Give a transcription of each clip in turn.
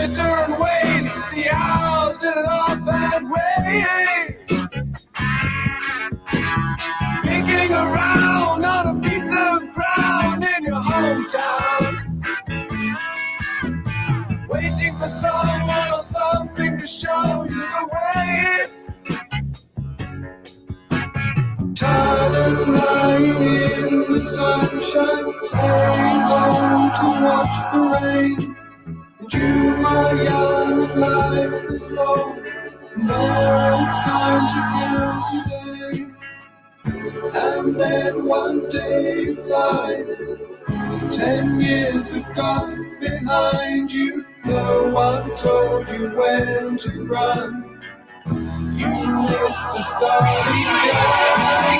bitter and waste the hours in an offhand way. Picking around on a piece of ground in your hometown, waiting for someone or something to show you the way. Tired of lying in the sunshine, staying home to watch the rain. And you are young and life is long, and there is time to kill today. And then one day you find 10 years have gone behind you. No one told you when to run. You missed the starting gun.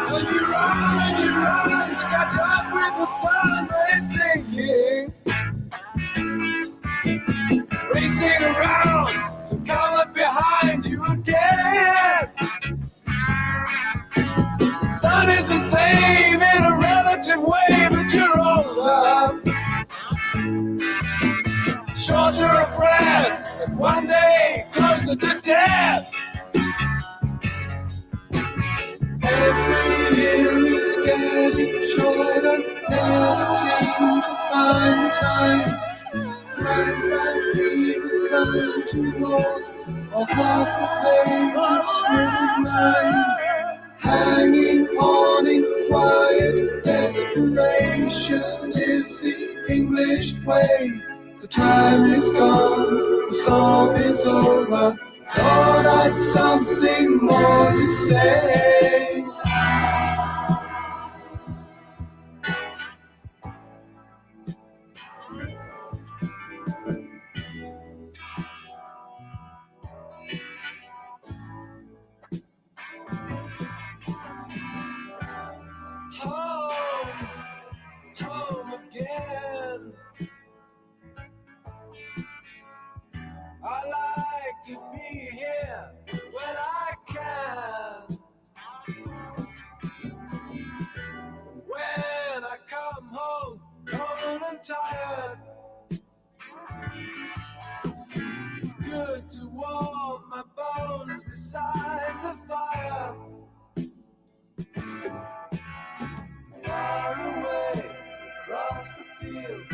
When you run to catch up with the sun, it's sinking. Racing around to come up behind you again. The sun is the same in a relative way, but you're older, shorter of breath, and one day closer to death. Every year is getting shorter, never seem to find the time. Plans that either come to naught or half the page of scribbled lines, hanging on in quiet desperation is the English way. The time is gone, the song is over. Thought I'd something more to say. Home again. I like to be here when I can. When I come home, cold and tired, it's good to warm my bones beside the fire. Far away across the field,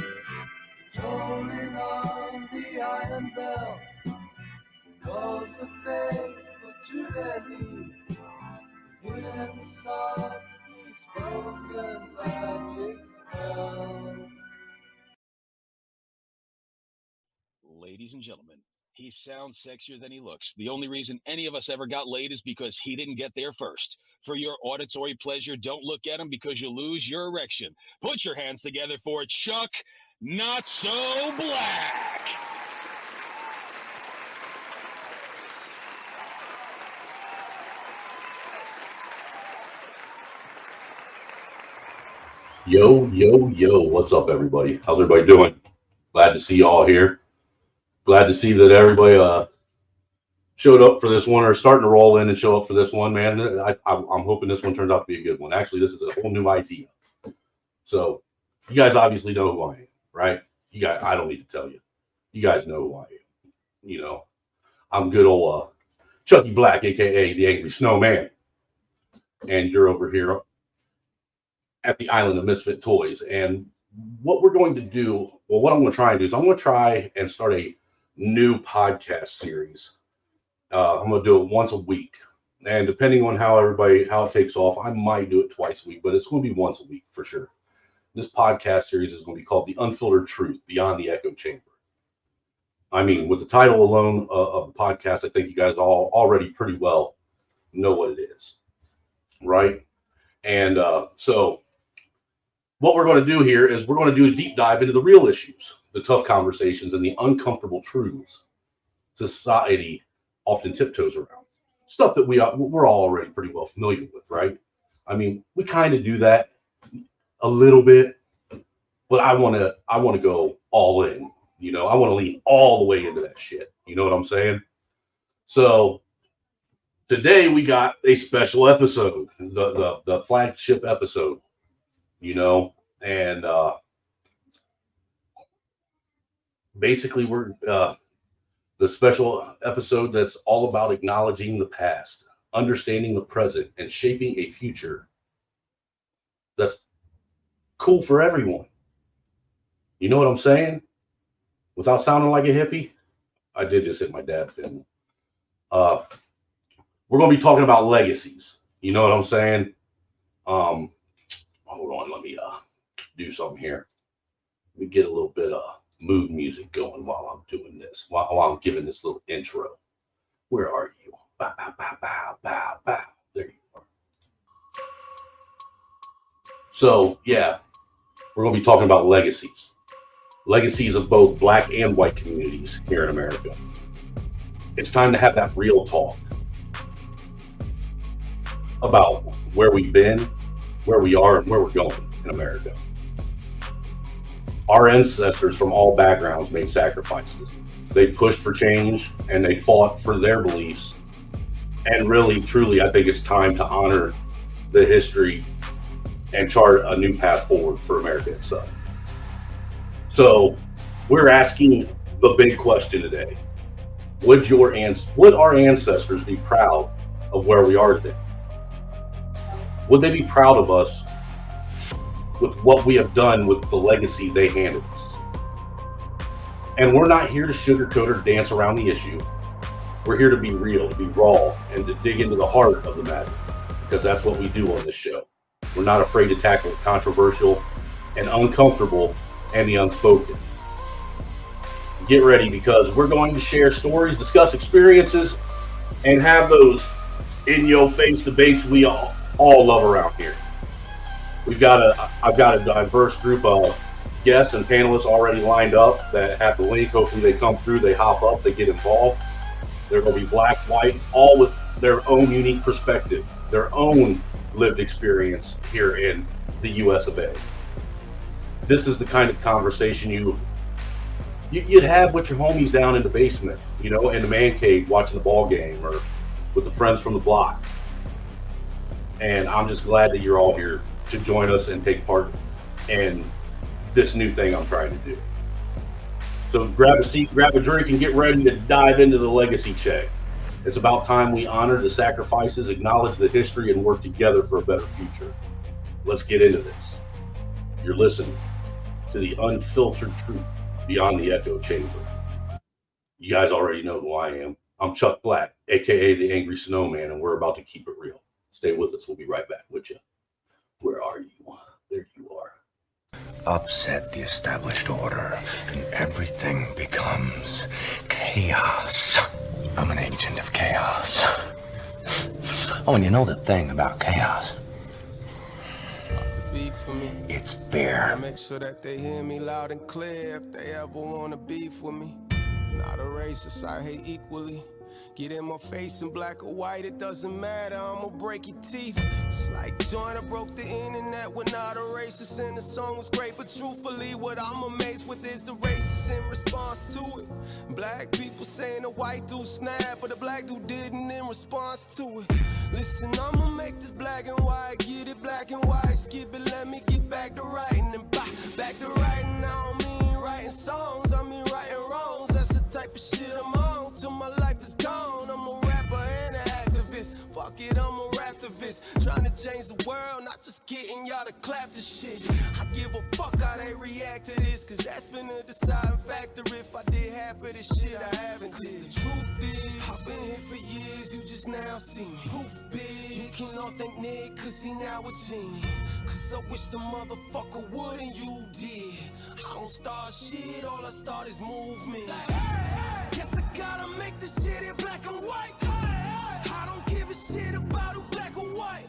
tolling on the iron bell, calls the faithful to their knees. Hear the softly spoken magic spell. Ladies and gentlemen, he sounds sexier than he looks. The only reason any of us ever got laid is because he didn't get there first. For your auditory pleasure, don't look at him because you'll lose your erection. Put your hands together for Chuck Not So Black. Yo, yo, yo, what's up, everybody? How's everybody doing? Glad to see you all here. Glad to see that everybody showed up for this one, or starting to roll in and show up for this one, man. I'm hoping this one turns out to be a good one. Actually, this is a whole new idea. So you guys obviously know who I am, right? You guys, I don't need to tell you. You guys know who I am. You know, I'm good old Chucky Black, aka the Angry Snowman, and you're over here at the Island of Misfit Toys. And what we're going to do, well, what I'm going to try and do is I'm going to try and start a new podcast series. I'm going to do it once a week. And depending on how it takes off, I might do it twice a week, but it's going to be once a week for sure. This podcast series is going to be called The Unfiltered Truth Beyond the Echo Chamber. I mean, with the title alone of the podcast, I think you guys all already pretty well know what it is, right? And so what we're going to do here is we're going to do a deep dive into the real issues, the tough conversations, and the uncomfortable truths society often tiptoes around. Stuff that we're all already pretty well familiar with, right? I mean, we kind of do that a little bit, but I want to go all in. You know, I want to lean all the way into that shit. You know what I'm saying? So today we got a special episode, the flagship episode. You know, and basically we're the special episode that's all about acknowledging the past, understanding the present, and shaping a future that's cool for everyone. You know what I'm saying? Without sounding like a hippie, I did just hit my dad pin. We're going to be talking about legacies. You know what I'm saying? Hold on, let me do something here. Let me get a little bit of mood music going while I'm doing this, while I'm giving this little intro. Where are you? Bow, bow, bow, bow, bow, bow. There you are. So, yeah, we're going to be talking about legacies. Legacies of both Black and white communities here in America. It's time to have that real talk about where we've been, where we are, and where we're going in America. Our ancestors from all backgrounds made sacrifices. They pushed for change and they fought for their beliefs. And really, truly, I think it's time to honor the history and chart a new path forward for America itself. So we're asking the big question today. Would our ancestors be proud of where we are today? Would they be proud of us with what we have done with the legacy they handed us? And we're not here to sugarcoat or dance around the issue. We're here to be real, to be raw, and to dig into the heart of the matter, because that's what we do on this show. We're not afraid to tackle the controversial and uncomfortable and the unspoken. Get ready, because we're going to share stories, discuss experiences, and have those in-your-face debates we all love around here. I've got a diverse group of guests and panelists already lined up that have the link. Hopefully they come through, they hop up, they get involved. They're going to be black, white, all with their own unique perspective, their own lived experience here in the US of A. This is the kind of conversation you'd have with your homies down in the basement, you know, in the man cave watching the ball game, or with the friends from the block. And I'm just glad that you're all here to join us and take part in this new thing I'm trying to do. So grab a seat, grab a drink, and get ready to dive into the legacy check. It's about time we honor the sacrifices, acknowledge the history, and work together for a better future. Let's get into this. You're listening to the Unfiltered Truth Beyond the Echo Chamber. You guys already know who I am. I'm Chuck Black, aka the Angry Snowman, and we're about to keep it real. Stay with us. We'll be right back with you. Where are you? There you are. Upset the established order, and everything becomes chaos. I'm an agent of chaos. Oh, and you know the thing about chaos? It's fair. I make sure that they hear me loud and clear if they ever want to beef with me. Not a racist, I hate equally. Get in my face in black or white, it doesn't matter, I'ma break your teeth. It's like Joyner broke the internet with not a racist, and the song was great, but truthfully what I'm amazed with is the racist in response to it. Black people saying a white dude snapped, but a black dude didn't in response to it. Listen, I'ma make this black and white, get it black and white, skip it, let me get back to writing, and back to writing. I don't mean writing songs, I mean writing wrongs. That's the type of shit I'm on till my life is gone. I'm a rapper and an activist, fuck it, I'm a raptivist, trying to change the world, not just getting y'all to clap the shit. I give a fuck how they react to this, cause that's been a deciding factor. If I did half of this shit, I haven't. Cause the truth is, I've been here for years, you just now see me. Proof big, you can all thank Nick, cause he now a genie. Cause I wish the motherfucker would and you did. I don't start shit, all I start is movement. Guess I gotta make this shit in black and white. I don't give a shit about who black or white.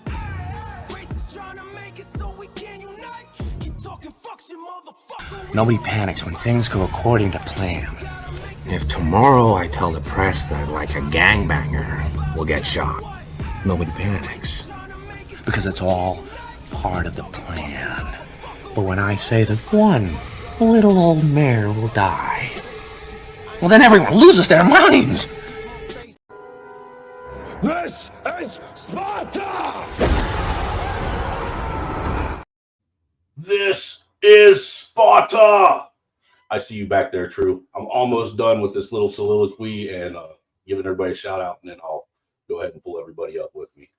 Racists trying to make it so we can unite. Keep talking fuck shit, motherfucker. Nobody panics when things go according to plan. If tomorrow I tell the press that like a gangbanger will get shot, nobody panics. Because it's all part of the plan. But when I say that one little old mare will die, well then everyone loses their minds. This is Sparta! This is Sparta! I see you back there, True. I'm almost done with this little soliloquy and giving everybody a shout out, and then I'll go ahead and pull everybody up with me.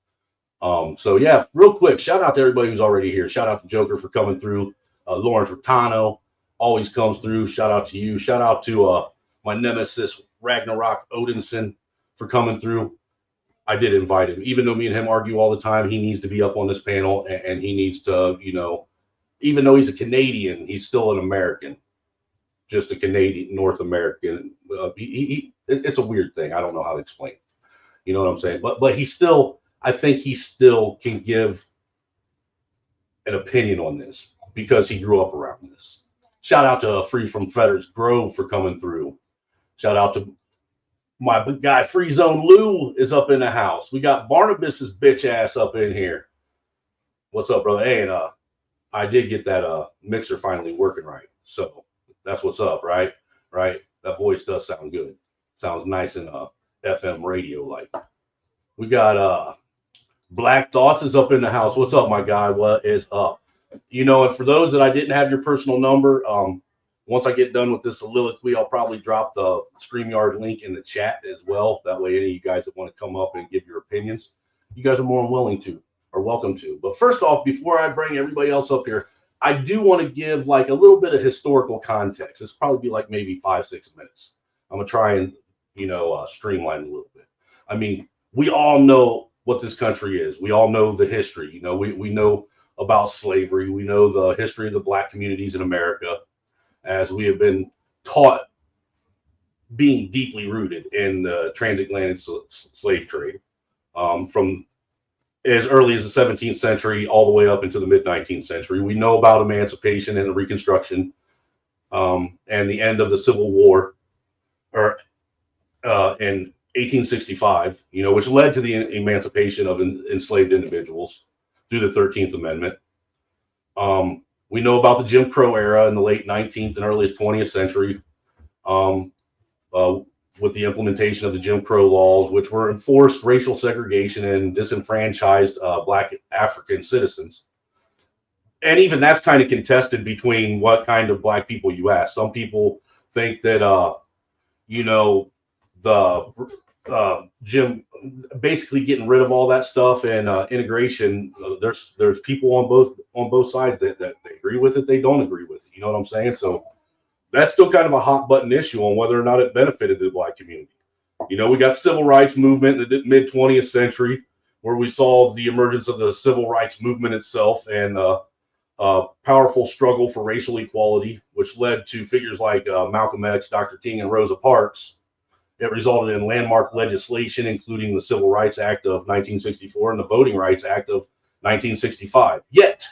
So yeah, real quick, shout out to everybody who's already here. Shout out to Joker for coming through. Lawrence Rotano always comes through. Shout out to you. Shout out to my nemesis, Ragnarok Odinson, for coming through. I did invite him. Even though me and him argue all the time, he needs to be up on this panel, and he needs to, you know, even though he's a Canadian, he's still an American. Just a Canadian, North American. It's a weird thing. I don't know how to explain it. You know what I'm saying? But he still, I think he still can give an opinion on this because he grew up around this. Shout out to Free from Fetter's Grove for coming through. Shout out to my guy Free Zone Lou is up in the house. We got Barnabas's bitch ass up in here. What's up, brother? Hey, and I did get that mixer finally working right. So that's what's up, right? Right? That voice does sound good. Sounds nice and FM radio like. We got Black Thoughts is up in the house. What's up, my guy? What is up? You know, and for those that I didn't have your personal number, once I get done with this soliloquy, I'll probably drop the StreamYard link in the chat as well. That way, any of you guys that want to come up and give your opinions, you guys are more than willing to or welcome to. But first off, before I bring everybody else up here, I do want to give like a little bit of historical context. This will probably be like maybe 5-6 minutes. I'm going to try and, you know, streamline a little bit. I mean, we all know what this country is. We all know the history. You know, we know about slavery. We know the history of the Black communities in America, as we have been taught, being deeply rooted in the transatlantic slave trade from as early as the 17th century all the way up into the mid-19th century. We know about emancipation and the Reconstruction and the end of the Civil War in 1865, you know, which led to the emancipation of enslaved individuals through the 13th Amendment. We know about the Jim Crow era in the late 19th and early 20th century with the implementation of the Jim Crow laws, which were enforced racial segregation and disenfranchised Black African citizens. And even that's kind of contested between what kind of Black people you ask. Some people think that, you know, the Jim basically getting rid of all that stuff and integration. There's people on both sides that they agree with it, they don't agree with it. You know what I'm saying? So that's still kind of a hot button issue on whether or not it benefited the Black community. You know, we got civil rights movement in the mid 20th century, where we saw the emergence of the civil rights movement itself and powerful struggle for racial equality, which led to figures like Malcolm X, Dr. King, and Rosa Parks. It resulted in landmark legislation, including the Civil Rights Act of 1964 and the Voting Rights Act of 1965. Yet,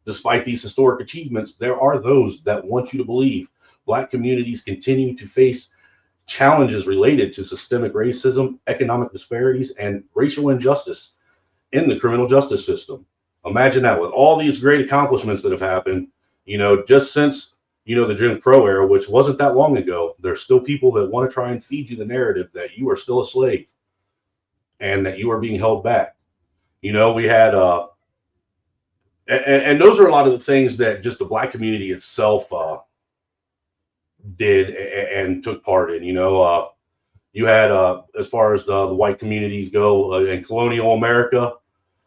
despite these historic achievements, there are those that want you to believe Black communities continue to face challenges related to systemic racism, economic disparities, and racial injustice in the criminal justice system. Imagine that with all these great accomplishments that have happened, just since, the Jim Crow era, which wasn't that long ago, there's still people that want to try and feed you the narrative that you are still a slave and that you are being held back. We had, and those are a lot of the things that just the black community itself did and took part in. You had, as far as the white communities go in colonial America,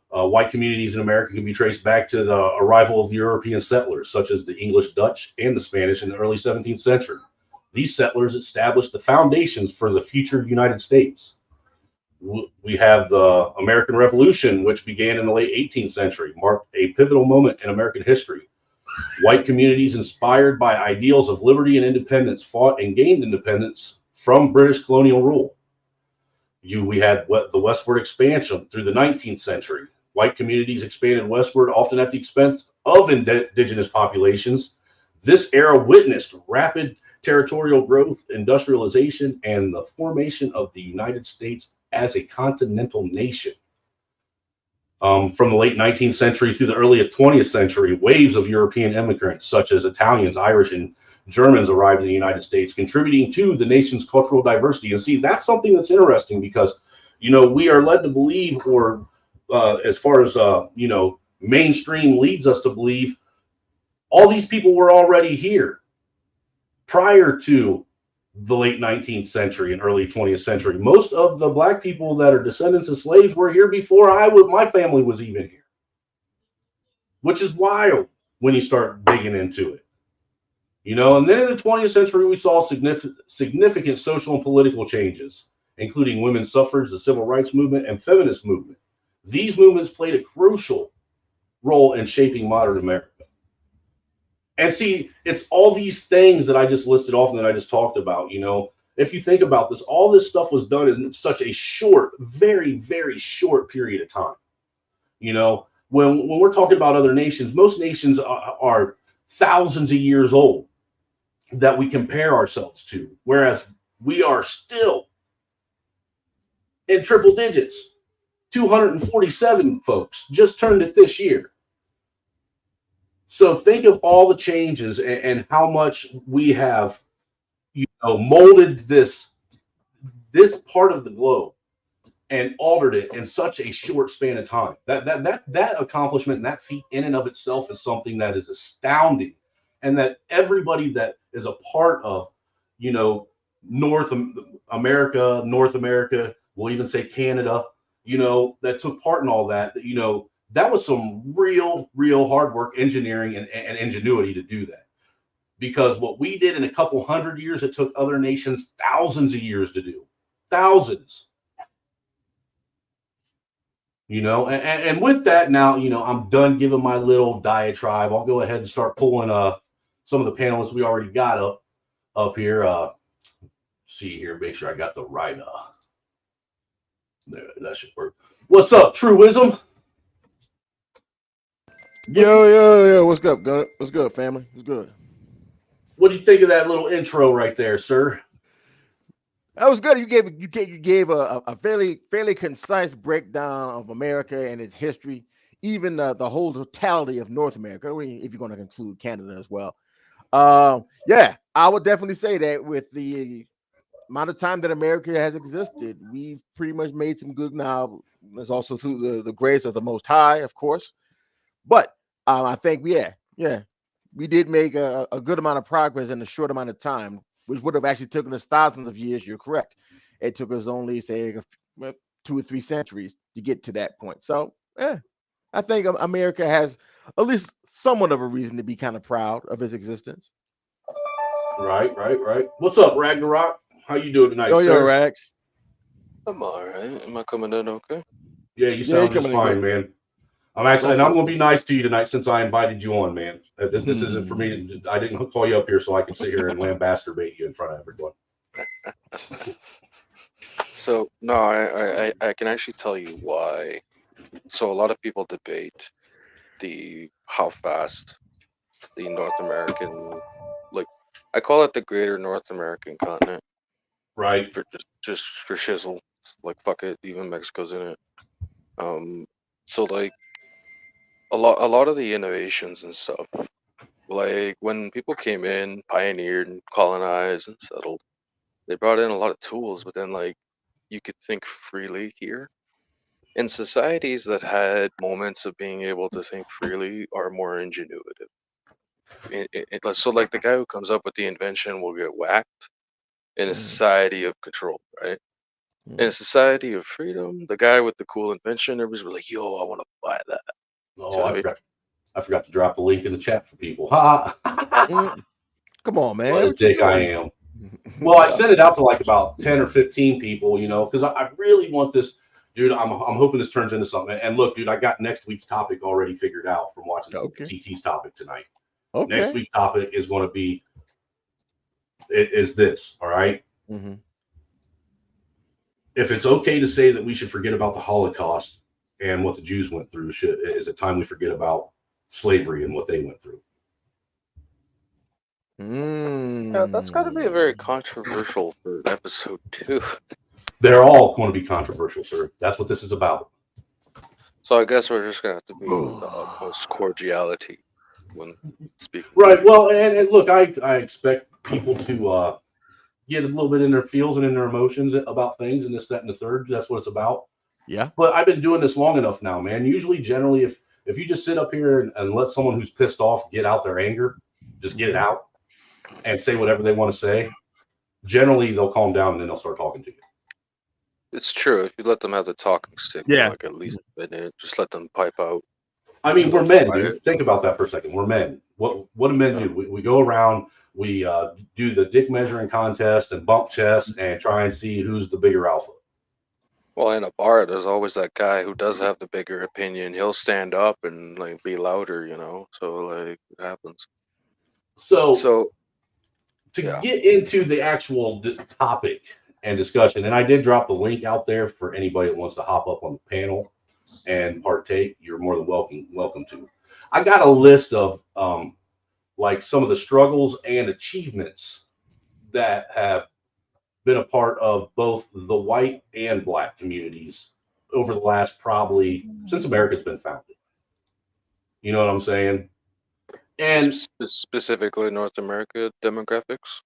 white communities in America can be traced back to the arrival of the European settlers, such as the English, Dutch, and the Spanish in the early 17th century. These settlers established the foundations for the future United States. We have the American Revolution, which began in the late 18th century, marked a pivotal moment in American history. White communities inspired by ideals of liberty and independence fought and gained independence from British colonial rule. We had the westward expansion through the 19th century. White communities expanded westward, often at the expense of indigenous populations. This era witnessed rapid territorial growth, industrialization, and the formation of the United States as a continental nation. From the late 19th century through the early 20th century, waves of European immigrants, such as Italians, Irish, and Germans, arrived in the United States, contributing to the nation's cultural diversity. And see, that's something that's interesting because, we are led to believe, or as far as, mainstream leads us to believe, all these people were already here prior to the late 19th century and early 20th century. Most of the black people that are descendants of slaves were here before my family was even here, which is wild when you start digging into it. And then in the 20th century, we saw significant social and political changes, including women's suffrage, the civil rights movement, and feminist movement. These movements played a crucial role in shaping modern America. And see, it's all these things that I just listed off and that I just talked about. If you think about this, all this stuff was done in such a short, very, very short period of time. When we're talking about other nations, most nations are thousands of years old that we compare ourselves to, whereas we are still in triple digits. 247 folks just turned it this year. So think of all the changes and how much we have, molded this part of the globe and altered it in such a short span of time. That accomplishment and that feat in and of itself is something that is astounding, and that everybody that is a part of, North America, we'll even say Canada, that took part in all that, that was some real hard work, engineering, and ingenuity to do that. Because what we did in a couple hundred years, it took other nations thousands of years to do. Thousands. And with that now, I'm done giving my little diatribe. I'll go ahead and start pulling some of the panelists we already got up here. See here, make sure I got the right there, that should work. What's up, Truism? Yo, what's good, Gunner? What's good, family? What's good? What'd you think of that little intro right there, sir? That was good. You gave a fairly concise breakdown of America and its history, even the whole totality of North America, if you're going to include Canada as well. Yeah, I would definitely say that with the amount of time that America has existed, we've pretty much made some good. Now, there's also through the grace of the Most High, of course. But I think, we did make a good amount of progress in a short amount of time, which would have actually taken us thousands of years. You're correct. It took us only, say, 2 or 3 centuries to get to that point. So, I think America has at least somewhat of a reason to be kind of proud of its existence. Right. What's up, Ragnarok? How you doing tonight, sir? Yo, Rags. I'm all right. Am I coming in okay? Yeah, you sound just fine, man. I'm going to be nice to you tonight since I invited you on, man. This isn't for me. I didn't call you up here so I can sit here and lambasterbate you in front of everyone. So, no, I can actually tell you why. So a lot of people debate how fast the North American, I call it the greater North American continent, Right. for just for shizzle. Like fuck it, even Mexico's in it. So like a lot of the innovations and stuff, like when people came in, pioneered and colonized and settled, they brought in a lot of tools, but then like you could think freely here. And societies that had moments of being able to think freely are more ingenuitive. So like the guy who comes up with the invention will get whacked in a society of control, right? In a society of freedom, the guy with the cool invention, everybody's like, "Yo, I want to buy that." See Oh, what I mean? I forgot to drop the link in the chat for people. Ha! Come on, man. What a What you dick I doing? am. Well, I sent it out to like about 10 or 15 people, because I really want this, dude. I'm hoping this turns into something. And look, dude, I got next week's topic already figured out from watching Okay. CT's topic tonight. Okay. Next week's topic is going to be is this. All right. Mm-hmm. If it's okay to say that we should forget about the Holocaust and what the Jews went through, is it time we forget about slavery and what they went through? Yeah, that's got to be a very controversial for episode 2. They're all going to be controversial, sir. That's what this is about. So I guess we're just gonna have to be with the utmost cordiality when speaking. Right. Well, and look, I expect people to get a little bit in their feels and in their emotions about things and this, that, and the third. That's what it's about. Yeah. But I've been doing this long enough now, man. Usually, generally, if you just sit up here and let someone who's pissed off get out their anger, just get it out and say whatever they want to say, generally they'll calm down and then they'll start talking to you. It's true. If you let them have the talking stick for like at least a minute, just let them pipe out. I mean, we're men, dude. Think about that for a second. We're men. What do men do? We go around, we do the dick measuring contest and bump chests and try and see who's the bigger alpha. Well, in a bar, there's always that guy who does have the bigger opinion. He'll stand up and like be louder, So like it happens. So to get into the actual topic and discussion, and I did drop the link out there for anybody that wants to hop up on the panel and partake. You're more than welcome to. I got a list of like some of the struggles and achievements that have been a part of both the white and black communities over the last probably since America's been founded. You know what I'm saying? And specifically North America demographics.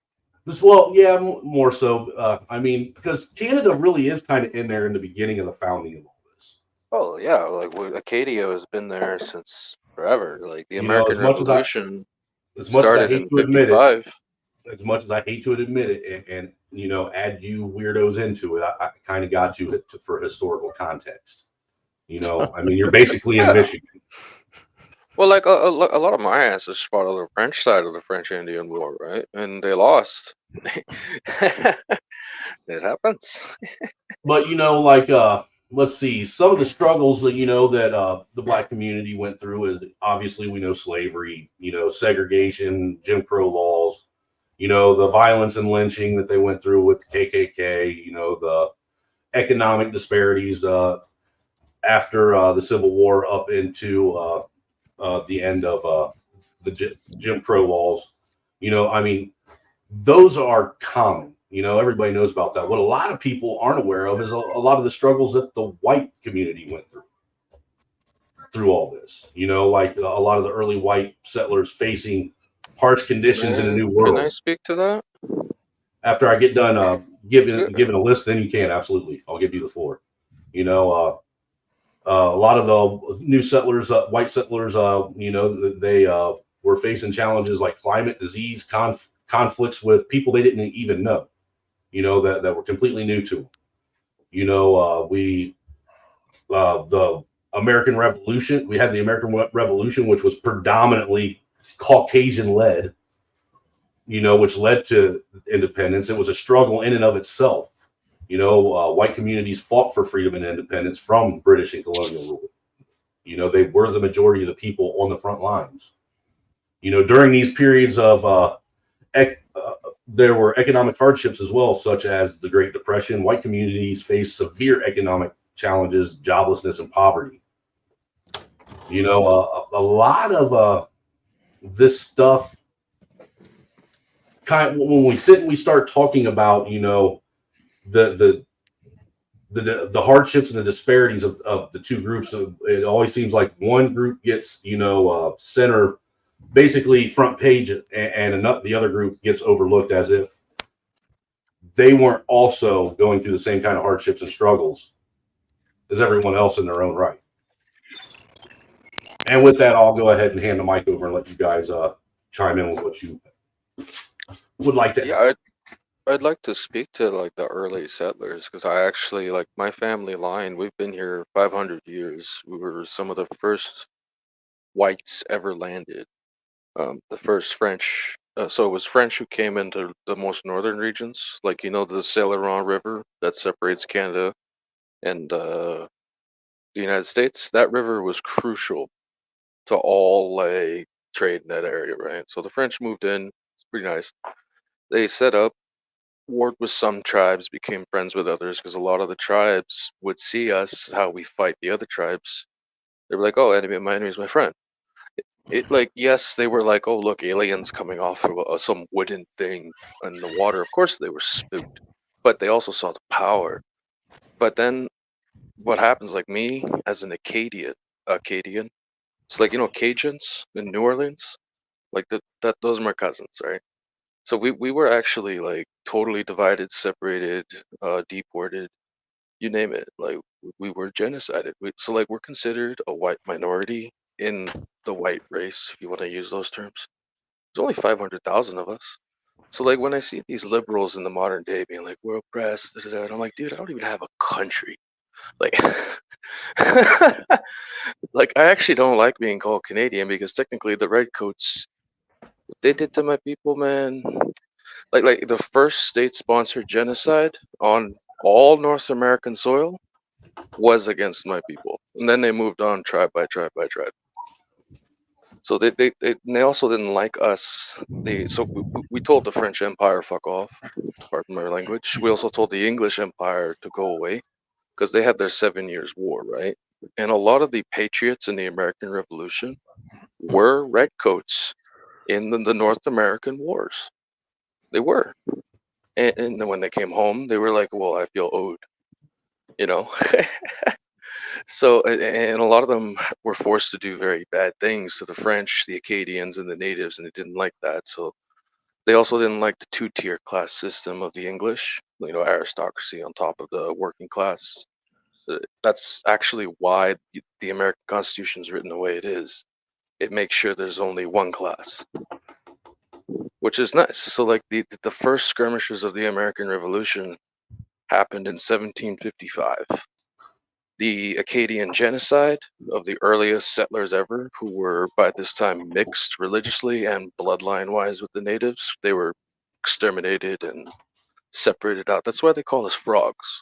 Well, yeah, more so. I mean, because Canada really is kind of in there in the beginning of the founding of all this. Oh yeah, like Acadia has been there since forever. Like the American Revolution started in 55. As much as I hate to admit it, and add you weirdos into it, I kind of got you for historical context. I mean, you're basically in Michigan. Well, like a lot of my ancestors fought on the French side of the French-Indian War, right? And they lost. It happens. But let's see, some of the struggles that that the black community went through is obviously we know slavery, segregation, Jim Crow laws, the violence and lynching that they went through with the KKK, the economic disparities after the Civil War up into the end of the Jim Crow laws. I mean, those are common. Everybody knows about that. What a lot of people aren't aware of is a lot of the struggles that the white community went through all this. Like a lot of the early white settlers facing harsh conditions in a new world. Can I speak to that? After I get done giving a list, then you can. Absolutely. I'll give you the floor. A lot of the new settlers, white settlers, they were facing challenges like climate, disease, conflicts with people they didn't even know, that were completely new to them. The American Revolution, we had the American Revolution, which was predominantly Caucasian led, which led to independence. It was a struggle in and of itself. White communities fought for freedom and independence from British and colonial rule. They were the majority of the people on the front lines. During these periods of there were economic hardships as well, such as the Great Depression. White communities faced severe economic challenges, joblessness, and poverty. A lot of this stuff when we sit and we start talking about, the the hardships and the disparities of the two groups. It always seems like one group gets, center, basically front page, and the other group gets overlooked as if they weren't also going through the same kind of hardships and struggles as everyone else in their own right. And with that, I'll go ahead and hand the mic over and let you guys chime in with what you would like to. Yeah, I'd like to speak to like the early settlers because I actually like my family line. We've been here 500 years. We were some of the first whites ever landed. The first French. So it was French who came into the most northern regions, like the Saint Laurent River that separates Canada and the United States. That river was crucial to all like trade in that area, right? So the French moved in. It's pretty nice. They set up, warred with some tribes, became friends with others because a lot of the tribes would see us how we fight the other tribes. They were like, "Oh, my enemy is my friend." It like yes, they were like, "Oh, look, aliens coming off of some wooden thing in the water." Of course, they were spooked, but they also saw the power. But then what happens? Like me as an Acadian. It's like Cajuns in New Orleans. Like that those are my cousins, right? So we were actually like totally divided, separated, deported, you name it. Like we were genocided. So like we're considered a white minority in the white race, if you want to use those terms. There's only 500,000 of us. So like when I see these liberals in the modern day being like we're oppressed, da, da, da, and I'm like, dude, I don't even have a country. Like, like I actually don't like being called Canadian because technically the redcoats, what they did to my people, man. Like the first state-sponsored genocide on all North American soil was against my people, and then they moved on tribe by tribe by tribe. So they also didn't like us. We told the French Empire fuck off, pardon my language. We also told the English Empire to go away because they had their 7 Years' War, right? And a lot of the patriots in the American Revolution were redcoats in the North American wars. They were. And then when they came home, they were like, "Well, I feel owed," you know. So, and a lot of them were forced to do very bad things to the French, the Acadians, and the natives, and they didn't like that. So they also didn't like the two-tier class system of the English, aristocracy on top of the working class. That's actually why the American Constitution is written the way it is. It makes sure there's only one class, which is nice. So, like the first skirmishes of the American Revolution happened in 1755. The Acadian genocide of the earliest settlers ever, who were by this time mixed religiously and bloodline wise with the natives, they were exterminated and separated out. That's why they call us frogs.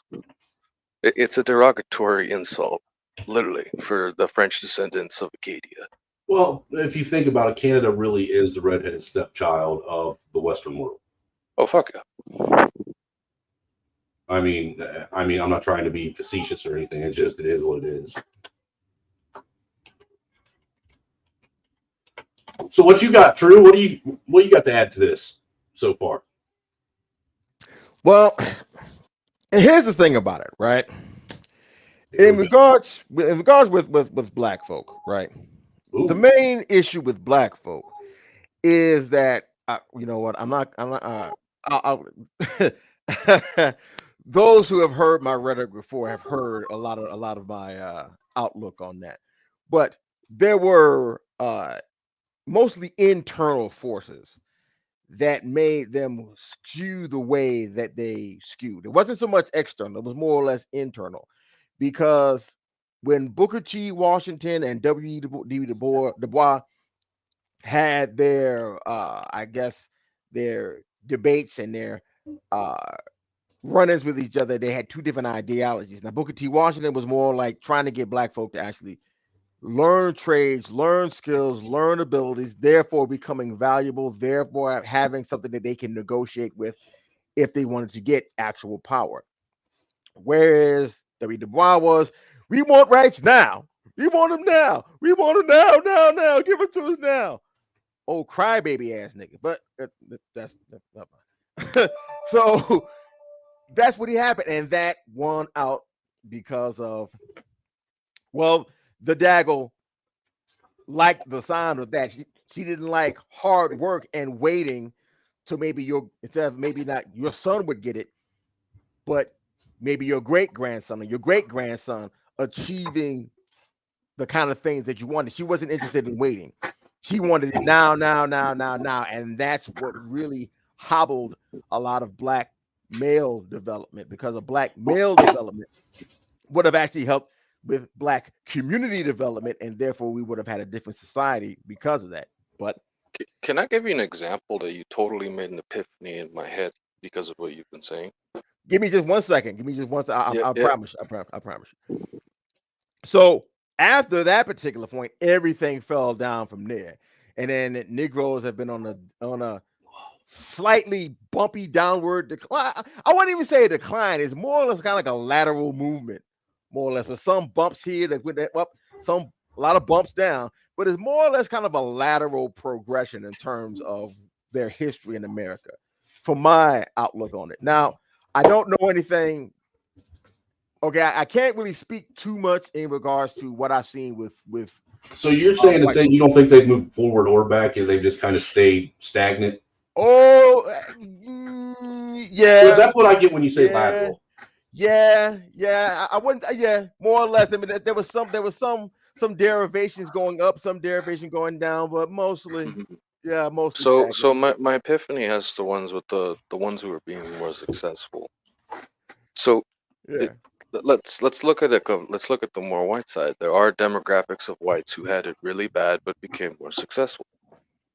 It's a derogatory insult, literally, for the French descendants of Acadia. Well, if you think about it, Canada really is the redheaded stepchild of the Western world. Oh, fuck yeah. I'm not trying to be facetious or anything. It is what it is. So, what you got, True? What do you got to add to this so far? Well, and here's the thing about it, right? In regards with black folk, right? Ooh. The main issue with black folk is that you know what? I'm not. I'll those who have heard my rhetoric before have heard a lot of my outlook on that. But there were mostly internal forces that made them skew the way that they skewed. It wasn't so much external; it was more or less internal, because when Booker T. Washington and W. Du Bois had their I guess their debates and their uh run-ins with each other, they had two different ideologies. Now Booker T. Washington was more like trying to get black folk to actually learn trades, learn skills, learn abilities, therefore becoming valuable, therefore having something that they can negotiate with if they wanted to get actual power. Whereas W. Du Bois was, we want rights now. We want them now. We want them now. Give it to us now. Oh, crybaby ass nigga. But that's not mine. So That's what he happened, and that won out because of, well, the Daggle liked the sound of that. She didn't like hard work and waiting to maybe your, instead of maybe not your son would get it, but maybe your great grandson or your great grandson achieving the kind of things that you wanted. She wasn't interested in waiting. She wanted it now, now, now, now, now. And that's what really hobbled a lot of black male development, because of black male development would have actually helped with black community development, and therefore we would have had a different society because of that. But Can I give you an example that you totally made an epiphany in my head because of what you've been saying? give me just 1 second. Give me just 1 second. Yeah, I yeah. promise. I promise you. So after that particular point, everything fell down from there. And then Negroes have been on a slightly bumpy downward decline. I wouldn't even say a decline. It's more or less kind of like a lateral movement, more or less, with some bumps here that went up, some a lot of bumps down, but it's more or less kind of a lateral progression in terms of their history in America, from my outlook on it. Now, I don't know anything. Okay, I can't really speak too much in regards to what I've seen with So you're saying that white you folks. don't think they've moved forward or back, and they've just kind of stayed stagnant? Oh, Because yeah, that's what I get when you say yeah. lateral. Yeah. I wouldn't. Yeah, more or less. I mean, there was some derivations going up, some derivation going down, but mostly, Mhm. yeah, mostly So stagnant. my epiphany has the ones with the ones who are being more successful. So it, Yeah. let's look at it. Let's look at the more white side. There are demographics of whites who had it really bad but became more successful.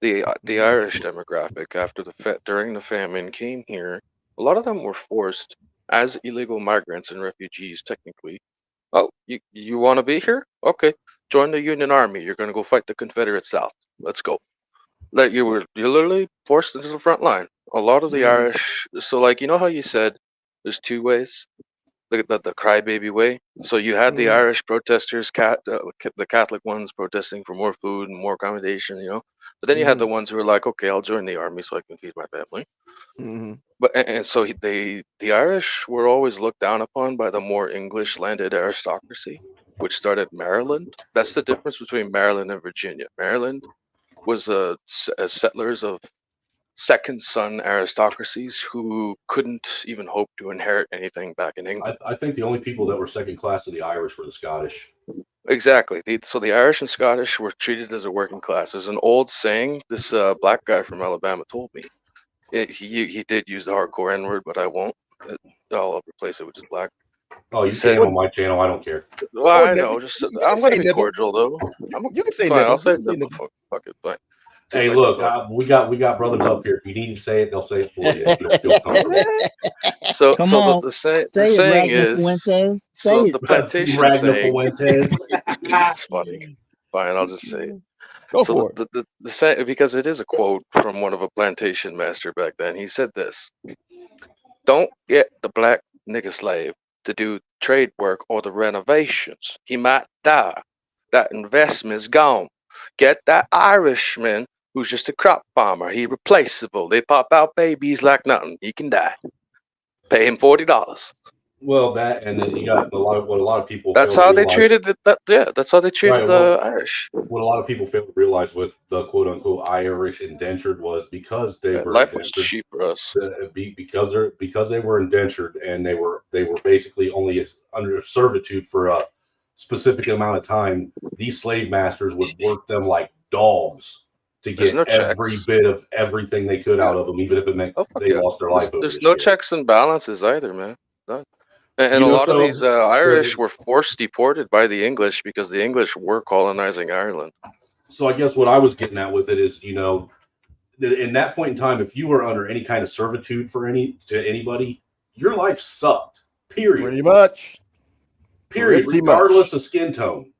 The Mhm. Irish demographic after during the famine came here. A lot of them were forced as illegal migrants and refugees. Technically, oh, you want to be here? Okay, join the Union Army. You're gonna go fight the Confederate South. Let's go. Like you're literally forced into the front line. A lot of the Mhm. Irish. So like you know how you said there's two ways, the crybaby way. So you had the Mhm. Irish protesters, the Catholic ones protesting for more food and more accommodation, But then you had the Mhm. ones who were like, okay, I'll join the army so I can feed my family. Mhm. But and so the Irish were always looked down upon by the more English landed aristocracy, which started Maryland. That's the difference between Maryland and Virginia. Maryland was a settlers of second son aristocracies who couldn't even hope to inherit anything back in England. I think the only people that were second class to the Irish were the Scottish. Exactly. So the Irish and Scottish were treated as a working class. There's an old saying. This black guy from Alabama told me. He did use the hardcore N word, but I won't. Uh, I'll replace it with just black. Oh, He you can said, Well, on my channel. I don't care. "Well, oh, I nibble. know. Just You can I'm gonna say be nibble. cordial though. I'm You can say fine. I'll nibble. You say can say nibble. nibble. Fuck it. Fine. See if Hey, I can look, go. we got brothers up here. If you need to say it, they'll say it for you. If you don't feel comfortable. So Come so on, the say it, saying Ragnar is Fuentes. so Say it. the plantation Ragnar saying. Fuentes. It's funny. Fine. I'll just say it. Go So for it. the say because it is a quote from one of a plantation master back then. He said this: "Don't get the black nigger slave to do trade work or the renovations. He might die. That investment's gone. Get that Irishman who's just a crop farmer. He replaceable. They pop out babies like nothing. He can die. Pay him $40." Well, that and then you got what a lot of people That's fail to how they realize. treated yeah, that's how they treated Right. the Well, Irish. what a lot of people fail to realize with the quote unquote Irish indentured was because they Yeah, were life was indentured. cheap for us. Because they were indentured and they were basically only under servitude for a specific amount of time. These slave masters would work them like dogs to There's get no every checks. bit of everything they could Yeah. out of them, even if it meant Oh fuck they yeah. lost their There's life over there's this no shit. checks and balances either, man. None. And You a know, lot of so these Irish were forced deported by the English because the English were colonizing Ireland. so I guess what I was getting at with it is, in that point in time, if you were under any kind of servitude to anybody, your life sucked. Period. Pretty much. Period. Pretty Regardless much. of skin tone,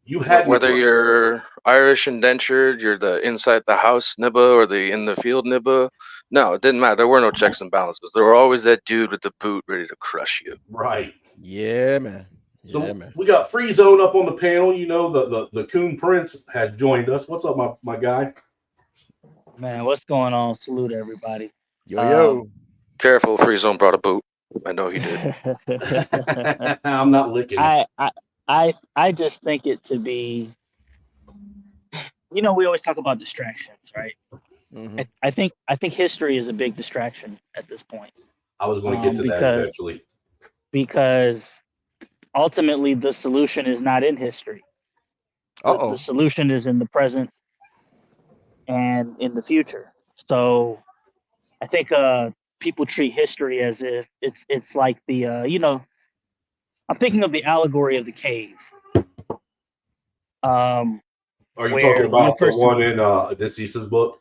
you had no Whether right. you're Irish indentured, you're the inside the house nibba or the in the field nibba. No, it didn't matter. There were no checks and balances. There were always that dude with the boot ready to crush you. Right. Yeah, man. Yeah, So man. we got Free Zone up on the panel. The Coon Prince has joined us. What's up, my guy? Man, what's going on? Salute everybody. Yo, Um, yo. Careful, Free Zone brought a boot. I know he did. I'm not licking it. I I I just think it to be, we always talk about distractions, right? Hmm. I think history is a big distraction at this point. I was going to get Um, to that because eventually. because ultimately the solution is not in history. The Uh-oh. solution is in the present and in the future. So I think people treat history as if it's like the I'm thinking of the allegory of the cave, um, Are you talking where one about the person one in Deceased's book?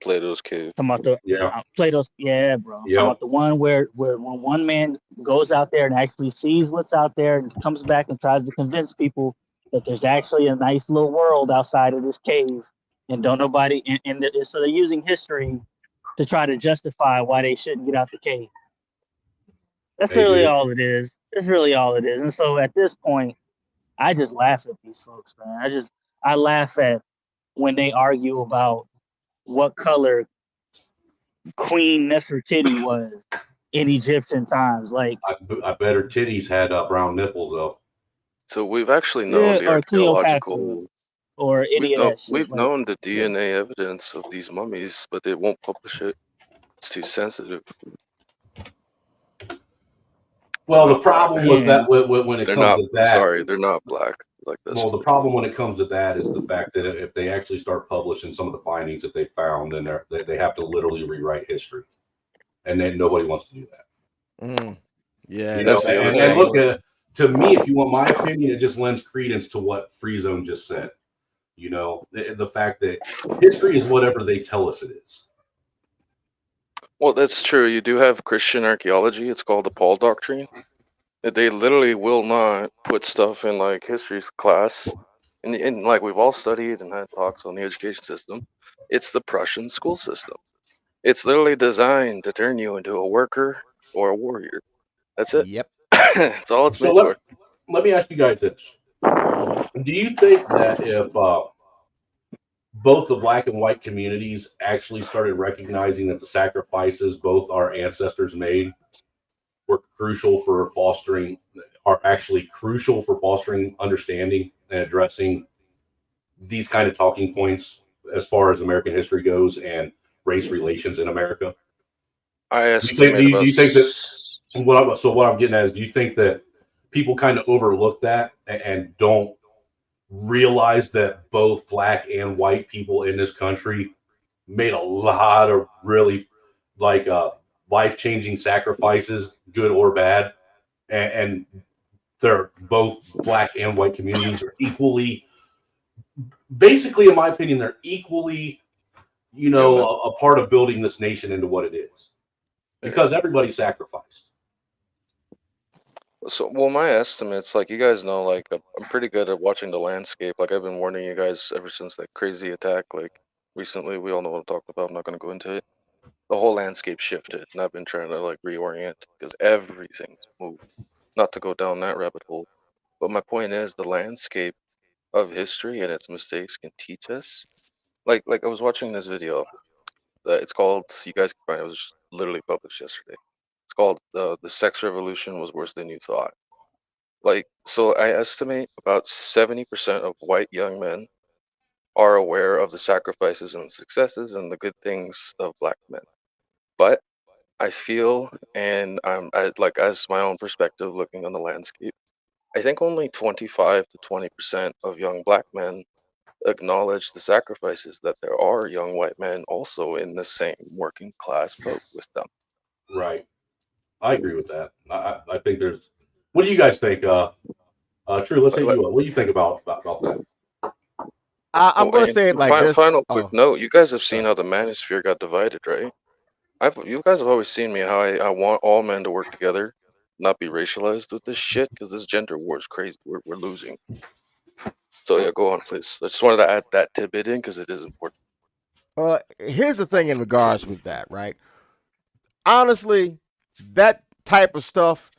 Plato's cave. talking about the Yeah. Plato's, yeah, bro. I'm talking Yep. about the one where when one man goes out there and actually sees what's out there and comes back and tries to convince people that there's actually a nice little world outside of this cave, and don't nobody so they're using history to try to justify why they shouldn't get out the cave. That's They really do. all it is. That's really all it is. And so at this point, I just laugh at these folks, man. I laugh at when they argue about what color Queen Nefertiti was in Egyptian times, like, I bet her titties had brown nipples though. So we've actually known yeah, the or Cleopatra archaeological. or any of that shit. We've Like, known the DNA evidence of these mummies, but they won't publish it. It's too sensitive. They're Well, the not black. problem with yeah, that when it They're comes not. to I'm that, sorry. They're not black. Like that's well, just the the truth. problem when it comes to that is the fact that if they actually start publishing some of the findings that they found, then they have to literally rewrite history, and then nobody wants to do that. Mm. Yeah, You know, That's that's the other and thing. look boring. at to me, if you want my opinion, it just lends credence to what Free Zone just said. You know, the fact that history is whatever they tell us it is. Well, that's true. You do have Christian archaeology. It's called the Paul Doctrine. That they literally will not put stuff in like history class, and like we've all studied and had talks on the education system. It's the Prussian school system. It's literally designed to turn you into a worker or a warrior. That's it. Yep. That's all it's So made for. let me ask you guys this: Hmm. do you think that if both the black and white communities actually started recognizing that the sacrifices both our ancestors made were crucial for fostering are actually crucial for fostering understanding and addressing these kind of talking points as far as American history goes and race relations in America? I Do you think estimate about. do you think that what I'm getting at is do you think that people kind of overlook that and don't realize that both black and white people in this country made a lot of really like life changing sacrifices, good or bad, and they're both black and white communities are equally, basically, in my opinion, they're equally, Human. a part of building this nation into what it is Yeah. because everybody sacrificed. So, well, my estimates, like you guys know, like I'm pretty good at watching the landscape. Like I've been warning you guys ever since that crazy attack. Like recently, we all know what I'm talking about. I'm not gonna go into it. The whole landscape shifted, and I've been trying to like reorient because everything's moved. Not to go down that rabbit hole, but my point is the landscape of history and its mistakes can teach us. Like I was watching this video. It's called. You guys can find it. It was just literally published yesterday. It's called "The Sex Revolution Was Worse Than You Thought." Like, so I estimate about 70% of white young men are aware of the sacrifices and successes and the good things of black men. But I feel, and like as my own perspective looking on the landscape, I think only 25 to 20% of young black men acknowledge the sacrifices that there are young white men also in the same working class boat with them. Right. I agree with that. I think there's. What do you guys think? True. Let's Like, hit like you up. What do you think about that? I'm oh, gonna and say it like this. final quick Oh, note: you guys have go seen ahead. how the manosphere got divided, right? You guys have always seen me how I want all men to work together, not be racialized with this shit, because this gender war is crazy. We're losing. So yeah, go on, please. I just wanted to add that tidbit in because it is important. Here's the thing in regards with that, right? Honestly, that type of stuff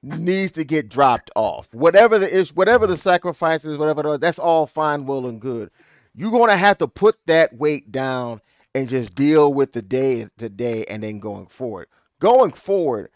needs to get dropped off. Whatever the issue, whatever the sacrifices, that's all fine, well, and good. You're gonna have to put that weight down and just deal with the day today, and then going forward. Going forward,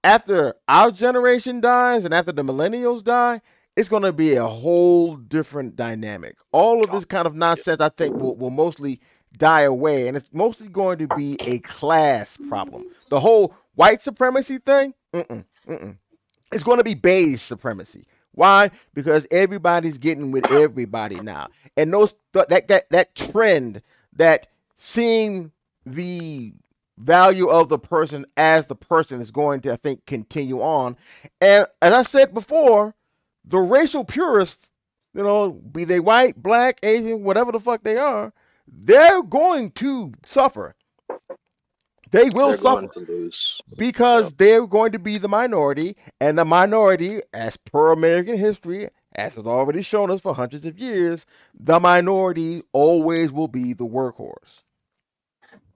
after our generation dies and after the millennials die, it's going to be a whole different dynamic. All of this kind of nonsense, I think, will mostly die away, and it's mostly going to be a class problem. The whole white supremacy thing, it's going to be beige supremacy. Why? Because everybody's getting with everybody now, and that trend, that seeing the value of the person as the person, is going to, I think, continue on. And as I said before, the racial purists, be they white, black, Asian, whatever the fuck they are, they're going to suffer. They will They're going suffer to lose. Yep. because they're going to be the minority, and the minority, as per American history, as it's already shown us for hundreds of years, the minority always will be the workhorse.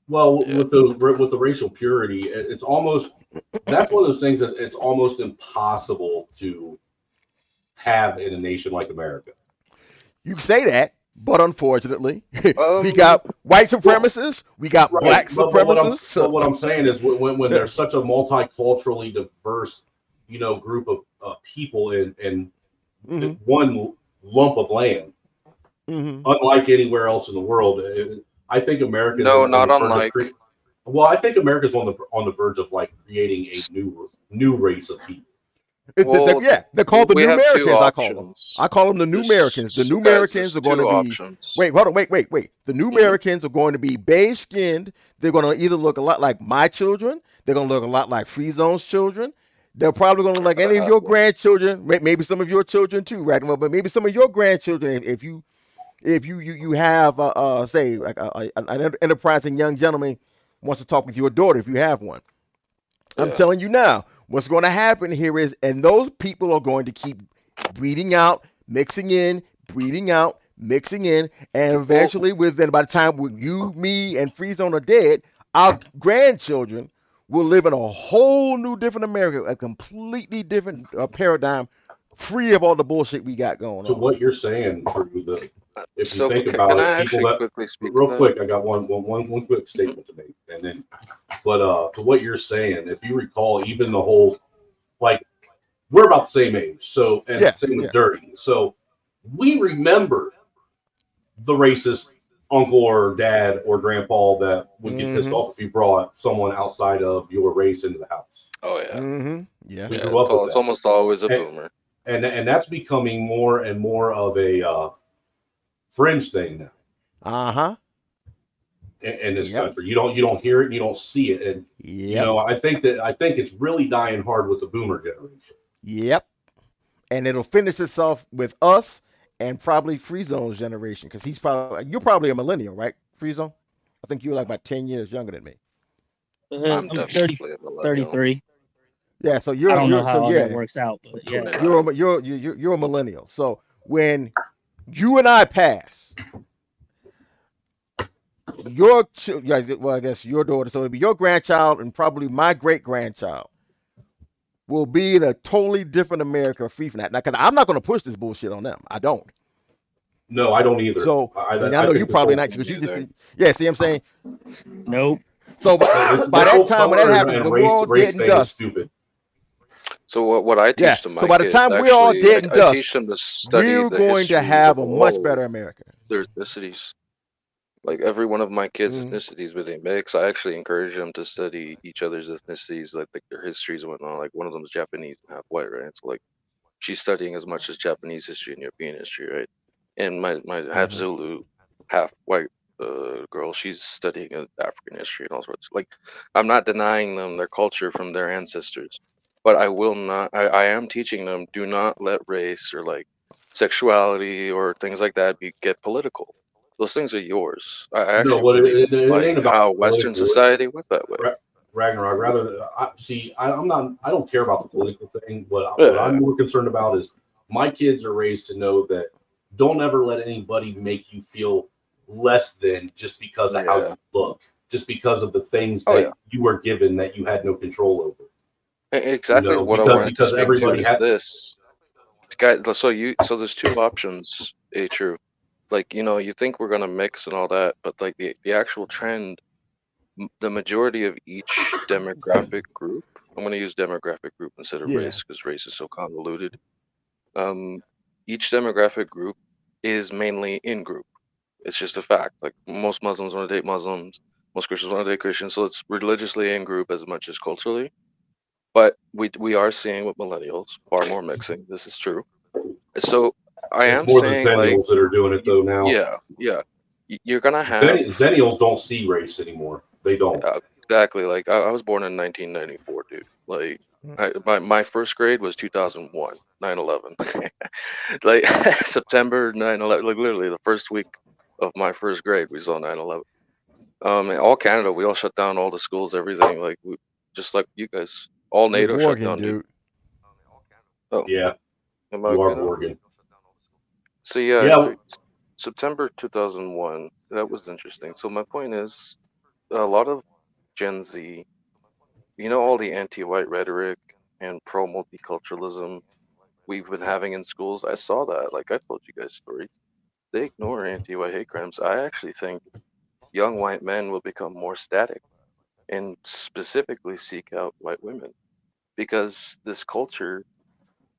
Well, Yeah. with the racial purity, it's almost, that's one of those things that it's almost impossible to have in a nation like America. You can say that, but unfortunately, we Um. got white supremacists, we got black Right, but supremacists. what I'm saying is when there's such a multiculturally diverse, group of people in Mhm, one lump of land, mhm. unlike anywhere else in the world, I think America's No, on not the verge of unlike. well, I think America's on the verge of like creating a new race of people. Well, Yeah, they're called the we New have two Americans. I call them. options. I call them the New Americans. The New There's Americans are going to two be. options. Wait, hold on. Wait. The New Mhm. Americans are going to be beige skinned. They're going to either look a lot like my children. They're going to look a lot like Free Zone's children. They're probably going to look like I any of have your one. grandchildren. Maybe some of your children too, right? But maybe some of your grandchildren, if you have say like an enterprising young gentleman wants to talk with your daughter, if you have one. I'm Yeah. telling you now, what's going to happen here is, and those people are going to keep breeding out, mixing in, breeding out, mixing in, and Well, eventually, within by the time when you, me, and Free Zone are dead, our grandchildren will live in a whole new, different America, a completely different paradigm, free of all the bullshit we got going To on. what you're saying, True, that if you so think can about I it, people actually that quickly speak to real that? quick, I got one quick statement to make, and then, but to what you're saying, if you recall, even the whole, like, we're about the same age, so, and Yeah, same with yeah. Dirty, so we remember the racist uncle or dad or grandpa that would get pissed Mm-hmm. off if you brought someone outside of your race into the house. Oh yeah. Mm-hmm. Yeah. We Yeah. grew up with It's that, almost always a and boomer. that's becoming more and more of a fringe thing now Uh-huh. in this Yep. country. You don't hear it, and you don't see it, and Yep. I think it's really dying hard with the boomer generation. Yep. And it'll finish itself with us and probably Free Zone's generation, because you're probably a millennial, right, Free Zone? I think you're like about 10 years younger than me. I'm I'm 30, definitely a millennial. 33. Yeah, so I you're don't know you're so how all that yeah, works out, but I'm yeah. 29. you're a millennial. So when you and I pass, well, I guess your daughter, so it'll be your grandchild and probably my great grandchild will be in a totally different America, free from that. Now, because I'm not going to push this bullshit on them. I don't. No, I don't either. So, and I I know you think this probably whole not, Me because you just, neither. yeah, see what I'm saying? Nope. So by this that whole time when that color happens, and when we're all race dead and thing is dust, stupid. So what I yeah. teach to So my by the kids, time we're all actually, dead and I teach dust, them to study we're the going to histories of have a much all better America. their ethnicities. Like every one of my kids' Mm, ethnicities with a mix, I actually encourage them to study each other's ethnicities, like their histories and whatnot. Like one of them is Japanese and half white, right? So like she's studying as much as Japanese history and European history, right? And my half mm-hmm. Zulu, half white girl, she's studying African history and all sorts. Like I'm not denying them their culture from their ancestors, but I will not. I am teaching them, do not let race or like sexuality or things like that get political. Those things are yours. I No, actually what really it like ain't about how Western political. society went that way. Ragnarok. Rather, I'm not. I don't care about the political thing. What Yeah, I'm more concerned about is my kids are raised to know that don't ever let anybody make you feel less than just because of how yeah. you look, just because of the things Oh yeah. that you were given that you had no control over. Exactly what I wanted to Because speak to everybody is had. this. Guy, so there's two options, true. Like, you think we're gonna mix and all that, but like the actual trend, the majority of each demographic group I'm going to use demographic group instead of Yeah. race because race is so convoluted. Each demographic group is mainly in group. It's just a fact. Like most Muslims want to date Muslims, most Christians want to date Christians, so it's religiously in group as much as culturally. But we are seeing with millennials far more mixing. This is true. So I It's am more the saying like, Zennials that are doing it though now. yeah, you're gonna have Zennials don't see race anymore. They don't. exactly like I was born in 1994, dude. Like my first grade was 2001, 9/11. Like September 9/11, like literally the first week of my first grade, we saw 9/11. In all Canada, we all shut down all the schools, everything. Like just like you guys, all You're NATO shut Borgin, down, dude. dude. Oh, Yeah, am I you are okay now? Morgan. So yeah, Yeah, September 2001. That was interesting. So my point is, a lot of Gen Z, you know, all the anti-white rhetoric and pro-multiculturalism we've been having in schools. I saw that. Like I told you guys stories. They ignore anti-white hate crimes. I actually think young white men will become more static and specifically seek out white women because this culture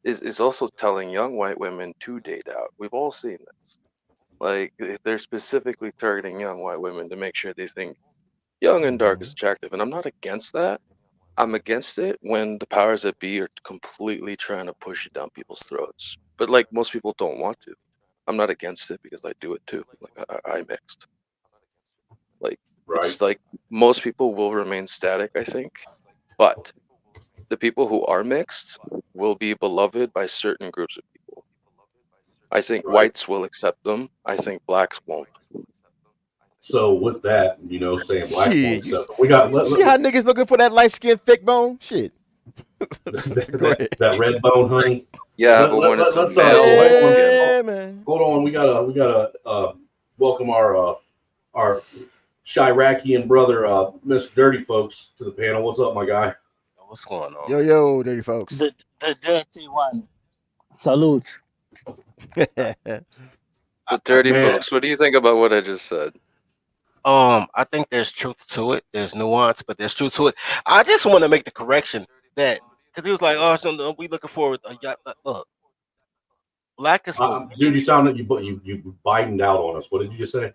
is also telling young white women to date out. We've all seen this. Like they're specifically targeting young white women to make sure they think young and dark is attractive. And I'm not against that. I'm against it when the powers that be are completely trying to push it down people's throats. But like most people don't want to. I'm not against it because I do it too. Like I mixed. Like right. it's like most people will remain static, I think. But the people who are mixed will be beloved by certain groups of people. I think Right. whites will accept them. I think blacks won't. So with that, saying blacks won't Shit, accept them, we got you see how niggas looking for that light skin, thick bone? Shit. Go that, ahead. that red bone, honey. Yeah, but when it's a Let's male hold light on, skin, Yeah, man. hold on. We gotta welcome our Chiracian brother, Mr. Dirty Folks, to the panel. What's up, my guy? What's going on, Yo, man? yo, dirty folks. The dirty one. Salute. the dirty Man, folks, what do you think about what I just said? I think there's truth to it. There's nuance, but there's truth to it. I just want to make the correction that because he was like, "Oh, so we looking forward." Look, black is for dude, women. you sound like you bidened out on us. What did you just say?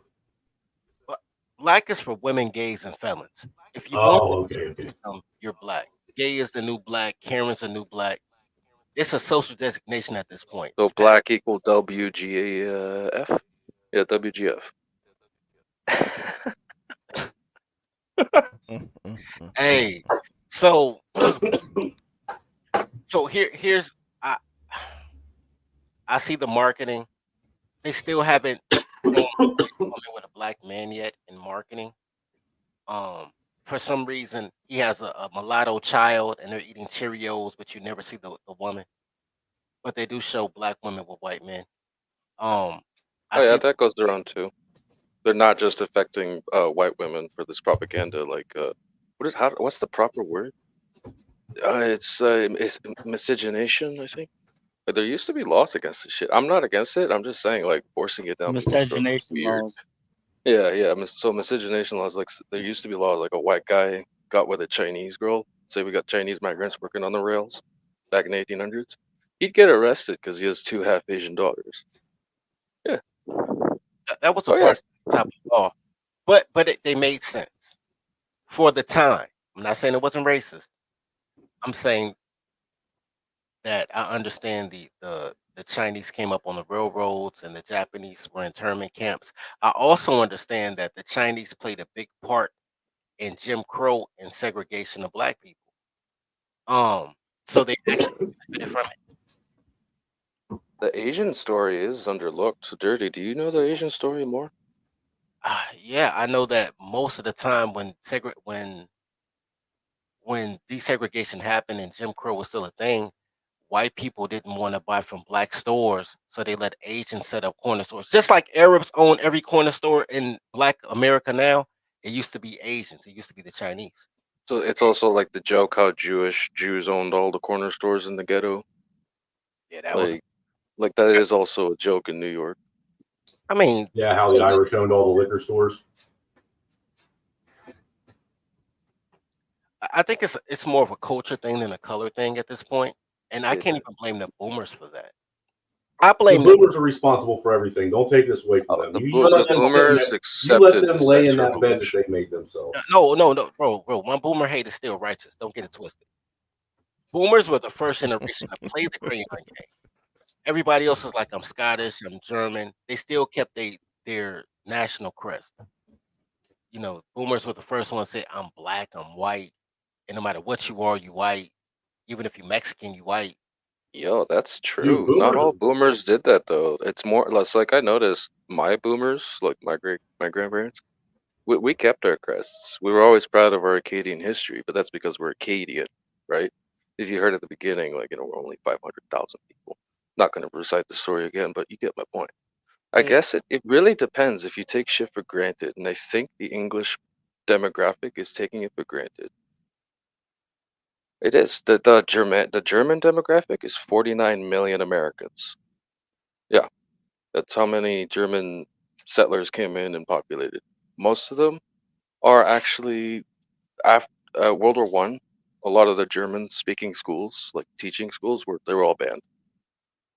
Black is for women, gays, and felons. If you want to, Oh, okay. you're black. Gay is the new black. Karen's the new black. It's a social designation at this point. So black equal WGF? Yeah, WGF. Hey, so here's I see the marketing. They still haven't shown a white woman with a black man yet in marketing. For some reason, he has a mulatto child, and they're eating Cheerios, but you never see the woman. But they do show black women with white men. I Oh yeah, see. that goes around too. They're not just affecting white women for this propaganda. Like, what's the proper word? It's miscegenation, I think. But there used to be laws against this shit. I'm not against it. I'm just saying, like, forcing it down people's throats is Miscegenation weird. laws. Yeah. So miscegenation laws, like, there used to be laws, like a white guy got with a Chinese girl. Say we got Chinese migrants working on the rails back in the 1800s. He'd get arrested because he has 2 half Asian daughters. Yeah. That was a Oh yeah. type of law, but they made sense for the time. I'm not saying it wasn't racist. I'm saying that I understand the Chinese came up on the railroads and the Japanese were internment camps. I also understand that the Chinese played a big part in Jim Crow and segregation of black people. So they actually benefited from it. The Asian story is underlooked. Dirty, do you know the Asian story more? Yeah, I know that most of the time when desegregation happened and Jim Crow was still a thing, white people didn't want to buy from black stores, so they let Asians set up corner stores. Just like Arabs own every corner store in Black America now, it used to be Asians. It used to be the Chinese. So it's also like the joke how Jews owned all the corner stores in the ghetto. Yeah, that was. Like that is also a joke in New York. I mean, Yeah, how the Irish owned all the liquor stores. I think it's more of a culture thing than a color thing at this point, and I can't even blame the boomers for that. I The blame the boomers are responsible for everything. Don't take this away from them. You No, no, let the them no, sit in boomers that. You let accepted the them lay in sex that bed that revolution. they made themselves. no, bro. My boomer hate is still righteous. Don't get it twisted. Boomers were the first generation to play the crayon game. Everybody else was like, I'm Scottish, I'm German. They still kept their national crest. You know, boomers were the first ones to say, I'm black, I'm white, and no matter what you are, you white. Even if you Mexican, you white. Yo, that's Dude, true. Not boomers. all boomers did that though. It's more or less like I noticed my boomers, like my grandparents, we kept our crests. We were always proud of our Acadian history, but that's because we're Acadian, right? If you heard at the beginning, like, we're only 500,000 people. Not going to recite the story again, but you get my point. I Hey, guess it really depends if you take shit for granted, and I think the English demographic is taking it for granted. It is. The German demographic is 49 million Americans. Yeah, that's how many German settlers came in and populated. Most of them are actually after World War One. A lot of the German-speaking schools, like teaching schools, they were all banned.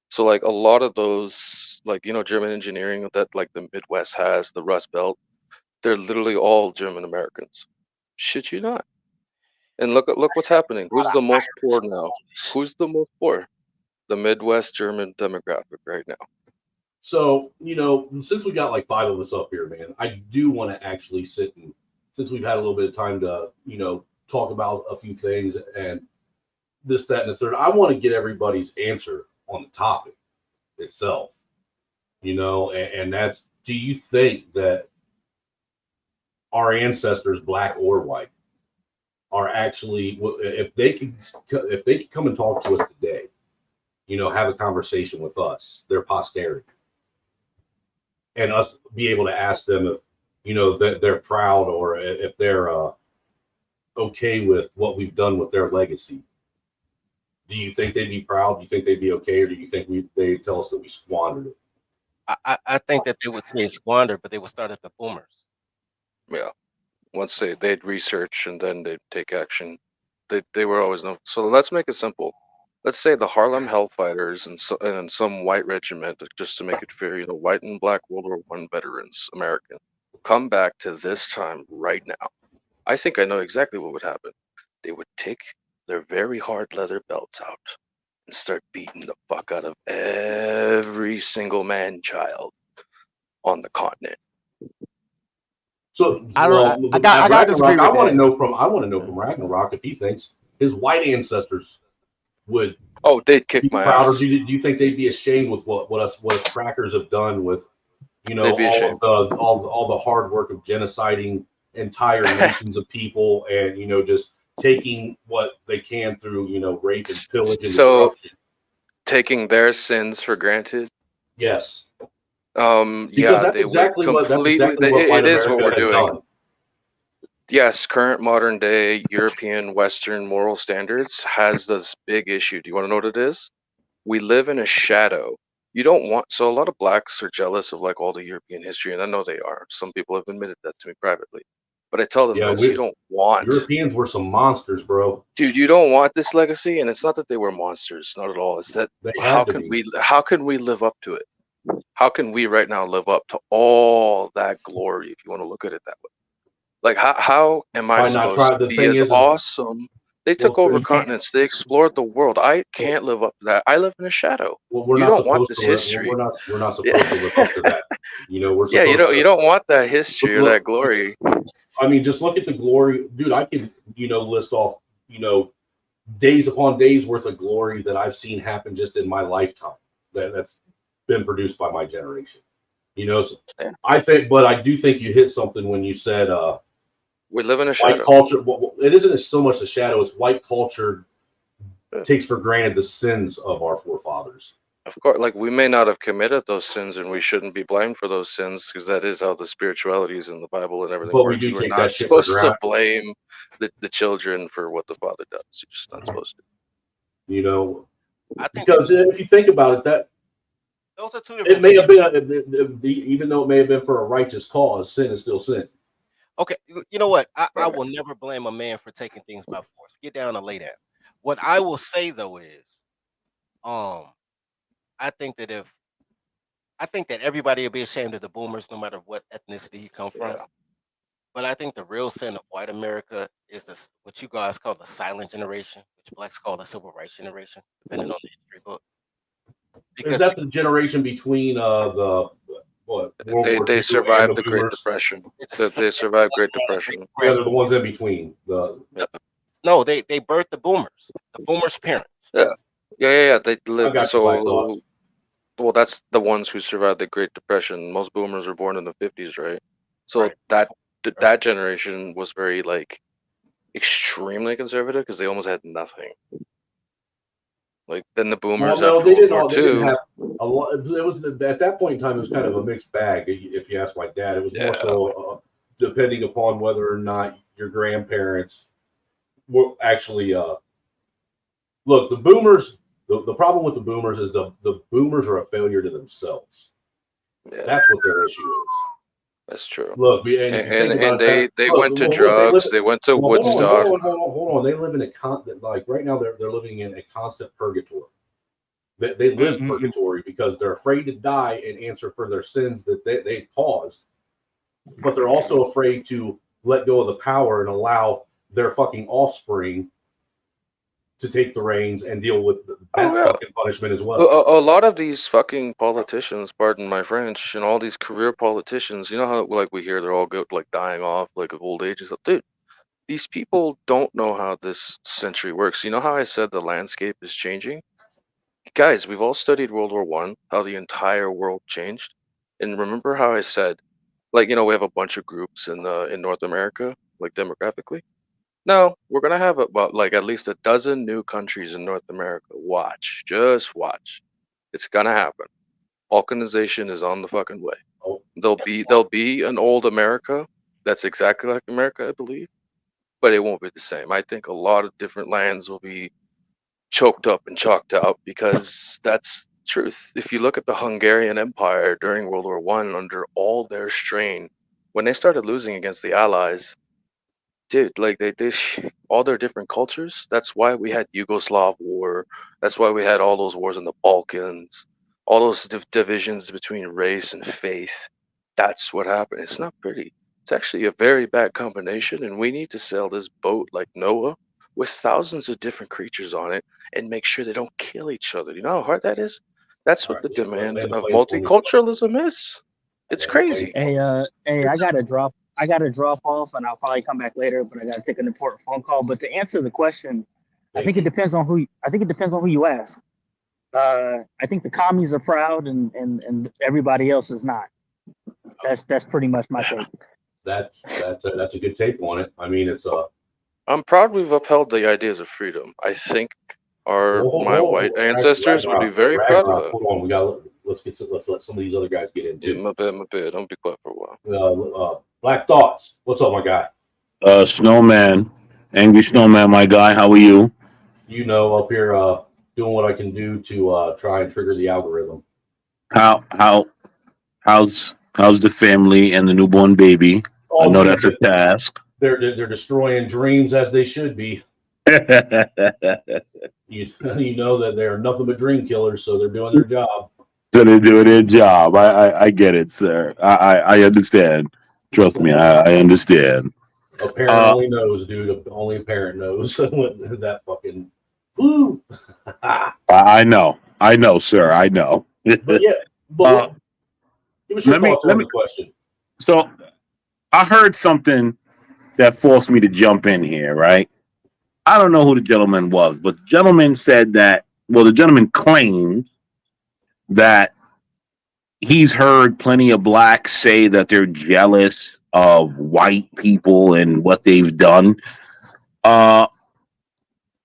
So like a lot of those, like German engineering that like the Midwest has, the Rust Belt, they're literally all German Americans. Shit you not. And look what's happening. a lot Who's of the most Irish poor and now? Polish. Who's the most poor? The Midwest German demographic right now. So, since we got like five of us up here, man, I do want to actually sit and, since we've had a little bit of time to, talk about a few things and this, that, and the third, I want to get everybody's answer on the topic itself, and that's, do you think that our ancestors, black or white, are actually, if they could come and talk to us today, have a conversation with us, their posterity, and us be able to ask them if that they're proud or if they're okay with what we've done with their legacy. Do you think they'd be proud? Do you think they'd be okay, or do you think they tell us that we squandered it? I think that they would say squander, but they would start at the boomers. Yeah. Once they'd research and then they'd take action. They were always known. So let's make it simple. Let's say the Harlem Hellfighters and some white regiment, just to make it fair, white and black World War One veterans, American, come back to this time right now. I think I know exactly what would happen. They would take their very hard leather belts out and start beating the fuck out of every single man child on the continent. So, I well, don't. I gotta disagree Ragnarok, I with want to that. know from Ragnarok if he thinks his white ancestors would Oh, they'd be kick my proud, or ass. do you think they'd be ashamed with what us crackers have done with They'd be all of ashamed. all the hard work of genociding entire nations of people, and just taking what they can through rape and pillage and So destruction. taking their sins for granted. Yes, because Yeah, they would completely. white It is what America we're has doing. done. Yes, current modern day European Western moral standards has this big issue. Do you want to know what it is? We live in a shadow. You don't want, so a lot of blacks are jealous of like all the European history, and I know they are. Some people have admitted that to me privately. But I tell them Yeah, this, you don't want, Europeans were some monsters, bro. dude, you don't want this legacy, and it's not that they were monsters, not at all. It's that They had to be. how can we live up to it? How can we right now live up to all that glory if you want to look at it that way? Like how am I By not supposed trying. to The be thing as is, awesome? They well, took over You can't. continents, they explored the world. I can't live up to that. I live in a shadow. we're You not don't want supposed this to. history. We're not Yeah. supposed to live up to that. We're Yeah, supposed you to don't want that history or that look. glory. I mean, just look at the glory, dude. I can, list off, days upon days worth of glory that I've seen happen just in my lifetime. That's been produced by my generation. So Yeah. I think, but I do think you hit something when you said We live in a white shadow. culture. It isn't so much the shadow; it's white culture Yeah. takes for granted the sins of our forefathers. Of course, like we may not have committed those sins, and we shouldn't be blamed for those sins because that is how the spiritualities in the Bible and everything But we works. do You are take not that shit for supposed to granted. blame the children for what the father does. You're just not supposed to. I think Because if you think about it, that those are two it different may things. have been, even though it may have been for a righteous cause, sin is still sin. Okay, you know what? I will never blame a man for taking things by force. Get down and lay down. What I will say though is, um, I think that if I think that everybody will be ashamed of the boomers, no matter what ethnicity you come from. Yeah. But I think the real sin of white America is this, what you guys call the silent generation, which blacks call the civil rights generation, depending on the history book. Is Because that the generation between the what World War They II and survived the the Great boomers? Depression. it's They survived Great Great Depression. Yeah, Depression. they're the ones in between. Yeah. No, they birthed the boomers, the boomers' parents. Yeah. Yeah. They I lived got you, Black Thoughts. so well. That's the ones who survived the Great Depression. Most boomers were born in the 50s, right? So Right. that generation was very like extremely conservative because they almost had nothing. Like then the Well, boomers no, after they World didn't. War They didn't II. have a lot. It was at that point in time. It was kind of a mixed bag. If you ask my dad, it was more Yeah. so depending upon whether or not your grandparents were actually. Look, the boomers. The problem with the boomers is the boomers are a failure to themselves. Yeah, That's what their issue is. that's true. Look, and if you think And about that, they look, went to they live. drugs. They went to Well, Woodstock. hold on. They live in a constant. Like right now, they're living in a constant purgatory. They live purgatory because they're afraid to die and answer for their sins that they caused, but they're also afraid to let go of the power and allow their fucking offspring to take the reins and deal with that Oh yeah. fucking punishment as A, well. a lot of these fucking politicians, pardon my French, and all these career politicians, you know how like we hear they're all good like dying off like of old age and stuff. Dude, these people don't know how this century works. You know how I said the landscape is changing? Guys, we've all studied World War One, how the entire world changed. And remember how I said, like, we have a bunch of groups in North America, like demographically. No, we're gonna have like at least a dozen new countries in North America. Watch, just watch. It's gonna happen. Balkanization is on the fucking way. Oh, There'll be an old America that's exactly like America, I believe, but it won't be the same. I think a lot of different lands will be choked up and chalked out because that's the truth. If you look at the Hungarian Empire during World War One, under all their strain, when they started losing against the Allies, dude, like they all their different cultures. That's why we had Yugoslav war. That's why we had all those wars in the Balkans, all those divisions between race and faith. That's what happened. It's not pretty. It's actually a very bad combination, and we need to sail this boat like Noah with thousands of different creatures on it and make sure they don't kill each other. You know how hard that is? That's all what right. the Yeah, demand land the of plane for me. multiculturalism is. It's Land the plane. crazy. Hey, I gotta drop off, and I'll probably come back later. But I gotta take an important phone call. But to answer the question, I think it depends on who. I think it depends on who you ask. I think the commies are proud, and everybody else is not. That's pretty much my take. That's a good take on it. I mean, it's I'm proud we've upheld the ideas of freedom. I think my white ancestors would be very proud of that. Hold on, let's let some of these other guys get in Yeah, too. my bad. Don't be quiet for a while. Black Thoughts, what's up, my guy? Snowman, angry snowman, my guy. How are you? Up here doing what I can do to try and trigger the algorithm. How's the family and the newborn baby? I know that's a task. They're destroying dreams as they should be. You know that they are nothing but dream killers, so they're doing their job. So they're doing their job. I get it, sir. I understand. Trust me, I understand. A parent only knows, dude. Only a parent knows that fucking. Woo. I know, sir. I know. But yeah, but give us your thoughts on the question. So I heard something that forced me to jump in here, right? I don't know who the gentleman was, but the gentleman said that, the gentleman claimed that he's heard plenty of blacks say that they're jealous of white people and what they've done.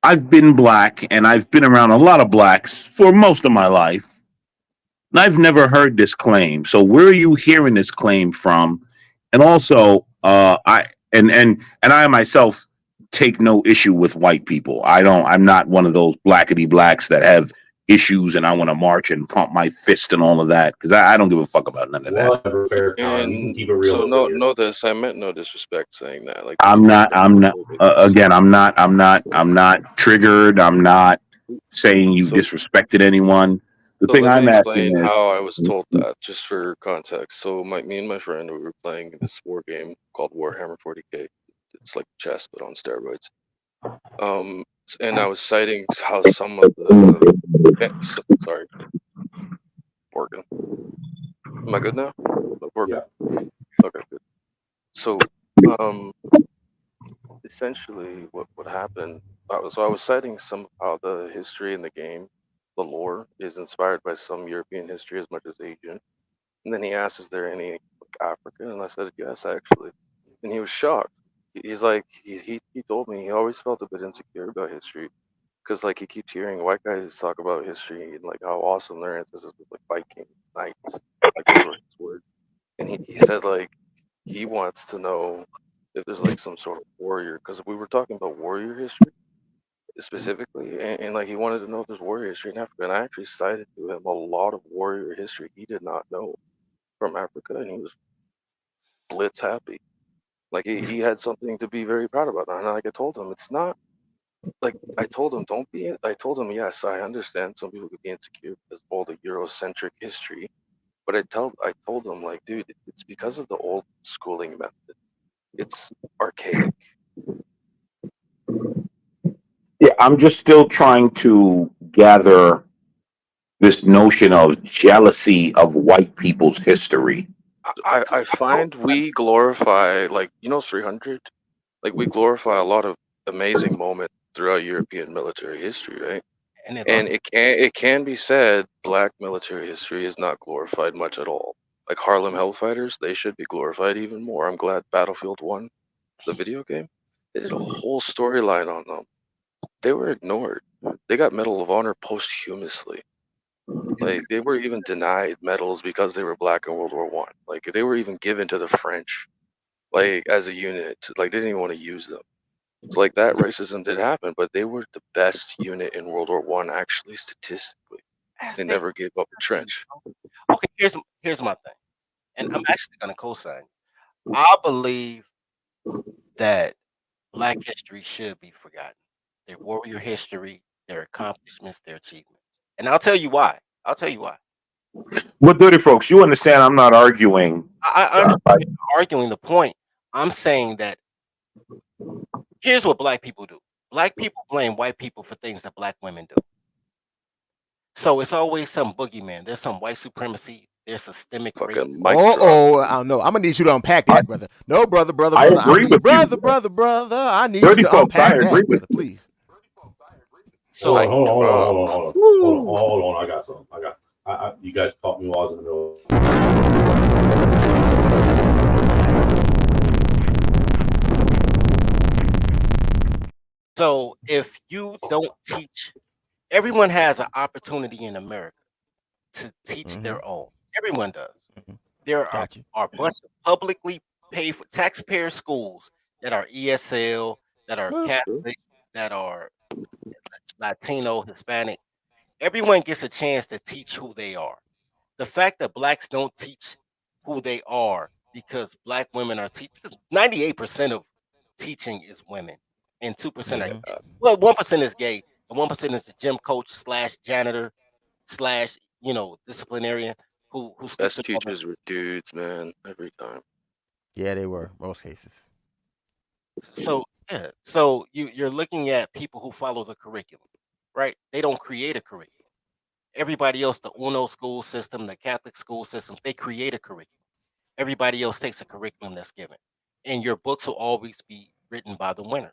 I've been black and I've been around a lot of blacks for most of my life. And I've never heard this claim. So where are you hearing this claim from? And also, I myself take no issue with white people. I'm not one of those blackety blacks that have issues and I want to march and pump my fist and all of that because I don't give a fuck about none of that. Whatever, fair time. You can And keep it real. so over here. no this. I meant no disrespect saying that. Like I'm not. because- Again, I'm not triggered. I'm not saying you So- disrespected anyone. The So thing let me I'm explain asking is, how I was told that, just for context. So me and my friend, we were playing this war game called Warhammer 40K. It's like chess, but on steroids. And I was citing how some of the sorry, working. Am I good now? Working. Okay, good. So, essentially, what happened? I was citing some of how the history in the game, the lore, is inspired by some European history as much as Asian. And then he asked, "Is there any like, African?" And I said, "Yes, actually." And he was shocked. He's like, he told me he always felt a bit insecure about history because like he keeps hearing white guys talk about history and like how awesome their ancestors was, like Vikings, knights, like those were his words. And he said like he wants to know if there's like some sort of warrior because we were talking about warrior history specifically, and like he wanted to know if there's warrior history in Africa. And I actually cited to him a lot of warrior history he did not know from Africa, and he was blitz happy. Like he had something to be very proud about. And like I told him, it's not like I told him, don't be. I told him, yes, I understand some people could be insecure because of all the Eurocentric history, but I told him like, dude, it's because of the old schooling method. It's archaic. yeah, I'm just still trying to gather this notion of jealousy of white people's history. I find we glorify like 300, like we glorify a lot of amazing moments throughout European military history, right? And it can be said black military history is not glorified much at all. Like Harlem Hellfighters, they should be glorified even more. I'm glad Battlefield 1, the video game, they did a whole storyline on them. They were ignored. They got Medal of Honor posthumously. Like they were even denied medals because they were black in World War One. Like they were even given to the French, like as a unit. Like they didn't even want to use them. So like that racism did happen, but they were the best unit in World War One actually statistically. They never gave up a trench. Okay, here's my thing, and I'm actually gonna co-sign. I believe that Black history should be forgotten. Their warrior history, their accomplishments, their achievements, and I'll tell you why. I'll tell you why. But dirty folks, you understand I'm not arguing. I understand you're arguing the point. I'm saying that here's what black people do. Black people blame white people for things that black women do. So it's always some boogeyman. There's some white supremacy. There's systemic racism. I don't know. I'm gonna need you to unpack that, brother. No, brother. I agree with you. Brother. I need Dirty you to folks, I unpack agree that, with brother, you. please. So hold on. I got something. You guys caught me while I was in the middle. So if you don't teach, everyone has an opportunity in America to teach their own. Everyone does. There are a bunch of publicly paid for taxpayer schools that are ESL, that are Catholic, that are Latino, Hispanic. Everyone gets a chance to teach who they are. The fact that blacks don't teach who they are because black women are teaching, 98% of teaching is women, and 2% are well, 1% is gay, and 1% is the gym coach slash janitor slash disciplinarian who Best teachers were dudes, man, every time. Yeah, they were most cases. So yeah, so you're looking at people who follow the curriculum, right? They don't create a curriculum. Everybody else, the UNO school system, the Catholic school system, they create a curriculum. Everybody else takes a curriculum that's given, and your books will always be written by the winners,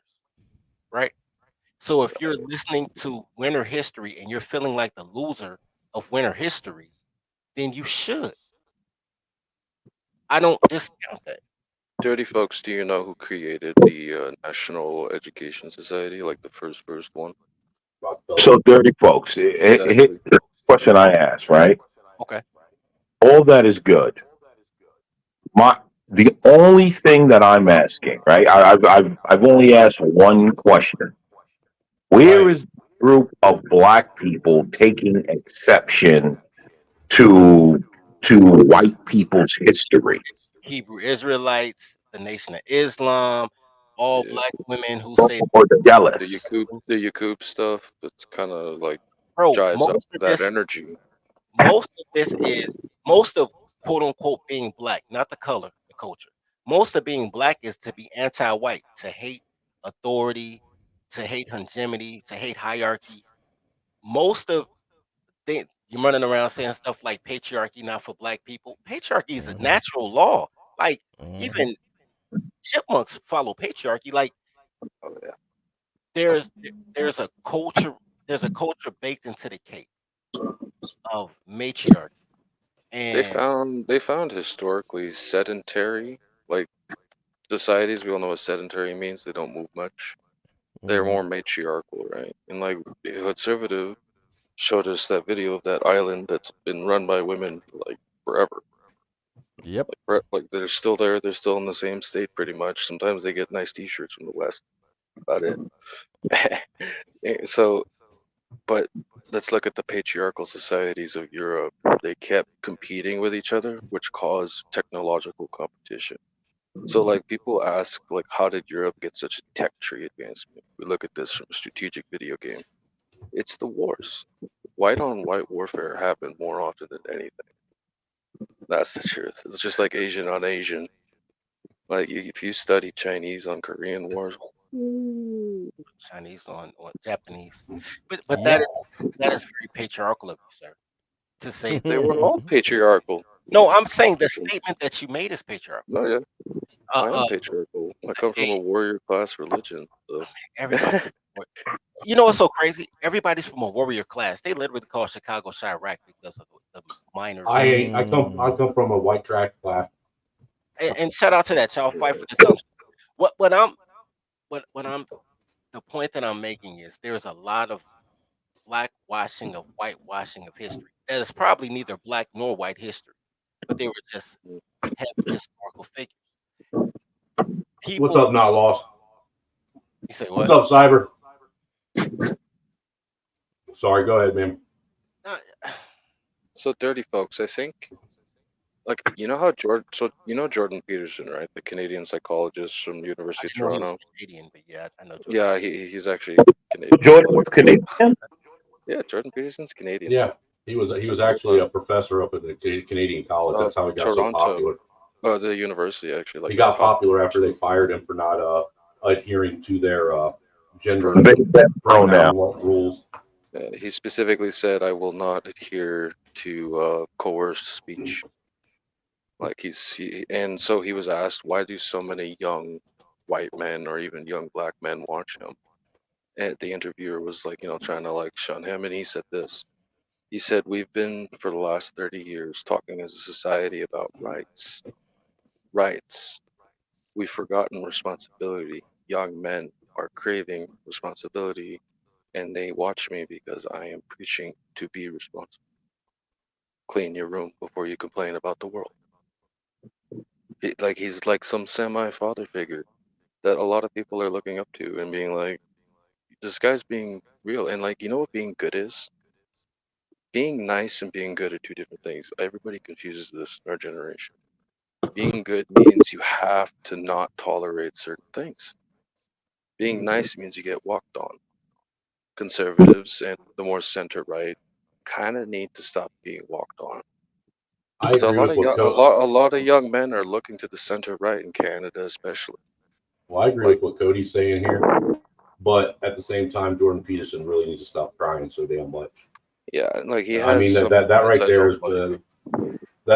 right? So if you're listening to winter history and you're feeling like the loser of winter history, then you should. I don't discount that. Dirty folks, do you know who created the National Education Society, like the first one? So dirty folks, here's the question I asked, right? Okay. All that is good. The only thing that I'm asking, right? I've only asked one question. Where is group of black people taking exception to white people's history. Hebrew Israelites, the Nation of Islam, all Yeah, black women who Or say, jealous. The Yakub stuff. It's kind of like bro, jives up that energy. most of this is most of quote unquote being black, not the color, the culture. Most of being black is to be anti-white, to hate authority, to hate hegemony, to hate hierarchy. Most of you're running around saying stuff like patriarchy not for black people. Patriarchy is a Mhm, natural law. Like mhm. even chipmunks follow patriarchy. Like Oh yeah. there's there's a culture baked into the cake of matriarchy. And They found historically sedentary like societies. We all know what sedentary means. They don't move much. They're Mhm. more matriarchal, right? And like conservative showed us that video of that island that's been run by women for like forever. Yep. Like they're still there. They're still in the same state pretty much. Sometimes they get nice T-shirts from the West. About it. So, but let's look at the patriarchal societies of Europe. They kept competing with each other, which caused technological competition. So, like, people ask, like, how did Europe get such a tech tree advancement? We look at this from a strategic video game. It's the wars. White on white warfare happened more often than anything. That's the truth. It's just like Asian on Asian. Like, if you study Chinese on Korean wars, Chinese on Japanese. But Yep. that is very patriarchal of you, sir. To say they were all patriarchal. no, I'm saying the statement that you made is patriarchal. No, yeah, Uh, I am uh, patriarchal. I come from they, a warrior class religion, so everybody. You know what's so crazy? Everybody's from a warrior class. They literally call Chicago Chirac because of the minor. I Mm. come from a white trash class. And shout out to that, y'all fight for the thumbs. What I'm what I'm the point that I'm making is there's a lot of black washing of whitewashing of history. That is probably neither black nor white history, but they were just heavy historical figures. What's People, up, not lost? you say What's what? up, Cyber? Sorry, go ahead, man. Uh, so dirty folks. I think, like, you know how Jordan. So you know Jordan Peterson, right? The Canadian psychologist from I University of didn't know he was Toronto. Canadian, but yeah, I know Jordan. Yeah, he's actually Canadian. Jordan was Canadian. Yeah, Jordan Peterson's Canadian. Yeah, he was actually a professor up at the Canadian college. That's how he got so Toronto. popular. The university actually, like He the got top. popular after they fired him for not adhering to their gender Pronoun. rules. He specifically said, "I will not adhere to coerced speech." Like and so he was asked, "Why do so many young white men or even young black men watch him?" And the interviewer was like, trying to like shun him, and he said this. He said, "We've been for the last 30 years talking as a society about rights. Rights. We've forgotten responsibility. Young men are craving responsibility, and they watch me because I am preaching to be responsible. Clean your room before you complain about the world." He's like some semi-father figure that a lot of people are looking up to and being like, this guy's being real. And like, you know what being good is? Being nice and being good are two different things. Everybody confuses this in our generation. Being good means you have to not tolerate certain things. Being nice means you get walked on. Conservatives and the more center right kind of need to stop being walked on. I So agree with what a lot of young men are looking to the center right in Canada, especially. I agree Like, with what Cody's saying here, but at the same time, Jordan Peterson really needs to stop crying so damn much. yeah, like he I has mean some that points right I there don't is like.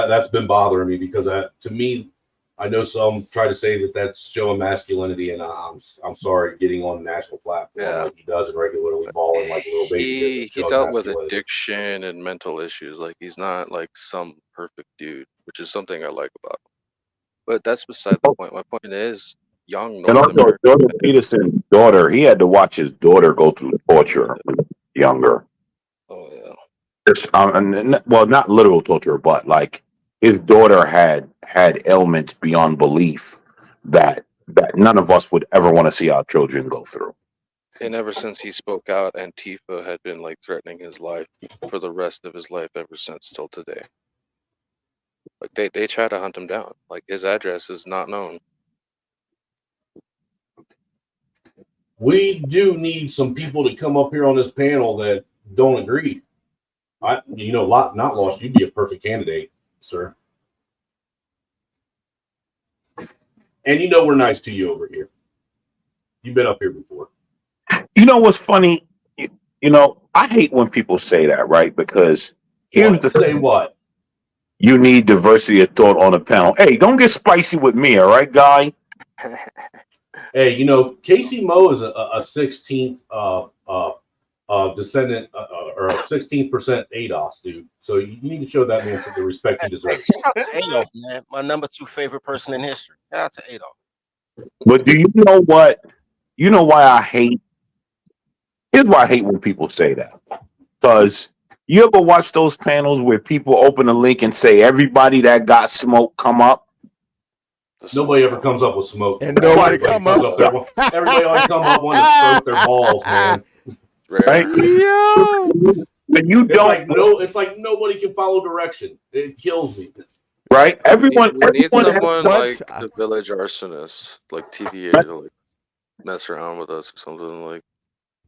that's been bothering me because to me, I know some try to say that that's showing masculinity, and I'm sorry, getting on the national platform Yeah, like he does and regularly bawling like a little baby isn't he showing dealt with masculinity. addiction and mental issues. Like he's not like some perfect dude, which is something I like about him. But that's beside the point. My point is, young And North also, American Jordan men. Peterson's daughter, he had to watch his daughter go through torture when he was younger. Oh yeah, Well, not literal torture, but like his daughter had ailments beyond belief that none of us would ever want to see our children go through. And ever since he spoke out, Antifa had been like threatening his life for the rest of his life ever since till today. Like they try to hunt him down. Like his address is not known. We do need some people to come up here on this panel that don't agree. Not lost. You'd be a perfect candidate, sir. And we're nice to you over here. You've been up here before. You know what's funny? I hate when people say that, right? Because here's the Say what? You need diversity of thought on the panel. Hey, don't get spicy with me, all right, guy? Hey, Casey Moe is a 16th descendant or a 16% ADOS, dude. So you need to show that man some the respect he deserves. Shout out to Adolf, man. My number 2 favorite person in history. Shout out to Adolf. But do you know what? You know why I hate? Here's why I hate when people say that. Because you ever watch those panels where people open a link and say everybody that got smoke come up? Nobody ever comes up with smoke. And nobody come up. Everybody always come up wanting to stroke their balls, man. Right? Yo. When you don't, it's like nobody can follow direction. It kills me. Right? We need someone What? like the village arsonist, like TVA, to like mess around with us or something. Like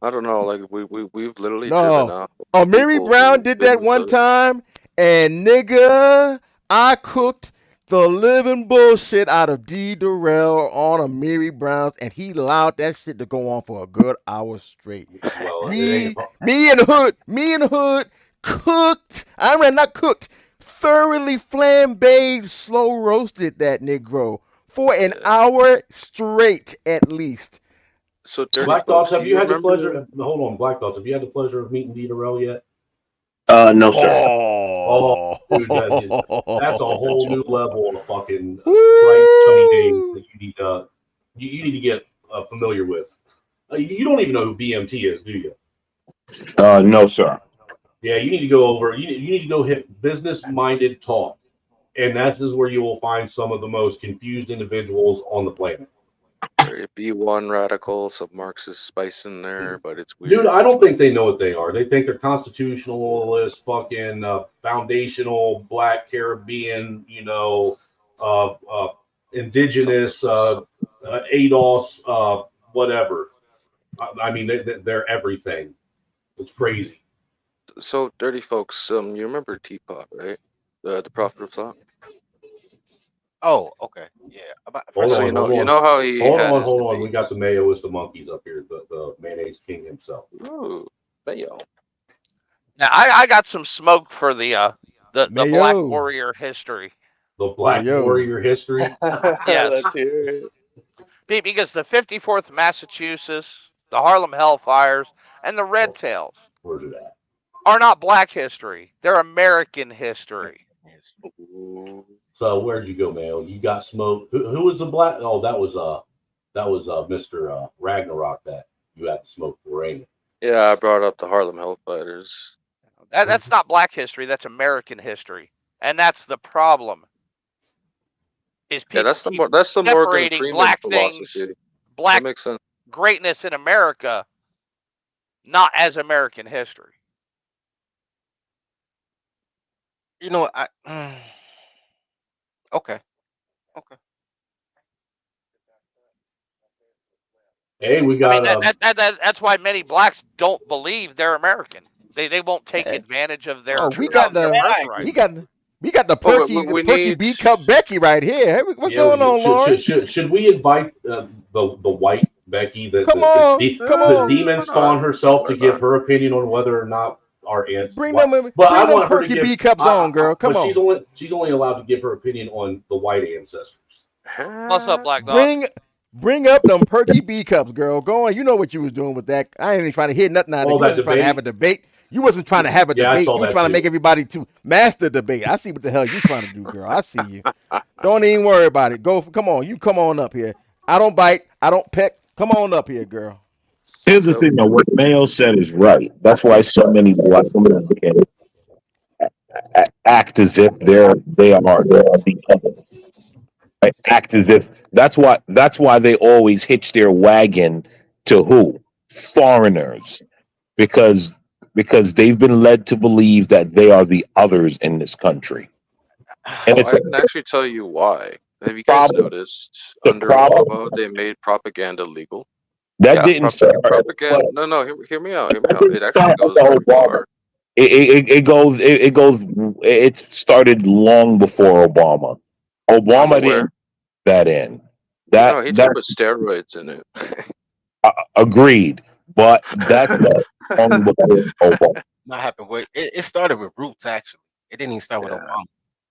I don't know. Like we've literally driven out. Oh, Mary Brown did that one time, and nigga, I cooked the living bullshit out of D. Durrell on a Mary Brown's, and he allowed that shit to go on for a good hour straight. Well, me in the hood cooked. I mean, not cooked, thoroughly flambéed, slow roasted that Negro for an hour straight at least. So Black Thoughts, have you had the pleasure? Hold on, Black Thoughts, have you had the pleasure of meeting D. Durrell yet? No, sir. Oh, dude, that's a whole new level of fucking bright sunny days that you need to get familiar with. You don't even know who BMT is, do you? No, sir. Yeah, you need to go over. You need to go hit business-minded talk, and that is where you will find some of the most confused individuals on the planet. B1 radical, some Marxist spice in there, but it's weird. Dude, I don't think they know what they are. They think they're constitutionalist, fucking foundational Black Caribbean, indigenous, ADOS, whatever. I mean, they're everything. It's crazy. So, dirty folks, you remember Teapot, right? The Prophet of Thought. Oh, okay, yeah. You know how he hold had on. We got the Mayo is the monkeys up here, the mayonnaise king himself. Ooh, Mayo. Now I got some smoke for the Black Mayo. Warrior history. The Black Warrior history. Yes. Let's hear it. Because the 54th Massachusetts, the Harlem Hellfires, and the Red Tails Where's it at? are not Black history. They're American history. So where'd you go, Mayo? You got smoke. Who was the black? Oh, that was Mr. Ragnarok that you had to smoke for, ain't it? Yeah, I brought up the Harlem Hellfighters. That's not Black history. That's American history, and that's the problem. Is people that's the Morgan separating Freeman Black philosophy. things, Black that makes sense. Greatness in America, not as American history. Okay. Hey, we got. That's why many blacks don't believe they're American. They won't take advantage of their. We got the Perky B Cup Becky right here. What's going on, Lauren? Should we invite the white Becky, the demon spawn herself, to give her opinion on whether or not our aunts? Bring them Perky B Cups on, girl. Come on. She's only allowed to give her opinion on the white ancestors. What's up, Black Dog? Bring up them Perky B Cups, girl. Go on. You know what you was doing with that. I ain't even trying to hear nothing out of it. You wasn't trying to have a debate. You wasn't trying to have a debate. You were trying to make everybody to master debate. I see what the hell you trying to do, girl. I see you. Don't even worry about it. Come on. You come on up here. I don't bite. I don't peck. Come on up here, girl. Here's the thing, though. What Mayo said is right. That's why so many black women act as if they are the other. Act as if that's why they always hitch their wagon to who? foreigners because they've been led to believe that they are the others in this country, and Well, it's I a can actually tell you why. Have you guys problem. noticed The under problem Obama they made propaganda legal? that Yeah, didn't start. propaganda. No, no, hear me out. Hear me That out. didn't It actually start goes under very Obama. far. It started long before Obama. I'm Obama aware. didn't put that in. No, he just That put steroids in it. agreed, but that's not long before Obama. Not happened. It started with Roots actually. It didn't even start with Yeah. Obama.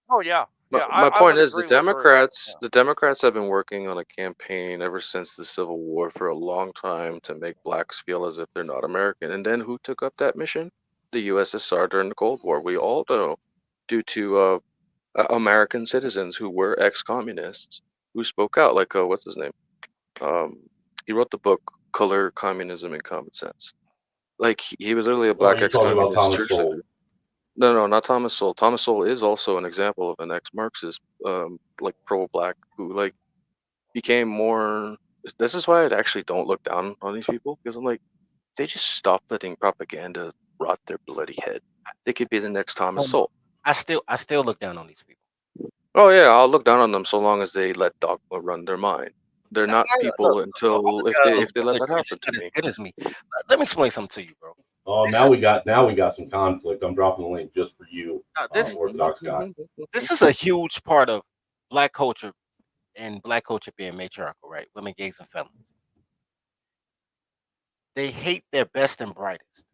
Oh yeah, My, yeah. my I point would is agree with her. Yeah. The Democrats have been working on a campaign ever since the Civil War for a long time to make blacks feel as if they're not American. And then who took up that mission? The USSR during the Cold War. We all know, due to American citizens who were ex-communists who spoke out. Like what's his name? Um, he wrote the book Color, Communism, and Common Sense. Like he was literally a Oh, black you're talking about ex-communist Thomas church Sowell. leader. No, no, not Thomas Sowell. Thomas Sowell is also an example of an ex-Marxist, like pro-black who like became more. This is why I actually don't look down on these people because I'm like, they just stop letting propaganda rot their bloody head. They could be the next Thomas Sowell. I still look down on these people. Oh yeah, I'll look down on them so long as they let dogma run their mind. They're not people Look, I until look if down they on if they them let because that they're happen just to not as me. good as me. Let me explain something to you, bro. Oh, This is now we got some conflict. I'm dropping the link just for you, this Orthodox guy. this is a huge part of black culture and black culture being matriarchal, right? Women, gays, and felons. They hate their best and brightest.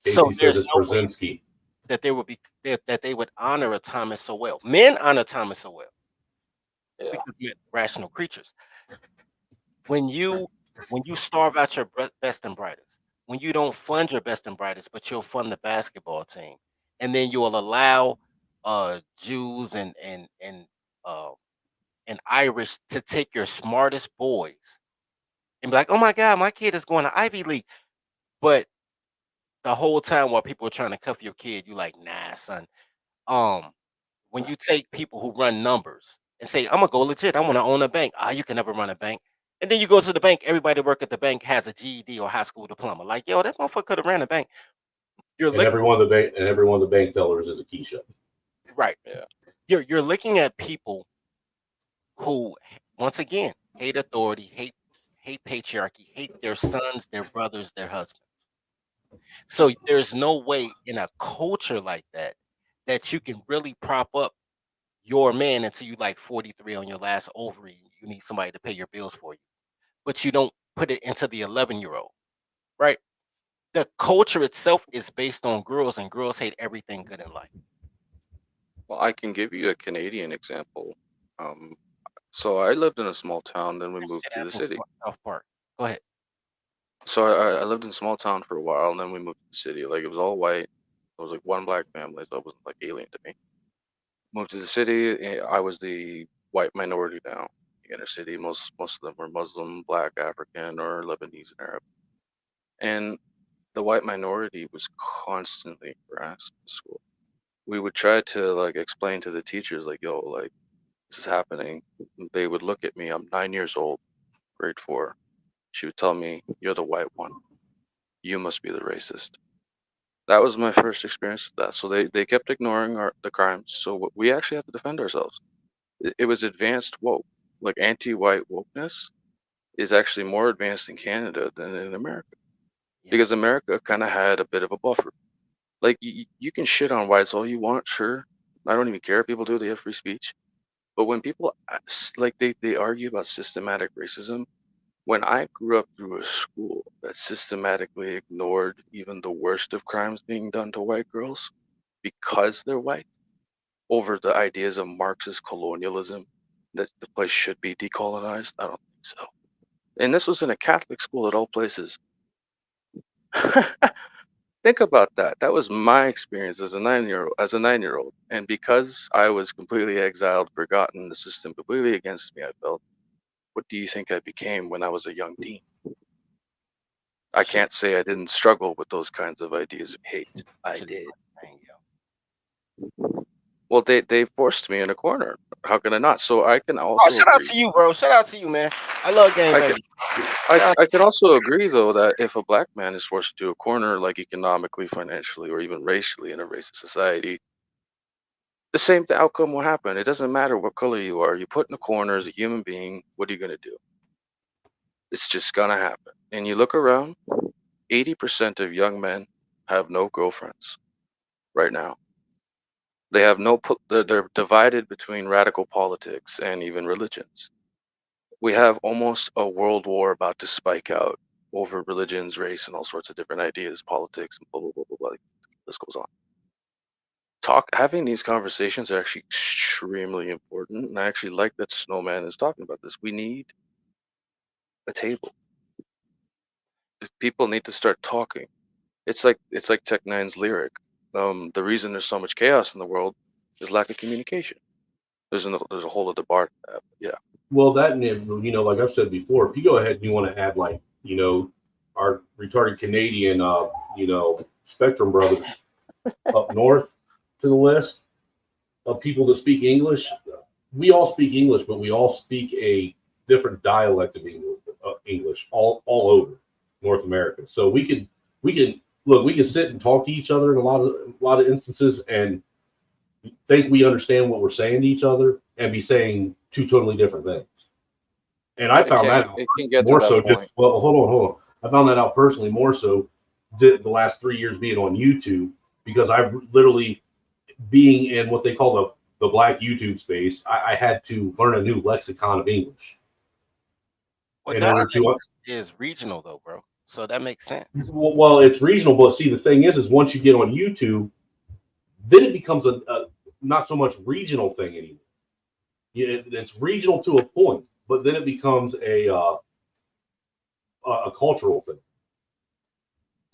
So Casey says there's it's no way Brzezinski. that they would be that they would honor a Thomas Sowell. Men honor Thomas Sowell Yeah. because we're rational creatures. When you starve out your best and brightest, when you don't fund your best and brightest, but you'll fund the basketball team, and then you'll allow Jews uh, and Irish to take your smartest boys and be like, "Oh my God, my kid is going to Ivy League," but the whole time while people are trying to cuff your kid, you like, "Nah, son." Um, when you take people who run numbers and say, "I'm gonna go legit. I want to own a bank." Ah, you can never run a bank. And then you go to the bank. Everybody work at the bank has a GED or high school diploma. Like, yo, that motherfucker could have ran a bank. You're And looking every one of the bank tellers is a Keisha. right. Yeah. You're looking at people who, once again, hate authority, hate patriarchy, hate their sons, their brothers, their husbands. So there's no way in a culture like that that you can really prop up your man until you like 43 on your last ovary. You need somebody to pay your bills for you, but you don't put it into the 11-year-old, right? The culture itself is based on girls, and girls hate everything good in life. Well, I can give you a Canadian example. Um, so I lived in a small town, then we moved Say to that the in city. South Park. Go ahead. So I lived in a small town for a while, and then we moved to the city. Like it was all white. It was like one black family, so it wasn't like alien to me. Moved to the city. I was the white minority now. Inner city, most of them were Muslim, Black, African, or Lebanese and Arab. And the white minority was constantly harassed in school. We would try to like explain to the teachers, like, yo, like this is happening. They would look at me. I'm 9 years old, grade 4. She would tell me, "You're the white one. You must be the racist." That was my first experience with that. So they kept ignoring the crimes. So we actually had to defend ourselves. It was advanced woke, like anti-white wokeness is actually more advanced in Canada than in America Yeah. because America kind of had a bit of a buffer. Like you can shit on whites all you want, sure. I don't even care if people do. They have free speech. But when people like they argue about systematic racism, when I grew up through a school that systematically ignored even the worst of crimes being done to white girls because they're white over the ideas of Marxist colonialism that the place should be decolonized, I don't think so. And this was in a Catholic school at all places. Think about that. That was my experience as a 9-year old. And because I was completely exiled, forgotten, the system completely against me, I felt, what do you think I became when I was a young teen? I Shit, can't say I didn't struggle with those kinds of ideas of hate. I shit, did. dang, yo. Well, they forced me in a corner. How can I not? So I can Oh, also shout out agree. to you, bro. Shout out to you, man. I love gang I can bangers. Shout out I to can also agree though that if a black man is forced to a corner, like economically, financially, or even racially in a racist society, the same outcome will happen. It doesn't matter what color you are. You put in a corner as a human being. What are you gonna do? It's just gonna happen. And you look around. 80% of young men have no girlfriends right now. They have no. They're divided between radical politics and even religions. We have almost a world war about to spike out over religions, race, and all sorts of different ideas, politics, and blah blah blah blah blah. This goes on. Having these conversations are actually extremely important, and I actually like that Snowman is talking about this. We need a table. If people need to start talking. It's like Tech Nine's lyric. The reason there's so much chaos in the world is lack of communication. There's a whole other bar to that. Yeah. Well, that and like I've said before, if you go ahead and you want to add like our retarded Canadian Spectrum Brothers up north to the list of people that speak English, we all speak English, but we all speak a different dialect of English all over North America. So we can look, we can sit and talk to each other in a lot of instances and think we understand what we're saying to each other and be saying two totally different things. And I found that out It can get to more that so point. just hold on. I found that out personally more so the last 3 years being on YouTube because I literally being in what they call the black YouTube space, I had to learn a new lexicon of English well, in order dialect to. is regional though, bro. So that makes sense. Well, it's reasonable. But see, the thing is once you get on YouTube, then it becomes a not so much regional thing anymore. It's regional to a point, but then it becomes a cultural thing.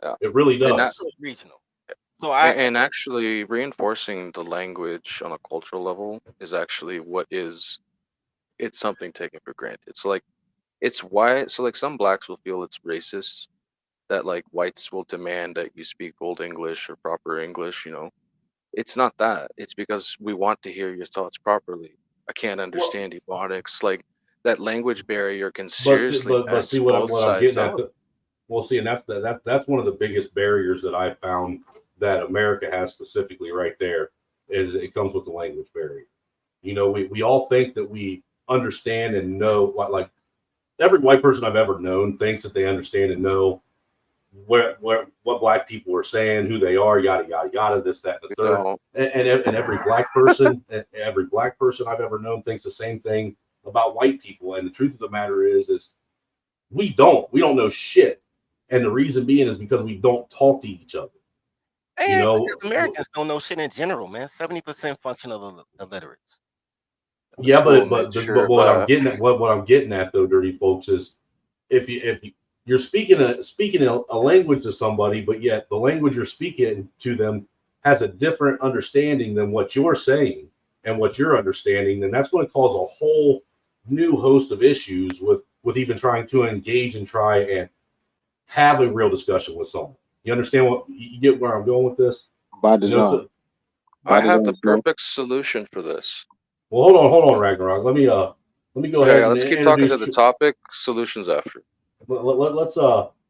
Yeah. It really And does. So it's regional. So I and actually reinforcing the language on a cultural level is actually it's something taken for granted. So like it's why so like some blacks will feel it's racist that like whites will demand that you speak old English or proper English, It's not that. It's because we want to hear your thoughts properly. I can't Well, understand ebonics. Like that language barrier can but seriously see mess what both I'm sides getting at. up. Well, see, and that's one of the biggest barriers that I found that America has specifically right there is it comes with the language barrier. We all think that we understand and know like every white person I've ever known thinks that they understand and know what black people are saying, who they are, yada yada yada, this, that, and the We third. don't. And every black person I've ever known thinks the same thing about white people. And the truth of the matter is we don't know shit. And the reason being is because we don't talk to each other. because Americans don't know shit in general, man. 70% functional illiterates. Yeah, School but made sure, what I'm but getting at, what I'm getting at though, dirty folks, is if you're speaking a language to somebody, but yet the language you're speaking to them has a different understanding than what you're saying and what you're understanding, then that's going to cause a whole new host of issues with even trying to engage and try and have a real discussion with someone. You understand what you get where I'm going with this? By design. So, I have the Bro. perfect solution for this. well, hold on, Ragnarok. Let me go ahead Yeah, and let's keep talking to introduce. the topic. Solutions after. Let's The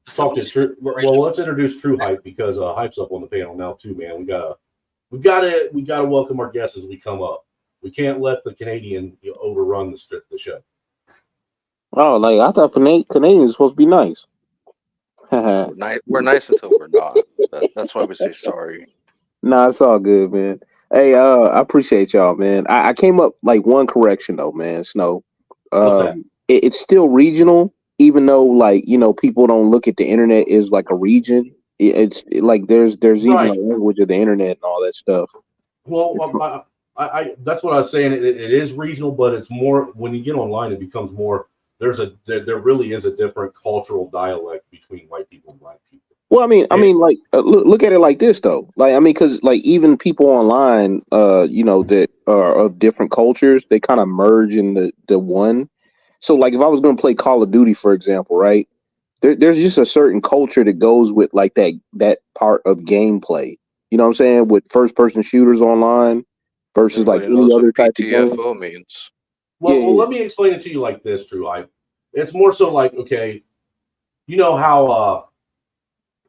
talk to solution True. is Well, let's introduce True Hype because Hype's up on the panel now too, man. We gotta welcome our guests as we come up. We can't let the Canadian overrun the show. Oh, like I thought Canadians supposed to be nice. We're nice until we're not. That's why we say sorry. Nah, it's all good, man. Hey, I appreciate y'all, man. I came up like one correction though, man. Snow. What's that? It's still regional, even though like people don't look at the internet as like a region. It's like there's even a Right. language of the internet and all that stuff. Well, I that's what I was saying. It is regional, but it's more when you get online, it becomes more. There really is a different cultural dialect between white people and black people. Well, I And, mean, like look at it like this though. Like, I mean, because like even people online, that are of different cultures, they kind of merge in the one. So, like, if I was going to play Call of Duty, for example, right? There's just a certain culture that goes with like that part of gameplay. You know what I'm saying? With first person shooters online, versus like Everybody any knows what other type of game. PTFO means. Well, let me explain it to you like this, True Hype. It's more so like, okay, you know how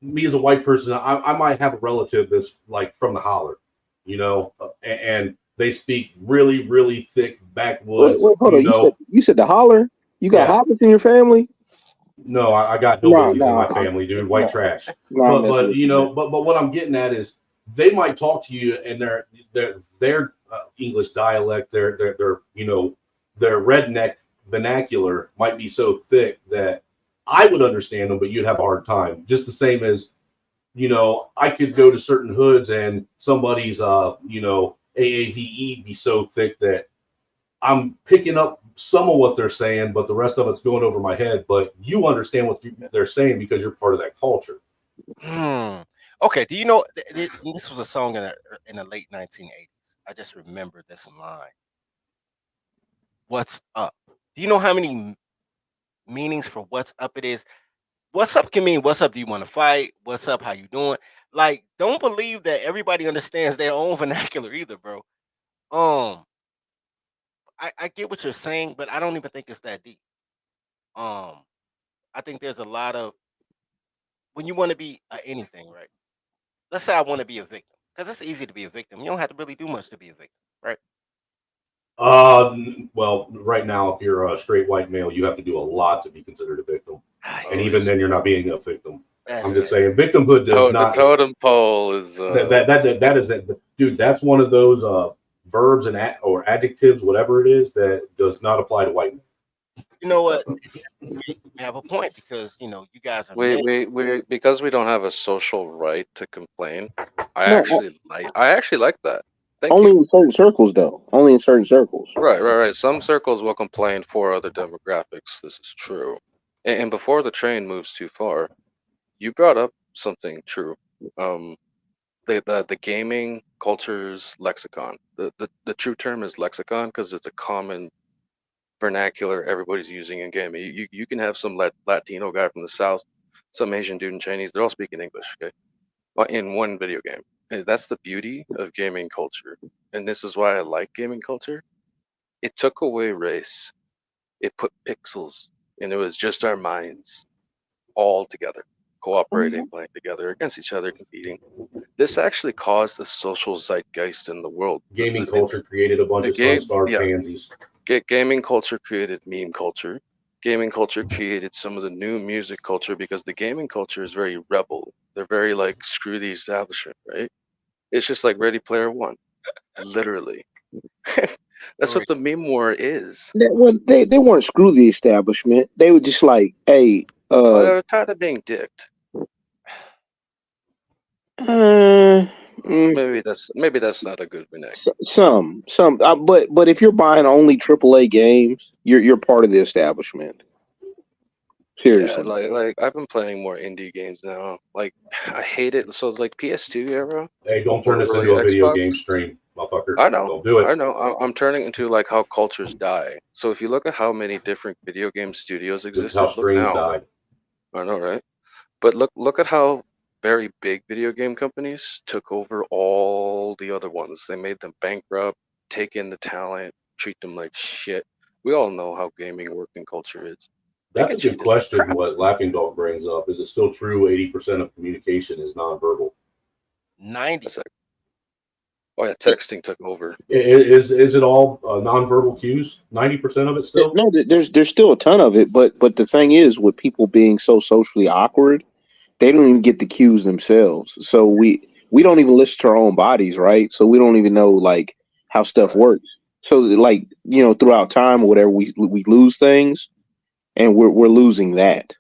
me as a white person, I might have a relative that's like from the holler, you know, and they speak really, really thick backwoods, Wait, hold you on. know. You said the holler? You got Yeah. hobbits in your family? No, I got No, hillbillies in my family, dude. White trash. no, I'm messing But with you you, know, man. but what I'm getting at is they might talk to you and their English dialect, their you know their redneck vernacular might be so thick that I would understand them, but you'd have a hard time. Just the same as you know, I could go to certain hoods and somebody's you know AAVE be so thick that I'm picking up some of what they're saying, but the rest of it's going over my head. But you understand what they're saying because you're part of that culture. Okay. Do you know this was a song in the late 1980s? I just remember this line. What's up? Do you know how many meanings for what's up it is? What's up can mean what's up? Do you want to fight? What's up? How you doing? Like, don't believe that everybody understands their own vernacular either, bro. Um, I get what you're saying, but I don't even think it's that deep. Um, I think there's a lot of when you want to be anything, right? Let's say I want to be a victim, because it's easy to be a victim. You don't have to really do much to be a victim, right? Well, right now, if you're a straight white male, you have to do a lot to be considered a victim, and even That's then, you're not being a victim. I'm just that's saying, victimhood does The not. totem pole is That is that, dude. That's one of those verbs and or adjectives, whatever it is, that does not apply to white men. you know what? You have a point because you guys are men. we because we don't have a social right to complain. No, I actually like that. Thank only you. in certain circles, though. Only in certain circles. Right. Some circles will complain for other demographics. This is true. And before the train moves too far, you brought up something true. Um, the gaming culture's lexicon. The true term is lexicon because it's a common vernacular everybody's using in gaming. You can have some Latino guy from the South, some Asian dude in Chinese. They're all speaking English, okay? Well, in one video game. And that's the beauty of gaming culture. And this is why I like gaming culture. It took away race. It put pixels, and it was just our minds all together, cooperating, playing together against each other, competing. This actually caused a social zeitgeist in the world. Gaming culture created a bunch The of game, sun-starved yeah, pansies. gaming culture created meme culture. Gaming culture created some of the new music culture because the gaming culture is very rebel. They're very like screw the establishment, right? It's just like Ready Player One, literally. That's what the meme war is. They weren't screw the establishment. They were just like, hey, Oh, they're tired of being dicked. uh, mm, Maybe that's not a good vernacular. some, but if you're buying only AAA games, you're part of the establishment. Yeah, Seriously. like I've been playing more indie games now. Like I hate it. So it's like PS2 era Hey, don't turn or this early into a video Xbox. game stream, motherfucker. I know, Don't do it. I know. I'm turning into like how cultures die. So if you look at how many different video game studios This is how existed, look streams now. died. I know, right? But look at how very big video game companies took over all the other ones. They made them bankrupt, take in the talent, treat them like shit. We all know how gaming working culture is. They That's a get good treated like question. crap. What Laughing Dog brings up is it still true? 80% of communication is nonverbal. 90. That's like, oh yeah, texting took over. Is it all nonverbal cues? 90% of it still. No, there's still a ton of it, but the thing is, with people being so socially awkward, they don't even get the cues themselves. So we don't even listen to our own bodies, right? So we don't even know like how stuff Right. works. So like throughout time or whatever, we lose things, and we're losing that,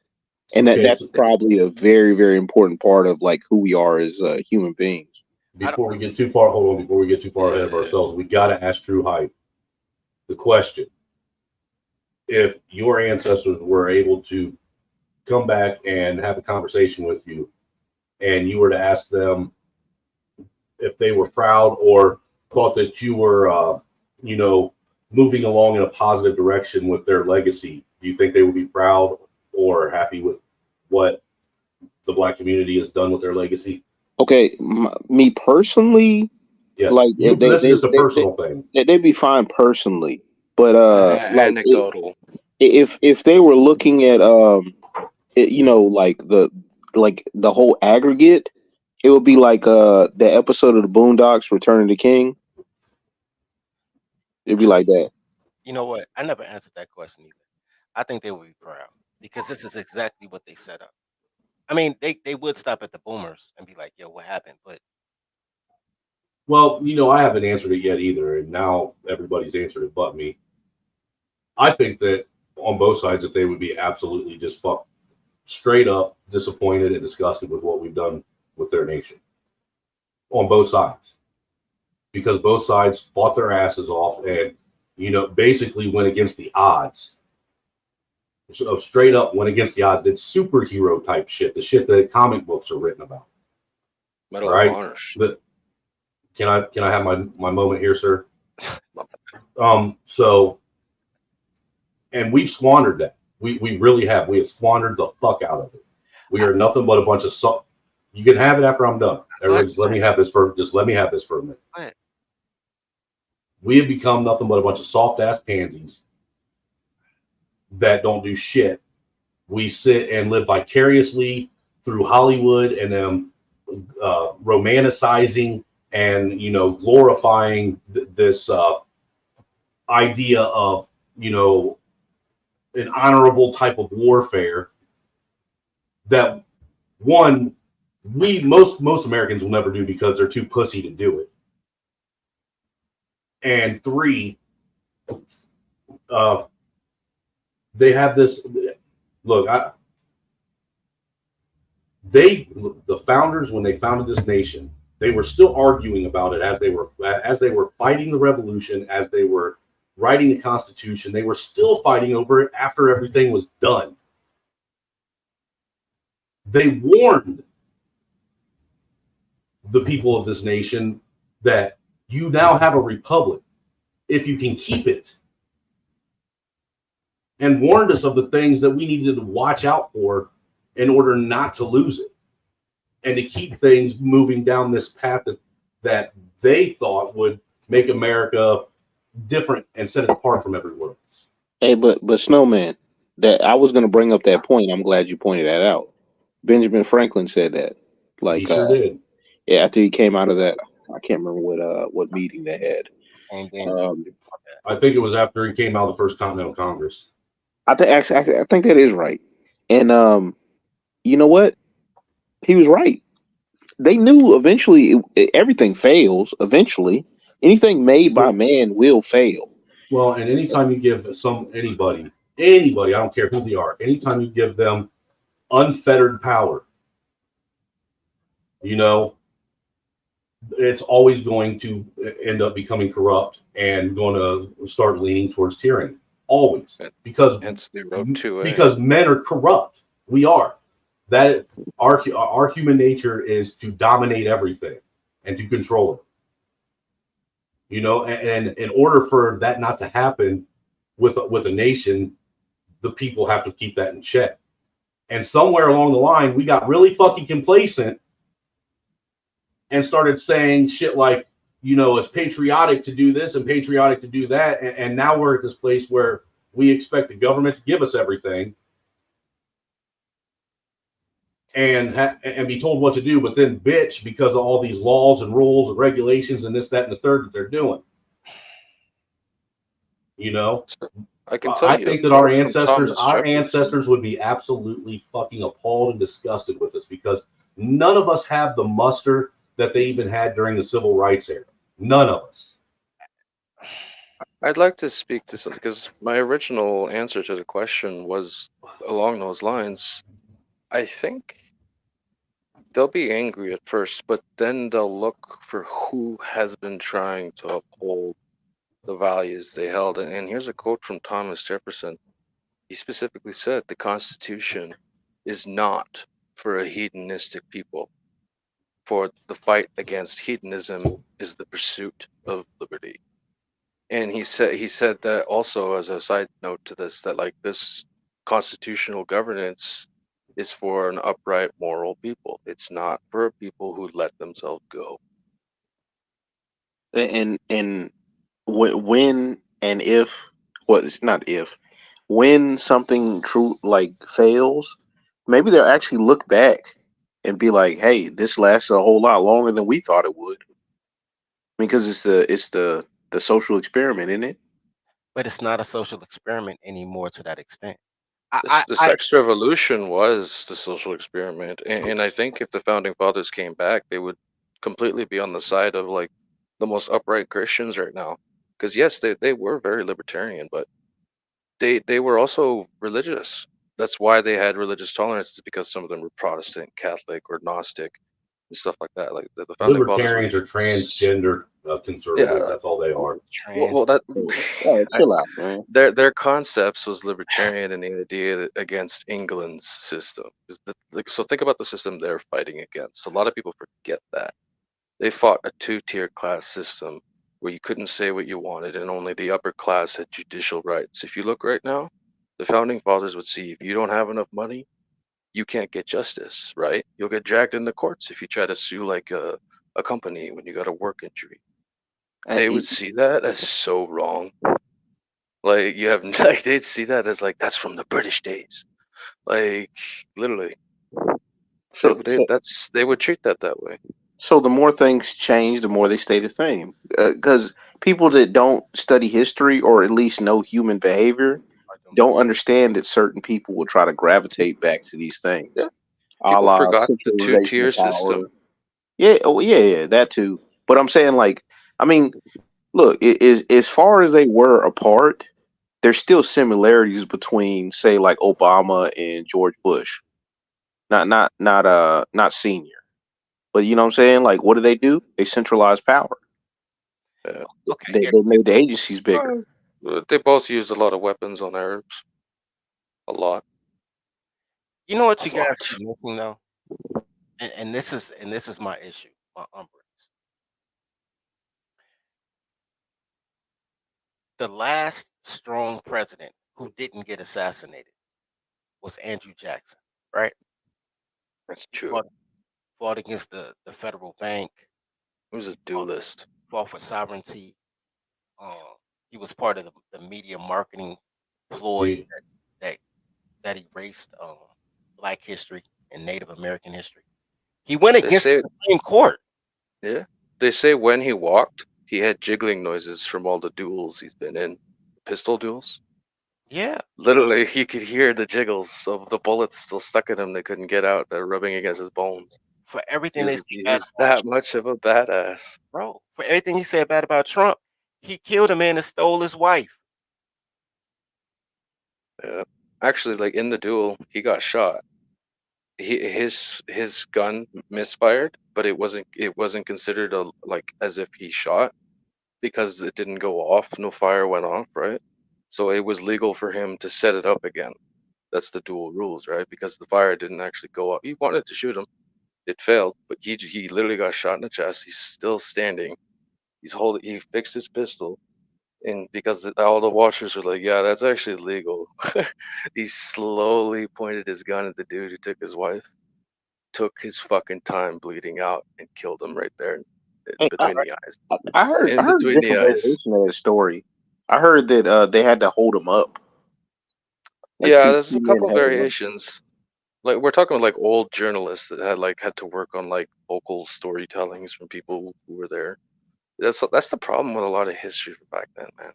and Okay, that's so probably a very very important part of like who we are as human beings. I don't. before we get too far, hold on. Before we get too far ahead of Yeah. ourselves, we got to ask True Hype the question: if your ancestors were able to come back and have a conversation with you, and you were to ask them if they were proud or thought that you were, you know, moving along in a positive direction with their legacy, do you think they would be proud or happy with what the black community has done with their legacy? Okay, me personally, Yes, Like you. This is just a personal thing. they'd be fine personally, but like Anecdotal. if they were looking at you know, like the whole aggregate, it would be like the episode of the Boondocks, Return of the King. It'd be like that. You know what? I never answered that question either. I think they would be proud because this is exactly what they set up. I mean, they would stop at the boomers and be like, "Yo, what happened?" But Well, I haven't answered it yet either, and now everybody's answered it but me. I think that on both sides that they would be absolutely just straight up disappointed and disgusted with what we've done with their nation on both sides, because both sides fought their asses off and basically went against the odds. So straight up went against the odds, did superhero type shit, the shit that comic books are written about. Medal Right? of Honor. But can I have my moment here, sir? So, and we've squandered that. We really have. We have squandered the fuck out of it. We are nothing but a bunch of You can have it after I'm done. Everybody, just let me have this for a minute. We have become nothing but a bunch of soft ass pansies that don't do shit. We sit and live vicariously through Hollywood and them romanticizing and glorifying this idea of an honorable type of warfare that most Americans will never do because they're too pussy to do it. And three, they have this look. The founders, when they founded this nation, they were still arguing about it as they were fighting the revolution, as they were writing the Constitution. They were still fighting over it after everything was done. They warned the people of this nation that you now have a republic if you can keep it, and warned us of the things that we needed to watch out for in order not to lose it and to keep things moving down this path that they thought would make America different and set it apart from everywhere else. Hey, but Snowman, that I was gonna bring up that point. I'm glad you pointed that out. Benjamin Franklin said that. Like, He sure did. Yeah, after he came out of that, I can't remember what meeting they had. I think it was after he came out of the First Continental Congress. I think that is right. And you know what? He was right. They knew eventually everything fails. Eventually, anything made by man will fail. Well, and anytime you give anybody, I don't care who they are, anytime you give them unfettered power, it's always going to end up becoming corrupt and going to start leaning towards tyranny. Always, because the road to it. Because men are corrupt. We are. That our human nature is to dominate everything and to control it. And in order for that not to happen with a nation, the people have to keep that in check. And somewhere along the line, we got really fucking complacent and started saying shit like, it's patriotic to do this and patriotic to do that. And now we're at this place where we expect the government to give us everything and be told what to do, but then bitch because of all these laws and rules and regulations and this, that, and the third that they're doing. I can tell I you think that our ancestors would be absolutely fucking appalled and disgusted with us because none of us have the muster that they even had during the civil rights era. None of us. I'd like to speak to something because my original answer to the question was along those lines. I think they'll be angry at first, but then they'll look for who has been trying to uphold the values they held. And here's a quote from Thomas Jefferson. He specifically said, "The Constitution is not for a hedonistic people, for the fight against hedonism is the pursuit of liberty." And he said that also as a side note to this, that like this constitutional governance is for an upright moral people. It's not for people who let themselves go. and when and if, well, it's not if, when something true like fails, maybe they'll actually look back and be like, "Hey, this lasted a whole lot longer than we thought it would." Because it's the social experiment, isn't it? but it's not a social experiment anymore to that extent. The sex revolution was the social experiment, and I think if the founding fathers came back, they would completely be on the side of like the most upright Christians right now. Because yes, they were very libertarian, but they were also religious. That's why they had religious tolerance, is because some of them were Protestant, Catholic, or Gnostic and stuff like that. Like the founding fathers were, Libertarians are transgender conservatives. yeah. That's all they are. Well, Trans. that Oh, I, chill out, man. their concepts was libertarian and the idea against England's system. Like, so think about the system they're fighting against. A lot of people forget that they fought a two-tier class system where you couldn't say what you wanted and only the upper class had judicial rights. If you look right now, the founding fathers would see if you don't have enough money, you can't get justice, right? You'll get dragged in the courts if you try to sue like a company when you got a work injury. They would see that as so wrong. Like you have like they'd see that as like that's from the British days. Like literally, So, so they would treat that way. so the more things change, the more they stay the same. Because people that don't study history or at least know human behavior don't understand that certain people will try to gravitate back to these things, Yeah, a people la forgot the centralization two-tier of power. system. Yeah, oh yeah, yeah, that too. But I'm saying, like, I mean, look, is as far as they were apart, there's still similarities between, say, like Obama and George Bush. Not senior. But you know what I'm saying? Like, what do? They centralize power. Yeah. Okay, yeah. They made the agencies bigger. They both used a lot of weapons on Arabs. A lot. You know what A you guys lot. keep missing though, and this is my issue, my umbrage. The last strong president who didn't get assassinated was Andrew Jackson, right? That's He true. fought against the federal bank. He was a He duelist. fought for sovereignty. Um, he was part of the media marketing ploy He, that that erased Black history and Native American history. He went They against say, the Supreme Court. yeah. They say when he walked, he had jiggling noises from all the duels he's been in. Pistol duels. Yeah, Literally, he could hear the jiggles of the bullets still stuck in him. They couldn't get out. They're rubbing against his bones. for everything they say He bad was about that Trump, much of a badass. bro. For everything he said bad about Trump, he killed a man and stole his wife. Yeah. Actually, like in the duel, he got shot. His gun misfired, but it wasn't considered a like as if he shot because it didn't go off. No fire went off, right? So it was legal for him to set it up again. That's the dual rules, right? Because the fire didn't actually go off. He wanted to shoot him. It failed, but he literally got shot in the chest. He's still standing. He fixed his pistol, and because all the watchers were like, "Yeah, that's actually legal." He slowly pointed his gun at the dude who took his wife, took his fucking time bleeding out, and killed him right there Hey, between the eyes. I In heard a between the different eyes. variation of that story. I heard that they had to hold him up, like Yeah, two there's a men couple held him up. variations. Like we're talking like old journalists that had to work on like vocal storytellings from people who were there. That's the problem with a lot of history from back then, man.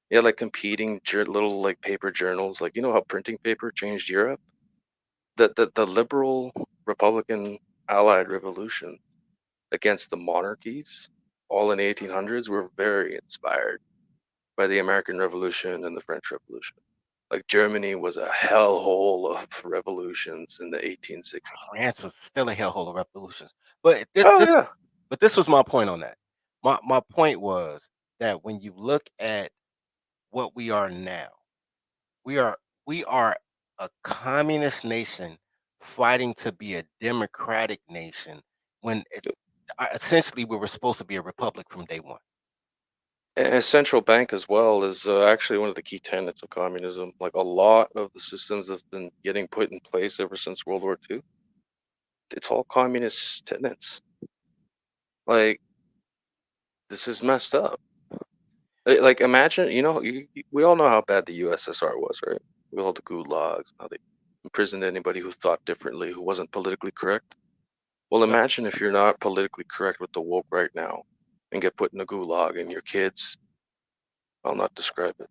Yeah, like competing little like paper journals. Like you know how printing paper changed Europe? The liberal Republican Allied revolution against the monarchies, all in the 1800s, were very inspired by the American Revolution and the French Revolution. Like Germany was a hellhole of revolutions in the 1860s. France was still a hellhole of revolutions. But Oh yeah, this was my point on that. My point was that when you look at what we are now, we are we are a communist nation fighting to be a democratic nation when essentially we were supposed to be a republic from day one. and a central bank as well is actually one of the key tenets of communism. Like a lot of the systems that's been getting put in place ever since World War II, it's all communist tenets. Like This is messed up. Like, imagine, we all know how bad the USSR was, right? With all the gulags, how they imprisoned anybody who thought differently, who wasn't politically correct. Well, So- imagine if you're not politically correct with the woke right now and get put in a gulag, and your kids, I'll not describe it.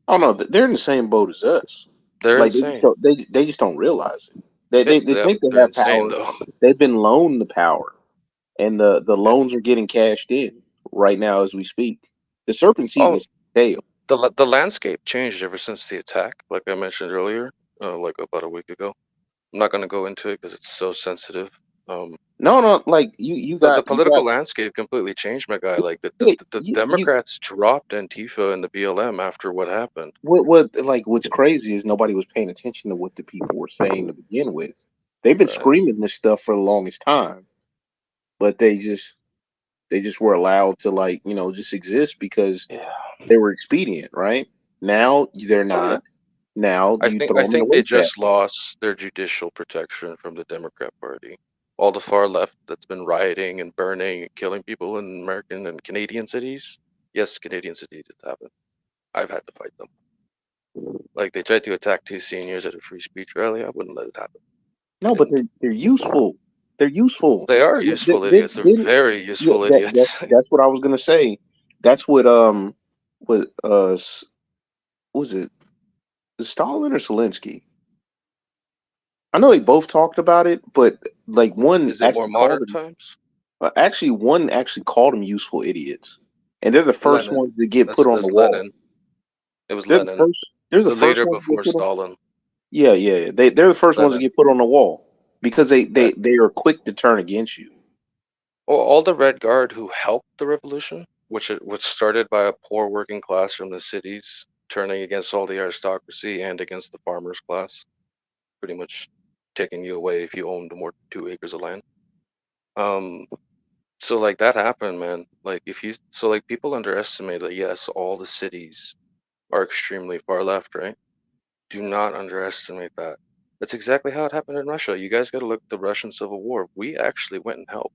Oh no, they're in the same boat as us. They're Like they just insane. don't, they just don't realize it. They Yeah, think but they they're have insane power. though. They've been loaned the power, and the loans are getting cashed in right now as we speak. The serpent's eating Oh, its tail. the landscape changed ever since the attack, like I mentioned earlier, like about a week ago. I'm not going to go into it because it's so sensitive. No, like you The got political landscape completely changed, my guy. Like yeah, the you Democrats dropped Antifa and the BLM after what happened. what's crazy is nobody was paying attention to what the people were saying to begin with. They've been Right. screaming this stuff for the longest time, but they just were allowed to just exist because Yeah. they were expedient, right? Now they're not. Now you throw I them in the think they waste just basket. lost their judicial protection from the Democrat Party. All the far left that's been rioting and burning and killing people in American and Canadian cities. Yes, Canadian cities it's happened. I've had to fight them. Like they tried to attack two seniors at a free speech rally. I wouldn't let it happen. No, but they're useful. They're useful. They are useful idiots. They're very Yeah, useful idiots. that's what I was gonna say. That's what was it Stalin or Zelensky? I know they both talked about it, but like one Is it more actually called modern them. times? One actually called them useful idiots, and they're the first Lenin. ones to get put on the That's wall. Lenin. It was They're the Lenin, first. They're the the first leader ones to get before put on. Stalin. Yeah. They're the first ones to Lenin. get put on the wall because they Right. they are quick to turn against you. Well, all the Red Guard who helped the revolution, which started by a poor working class from the cities, turning against all the aristocracy and against the farmers class, pretty much taking you away if you owned more than 2 acres of land. So like that happened, man. Like people underestimate that yes, all the cities are extremely far left, right? Do not underestimate that. That's exactly how it happened in Russia. You guys got to look at the Russian Civil War. We actually went and helped.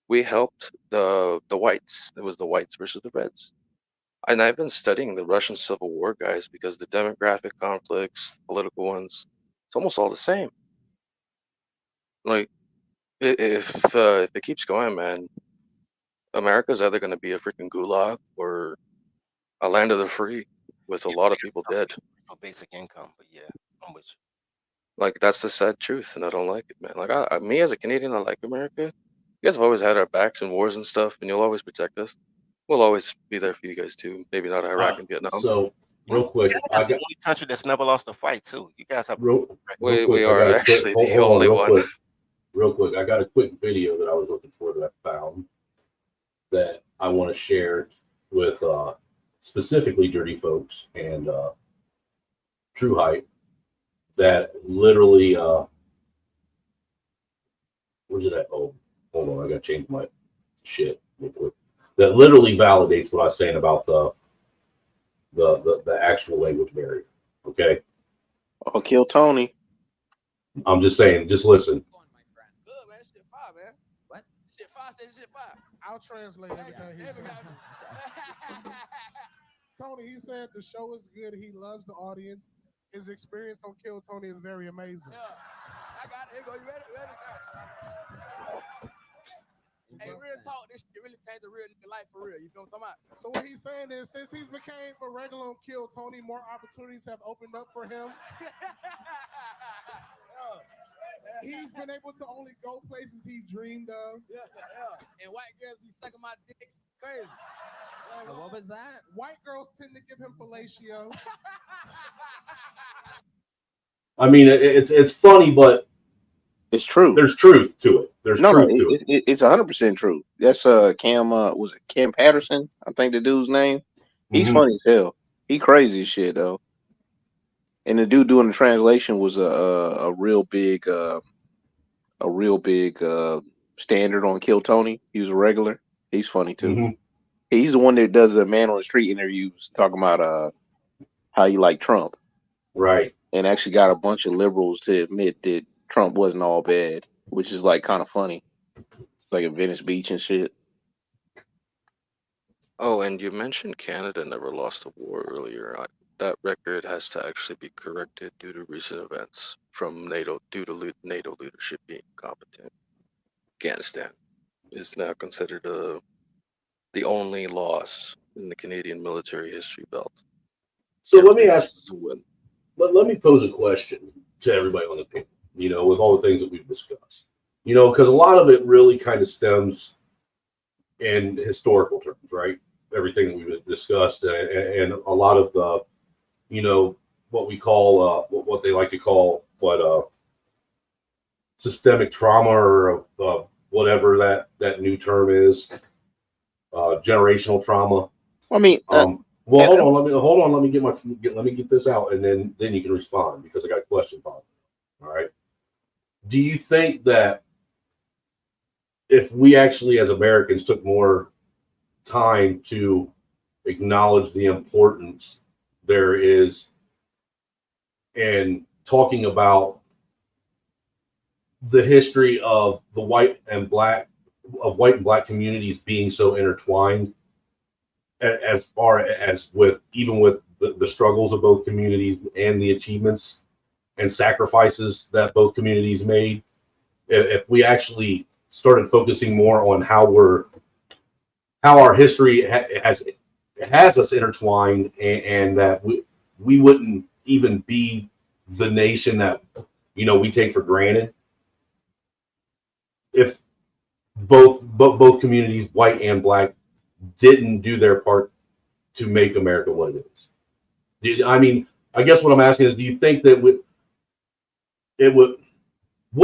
We helped the whites. It was the whites versus the reds. And I've been studying the Russian Civil War, guys, because the demographic conflicts, political ones, it's almost all the same. Like if it keeps going, man, America's either going to be a freaking gulag or a land of the free with a lot of people dead. For basic income, but yeah, I'm with you. Like that's the sad truth, and I don't like it, man. Like me as a Canadian, I like America. You guys have always had our backs in wars and stuff, and you'll always protect us. We'll always be there for you guys too. Maybe not Iraq and Vietnam. So real quick, Canada's the only country that's never lost a fight too. You guys have real quick. We I are got a actually quick, the hold on, only one. real quick. I got a quick video that I was looking for that I found that I want to share with specifically Dirty Folks and True Hype. That literally, where's it at? Oh, hold on, I got to change my shit real quick. That literally validates what I was saying about the actual language barrier. Okay. I'll kill Tony. I'm just saying, just listen. Good, man. Shit fire, man. What? Shit fire, say shit fire. I'll translate everything he said. Tony, he said the show is good. He loves the audience. His experience on Kill Tony is very amazing. Yeah. I got it. Here you go. You ready? Ready? Hey, real talk, this shit really changed the real nigga life for real. You feel what I'm talking about? So what he's saying is, since he's became a regular on Kill Tony, more opportunities have opened up for him. He's been able to only go places he dreamed of. Yeah. And white girls be sucking my dick. Crazy. What was that? White girls tend to give him fellatio. I mean, it's funny, but it's true. There's truth to it. There's truth to it. It's 100% true. That's Cam. Was it Cam Patterson? I think the dude's name. He's funny as hell. He crazy as shit though. And the dude doing the translation was a real big standard on Kill Tony. He was a regular. He's funny too. He's the one that does the man on the street interviews talking about how you like Trump. Right. And actually got a bunch of liberals to admit that Trump wasn't all bad, which is like kind of funny. Like at Venice Beach and shit. Oh, and you mentioned Canada never lost a war earlier. That record has to actually be corrected due to recent events from NATO, due to NATO leadership being incompetent. Afghanistan is now considered the only loss in the Canadian military history belt. So let me Everything ask. else is a win. Let me pose a question to everybody on the panel. With all the things that we've discussed. Because a lot of it really kind of stems in historical terms, right? Everything that we've discussed, and a lot of the, what we call, what they like to call, systemic trauma, or whatever that new term is, generational trauma. I mean, Well, and hold on. Let me get this out, and then you can respond, because I got a question, Bob. All right. Do you think that if we actually, as Americans, took more time to acknowledge the importance there is in talking about the history of white and black communities being so intertwined, as far as with the struggles of both communities and the achievements and sacrifices that both communities made, if we actually started focusing more on how our history has us intertwined, and that we wouldn't even be the nation that we take for granted if both communities, white and black, didn't do their part to make America what it is. I mean, I guess what I'm asking is, do you think that would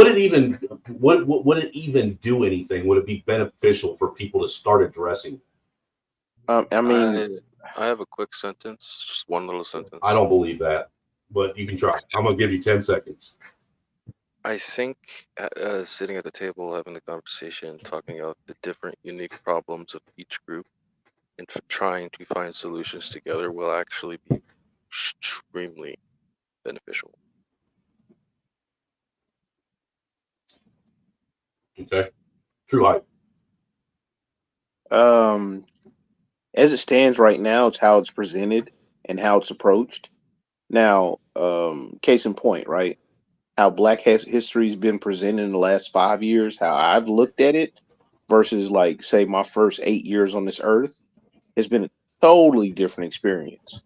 it even do anything? Would it be beneficial for people to start addressing? I mean, I have a quick sentence, just one little sentence. I don't believe that, but you can try. I'm gonna give you 10 seconds. I think sitting at the table, having the conversation, talking about the different unique problems of each group, and trying to find solutions together will actually be extremely beneficial. Okay. True hype. As it stands right now, it's how it's presented and how it's approached. Now, case in point, right? How Black history's been presented in the last 5 years, how I've looked at it, versus like say my first 8 years on this earth, has been a totally different experience.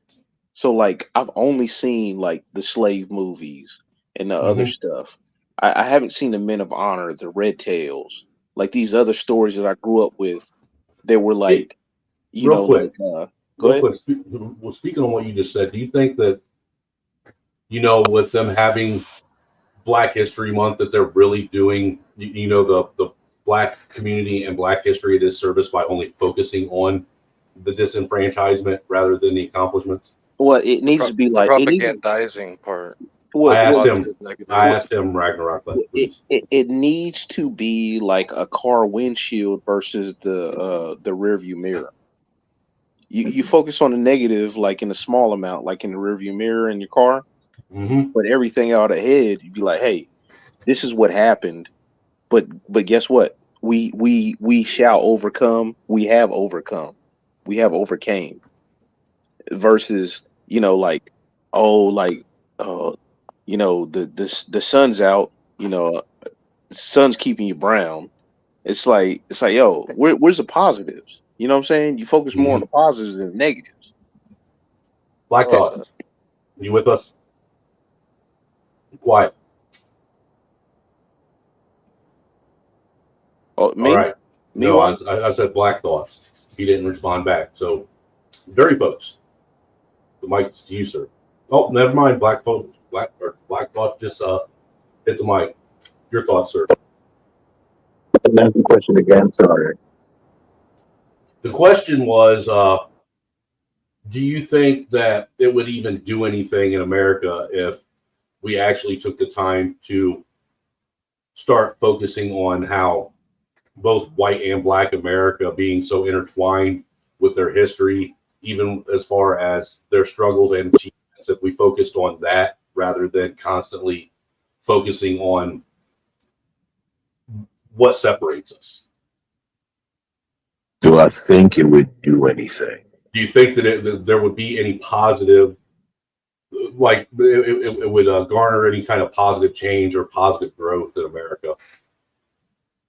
So like I've only seen like the slave movies and the other stuff. I haven't seen the Men of Honor, the Red Tails, like these other stories that I grew up with that were like, Real quick, go ahead. Speaking on what you just said, do you think that with them having Black History Month, that they're really doing the Black community and Black history a disservice by only focusing on the disenfranchisement rather than the accomplishments? Well, it needs to be The like it needs. propagandizing part. What, I asked him Ragnarok, please. it needs to be like a car windshield versus the rear view mirror. You focus on the negative like in a small amount, like in the rear view mirror in your car, but everything out ahead, you'd be like, hey, this is what happened. But guess what? We shall overcome. We have overcome. We have overcame. Versus, like, oh, like, the sun's out. The sun's keeping you brown. It's like, yo, where's the positives? You know what I'm saying? You focus more on the positives than the negatives. Black Thoughts, you with us? Quiet. Oh, me? All right. Me No, what? I said Black Thoughts. He didn't respond back. So, Dirty Folks, the mic's to you, sir. Oh, never mind. Black Thoughts just hit the mic. Your thoughts, sir. That's the question again. Sorry. The question was, do you think that it would even do anything in America if we actually took the time to start focusing on how both white and Black America being so intertwined with their history, even as far as their struggles and achievements, if we focused on that rather than constantly focusing on what separates us? Do I think it would do anything? Do you think that there would be any positive, like it would garner any kind of positive change or positive growth in America?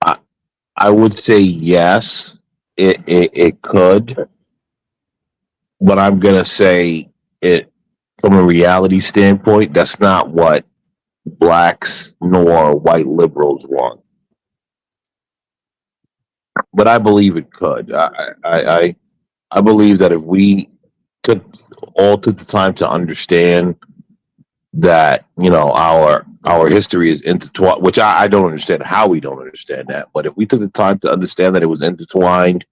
I, I would say yes, it could, but I'm gonna say it from a reality standpoint. That's not what blacks nor white liberals want. But I believe it could. I believe that if we took took the time to understand that our history is intertwined, which I don't understand how we don't understand that, but if we took the time to understand that it was intertwined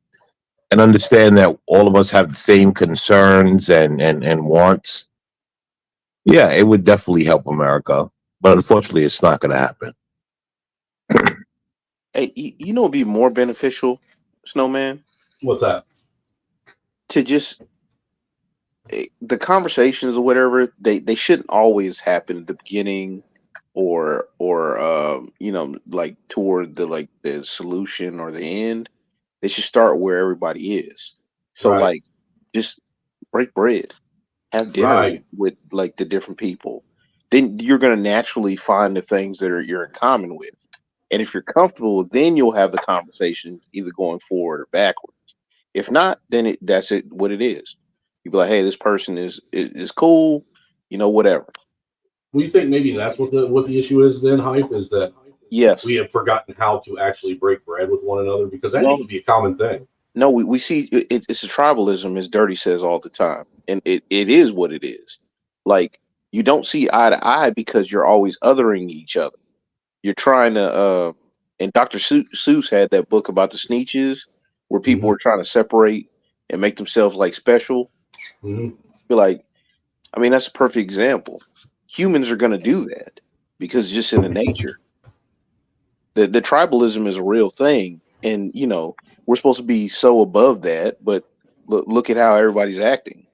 and understand that all of us have the same concerns and wants, yeah, it would definitely help America. But unfortunately, it's not going to happen. Hey, you know, it'd be more beneficial, Snowman, What's that? to just the conversations or whatever. They shouldn't always happen at the beginning, or you know, like toward the solution or the end. They should start where everybody is. So Right, like, just break bread, have dinner right. with like the different people. Then you're gonna naturally find the things that you're in common with. And if you're comfortable, then you'll have the conversation either going forward or backwards. If not, then that's it what it is. You be like, hey, this person is cool, you know, whatever. Well, you think maybe that's what the issue is then? Hype is that Yes. we have forgotten how to actually break bread with one another because that used No, to be a common thing. no, we see it's a tribalism, as Dirty says all the time. And it is what it is. Like, you don't see eye to eye because you're always othering each other. You're trying to and Dr. Seuss had that book about the Sneetches where people Hmm. were trying to separate and make themselves like special. Hmm. Be like, I mean, that's a perfect example. Humans are going to do that because just in the nature, the tribalism is a real thing, and you know we're supposed to be so above that, but look at how everybody's acting.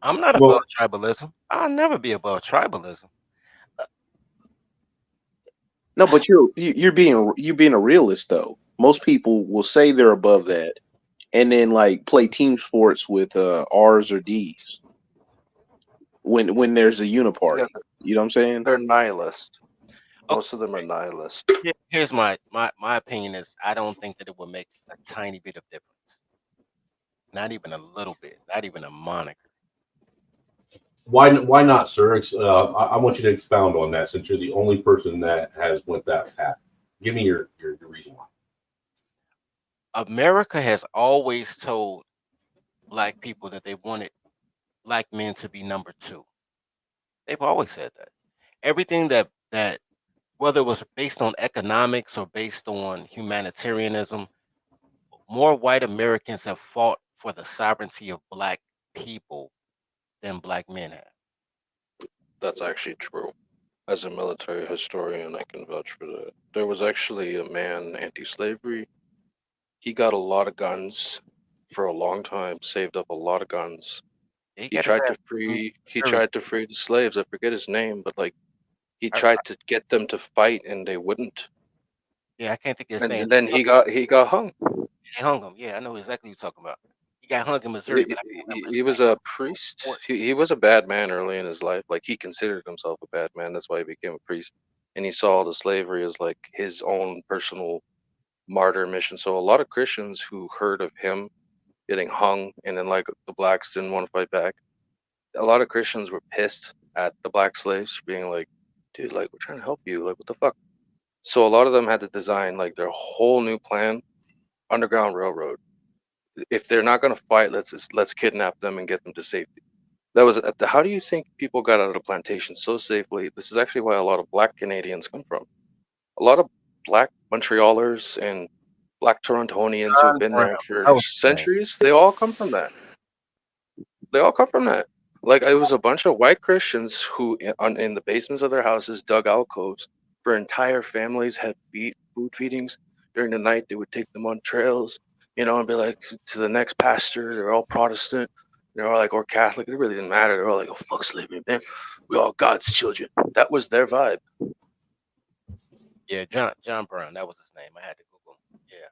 I'm not above Well, tribalism. I'll never be above tribalism. No, but you're being a realist though. Most people will say they're above that, and then like play team sports with R's or D's when there's a Yeah, uniparty. You know what I'm saying? they're nihilist. Most of them are Okay, nihilist. here's my opinion is I don't think that it would make a tiny bit of difference. Not even a little bit. Not even a moniker. why not, sir? I want you to expound on that since you're the only person that has went that path. Give me your reason why. America has always told black people that they wanted black men to be number two. They've always said that. Everything that whether it was based on economics or based on humanitarianism, more white Americans have fought for the sovereignty of black people than black men have. That's actually true. As a military historian, I can vouch for that. There was actually a man, anti-slavery. He got a lot of guns for a long time, saved up a lot of guns. He He got his tried to ass beaten free he very. tried to free the slaves. I forget his name, but like he I, tried to get them to fight and they wouldn't. yeah, I can't think of his And name. then he got hung. They hung him. Yeah, I know exactly what you're talking about. He got hung in Missouri, He, but I can't remember he, his he was name. a priest. He was a bad man early in his life. Like he considered himself a bad man. That's why he became a priest. And he saw the slavery as like his own personal martyr mission. So a lot of Christians who heard of him getting hung and then like the blacks didn't want to fight back. A lot of Christians were pissed at the black slaves for being like, dude, like we're trying to help you. Like what the fuck? So a lot of them had to design like their whole new plan, underground railroad. If they're not gonna fight, let's kidnap them and get them to safety. That was how do you think people got out of the plantation so safely? This is actually why a lot of black Canadians come from. A lot of black Montrealers and black Torontonians who've John been Brown. there for That was his name. centuries, they all come from that. They all come from that. Like it was a bunch of white Christians who, in the basements of their houses, dug alcoves for entire families, had food feedings during the night. They would take them on trails, and be like to the next pastor. They're all Protestant. They're all like or Catholic. It really didn't matter. They're all like, "Oh fuck slavery, man. We all God's children." That was their vibe. Yeah, John Brown. That was his name. I had to Google him. Yeah,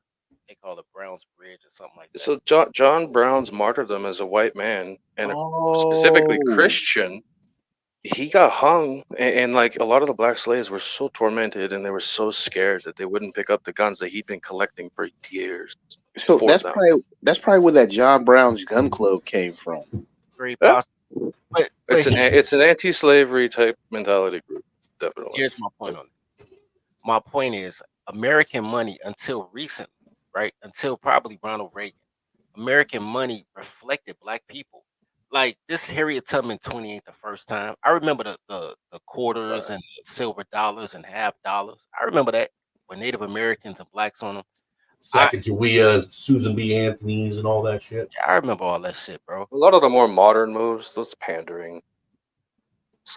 call it Brown's Bridge or something like that. So John Brown's martyrdom as a white man and specifically Oh, Christian, he got hung, and like a lot of the black slaves were so tormented and they were so scared that they wouldn't pick up the guns that he'd been collecting for years so for them. that's probably where that John Brown's gun club came from. Very Yeah. possible. But It's an anti-slavery type mentality group, definitely. here's my point on it. My point is American money until recently, right? Until probably Ronald Reagan, American money reflected black people. Like this Harriet Tubman 28 the first time. I remember the quarters and the silver dollars and half dollars. I remember that with Native Americans and blacks on them. Sacagawea, Susan B. Anthony's, and all that shit. I remember all that shit, bro. A lot of the more modern moves, those pandering,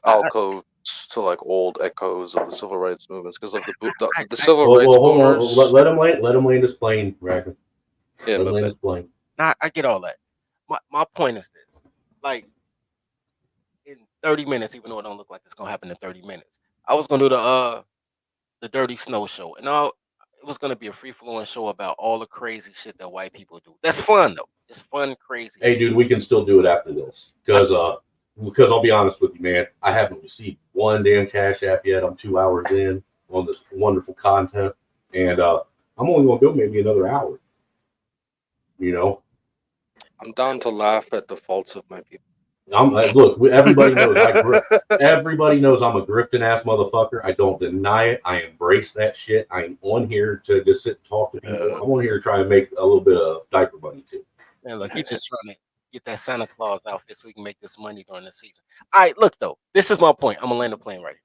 alcoves to like old echoes of the civil rights movements because of the civil rights Hold on. boomers. Let him land his plane, Ragnar. Yeah, Let him land his plane. Nah, I get all that. My point is this: like in 30 minutes, even though it don't look like it's gonna happen in 30 minutes, I was gonna do the Dirty Snow show, and it was gonna be a free flowing show about all the crazy shit that white people do. That's fun though. It's fun, crazy. Hey, dude, we can still do it after this because I'll be honest with you, man. I haven't received one damn Cash App yet. I'm 2 hours in on this wonderful content, and I'm only gonna go maybe another hour. You know, I'm down to laugh at the faults of my people. Look. Everybody knows everybody knows I'm a grifting ass motherfucker. I don't deny it. I embrace that shit. I'm on here to just sit and talk to people. I'm on here to try and make a little bit of diaper money too. Man, look, he's just trying to get that Santa Claus outfit so we can make this money during the season. All right, look though, this is my point. I'm gonna land the plane right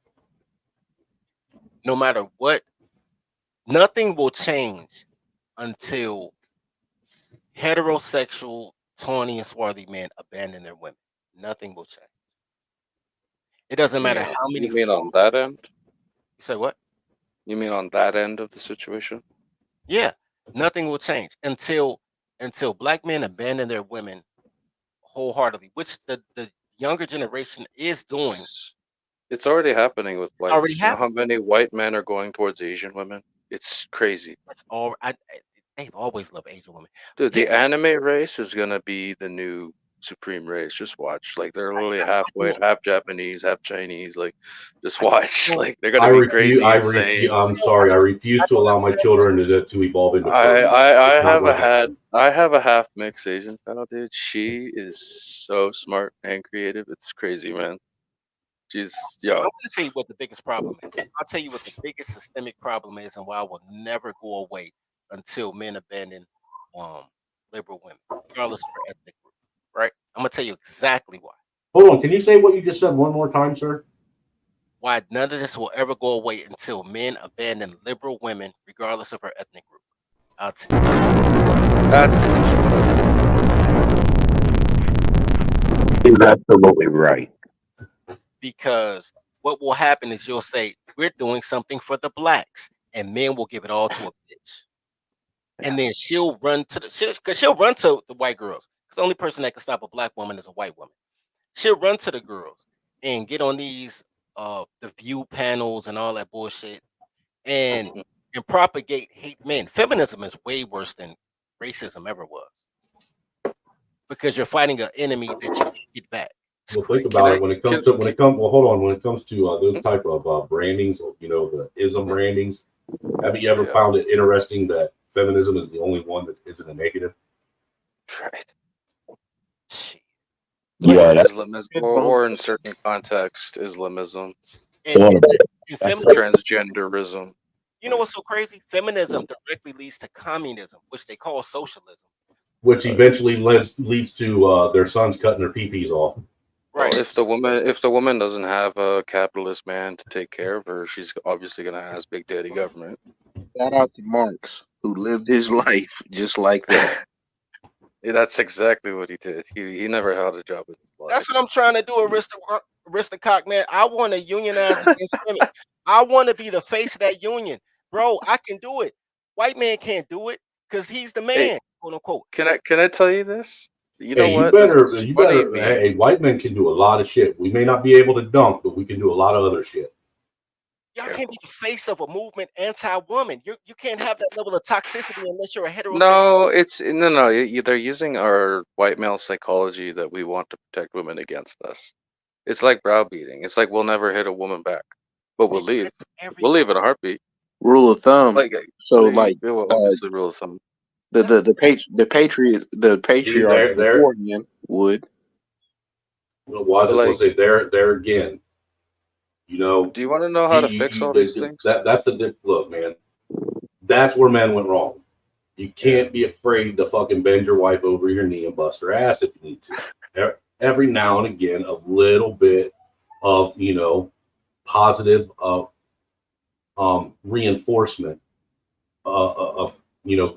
here. No matter what, nothing will change until heterosexual, tawny, and swarthy men abandon their women. Nothing will change. It doesn't matter how many. You mean on that end? You say what? You mean on that end of the situation? Yeah, nothing will change until black men abandon their women wholeheartedly, which the younger generation is doing. It's already happening with whites. Already You know how many white men are going towards Asian women? It's crazy. It's all. They've always loved Asian women. Dude, the anime race is gonna be the new supreme race. Just watch. Like they're literally half white, half Japanese, half Chinese. Like, just watch. Like they're gonna be crazy insane. I'm sorry. I refuse to allow my children to evolve into. I have a half mixed Asian child, dude. She is so smart and creative. It's crazy, man. She's I'm gonna tell you what the biggest problem is. I'll tell you what the biggest systemic problem is, and why it will never go away until men abandon liberal women, regardless of their ethnic group. Right? I'm gonna tell you exactly why. Hold on, can you say what you just said one more time, sir? Why none of this will ever go away until men abandon liberal women, regardless of her ethnic group. I'll tell you. He's absolutely right. Because what will happen is you'll say, we're doing something for the blacks, and men will give it all to a bitch. And then she'll run to the white girls. Because the only person that can stop a black woman is a white woman. She'll run to the girls and get on these the view panels and all that bullshit and propagate hate men. Feminism is way worse than racism ever was. Because you're fighting an enemy that you can't get back. Well, think about it when it comes to those type of brandings, you know, the ism brandings. Have you ever found it interesting that feminism is the only one that isn't a negative? Right. Yeah, Islamism, or in certain context, Islamism, and transgenderism. You know what's so crazy? Feminism directly leads to communism, which they call socialism. Which eventually leads to their sons cutting their pee-pees off. Right. Well, if the woman doesn't have a capitalist man to take care of her, she's obviously gonna ask Big Daddy government. Shout out to Marx, who lived his life just like that. Yeah, that's exactly what he did. He never held a job in his life. That's what I'm trying to do, Aristocock, man. I want to unionize against women. I want to be the face of that union, bro. I can do it. White man can't do it because he's the man, hey, quote unquote. Can I tell you this? You know what? You better. Hey, white men can do a lot of shit. We may not be able to dunk, but we can do a lot of other shit. Y'all can't be the face of a movement anti-woman. You can't have that level of toxicity unless you're a heterosexual. No, it's no. They're using our white male psychology that we want to protect women against us. It's like browbeating. It's like we'll never hit a woman back, but we'll Nigga, leave. that's We'll leave everybody. in a heartbeat. Rule of thumb. Like So like obviously rule of thumb. the See, patriarch there. beforehand would. Well, I But just want like, to say there again. You know, do you want to know how to fix all these things? that's the look, man. That's where men went wrong. You can't be afraid to fucking bend your wife over your knee and bust her ass if you need to. Every now and again, a little bit of positive reinforcement of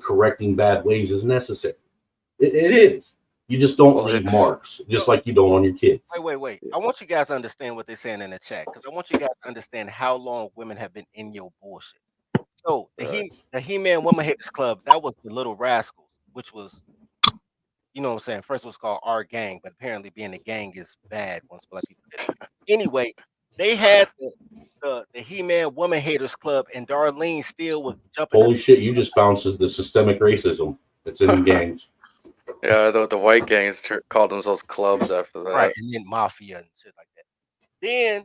correcting bad ways is necessary. It is. You just don't leave marks, just like you don't on your kids. Wait. I want you guys to understand what they're saying in the chat because I want you guys to understand how long women have been in your bullshit. So the He-Man Woman Haters Club, that was the Little Rascals, which was, you know what I'm saying? First it was called Our Gang, but apparently being a gang is bad once black people did it. Anyway, they had the He-Man Woman Haters Club, and Darlene Steele was jumping. Holy shit! You just found the systemic racism that's in gangs. Yeah, the white gangs called themselves clubs after that. Right, and then mafia and shit like that. Then,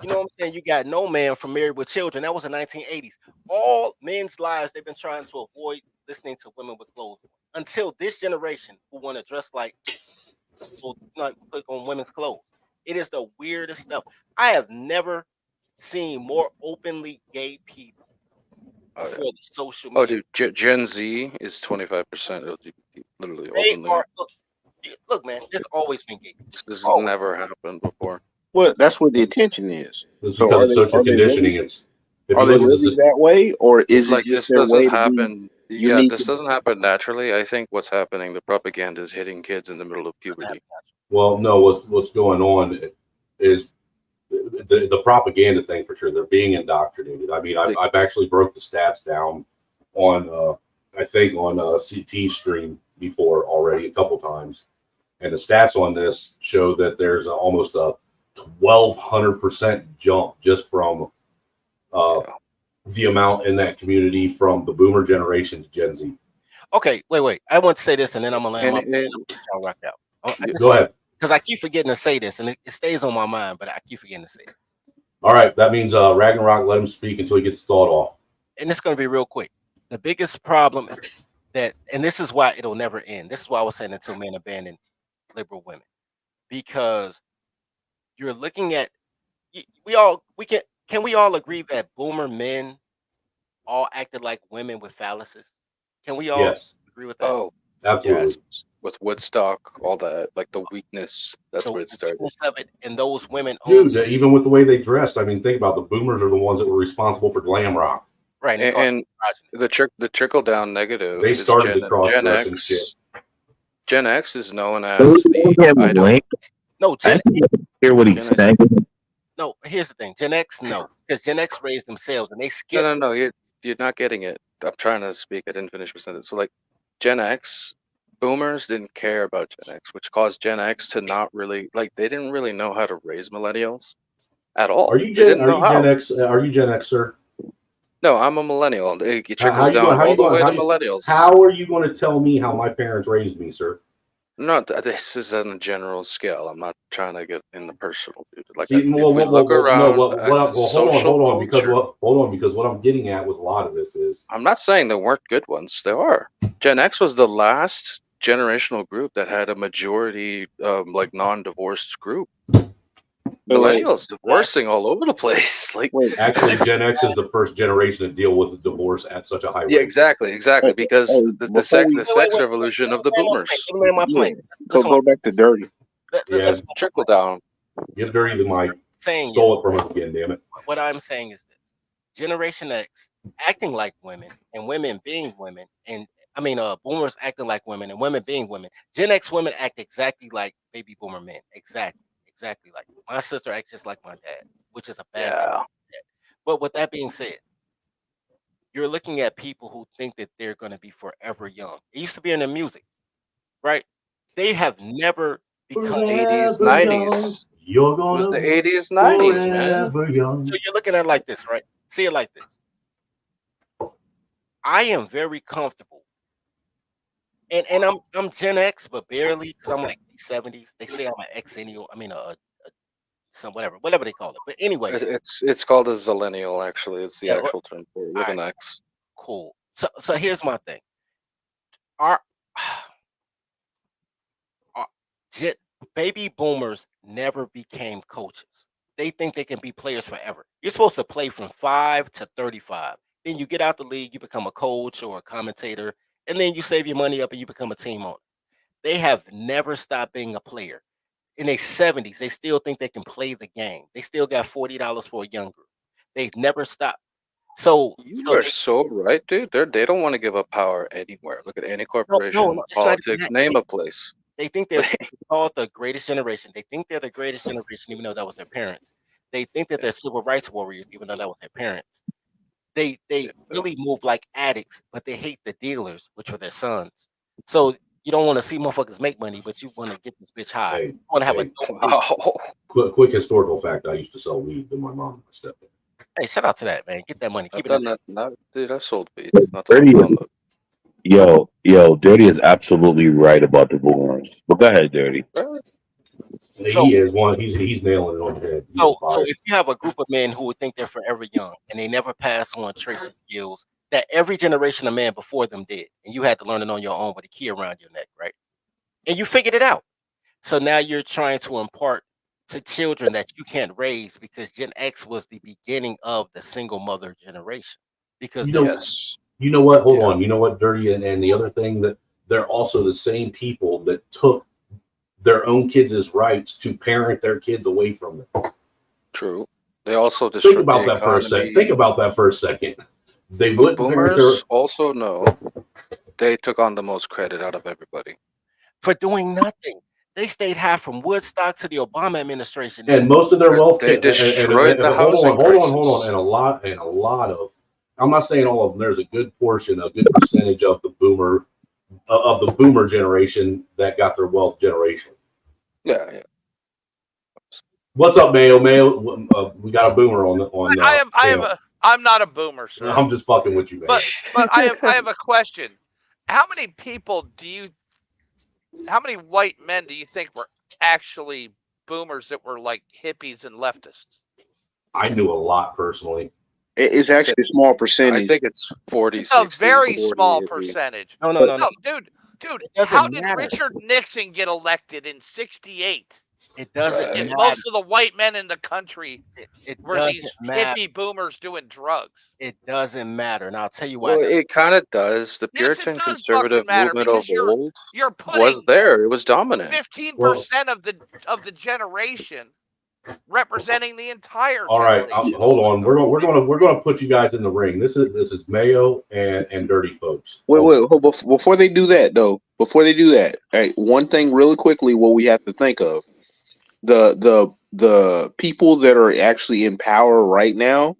you know what I'm saying? You got No Man from Married with Children. That was the 1980s. All men's lives, they've been trying to avoid listening to women with clothes on, until this generation who want to dress like put on women's clothes. It is the weirdest stuff. I have never seen more openly gay people before the social media. Oh, dude, Gen Z is 25% LGBT, literally They openly. are look, man. There's always been gay people. This has never happened before. Well, that's where the attention is. It's because of social conditioning. Are they really that way, or is like it just this their way doesn't to happen? be Yeah, unique? this doesn't happen naturally. I think what's happening, the propaganda is hitting kids in the middle of puberty. Well, no, what's going on is the propaganda thing for sure. They're being indoctrinated. I mean, I've actually broke the stats down on I think on CT stream before already a couple times, and the stats on this show that there's almost a 1,200% jump just from the amount in that community from the boomer generation to Gen Z. Okay, wait. I want to say this, and then I'm gonna land my plane. I'll rock out. Go ahead. Because I keep forgetting to say this, and it stays on my mind, but I keep forgetting to say it. All right, that means Ragnarok, let him speak until he gets the thought off. And it's going to be real quick. The biggest problem and this is why it'll never end. This is why I was saying until men abandon liberal women, because you're looking at can we all agree that boomer men all acted like women with phalluses? Can we all agree with that? Oh, absolutely. Yes. With Woodstock, all that, like the weakness. That's where it started. Of it, and those women, dude, even with the way they dressed. I mean, think about the boomers are the ones that were responsible for glam rock. Right, and the trickle down negative. They started the cross dressing X, shit. Gen X is known as the No, Gen X. Hear what he's saying. No, here's the thing. Gen X, no, because Gen X raised themselves and they skip. No. You're not getting it. I'm trying to speak. I didn't finish my sentence. So like, Gen X, boomers didn't care about Gen X, which caused Gen X to not really they didn't really know how to raise millennials at all. Are you Gen X? Are you Gen X, sir? No, I'm a millennial. It trickles how down all the way to how millennials. How are you going to tell me how my parents raised me, sir? No, this is on a general scale. I'm not trying to get in the personal, dude. Like, See, if we look around, hold on, because what I'm getting at with a lot of this is, I'm not saying there weren't good ones. There are. Gen X was the last generational group that had a majority, non-divorced group. Millennials divorcing all over the place. Actually, Gen X is the first generation to deal with a divorce at such a high rate. Yeah, exactly, because the sex revolution of the boomers. Go back to Dirty. Yeah, trickle down. Give Dirty the mic. Stole it from us again, damn it. What I'm saying is this: Generation X acting like women and women being women, and boomers acting like women and women being women. Gen X women act exactly like baby boomer men. Exactly like my sister acts just like my dad, which is a bad thing. But with that being said, you're looking at people who think that they're going to be forever young. It used to be in the music, right? They have never become 80s, 90s. You're gonna it was the 80s, 90s, man. Young. So you're looking at it like this, right? See it like this. I am very comfortable. And I'm Gen X, but barely, because I'm like 70s. They say I'm an Xennial. I mean, some whatever they call it. But anyway, It's called a zillennial. Actually, it's the yeah. actual term for it with an X. Cool. So here's my thing. Our baby boomers never became coaches. They think they can be players forever. You're supposed to play from 5 to 35. Then you get out the league, you become a coach or a commentator, and then you save your money up and you become a team owner. They have never stopped being a player. In their 70s, they still think they can play the game. They still got $40 for a young group. They've never stopped. So You are so right, dude. They don't want to give up power anywhere. Look at any corporation, it's not even politics, that. name a place. They think they're called the greatest generation. They think they're the greatest generation, even though that was their parents. They think that they're civil rights warriors, even though that was their parents. They really move like addicts, but they hate the dealers, which were their sons. So you don't want to see motherfuckers make money, but you want to get this bitch high. You want to have a quick historical fact. I used to sell weed to my mom and my stepdad. Hey, shout out to that, man. Get that money. Keep I've it in done that. Dude, I sold weed. Not Dirty yo, Dirty is absolutely right about the boomers. But go ahead, Dirty. He is one. He's nailing it on the head. So if you have a group of men who would think they're forever young and they never pass on traits and skills that every generation of man before them did, and you had to learn it on your own with a key around your neck, right? And you figured it out. So now you're trying to impart to children that you can't raise because Gen X was the beginning of the single mother generation. Because you know what? Hold on. You know what, Dirty, and the other thing, that they're also the same people that took their own kids' rights to parent their kids away from them. True. They also think about that for a second. Think about that for a second. They wouldn't boomers also know they took on the most credit out of everybody for doing nothing. They stayed high from Woodstock to the Obama administration, and most of their wealth. They destroyed the housing crisis. Hold on, and a lot of. I'm not saying all of them. There's a good portion, a good percentage of the boomer generation that got their wealth generation. Yeah. What's up, Mayo? We got a boomer on. I'm not a boomer, sir. I'm just fucking with you, man. But I have a question. How many white men do you think were actually boomers that were like hippies and leftists? I knew a lot personally. It's actually a small percentage. I think it's 40. It's a very small percentage. No. Dude, how did Richard Nixon get elected in '68? It doesn't matter. Most of the white men in the country were these hippie boomers doing drugs. It doesn't matter, and I'll tell you why. Well, it kind of does. The Puritan conservative movement of old was there. It was dominant. 15% of the generation representing the entire. All right, hold on. We're gonna put you guys in the ring. This is Mayo and Dirty folks. Wait. Before they do that, though, all right, one thing really quickly, what we have to think of. The people that are actually in power right now,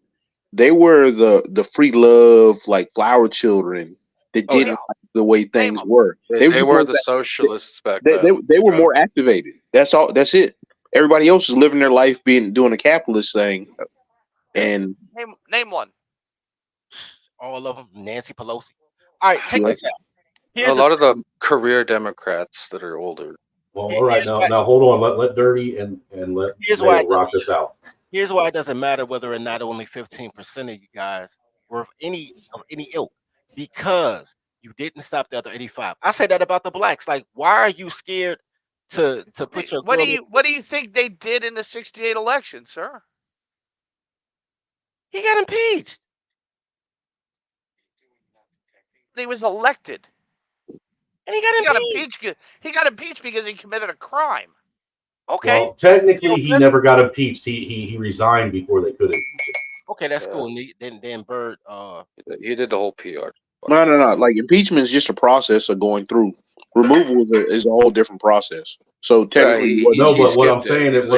they were the free love, like flower children that didn't like the way things were. They were the socialists back then. They were more activated. That's all. That's it. Everybody else is living their life doing a capitalist thing. And name one. All of them. Nancy Pelosi. All right, check this out. A lot of the career Democrats that are older. Well, all right, now hold on. Let Dirty and let Mayo rock this out. Here's why it doesn't matter whether or not only 15% of you guys were of any ilk, because you didn't stop the other 85. I said that about the blacks. Like, why are you scared to put your? What do you think they did in the '68 election, sir? He got impeached. He was elected. And he got impeached. He got impeached because he committed a crime. Okay. Well, technically, he never got impeached. He resigned before they could impeach him. Okay, that's cool. And then Bird. He did the whole PR. No. Like, impeachment is just a process of going through. Removal is a whole different process. So technically, but what I'm saying is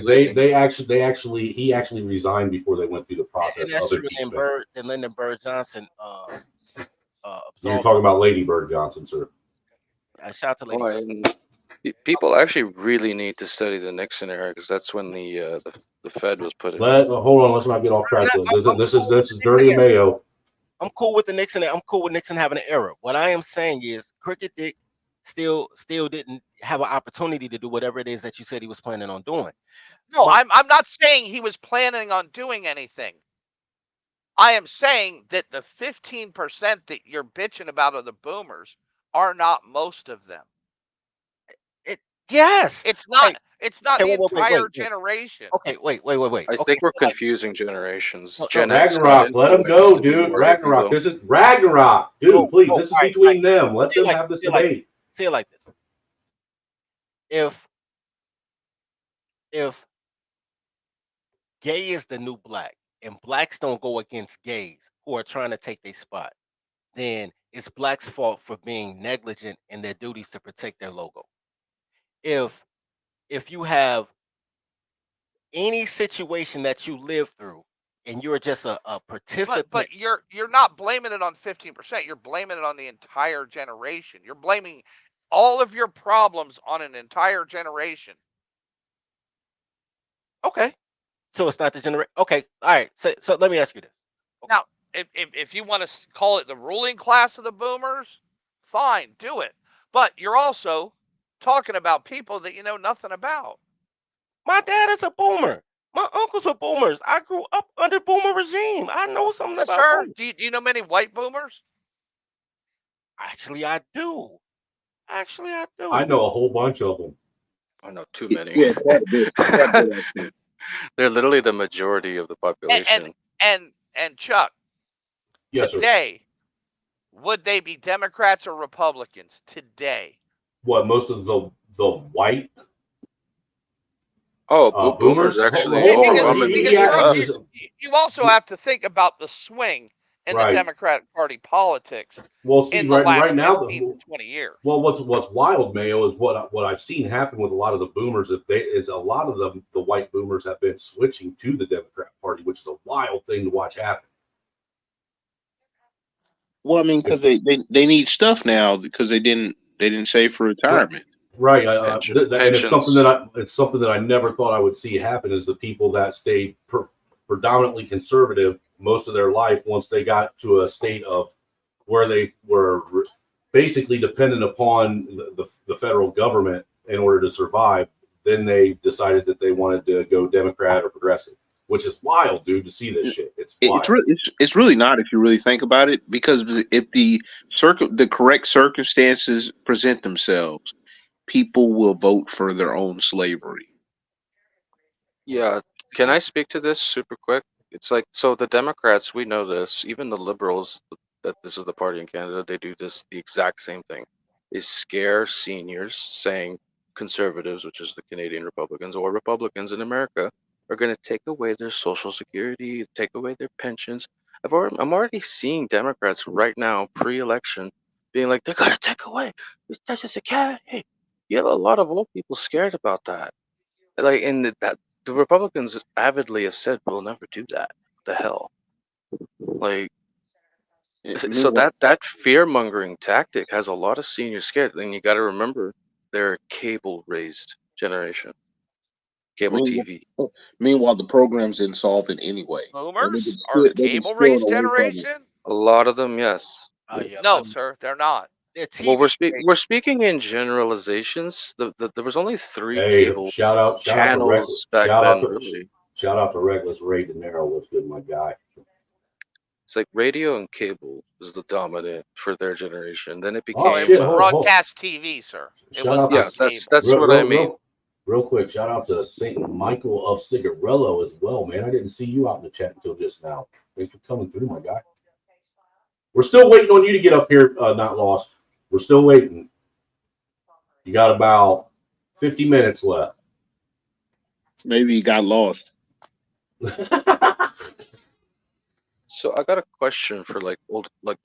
he actually resigned before they went through the process. And that's true. Then Lyndon Bird Johnson. You're talking about Lady Bird Johnson, sir. Shout out to Lady Bird. People actually really need to study the Nixon era because that's when the Fed was put in. Hold on, let's not get off track. This is Dirty Mayo. I'm cool with the Nixon. I'm cool with Nixon having an error. What I am saying is, Crooked Dick still didn't have an opportunity to do whatever it is that you said he was planning on doing. No, I'm not saying he was planning on doing anything. I am saying that the 15% that you're bitching about of the boomers are not most of them. Yes. It's not. Hey, It's not okay, the entire generation. Okay, wait. I think we're confusing generations. No, Gen X got Ragnarok, let him go, influenced dude. more than Ragnarok, Enzo. this is Ragnarok, dude. Please, this is between them. Let them have this debate. Say it like this. If gay is the new black and blacks don't go against gays who are trying to take their spot, then it's blacks' fault for being negligent in their duties to protect their logo. If you have any situation that you live through and you're just a participant, but you're not blaming it on 15%. You're blaming it on the entire generation. You're blaming all of your problems on an entire generation. Okay, so it's not the generation. Okay, all right. So let me ask you this. Okay. Now, if you want to call it the ruling class of the boomers, fine, do it. But you're also talking about people that you know nothing about. My dad is a boomer. My uncles were boomers. I grew up under boomer regime. I know something Yes, about sir. boomers. Do you know many white boomers? Actually, I do. I know a whole bunch of them. I know too many. Yeah, quite a bit. They're literally the majority of the population. And Chuck, yes, today, would they be Democrats or Republicans today? What, most of the white boomers actually. Because you also have to think about the swing in the Democratic Party politics. Well, see, in the last right now, 15 to 20 years. Well, what's wild, Mayo, is what I've seen happen with a lot of the boomers. Is a lot of the white boomers have been switching to the Democrat Party, which is a wild thing to watch happen. Well, I mean, because they need stuff now because they didn't save for retirement. Right, and it's something that I never thought I would see happen. Is the people that stayed predominantly conservative most of their life, once they got to a state of where they were basically dependent upon the federal government in order to survive, then they decided that they wanted to go Democrat or progressive, which is wild, dude, to see this shit. It's wild. It's really not if you really think about it, because if the correct circumstances present themselves, people will vote for their own slavery. Yeah, can I speak to this super quick? It's like, so the Democrats, we know this, even the liberals, that this is the party in Canada, they do this the exact same thing. They scare seniors saying conservatives, which is the Canadian Republicans, or Republicans in America, are going to take away their social security, take away their pensions. I'm already seeing Democrats right now, pre-election, being like, they're going to take away Social Security. You have a lot of old people scared about that. Like, and that the Republicans avidly have said we'll never do that. The hell, like, so that fear mongering tactic has a lot of seniors scared. And you got to remember, they're a cable raised generation, cable TV. Meanwhile, the program's insolvent anyway. Boomers are a cable raised generation. A lot of them, yes. No, sir, they're not. Well, we're speaking in generalizations. There was only 3 cable channels back then. Really. Shout out to Reckless Ray De Niro. What's good, my guy? It's like radio and cable was the dominant for their generation. Then it became broadcast TV, sir. It was that's what I mean. Real quick, shout out to Saint Michael of Cigarello as well, man. I didn't see you out in the chat until just now. Thanks for coming through, my guy. We're still waiting on you to get up here, Not Lost. We're still waiting. You got about 50 minutes left. Maybe you got lost. So I got a question for the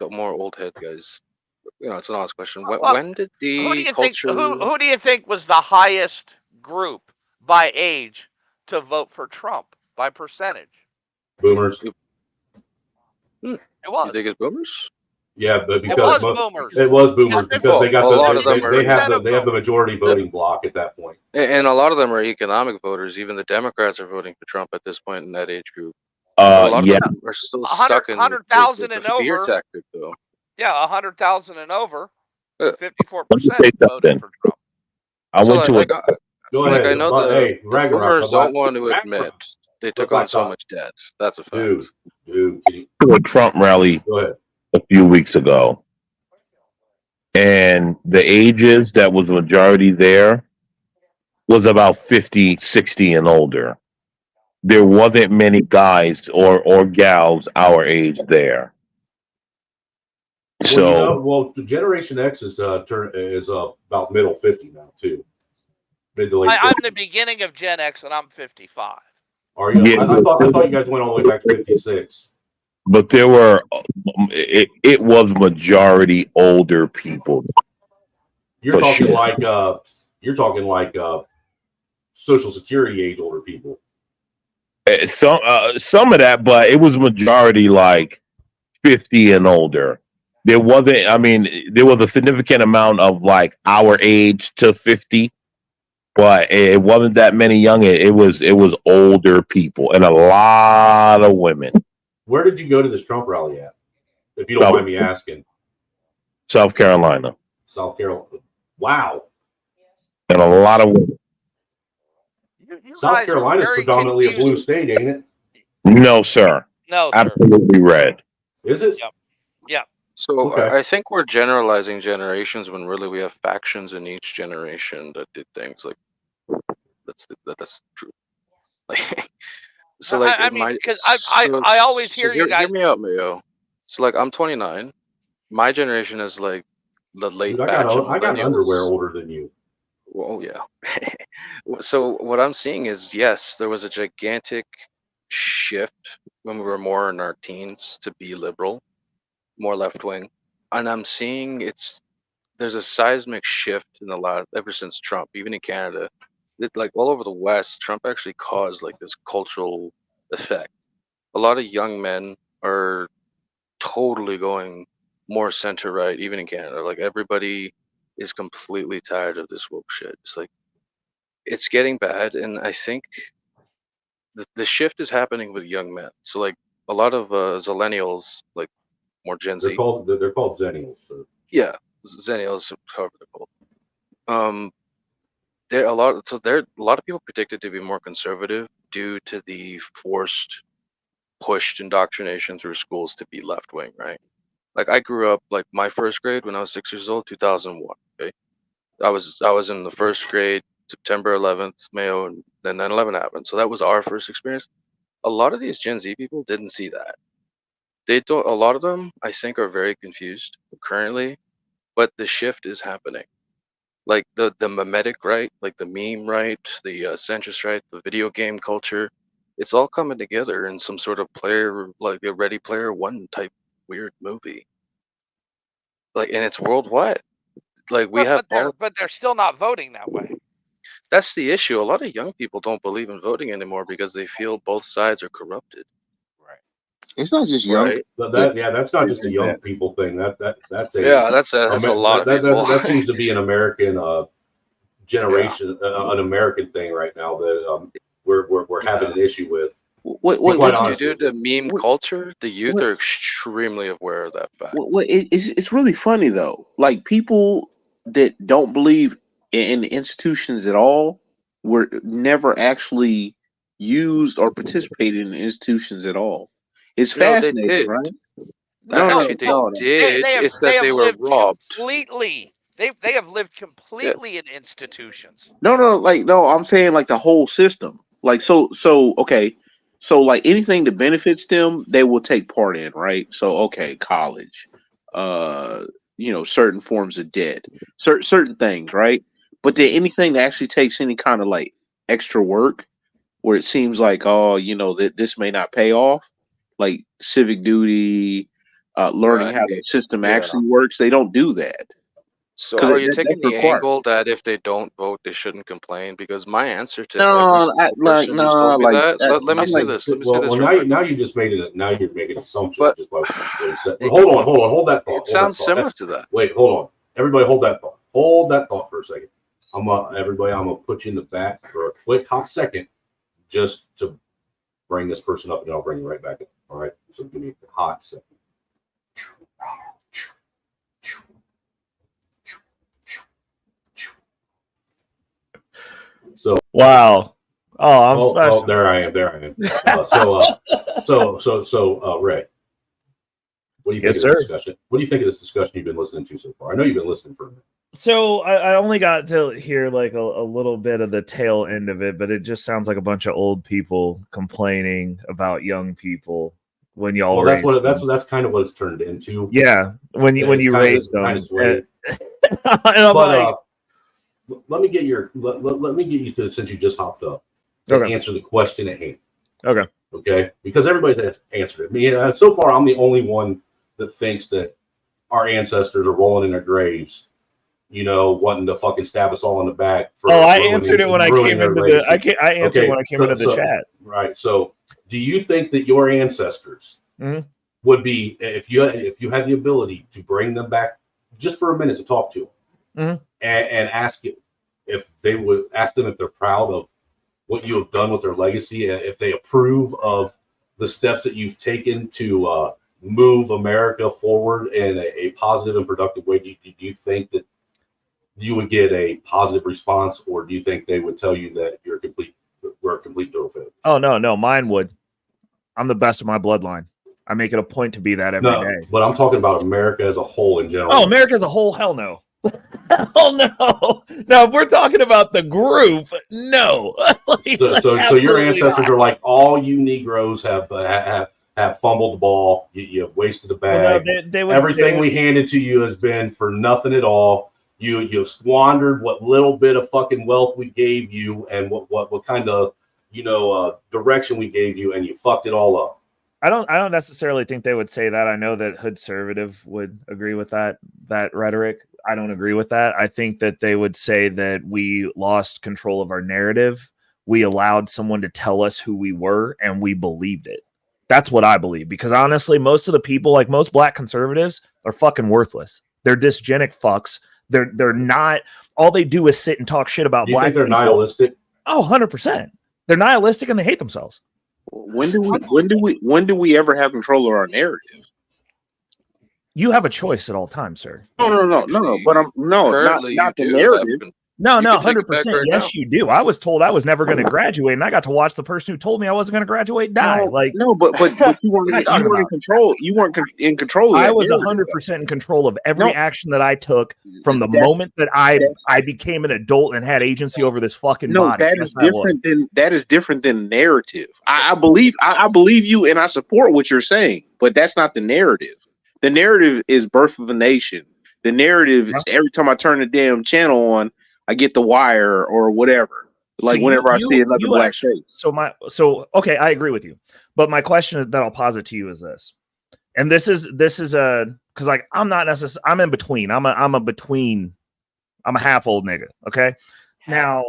more old head guys. You know, it's an honest question. When did the culture? Who do you think was the highest group by age to vote for Trump by percentage? Boomers. It was. You think it's boomers? Yeah, but It because was boomers. it was boomers because they got Well, a lot of them they have 50% the of they have the boomers. majority voting block at that point. And a lot of them are economic voters. Even the Democrats are voting for Trump at this point in that age group. But a lot of Yeah, them are still stuck in 100,000 the and fear over. tactic, though. Yeah, 100,000 and over. Uh, 54% let me say voted something. for Trump. I So went to a Go like ahead, I know but hey, the Ragnarok, boomers don't want to admit they the took on Black so Dot, much debt. That's a fact. dude, can you to a Trump rally go ahead? a few weeks ago, and the ages that was majority there was about 50, 60 and older. There wasn't many guys or gals our age there. Well, you know, So well, the Generation X is about middle 50 now too, mid to late 50. I'm the beginning of Gen X, and I'm 55. Are you? yeah, I thought you guys went all the way back to 56. but there were it was majority older people. You're For talking sure. like Social Security age older people. Some of that, but it was majority like 50 and older. There wasn't, I mean, there was a significant amount of like our age to 50, but it wasn't that many young. It was older people and a lot of women. Where did you go to this Trump rally at? If you don't mind me asking. South Carolina. South Carolina. Wow. And a lot of women. You South Carolina is predominantly a blue state, ain't it? No, sir. No, sir. Absolutely red. Is it? Yep. Yeah. So Okay. I think we're generalizing generations when really we have factions in each generation that did things like that's true. Like so, like I mean, because I always hear you guys. Hear me out, Mayo. So like I'm 29. My generation is like the late Dude, I batch of got underwear millennials. older than you. Well, yeah. So what I'm seeing is, yes, there was a gigantic shift when we were more in our teens to be liberal, more left wing, and I'm seeing there's a seismic shift in the last ever since Trump, even in Canada, like all over the West, Trump actually caused like this cultural effect. A lot of young men are totally going more center right, even in Canada. Like everybody is completely tired of this woke shit. It's like it's getting bad, and I think the shift is happening with young men. So like a lot of Zillennials, like more Gen Z. They're called Zennials. So. Yeah, Zennials, however they're called. A lot of people predicted to be more conservative due to the forced pushed indoctrination through schools to be left wing, right? Like I grew up like my first grade when I was 6 years old, 2001. Okay, I was in the first grade, September 11th, Mayo, and then 9/11 happened. So that was our first experience. A lot of these Gen Z people didn't see that. They don't. A lot of them, I think, are very confused currently, but the shift is happening. Like the mimetic right, like the meme right, the centrist right, the video game culture, it's all coming together in some sort of like a Ready Player One type weird movie. Like, and it's worldwide. Like we have but they're still not voting that way. That's the issue. A lot of young people don't believe in voting anymore because they feel both sides are corrupted. Right. It's not just young. Right. That's not just a young people thing. That's a that's a lot of people. That seems to be an American generation, an American thing right now that we're having an issue with. What due to meme culture, the youth are extremely aware of that fact. It's really funny though. Like people that don't believe in the institutions at all were never actually used or participated in the institutions at all. It's No, they fascinating, did. right? Actually, they did. It's that they were robbed. Completely. They have lived completely in institutions. No, I'm saying like the whole system. Like okay. So like anything that benefits them, they will take part in, right? So okay, college, certain forms of debt, certain things, right? But then anything that actually takes any kind of like extra work, where it seems like that this may not pay off, like civic duty, learning how the system actually works, they don't do that. So 'Cause are you that's taking the required. angle that if they don't vote, they shouldn't complain? Because my answer to every No, single person who's told me that, let me I'm say like, this. Let me say Well, this well, real now quick. now you just made it. Now you're making assumptions But just by what he said. it, Hold on, hold that thought. it Hold that sounds thought. similar to that. Wait, hold on. Everybody, hold that thought. Hold that thought for a second. Everybody, I'm gonna put you in the back for a quick hot second, just to bring this person up, and I'll bring you right back in. All right. So give me a hot second. So wow. Oh, I'm special. Oh, there I am. Ray, what do you think Yes, of sir. this discussion? What do you think of this discussion you've been listening to so far? I know you've been listening for a minute. So I only got to hear like a little bit of the tail end of it, but it just sounds like a bunch of old people complaining about young people when y'all Well, raised that's kind of what it's turned into. Yeah, when you raised them, kind of sway. and I'm like, let me get you to, since you just hopped up, to Okay. answer the question at hand. Okay. Because everybody's answered it. Me, so far, I'm the only one that thinks that our ancestors are rolling in their graves, wanting to fucking stab us all in the back. I answered it when I came into the. I answered when I came into the chat. Right. So, do you think that your ancestors would be, if you had the ability to bring them back just for a minute to talk to them, and ask it if they would ask them if they're proud of what you have done with their legacy, and if they approve of the steps that you've taken to move America forward in a positive and productive way, do you think that you would get a positive response, or do you think they would tell you that we're a complete total failure? Oh no, mine would. I'm the best of my bloodline. I make it a point to be that every day. But I'm talking about America as a whole in general. Oh, America as a whole? Hell no. Hell no. No, if we're talking about the group, no. So your ancestors are like, all you Negroes have fumbled the ball. You've wasted the bag. Well, no, everything we handed to you has been for nothing at all. You've squandered what little bit of fucking wealth we gave you, and what kind of direction we gave you, and you fucked it all up. I don't necessarily think they would say that. I know that Hood Conservative would agree with that rhetoric. I don't agree with that. I think that they would say that we lost control of our narrative. We allowed someone to tell us who we were, and we believed it. That's what I believe. Because honestly, most of the people, like most black conservatives, are fucking worthless. They're dysgenic fucks. They're not. All they do is sit and talk shit about black people. Think they're nihilistic? Oh, 100%. They're nihilistic and they hate themselves. When do we ever have control of our narrative? You have a choice at all times, sir. No. But not the narrative. No, 100%. Yes, you do. I was told I was never going to graduate, and I got to watch the person who told me I wasn't going to graduate die. But you weren't in control. You weren't in control. I was 100% in control of every action that I took from the moment that I became an adult and had agency over this fucking body. That is different than narrative. I believe you, and I support what you're saying, but that's not the narrative. The narrative is birth of a nation. The narrative is every time I turn the damn channel on, I get The Wire or whatever. Like whenever I see another black face. Okay, I agree with you. But my question that I'll posit to you is this. And this is because like I'm not necessarily, I'm in between. I'm a half old nigga. Okay. Now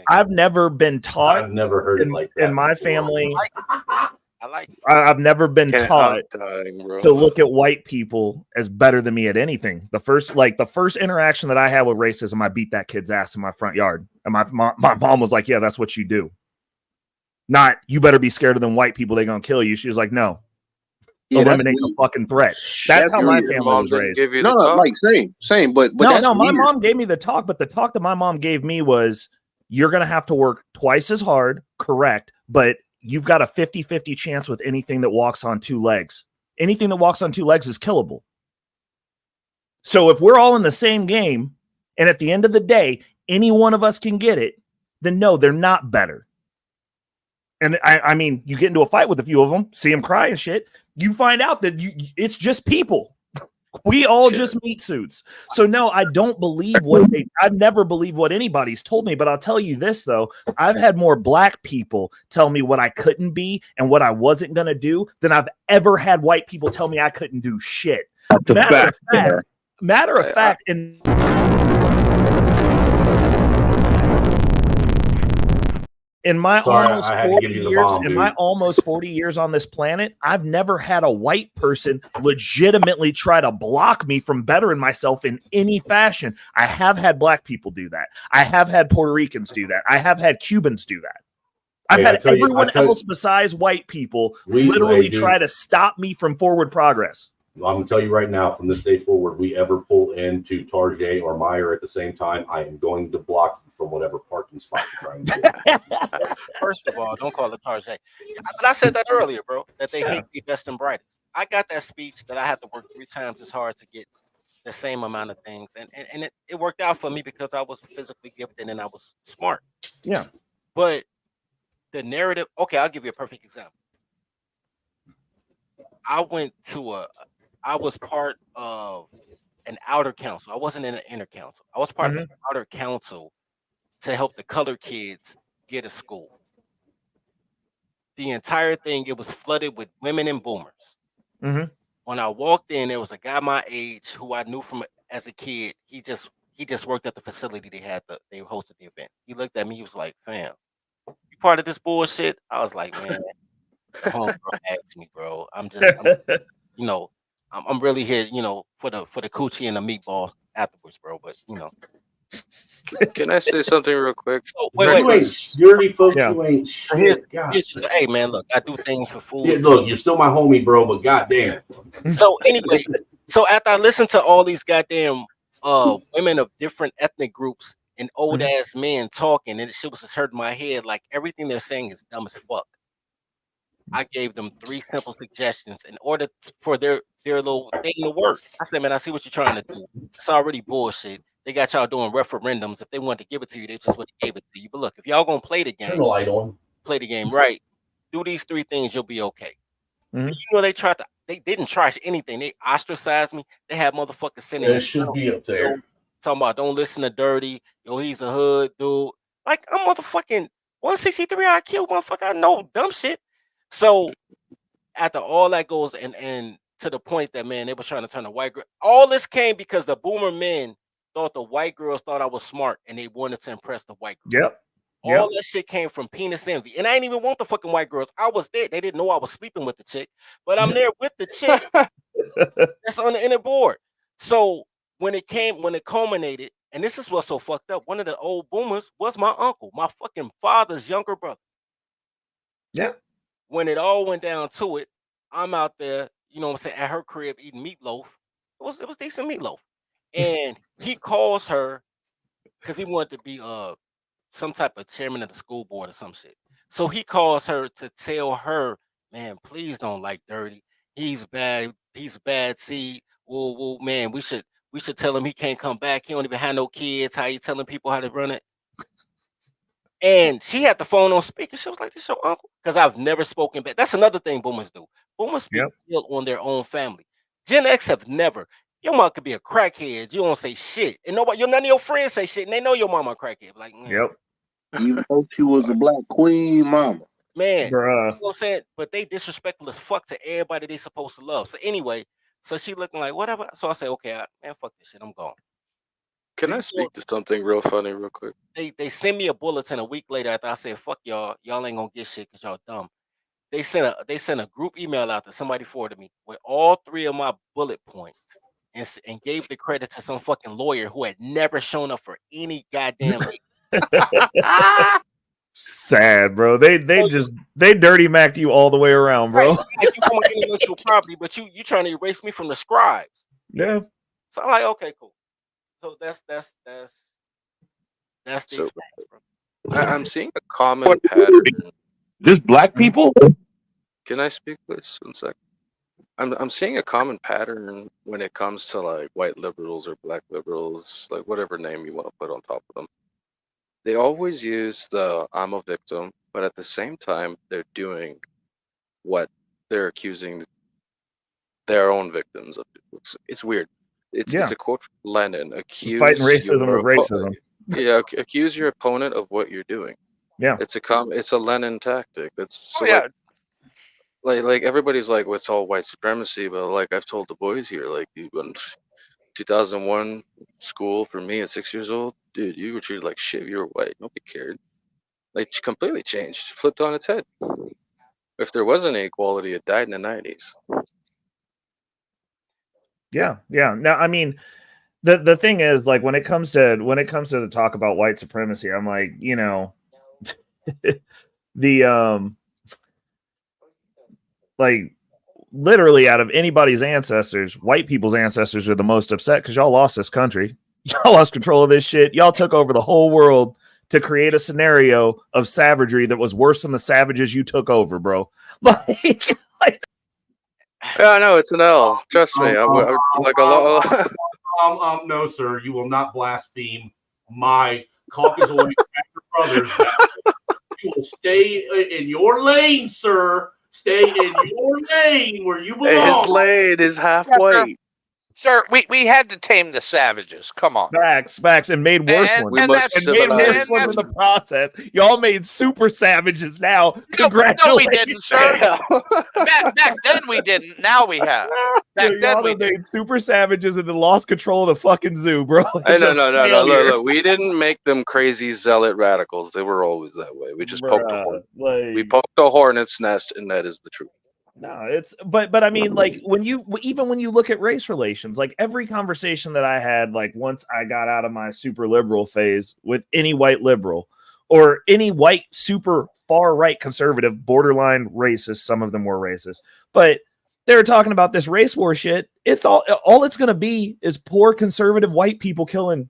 I've never been taught. I've never heard it like that in my family. I've never been taught to look at white people as better than me at anything. The first interaction that I had with racism, I beat that kid's ass in my front yard. And my mom was like, yeah, that's what you do. Not, you better be scared of them white people, they're going to kill you. She was like, no. Eliminate the fucking threat. That's how my family was raised. Same. But no, my mom gave me the talk, but the talk that my mom gave me was, you're going to have to work twice as hard, correct, but you've got a 50-50 chance with anything that walks on two legs. Anything that walks on two legs is killable. So if we're all in the same game, and at the end of the day, any one of us can get it, then no, they're not better. And I mean, you get into a fight with a few of them, see them cry and shit, you find out that it's just people. We all just meat suits. So no, I don't believe I've never believed what anybody's told me, but I'll tell you this though. I've had more black people tell me what I couldn't be and what I wasn't going to do than I've ever had white people tell me I couldn't do shit. Matter of fact, and In my Sorry, almost I had to 40 give you the years, bomb, in my dude. almost 40 years on this planet, I've never had a white person legitimately try to block me from bettering myself in any fashion. I have had black people do that. I have had Puerto Ricans do that. I have had Cubans do that. I've Hey, had I tell you, everyone else besides white people hey, literally dude, try to stop me from forward progress. I'm gonna tell you right now, from this day forward, we ever pull into Tarjay or Meyer at the same time, I am going to block you from whatever parking spot you're trying to get. First of all, don't call it Tarjay. But I said that earlier, bro, that they hate the best and brightest. I got that speech that I had to work 3 times as hard to get the same amount of things. And it worked out for me because I was physically gifted and I was smart. Yeah. But the narrative, okay, I'll give you a perfect example. I was part of an outer council. I wasn't in an inner council. I was part of an outer council to help the colored kids get a school. The entire thing, it was flooded with women and boomers. Mm-hmm. When I walked in, there was a guy my age who I knew from as a kid. He just worked at the facility they hosted the event. He looked at me, he was like, "Fam, you part of this bullshit?" I was like, "Man, the homegirl asked me, bro. You know, I'm really here, for the coochie and the meatballs afterwards, bro. But Can I say something real quick? so You ain't Because dirty folks. Yeah. You ain't so here's shit. God, here's just, hey man, look, I do things for yeah, food. look, you're still my homie, bro. But goddamn, So anyway, so after I listened to all these goddamn women of different ethnic groups and old ass men talking, and it shit was just hurting my head. Like everything they're saying is dumb as fuck. I gave them 3 simple suggestions in order for their little thing to work. I said, man, I see what you're trying to do. It's already bullshit. They got y'all doing referendums. If they wanted to give it to you, they just would have gave it to you. But look, if y'all gonna play the turn game, the light on. play the game right. Do these 3 things, you'll be okay. Mhm. You know, they didn't trash anything. They ostracized me. They had motherfuckers sending It in should be up there. talking about don't listen to Dirty. Yo, he's a hood dude. Like I'm motherfucking 163 IQ, motherfucker. I know dumb shit. So after all that goes and to the point that man, they was trying to turn a white girl. All this came because the boomer men thought the white girls thought I was smart and they wanted to impress the white girls. Yep. All that shit came from penis envy. And I didn't even want the fucking white girls. I was there. They didn't know I was sleeping with the chick, but I'm there with the chick that's on the inner board. So when it culminated, and this is what's so fucked up, one of the old boomers was my uncle, my fucking father's younger brother. Yeah. When it all went down to it, I'm out there, you know what I'm saying, at her crib eating meatloaf. It was decent meatloaf. And he calls her because he wanted to be some type of chairman of the school board or some shit. So he calls her to tell her, man, please don't like Dirty. He's bad. He's a bad seed. Whoa, man, we should tell him he can't come back. He don't even have no kids. How you telling people how to run it? And she had the phone on speaker. She was like, "This your uncle?" Because I've never spoken back. That's another thing boomers do. Boomers speak Yep. ill on their own family. Gen X have never. Your mom could be a crackhead. You don't say shit, and none of your friends say shit, and they know your mama a crackhead. Like, man, Yep. Even though she was a black queen mama. man, you know Bruh. what I'm saying? But they disrespectful as fuck to everybody they supposed to love. So anyway, so she looking like whatever. So I say, okay, man, fuck this shit. I'm gone. can I speak to something real funny real quick? They send me a bulletin a week later after I said, fuck y'all ain't gonna get shit because y'all dumb. They sent a group email out that somebody forwarded me with all 3 of my bullet points and gave the credit to some fucking lawyer who had never shown up for any goddamn Sad, bro. They dirty macked you all the way around, bro. right. Like you from intellectual property, but you trying to erase me from the scribes. Yeah. So I'm like, okay, cool. So that's the So experience, bro. I'm seeing a common pattern. Just black people? Can I speak, please? 1 second. I'm seeing a common pattern when it comes to like white liberals or black liberals, like whatever name you want to put on top of them. They always use the "I'm a victim," but at the same time they're doing what they're accusing their own victims of. It's weird. It's Yeah. a quote from Lenin: Fighting "Accuse racism your with racism. accuse your opponent of what you're doing." Yeah. It's a Lenin tactic. That's Oh so yeah, like everybody's like, well, it's all white supremacy, but like I've told the boys here, like when 2001 school for me at 6 years old, dude, you were treated like shit. You were white. Nobody cared. Like completely changed, flipped on its head. If there wasn't equality, it died in the 90s. Yeah. Now, I mean, the thing is, like, when it comes to the talk about white supremacy, I'm like, you know, the like, literally out of anybody's ancestors, white people's ancestors are the most upset because y'all lost this country. Y'all lost control of this shit. Y'all took over the whole world to create a scenario of savagery that was worse than the savages you took over, bro. Like Yeah, no, it's an L. Trust me. Like a lot. No, sir, you will not blaspheme my Caucasoid brothers. You will stay in your lane, sir. Stay in your lane where you belong. His lane is half Yeah, white. Sir, we had to tame the savages. Come on. Facts, and made worse And- ones. We and must that's- And made civilize. worse ones in the process. Y'all made super savages now. No, Congratulations. we didn't, sir. Back then we didn't. Now we have. Back then Y'all we have did. made super savages and then lost control of the fucking zoo, bro. Hey, It's no. a failure. Look, we didn't make them crazy zealot radicals. They were always that way. We just poked a horn. Like, We poked a hornet's nest, and that is the truth. no, it's but I mean, like, when you look at race relations, like every conversation that I had, like once I got out of my super liberal phase with any white liberal or any white super far right conservative, borderline racist, some of them were racist, but they were talking about this race war shit. It's all it's going to be is poor conservative white people killing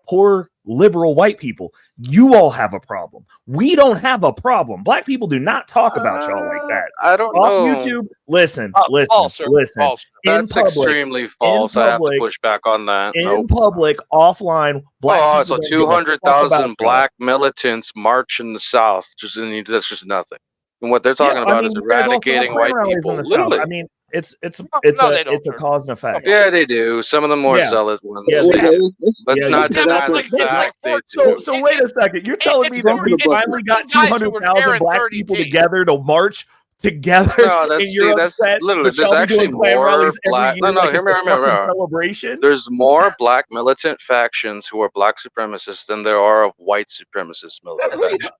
poor liberal white people. You all have a problem. We don't have a problem. Black people do not talk about y'all like that. I don't Off know. YouTube, listen. False, sir. Listen. False. That's extremely false. I have to public- push back on that. In Nope. public, offline, black Oh, people so don't give a fuck 200,000 about black militants march in the South. That's just nothing. And what they're talking y'all. about Yeah, is you guys all eradicating crime white rallies in people. the South. Literally. I mean, it's No, a they don't, sir. cause and effect. Yeah, they do. Some of the more Yeah. zealot ones. Yeah, Well, they do. Let's Yeah, not yeah. deny the It's like fact they Fort- do. So wait a second. You're telling me it's that we more- finally got guys who were 200,000 carrying black 30 people G. together to march together, No, and that's you're that's upset literally. that There's y'all be actually doing clan more rallies every black. year No, like hear it's me, a hear me, hear me, fucking hear me. celebration? There's more black militant factions who are black supremacists than there are of white supremacist militant factions.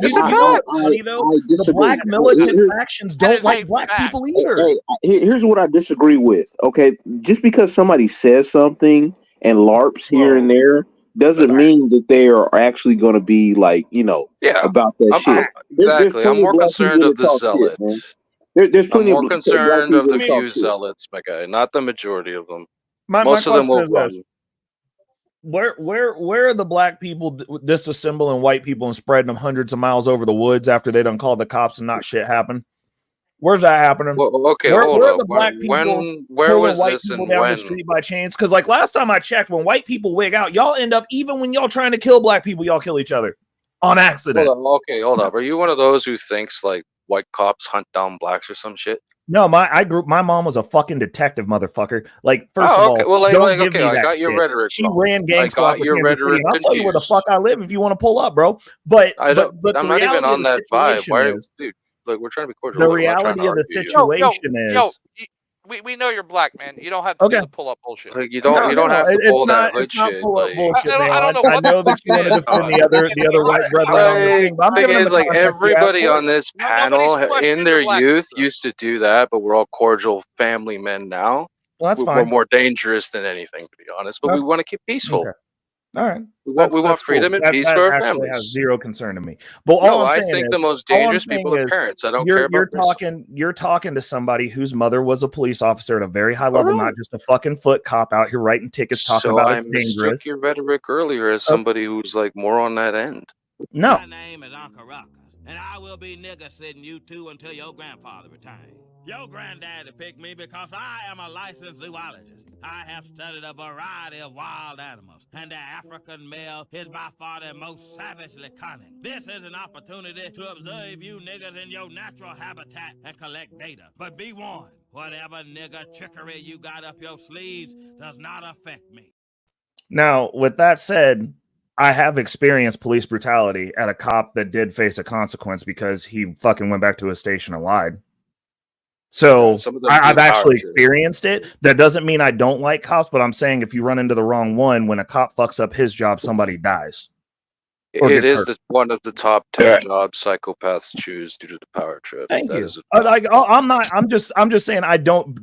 It's a fact. Funny though, the black militant factions don't like black people either. Here's what I disagree with. Okay, just because somebody says something and LARPs here and there doesn't mean that they are actually going to be like, Yeah, about that shit. exactly. I'm plenty more black concerned people of that the talk shit, zealots. man. There's I'm plenty more of black concerned of people the that talk few shit. zealots, my guy, not the majority of them. My Most of them question will is this. run. Where are the black people disassembling white people and spreading them hundreds of miles over the woods after they done called the cops and not shit happen? Where's that happening? Well, okay, where hold are up. the black people Where pulling was white this people and down when? the street by chains? Because like last time I checked, when white people wig out, y'all end up, even when y'all trying to kill black people, y'all kill each other on accident. Hold up. Are you one of those who thinks like white cops hunt down blacks or some shit? No, my mom was a fucking detective, motherfucker. Like, first of okay. all, Well, don't give me I that got your shit. rhetoric. She wrong. ran gang I squad got for your Kansas City, rhetoric and I'll tell you where the confused. fuck I live if you want to pull up, bro. But I don't. but I'm the not even reality on of the that vibe. situation Why, is, dude? Like we're trying to be cordial. the Look, I'm not trying to reality of the argue you. situation is, we know you're black, man. You don't have to do the pull up bullshit. Like you don't have to pull that hood shit. pull up Like, bullshit, man. I don't know I what know the that you fuck want to it is. defend the other white brethren on the thing, but I'm thing giving them is, the like context you asked everybody for. on this panel in their youth used to do that, but we're all cordial family men now. Well, that's We're fine. more dangerous than anything, to be honest. But we want to keep peaceful. Okay. All right. We want freedom and peace for our actually has families. zero concern to me. But all No, I'm I saying think is, the most all I'm dangerous saying people are is, parents. I don't care about racism. you're talking to somebody whose mother was a police officer at a very high level, not just a fucking foot cop out here writing tickets talking So about I it's mistook dangerous. your rhetoric earlier as somebody who's like more on that end. No. My name is Uncle Ruckus, and I will be nigger sitting you two until your grandfather returns. Your granddaddy picked me because I am a licensed zoologist. I have studied a variety of wild animals, and the African male is by far the most savagely cunning. This is an opportunity to observe you niggers in your natural habitat and collect data. But be warned, whatever nigger trickery you got up your sleeves does not affect me. Now, with that said, I have experienced police brutality at a cop that did face a consequence because he fucking went back to his station and lied. So I've actually experienced it. That doesn't mean I don't like cops, but I'm saying if you run into the wrong one, when a cop fucks up his job, somebody dies. or It gets is hurt. one of the top 10 Alright. jobs psychopaths choose due to the power trip. Thank That you. is a I'm not. I'm just saying.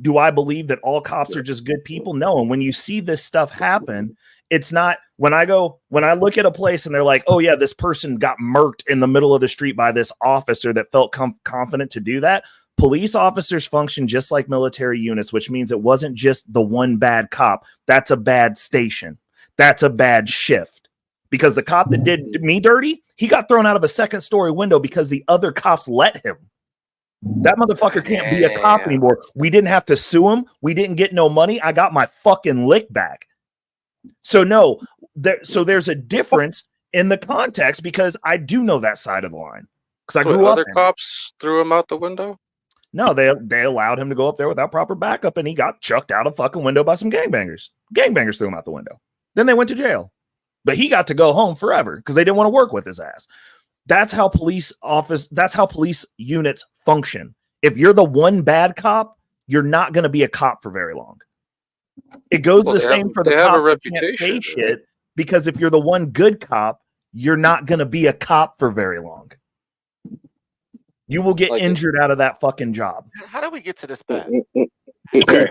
Do I believe that all cops are just good people? No. And when you see this stuff happen, it's not. When I look at a place and they're like, oh yeah, this person got murked in the middle of the street by this officer that felt confident to do that. Police officers function just like military units, which means it wasn't just the one bad cop. That's a bad station. That's a bad shift. Because the cop that did me dirty, he got thrown out of a second-story window because the other cops let him. That motherfucker can't be a cop anymore. We didn't have to sue him. We didn't get no money. I got my fucking lick back. So no, there's a difference in the context because I do know that side of the line because I grew up. Other cops threw him out the window? No, they allowed him to go up there without proper backup, and he got chucked out a fucking window by some gangbangers. Gangbangers threw him out the window. Then they went to jail. But he got to go home forever because they didn't want to work with his ass. That's how police units function. If you're the one bad cop, you're not going to be a cop for very long. It goes the same for the cops that can't say shit, because if you're the one good cop, you're not going to be a cop for very long. You will get injured out of that fucking job. How do we get to this path? Okay.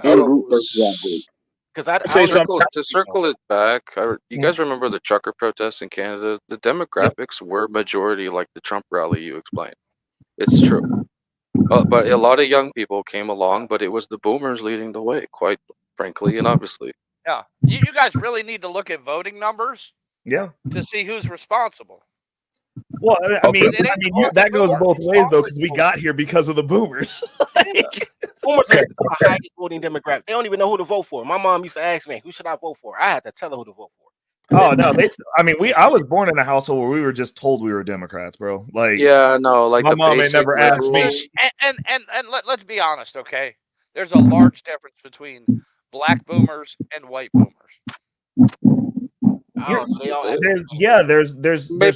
Because I to circle it back, you guys remember the trucker protests in Canada? The demographics were majority like the Trump rally you explained. It's true. But a lot of young people came along, but it was the boomers leading the way, quite frankly and obviously. Yeah. You guys really need to look at voting numbers to see who's responsible. Well, I mean, that goes both ways, though, because we got here because of the boomers. Boomers are the highest voting demographic. They don't even know who to vote for. My mom used to ask me, who should I vote for? I had to tell her who to vote for. Oh no, I was born in a household where we were just told we were Democrats, bro. Like, yeah, no, like my mom ain't never asked me. And let's be honest, okay? There's a large difference between black boomers and white boomers. There's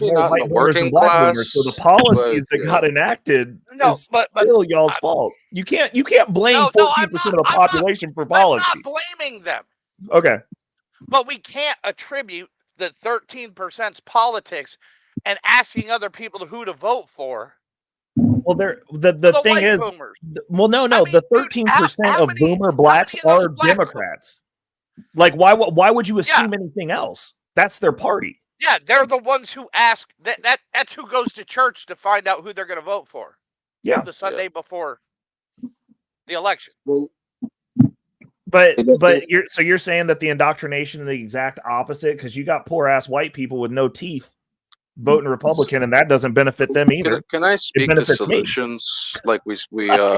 more white boomers than black boomers. So the policies that got enacted is still y'all's fault. You can't blame 14% of the population for policy. I'm not blaming them. Okay. But we can't attribute the 13%'s politics and asking other people who to vote for. Well, the thing is, boomers. Well, no, the 13% of boomer blacks are Democrats. Like, why would you assume anything else? That's their party. Yeah, they're the ones who ask. That's who goes to church to find out who they're going to vote for. Yeah, the Sunday before the election. But you're saying that the indoctrination is the exact opposite, because you got poor ass white people with no teeth voting Republican, and that doesn't benefit them either. Can I speak to solutions like we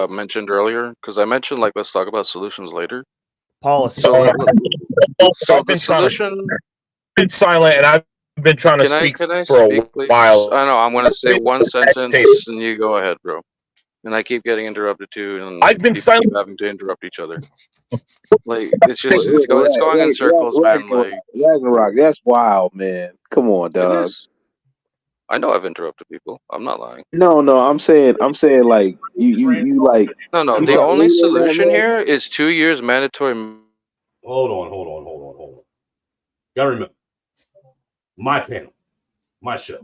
mentioned earlier? Because I mentioned let's talk about solutions later. Policy. So the solution. Been silent, and I've been trying to speak for a while. I know. I'm going to say one sentence, and you go ahead, bro. And I keep getting interrupted too, and I've been silent, keep having to interrupt each other. It's going in circles, man. Like Ragnarok, that's wild, man. Come on, dog. I know I've interrupted people. I'm not lying. No, I'm saying like you like. No. The only solution here is 2 years mandatory. Hold on. Gotta remember, my panel, my show.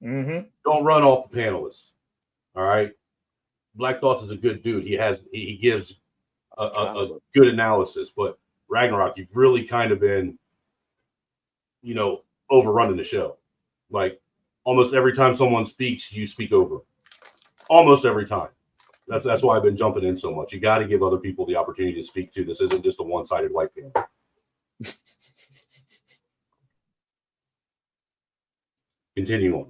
Mm-hmm. Don't run off the panelists. All right. Black Thoughts is a good dude. He gives a good analysis, but Ragnarok, you've really kind of been, overrunning the show. Like almost every time someone speaks, you speak over. Almost every time. That's why I've been jumping in so much. You got to give other people the opportunity to speak too. This isn't just a one-sided white panel. Continue on.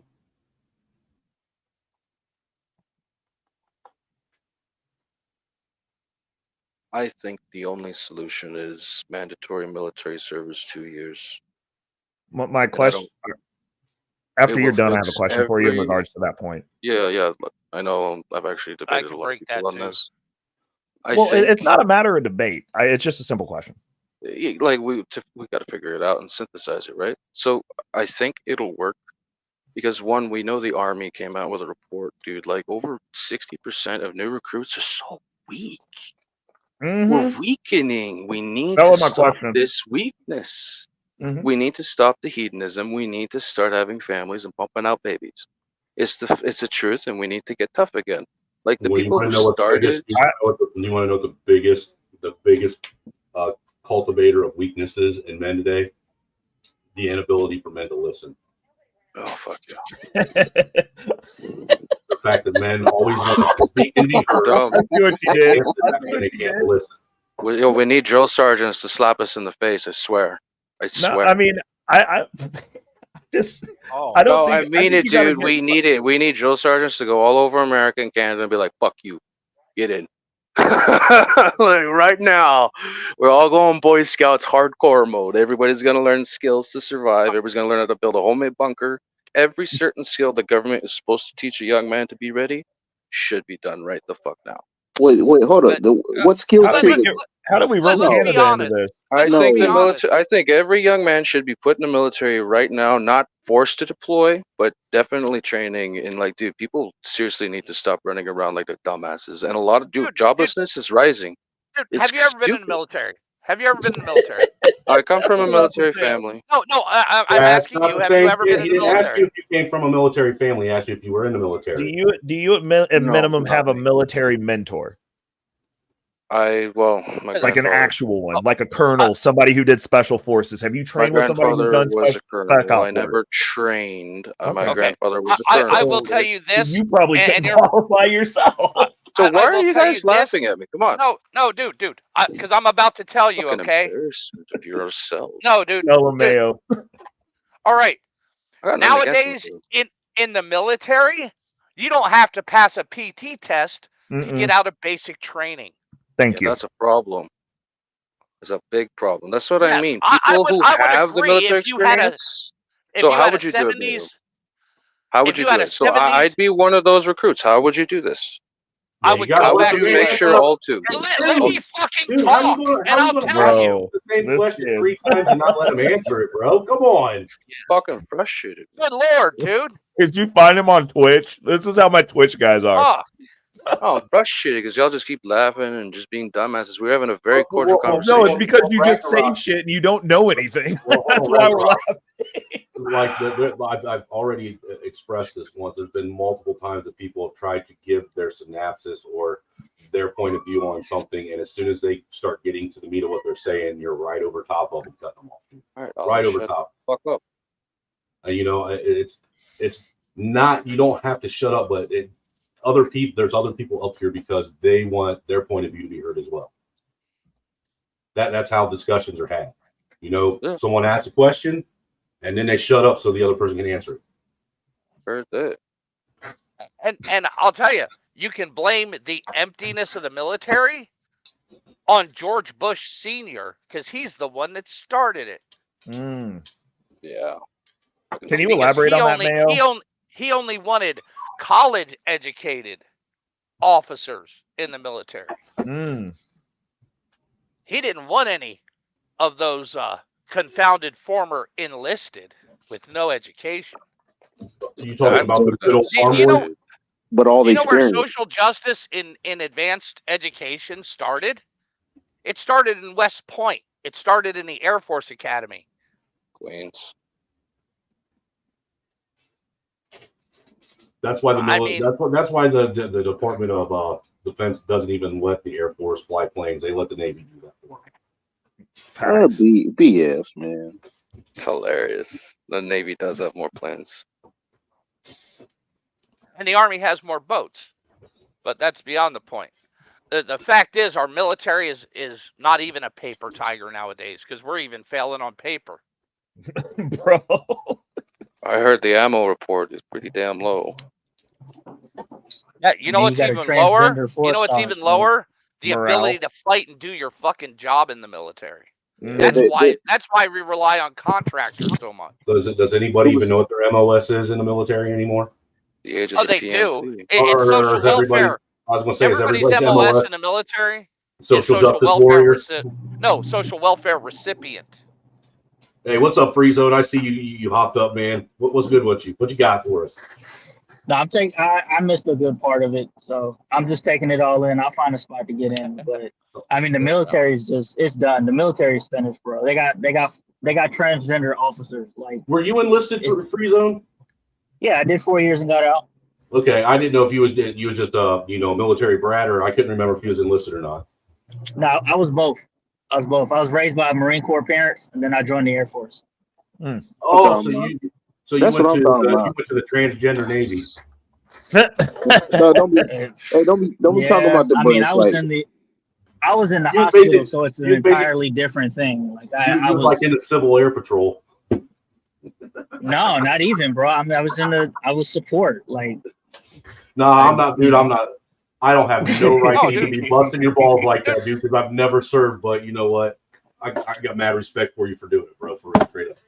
I think the only solution is mandatory military service 2 years. My question, after you're done, I have a question for you in regards to that point. Yeah. I know I've actually debated a lot of people on this. It's not a matter of debate. It's just a simple question. We got to figure it out and synthesize it, right? So I think it'll work because one, we know the Army came out with a report, dude. Like over 60% of new recruits are so weak. Mm-hmm. We're weakening. We need to stop this weakness. Mhm. We need to stop the hedonism. We need to start having families and pumping out babies. It's the truth, and we need to get tough again. Like the Well, you people want who to know what the biggest? started. You want to know what the biggest cultivator of weaknesses in men today? The inability for men to listen. Oh fuck yeah! The fact that men always want to speak and be heard. Dumb. I see what you did. And they can't listen. We need drill sergeants to slap us in the face. I swear. I No, swear. I mean, I just Oh, I don't No, I think mean it, you gotta dude. get- We need it. We need drill sergeants to go all over America and Canada and be like, "Fuck you, get in." Like right now, we're all going Boy Scouts hardcore mode. Everybody's gonna learn skills to survive. Everybody's gonna learn how to build a homemade bunker. Every certain skill the government is supposed to teach a young man to be ready should be done right the fuck now. Wait, hold up. But, What skill How do should we be? how do we rope let's be Canada into honest. this? I Let's think be the honest. military. I think every young man should be put in the military right now, not forced to deploy, but definitely training. And like, dude, people seriously need to stop running around like they're dumbasses. And a lot of Dude, joblessness is rising. dude, It's have you ever been in the stupid. military? Have you ever been in the military? I come from a Hold up, military Mateo. family. No, I'm That's asking not you. the Have you same ever shit. been in He the didn't ask you military? if you came from a military family. He asked you if you were in the Do military. you at No, minimum have a nothing. military mentor? My Like an grandfather. actual one, like a colonel, somebody who did special forces. Have you My trained with somebody who's grandfather done was a spec colonel. op I never trained. My Okay. Okay, grandfather was a I colonel. will tell you this, You probably and couldn't you're. qualify yourself. So I why are will you tell guys you this. laughing at me? Come on. No, dude, because I'm about to tell you. Fucking Okay. embarrassment of yourself. No, dude. LMAO. All right. I got nothing against Nowadays, him. in the military, you don't have to pass a PT test to get out of basic training. Thank you. That's a problem. It's a big problem. That's what I Yes, mean. I People would who have the agree military if you had a experience. So how would you do it, Mayo? How would if you you do had a it? So I'd 70s, be one of those recruits. How would you do this? I Yeah, you would gotta go How would back you to make my sure all two? let me fucking Dude, how talk, you gonna, and how I'll you gonna tell ask you. Bro, the same this question kid. 3 times and not let him answer it, bro? Come on. Fucking frustrated. Good lord, dude. Did you find him on Twitch? This is how my Twitch guys are. Oh, Oh, I'm frustrated because y'all just keep laughing and just being dumbasses. We're having a very cordial conversation. No, it's because you just say shit and you don't know anything. Well, That's hold why on, we're Rob. laughing. Like I've already expressed this once. There's been multiple times that people have tried to give their synopsis or their point of view on something, and as soon as they start getting to the meat of what they're saying, you're right over top of them, cutting them off. All right, Right over shut top. the fuck up. You know, it's not. You don't have to shut up, but there's other people up here because they want their point of view to be heard as well. That's how discussions are had. You know, someone asks a question, and then they shut up so the other person can answer it. Heard that. and I'll tell you, you can blame the emptiness of the military on George Bush Sr. because he's the one that started it. Yeah. Can you elaborate on that, Mayo? He only wanted college educated officers in the military. He didn't want any of those confounded former enlisted with no education. So you talking about the good old farm boys? But all the You know where experience. social justice in advanced education started? It started in West Point. It started in the Air Force Academy. Queens. That's why I that's why the Department of Defense doesn't even let the Air Force fly planes. They let the Navy do that for them. BS, man. It's hilarious. The Navy does have more planes. And the Army has more boats. But that's beyond the point. The fact is our military is not even a paper tiger nowadays because we're even failing on paper. Bro. I heard the ammo report is pretty damn low. Yeah, you know And what's you got a even lower? transgender You know what's four-star, even so lower? The morale. ability to fight and do your fucking job in the military. Yeah, That's why we rely on contractors so much. Does anybody even know what their MOS is in the military anymore? The age Oh, of the they do. PNC. It's social Is everybody- welfare. I was going to say, is Everybody's everybody's MOS MOS in the military is social social justice welfare warrior? no, social welfare recipient. Hey, what's up, Free Zone? I see you hopped up, man. What's good with you? What you got for us? No, I missed a good part of it, so I'm just taking it all in. I'll find a spot to get in, but I mean the military is it's done. The military is finished, bro. They got they got transgender officers. Like, Were you enlisted for Free Zone? Yeah, I did 4 years and got out. Okay, I didn't know if you was just a military brat, or I couldn't remember if you was enlisted or not. No, I was both. I was raised by Marine Corps parents, and then I joined the Air Force. Oh, so you That's went what I'm to talking you about. went to the transgender Navy. No, don't be talking Yeah, about the I mean, bullets. I was Like, in the You was hospital, basic- so it's an you was basic- entirely different thing. Like You I was like in the Civil Air Patrol. no, not even, bro. I mean, I was support. Like, No, I'm not, dude. I'm not. I don't have no right No, to even dude. be busting your balls like that, dude. Because I've never served. But you know what? I got mad respect for you for doing it, bro. For real, straight up.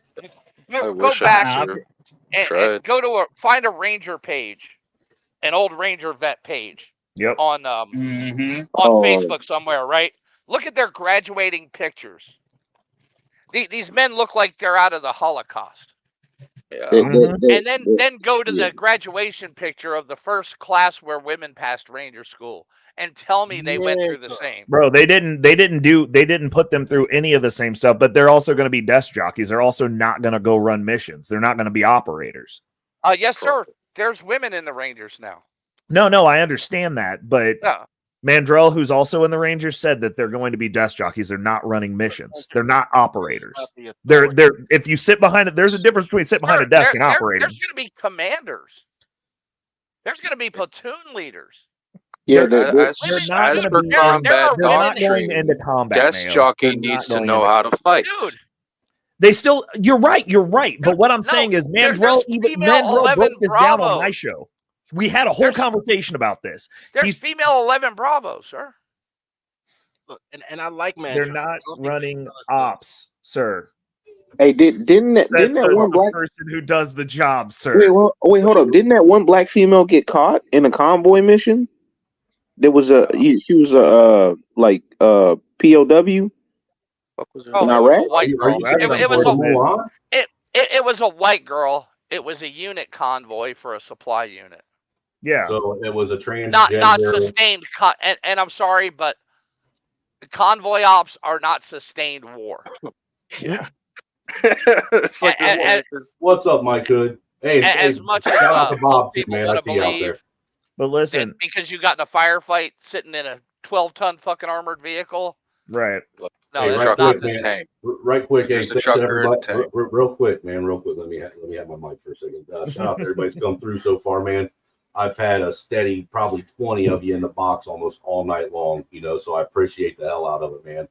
Go back and go to find a Ranger page, an old Ranger vet page. Yep. On Facebook somewhere, right? Look at their graduating pictures. These men look like they're out of the Holocaust. And then go to the graduation picture of the first class where women passed Ranger school and tell me they went through the same. Bro, they didn't put them through any of the same stuff, but they're also going to be desk jockeys. They're also not going to go run missions. They're not going to be operators. Yes, sir. There's women in the Rangers now. No, I understand that, but Yeah. Mandrell, who's also in the Rangers, said that they're going to be desk jockeys. They're not running missions. They're not operators. They're if you sit behind it, there's a difference between sitting behind a desk and operating. There's going to be commanders. There's going to be platoon leaders. Yeah, as for combat doctrine, desk jockey needs to know how to fight. Dude, they still. You're right. But what I'm saying is, Mandrell broke this down on my show. We had a whole conversation about this. There's female 11 Bravo, sir. Look, and I like man. They're not running ops, sir. Hey, didn't that one black person who does the job, sir? Wait, hold up. Didn't that one black female get caught in a convoy mission? There was she was a POW. It was a white girl. It was a white girl. It was a unit convoy for a supply unit. Yeah. So it was a transgender. Not sustained. And I'm sorry, but convoy ops are not sustained war. Yeah. It's like what's up, Mike Hood? Hey, as much as most people want to believe. But listen, because you got in a firefight sitting in a 12-ton fucking armored vehicle. Right. No, that's not the same. Right quick, hey, Just a trucker in a tank. real quick, man. Real quick. Let me have my mic for a second. Shout out to everybody's come through so far, man. I've had a steady probably 20 of you in the box almost all night long, so I appreciate the hell out of it, man.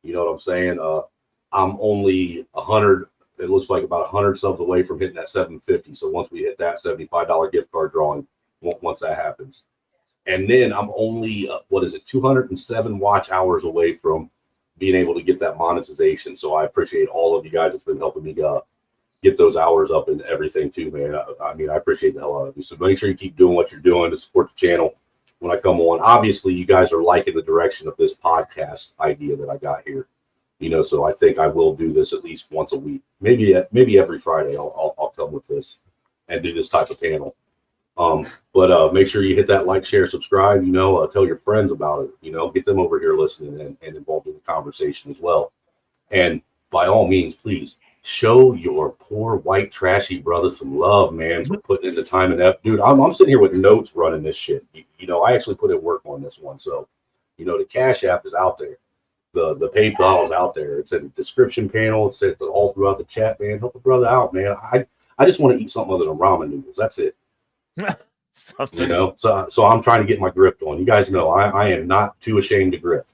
You know what I'm saying? I'm only 100, it looks like about 100 subs away from hitting that 750. So once we hit that $75 gift card drawing, once that happens. And then I'm only, 207 watch hours away from being able to get that monetization. So I appreciate all of you guys that's been helping me get those hours up and everything too, man. I mean, I appreciate the hell out of you. So make sure you keep doing what you're doing to support the channel when I come on. Obviously, you guys are liking the direction of this podcast idea that I got here. So I think I will do this at least once a week. Maybe every Friday I'll come with this and do this type of panel. But make sure you hit that like, share, subscribe, tell your friends about it, get them over here listening and involved in the conversation as well. And by all means, please show your poor white trashy brother some love, man, for putting in the time and effort. Dude, I'm sitting here with notes running this shit. I actually put in work on this one. So, the Cash App is out there. The PayPal is out there. It's in the description panel. It's all throughout the chat, man. Help a brother out, man. I just want to eat something other than ramen noodles. That's it. So I'm trying to get my grift on. You guys know I am not too ashamed to grift.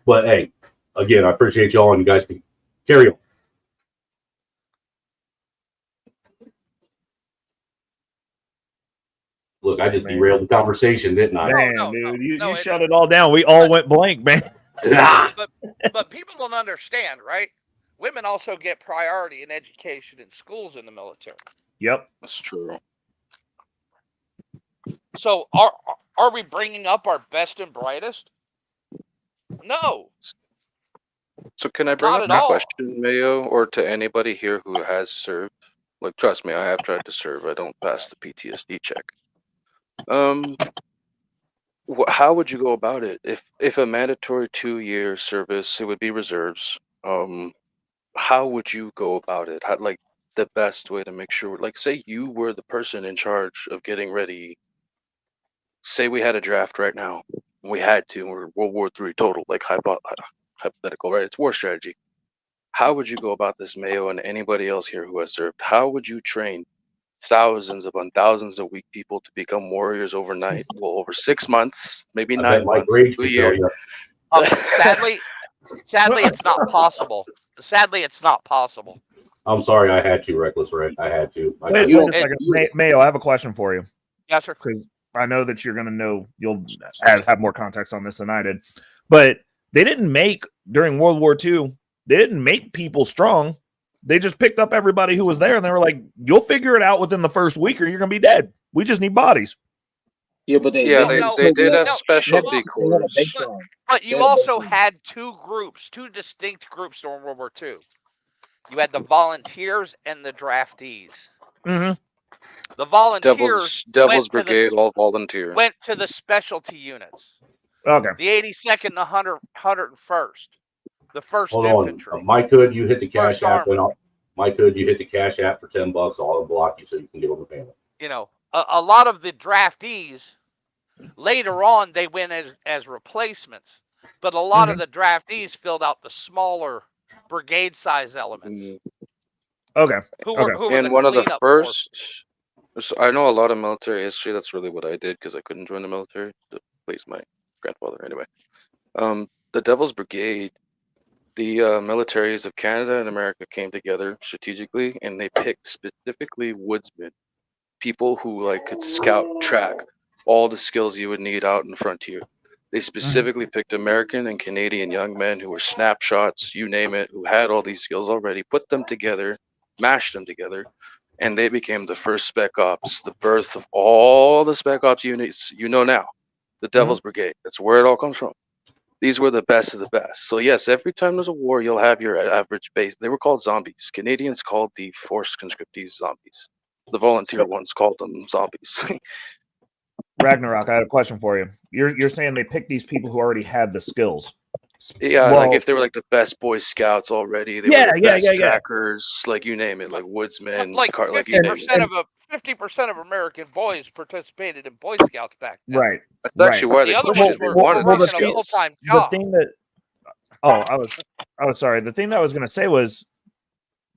But hey, again, I appreciate y'all, and you guys can carry on. Look, I just derailed the conversation, didn't I? Man, dude, you shut it all down. We all went blank, man. But people don't understand, right? Women also get priority in education in schools in the military. Yep, that's true. So are we bringing up our best and brightest? No. So can I bring up a question, Mayo, or to anybody here who has served? Like, trust me, I have tried to serve. I don't pass the PTSD check. How would you go about it if a mandatory 2-year service? It would be reserves. how would you go about it? How, like the best way to make sure, like, say you were the person in charge of getting ready. Say we had a draft right now. We had to. We're World War III total, like hypothetical, right? It's war strategy. How would you go about this, Mayo, and anybody else here who has served? How would you train thousands upon thousands of weak people to become warriors overnight? Well, over 6 months, maybe I bet 9 Mike months, Rage a could tell year. you. Sadly, it's not possible. Sadly, it's not possible. I'm sorry, I had to, Reckless Red. I had to. Wait a second, Mayo. I have a question for you. Yes, sir. Because I know that you're going to know, you'll have more context on this than I did. But they didn't make, during World War II, they didn't make people strong. They just picked up everybody who was there, and they were like, "You'll figure it out within the first week, or you're going to be dead. We just need bodies." Yeah, but they did have specialty corps. But you also had two distinct groups during World War II. You had the volunteers and the draftees. Mm-hmm. The volunteers Devil's Brigade, all volunteer. went to the specialty units. Okay. The 82nd and the 101st. The 1st Hold Infantry. on. Mike Hood, you hit the cash First app. Army. Mike Hood, you hit the cash app for $10. I'll unblock you so you can get on the panel. You know, a lot of the draftees, later on, they went as replacements. But a lot of the draftees filled out the smaller brigade size elements. Okay. Who were and the one of the cleanup first, I know a lot of military history. That's really what I did because I couldn't join the military to please my grandfather. Anyway, the Devil's Brigade, the militaries of Canada and America came together strategically, and they picked specifically woodsmen, people who like could scout, track all the skills you would need out in the frontier. They specifically picked American and Canadian young men who were snapshots, you name it, who had all these skills already, put them together, mashed them together, and they became the first Spec Ops, the birth of all the Spec Ops units you know now, the Devil's Brigade. That's where it all comes from. These were the best of the best. So yes, every time there's a war, you'll have your average base. They were called zombies. Canadians called the forced conscriptees zombies. The volunteer ones called them zombies. Ragnarok, I have a question for you. You're saying they picked these people who already had the skills. Yeah, like if they were like the best Boy Scouts already, they were the best trackers, like you name it, like woodsmen, like 50% of American boys participated in Boy Scouts back then. Right. That's actually why they pushed it. They wanted these a skills. full-time job. The thing that I was sorry. The thing that I was going to say was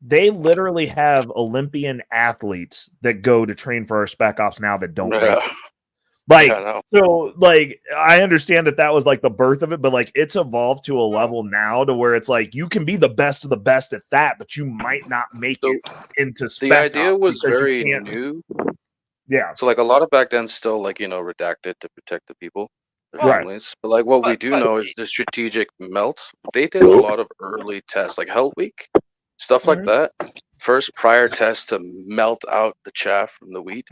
they literally have Olympian athletes that go to train for our Spec Ops now that don't make it. Like, so, like, I understand that was like the birth of it, but like it's evolved to a level now to where it's like you can be the best of the best at that, but you might not make it into Spec The idea Ops was because very you can't. new. Yeah. So like a lot of back then still like, redacted to protect the people, their families. But like what we do know is the strategic melt. They did a lot of early tests, like Hell Week, stuff like that. First prior tests to melt out the chaff from the wheat.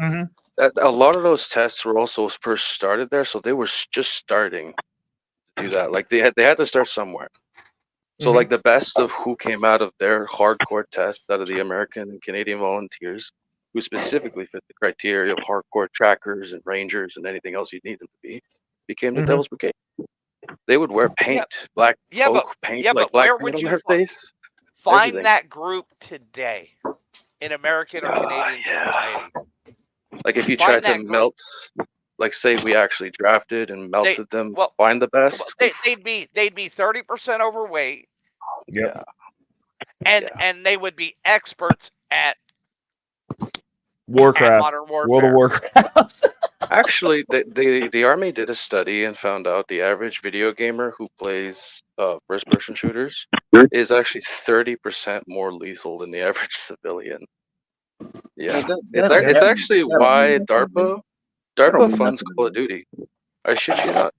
A lot of those tests were also first started there, so they were just starting to do that. Like they had to start somewhere. So like the best of who came out of their hardcore tests, out of the American and Canadian volunteers, who specifically fit the criteria of hardcore trackers and rangers and anything else you'd need them to be, became the Devil's Brigade. They would wear paint, black oak paint, like black paint on their face. Find that group today in American or Canadian society. Like if you tried to melt, like say we actually drafted and melted them, find the best. They'd be 30% overweight. Yeah. And they would be experts at Warcraft, modern warfare. World of Warcraft. Actually, the Army did a study and found out the average video gamer who plays first-person shooters is actually 30% more lethal than the average civilian. Yeah, it's actually why DARPA funds Call of Duty. I shit you not.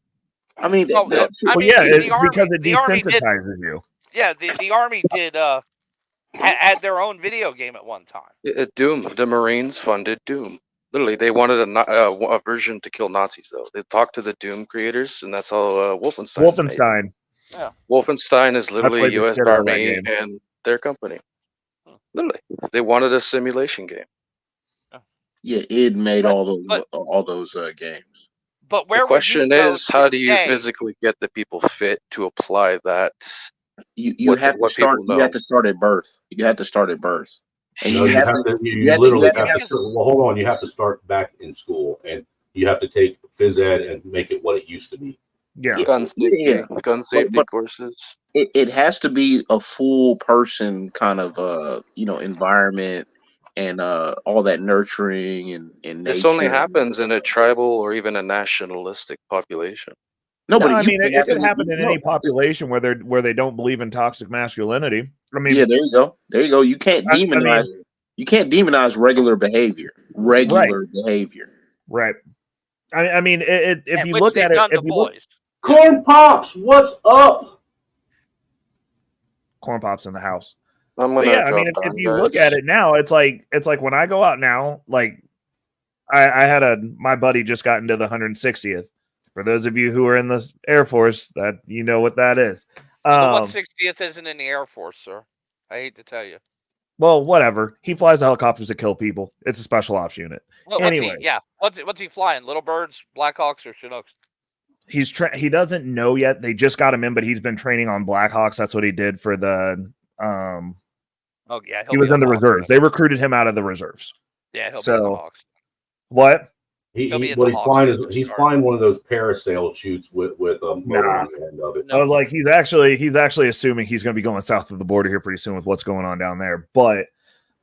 I mean, because it desensitizes you. Yeah, the Army did had their own video game at one time. Doom. The Marines funded Doom. Literally, they wanted a version to kill Nazis, though. They talked to the Doom creators, and that's how Wolfenstein. Yeah. Wolfenstein is literally U.S. Army and their company. Literally, they wanted a simulation game. Yeah, it made all those games. But where the question is, how do you physically get the people fit to apply that You what have to what start. people You have know. to start at birth. You have to start at birth, and No, you you have have to. to. You You have to. You literally have to. have to. Start, well, hold on. You have to start back in school, and you have to take phys ed and make it what it used to be. Yeah. Gun Yeah, safety but courses. it has to be a full person kind of environment and all that nurturing and This only nature. happens in a tribal or even a nationalistic population. No, No, but I you mean can it have could it. happen in No, any population where they don't believe in toxic masculinity. I mean, yeah, there you go. There you go. You can't I demonize. mean, You can't demonize regular behavior. right, Regular behavior. right. I mean, if you which look they've at it, done to if you look, boys. Corn Pops, what's up? corn pops in the house. I'm But gonna yeah, I mean, drop if down, you look at guys. it now, it's like when I go out now, like I had my buddy just got into the 160th. For those of you who are in the Air Force, that you know what that is. Well, the 160th isn't in the Air Force, sir. I hate to tell you. Well, whatever. He flies helicopters to kill people. It's a special ops unit. Anyway, What's he flying? Little Birds, Blackhawks, or Chinooks? he doesn't know yet. They just got him in, but he's been training on Blackhawks. That's what he did for the Oh yeah, he was in the reserves. They recruited him out of the reserves. Yeah, he'll be in the Hawks. What? He's flying he's flying one of those parasail shoots with a motor on the end of it. I was like, he's actually assuming he's going to be going south of the border here pretty soon with what's going on down there. But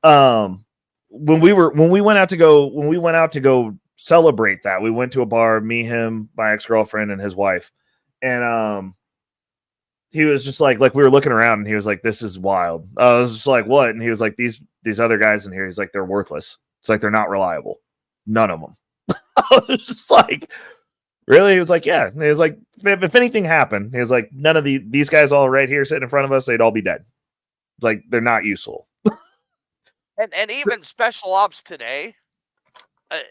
when we went out to go celebrate that, we went to a bar, me, him, my ex-girlfriend, and his wife, and he was just like we were looking around, and he was like, "This is wild." I was just like, "What?" And he was like, "These other guys in here." He's like, "They're worthless. It's like they're not reliable. None of them." I was just like, really? He was like, yeah. And he was like, if anything happened, he was like, none of these guys all right here sitting in front of us, they'd all be dead. Like, they're not useful. And even special ops today,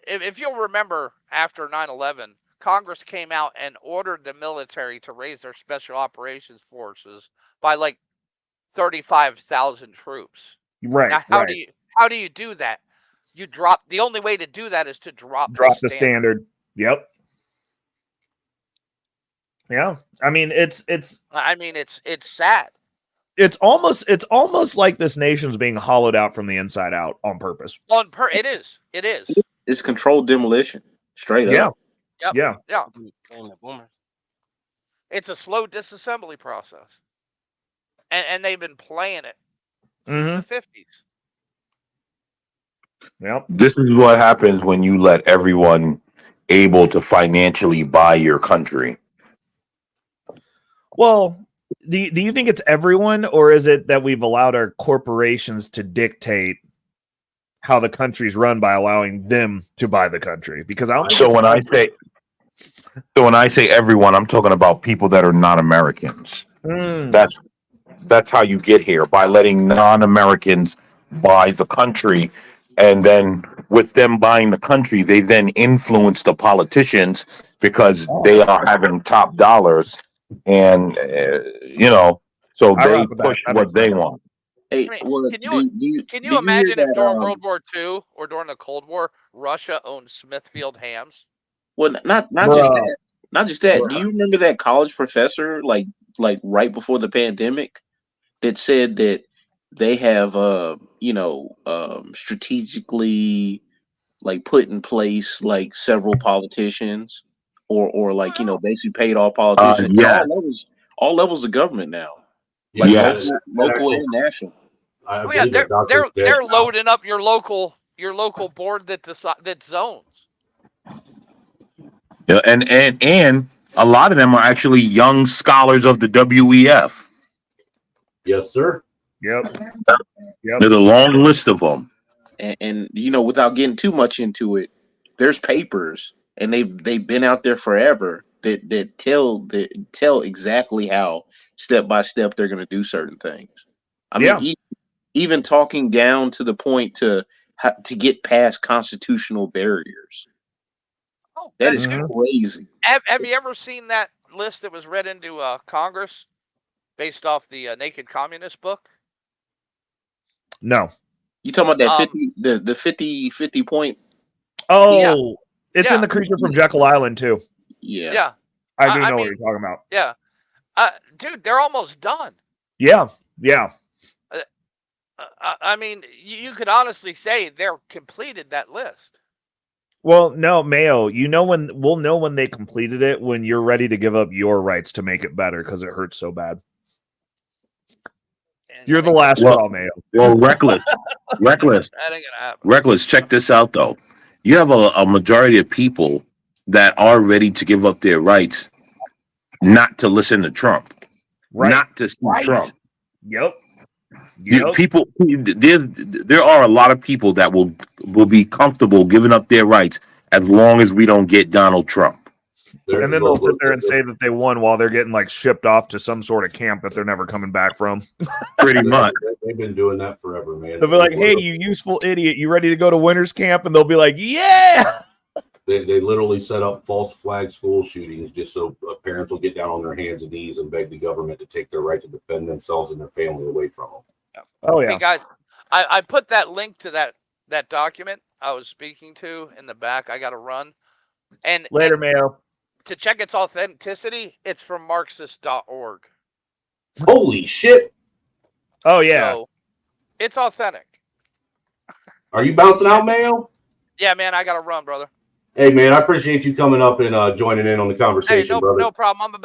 if you'll remember, after 9/11, Congress came out and ordered the military to raise their special operations forces by like 35,000 troops. Right. Now, how do you do that? You drop. The only way to do that is to drop the standard. Yep. Yeah. I mean, it's sad. It's almost like this nation's being hollowed out from the inside out on purpose. It is. It's controlled demolition, straight up. Yep. Yeah. Yeah. It's a slow disassembly process, and they've been playing it since the 50s. Yep. This is what happens when you let everyone able to financially buy your country. Well, do you think it's everyone, or is it that we've allowed our corporations to dictate how the country's run by allowing them to buy the country? Because I don't think So when I say everyone, I'm talking about people that are not Americans. That's how you get here, by letting non-Americans buy the country, and then with them buying the country, they then influence the politicians because they are having top dollars, and so they push what they want. Hey, can you imagine if during World War II or during the Cold War, Russia owned Smithfield hams? Well, not just that. Do you remember that college professor, like right before the pandemic, that said that they have strategically like put in place like several politicians or like basically paid off politicians at all levels of government now, like local and national. They're loading up your local board that zones. Yeah, and a lot of them are actually young scholars of the WEF. Yes, sir. Yep. There's a long list of them. And without getting too much into it, there's papers, and they've been out there forever that tell exactly how step by step they're going to do certain things. I mean, even talking down to the point to get past constitutional barriers. Oh, that is crazy. Have you ever seen that list that was read into Congress based off the Naked Communist book? No. You talking about that 50 point? Oh, it's in the Creature from Jekyll Island too. Yeah. I know what you're talking about. Yeah. Dude, they're almost done. Yeah, yeah. I mean, you could honestly say they're completed that list. Well, no, Mayo, we'll know when they completed it when you're ready to give up your rights to make it better because it hurts so bad. You're the last straw, Mayo. Well, reckless. That ain't gonna happen. Reckless, check this out, though. You have a majority of people that are ready to give up their rights not to listen to Trump, not to see Trump. Yep. People, there are a lot of people that will be comfortable giving up their rights as long as we don't get Donald Trump. And then they'll sit there and say that they won while they're getting like shipped off to some sort of camp that they're never coming back from. Pretty much. They've been doing that forever, man. They'll be like, "Hey, you useful idiot, you ready to go to winter's camp?" And they'll be like, "Yeah." They literally set up false flag school shootings just so parents will get down on their hands and knees and beg the government to take their right to defend themselves and their family away from them. Oh yeah. Hey guys, I put that link to that document I was speaking to in the back. I got to run. And later, Mayo. To check its authenticity, it's from Marxist.org. Holy shit! Oh yeah. So, it's authentic. Are you bouncing out, Mayo? Yeah, man, I got to run, brother. Hey, man, I appreciate you coming up and joining in on the conversation, brother. No problem. I'm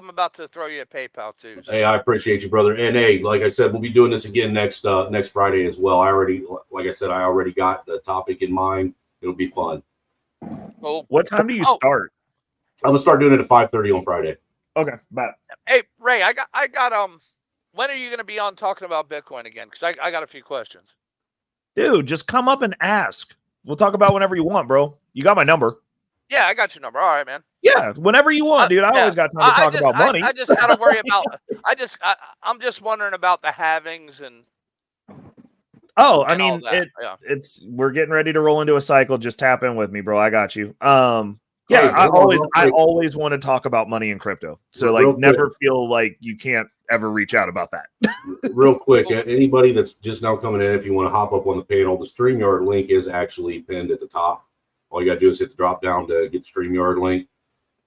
about to throw you a PayPal too. So. Hey, I appreciate you, brother. And hey, like I said, we'll be doing this again next Friday as well. I already got the topic in mind. It'll be fun. Cool. What time do you start? I'm gonna start doing it at 5:30 on Friday. Okay, bye. Hey, Ray, I got when are you gonna be on talking about Bitcoin again? Because I got a few questions. Dude, just come up and ask. We'll talk about whenever you want, bro. You got my number. Yeah, I got your number. All right, man. Yeah, whenever you want, dude. I always got time to talk about money. I just gotta worry about. I'm just wondering about the halvings and. Oh, I mean, it's we're getting ready to roll into a cycle. Just tap in with me, bro. I got you. Yeah, I always want to talk about money and crypto. So like, never feel like you can't ever reach out about that. Real quick, anybody that's just now coming in, if you want to hop up on the panel, the StreamYard link is actually pinned at the top. All you got to do is hit the drop down to get the StreamYard link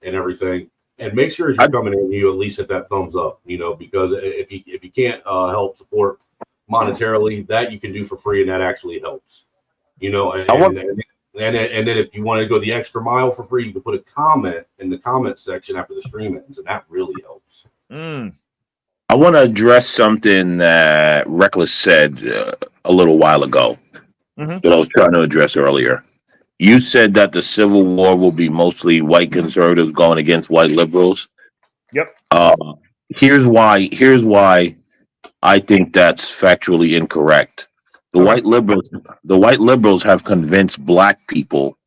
and everything. And make sure as you're coming in, you at least hit that thumbs up, because if you can't help support monetarily, that you can do for free, and that actually helps. And then if you want to go the extra mile for free, you can put a comment in the comment section after the stream ends, and that really helps. I want to address something that Reckless said a little while ago that I was trying to address earlier. You said that the Civil War will be mostly white conservatives going against white liberals. Yep. Here's why I think that's factually incorrect. The white liberals have convinced black people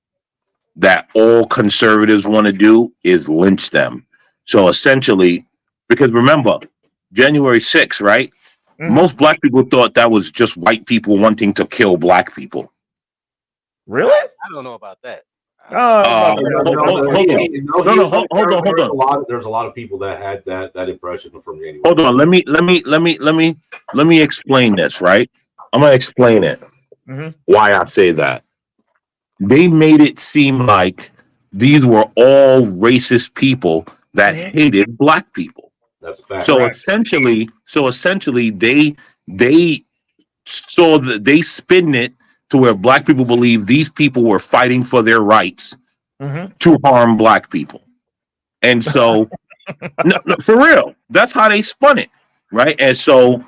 that all conservatives want to do is lynch them. So essentially, because remember, January 6th, right? Most black people thought that was just white people wanting to kill black people. Really? I don't know about that. Hold on. There's a lot of people that had that impression from January. Hold on. Let me explain this, right? I'm gonna explain it. Why I say that. They made it seem like these were all racist people that hated black people. That's a fact. So essentially, they saw that they spin it to where black people believe these people were fighting for their rights to harm black people. And so, no, for real, that's how they spun it, right? And so,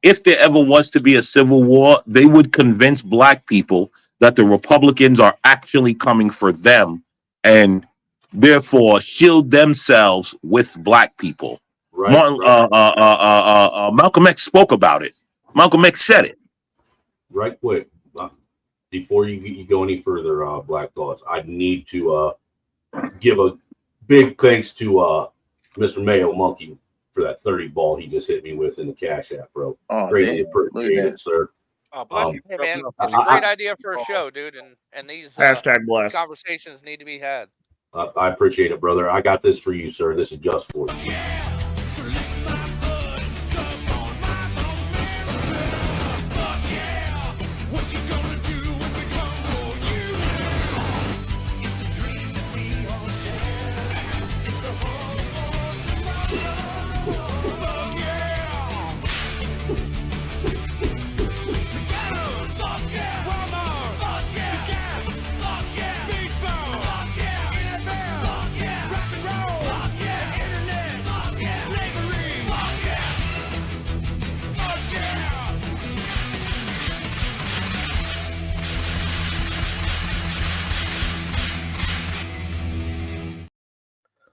if there ever was to be a civil war, they would convince black people that the Republicans are actually coming for them, and therefore shield themselves with black people. Right. Malcolm X spoke about it. Malcolm X said it. Right quick, before you go any further, Black Thoughts, I need to give a big thanks to Mr. Mayo Monkey for that 30 ball he just hit me with in the Cash App, bro. Greatly appreciate it, sir. Hey man, it's a great idea for a show, dude, and these hashtag blessed conversations need to be had. I appreciate it, brother. I got this for you, sir. This is just for you.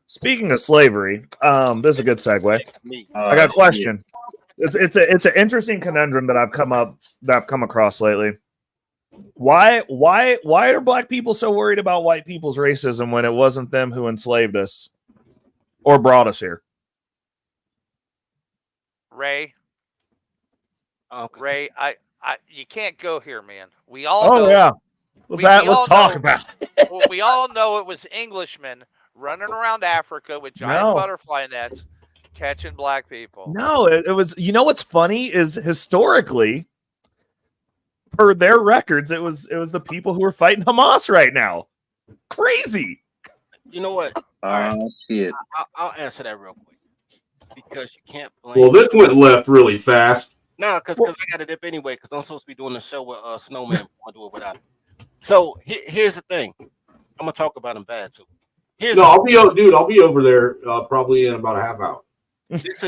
Speaking of slavery, this is a good segue. I got a question. It's an interesting conundrum that I've come across lately. Why are black people so worried about white people's racism when it wasn't them who enslaved us or brought us here? Ray, Oh, you can't go here, man. We all know. Yeah. Let's talk about it. Well, we all know it was Englishmen running around Africa with giant butterfly nets catching black people. No, it was. You know what's funny is historically, per their records, it was the people who are fighting Hamas right now. Crazy. You know what? All right. Shit. I'll answer that real quick because you can't blame. Well, this went left really fast. No, because I got to dip anyway because I'm supposed to be doing the show with Snowman. I'll do it without him. So here's the thing. I'm gonna talk about him bad too. I'll be over there probably in about a half hour. This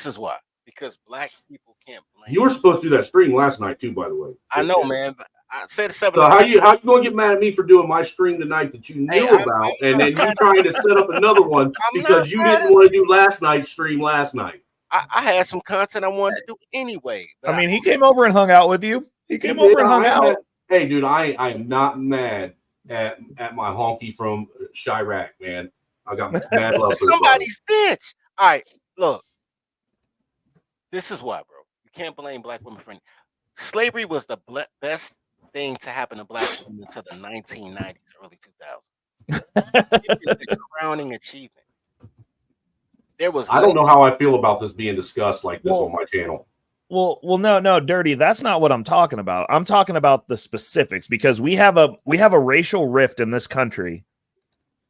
is why, because black people can't blame. You were supposed to do that stream last night too, by the way. I know, man. But I said 7. So how you gonna get mad at me for doing my stream tonight that you knew about, and then you trying to set up another one because you didn't want to do last night's stream last night? I had some content I wanted to do anyway. I mean, he came over and hung out with you. He came over and hung out. Hey, dude, I am not mad at my honky from Chirac, man. I got mad love for somebody's bitch. All right, look. This is why, bro. You can't blame black women for anything. Slavery was the best thing to happen to black women until the 1990s, early 2000s. It was the crowning achievement. I don't know how I feel about this being discussed like this on my channel. Well, no, Dirty. That's not what I'm talking about. I'm talking about the specifics because we have a racial rift in this country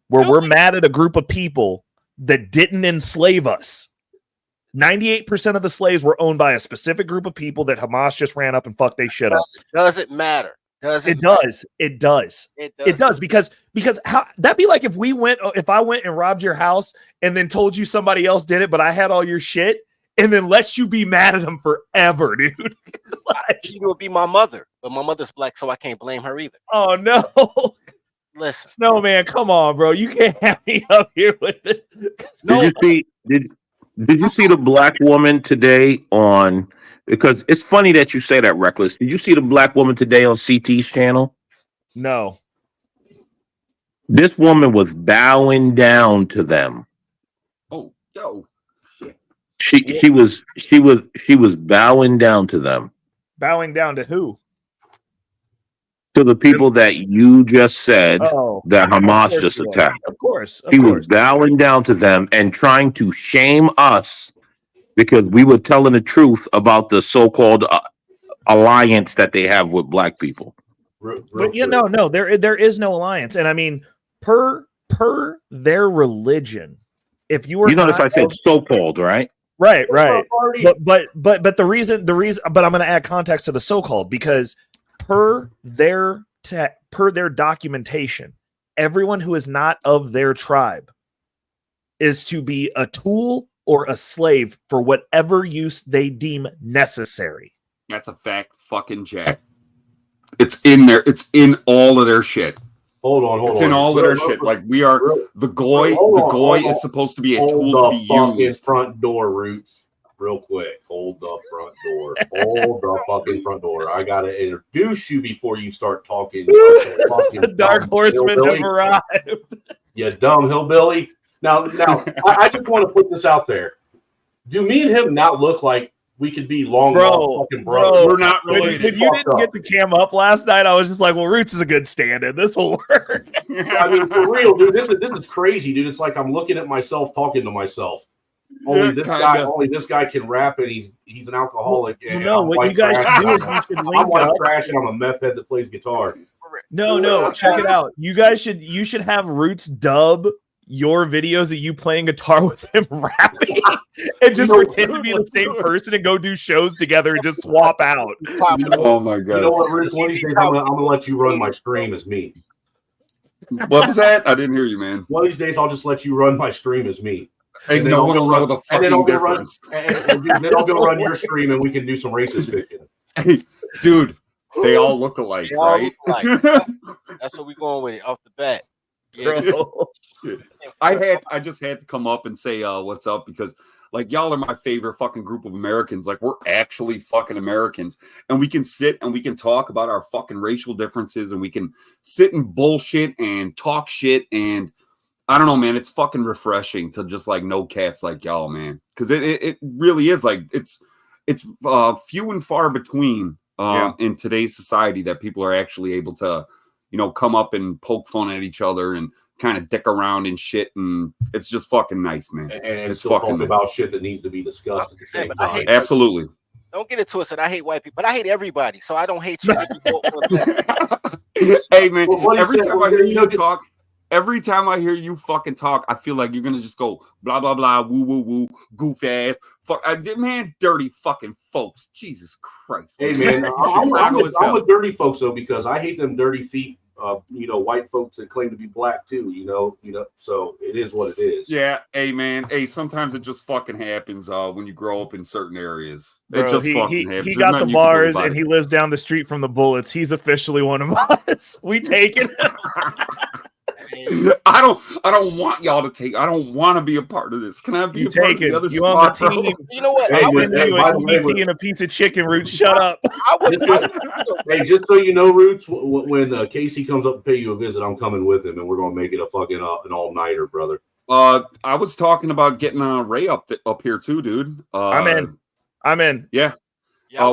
where we're mad at a group of people that didn't enslave us. 98% of the slaves were owned by a specific group of people that Hamas just ran up and fucked they shit up. Does it matter? It does because how that'd be like if I went and robbed your house and then told you somebody else did it, but I had all your shit. And then let you be mad at him forever, dude. She would be my mother, but my mother's black, so I can't blame her either. Oh no! Listen, Snowman, come on, bro. You can't have me up here with it. Did you see the black woman today on? Because it's funny that you say that, Reckless. Did you see the black woman today on CT's channel? No. This woman was bowing down to them. Oh, yo. She was bowing down to them. Bowing down to who? To the people that you just said that Hamas just attacked. Of course. He was bowing down to them and trying to shame us because we were telling the truth about the so-called alliance that they have with black people. But no, there is no alliance. And I mean, per their religion, if you were notice I said so-called, right? Right. But the reason, but I'm going to add context to the so-called because per their documentation, everyone who is not of their tribe is to be a tool or a slave for whatever use they deem necessary. That's a fact, fucking Jack. It's in there. It's in all of their shit. Hold on. It's in all of their shit. Like we are the goy. The goy is supposed to be a tool to be used. Front door, Roots. Real quick. Hold the front door. Hold the fucking front door. I gotta introduce you before you start talking. The dark horsemen have arrived. You dumb hillbilly. Now, I just want to put this out there. Do me and him not look like we could be long fucking brothers? We're not related. When you didn't get the cam up last night, I was just like, well, Roots is a good stand-in. This will work. I mean, for real, dude. This is crazy, dude. It's like I'm looking at myself talking to myself. Only this guy can rap, and he's an alcoholic. And no, what you guys should do is you should link I'm white up. trash, and I'm a meth head that plays guitar. No, check it out. You should have Roots dub your videos of you playing guitar with him rapping and just pretend to be the same person and go do shows together and just swap out. Oh my god! You know what, Roots? One of these days, I'm gonna let you run my stream as me. What was that? I didn't hear you, man. One of these days, I'll just let you run my stream as me. Hey, no one will know the fucking difference. Then I'll go run your stream and we can do some racist fiction. Hey, dude, they all look alike, right? That's what we're going with it off the bat. Yeah, Shit. I just had to come up and say what's up because like y'all are my favorite fucking group of Americans. Like we're actually fucking Americans, and we can sit and we can talk about our fucking racial differences, and we can sit and bullshit and talk shit. And I don't know, man, it's fucking refreshing to just like know cats like y'all, man, because it really is like it's few and far between in today's society that people are actually able to, you know, come up and poke fun at each other and kind of dick around and shit, and it's just fucking nice, man. And it's still fucking talk nice. about shit that needs to be discussed at the same time. Absolutely. Don't get it twisted. I hate white people, but I hate everybody, so I don't hate you. Hey, man, Well, every time I hear you fucking talk, I feel like you're gonna just go blah blah blah, woo woo woo, goof ass, fuck, man, dirty fucking folks. Jesus Christ. Hey man, I'm a dirty folks though because I hate them dirty feet. You know, white folks that claim to be black too. You know. So it is what it is. Yeah. Hey man. Hey, sometimes it just fucking happens when you grow up in certain areas. Bro, it just fucking happens. He There's got the nothing you can do bars about and it. he lives down the street from the Bullets. He's officially one of us. We taking him. I don't want y'all to take. I don't want to be a part of this. Can I be a part of the other You on the squad, bro? team? You know what? Hey, I'll send you by a the way, EBT and a piece of chicken, Roots. Shut up. Hey, just so you know, Roots, when Casey comes up to pay you a visit, I'm coming with him, and we're gonna make it a fucking an all nighter, brother. I was talking about getting Ray up here too, dude. I'm in. Yeah.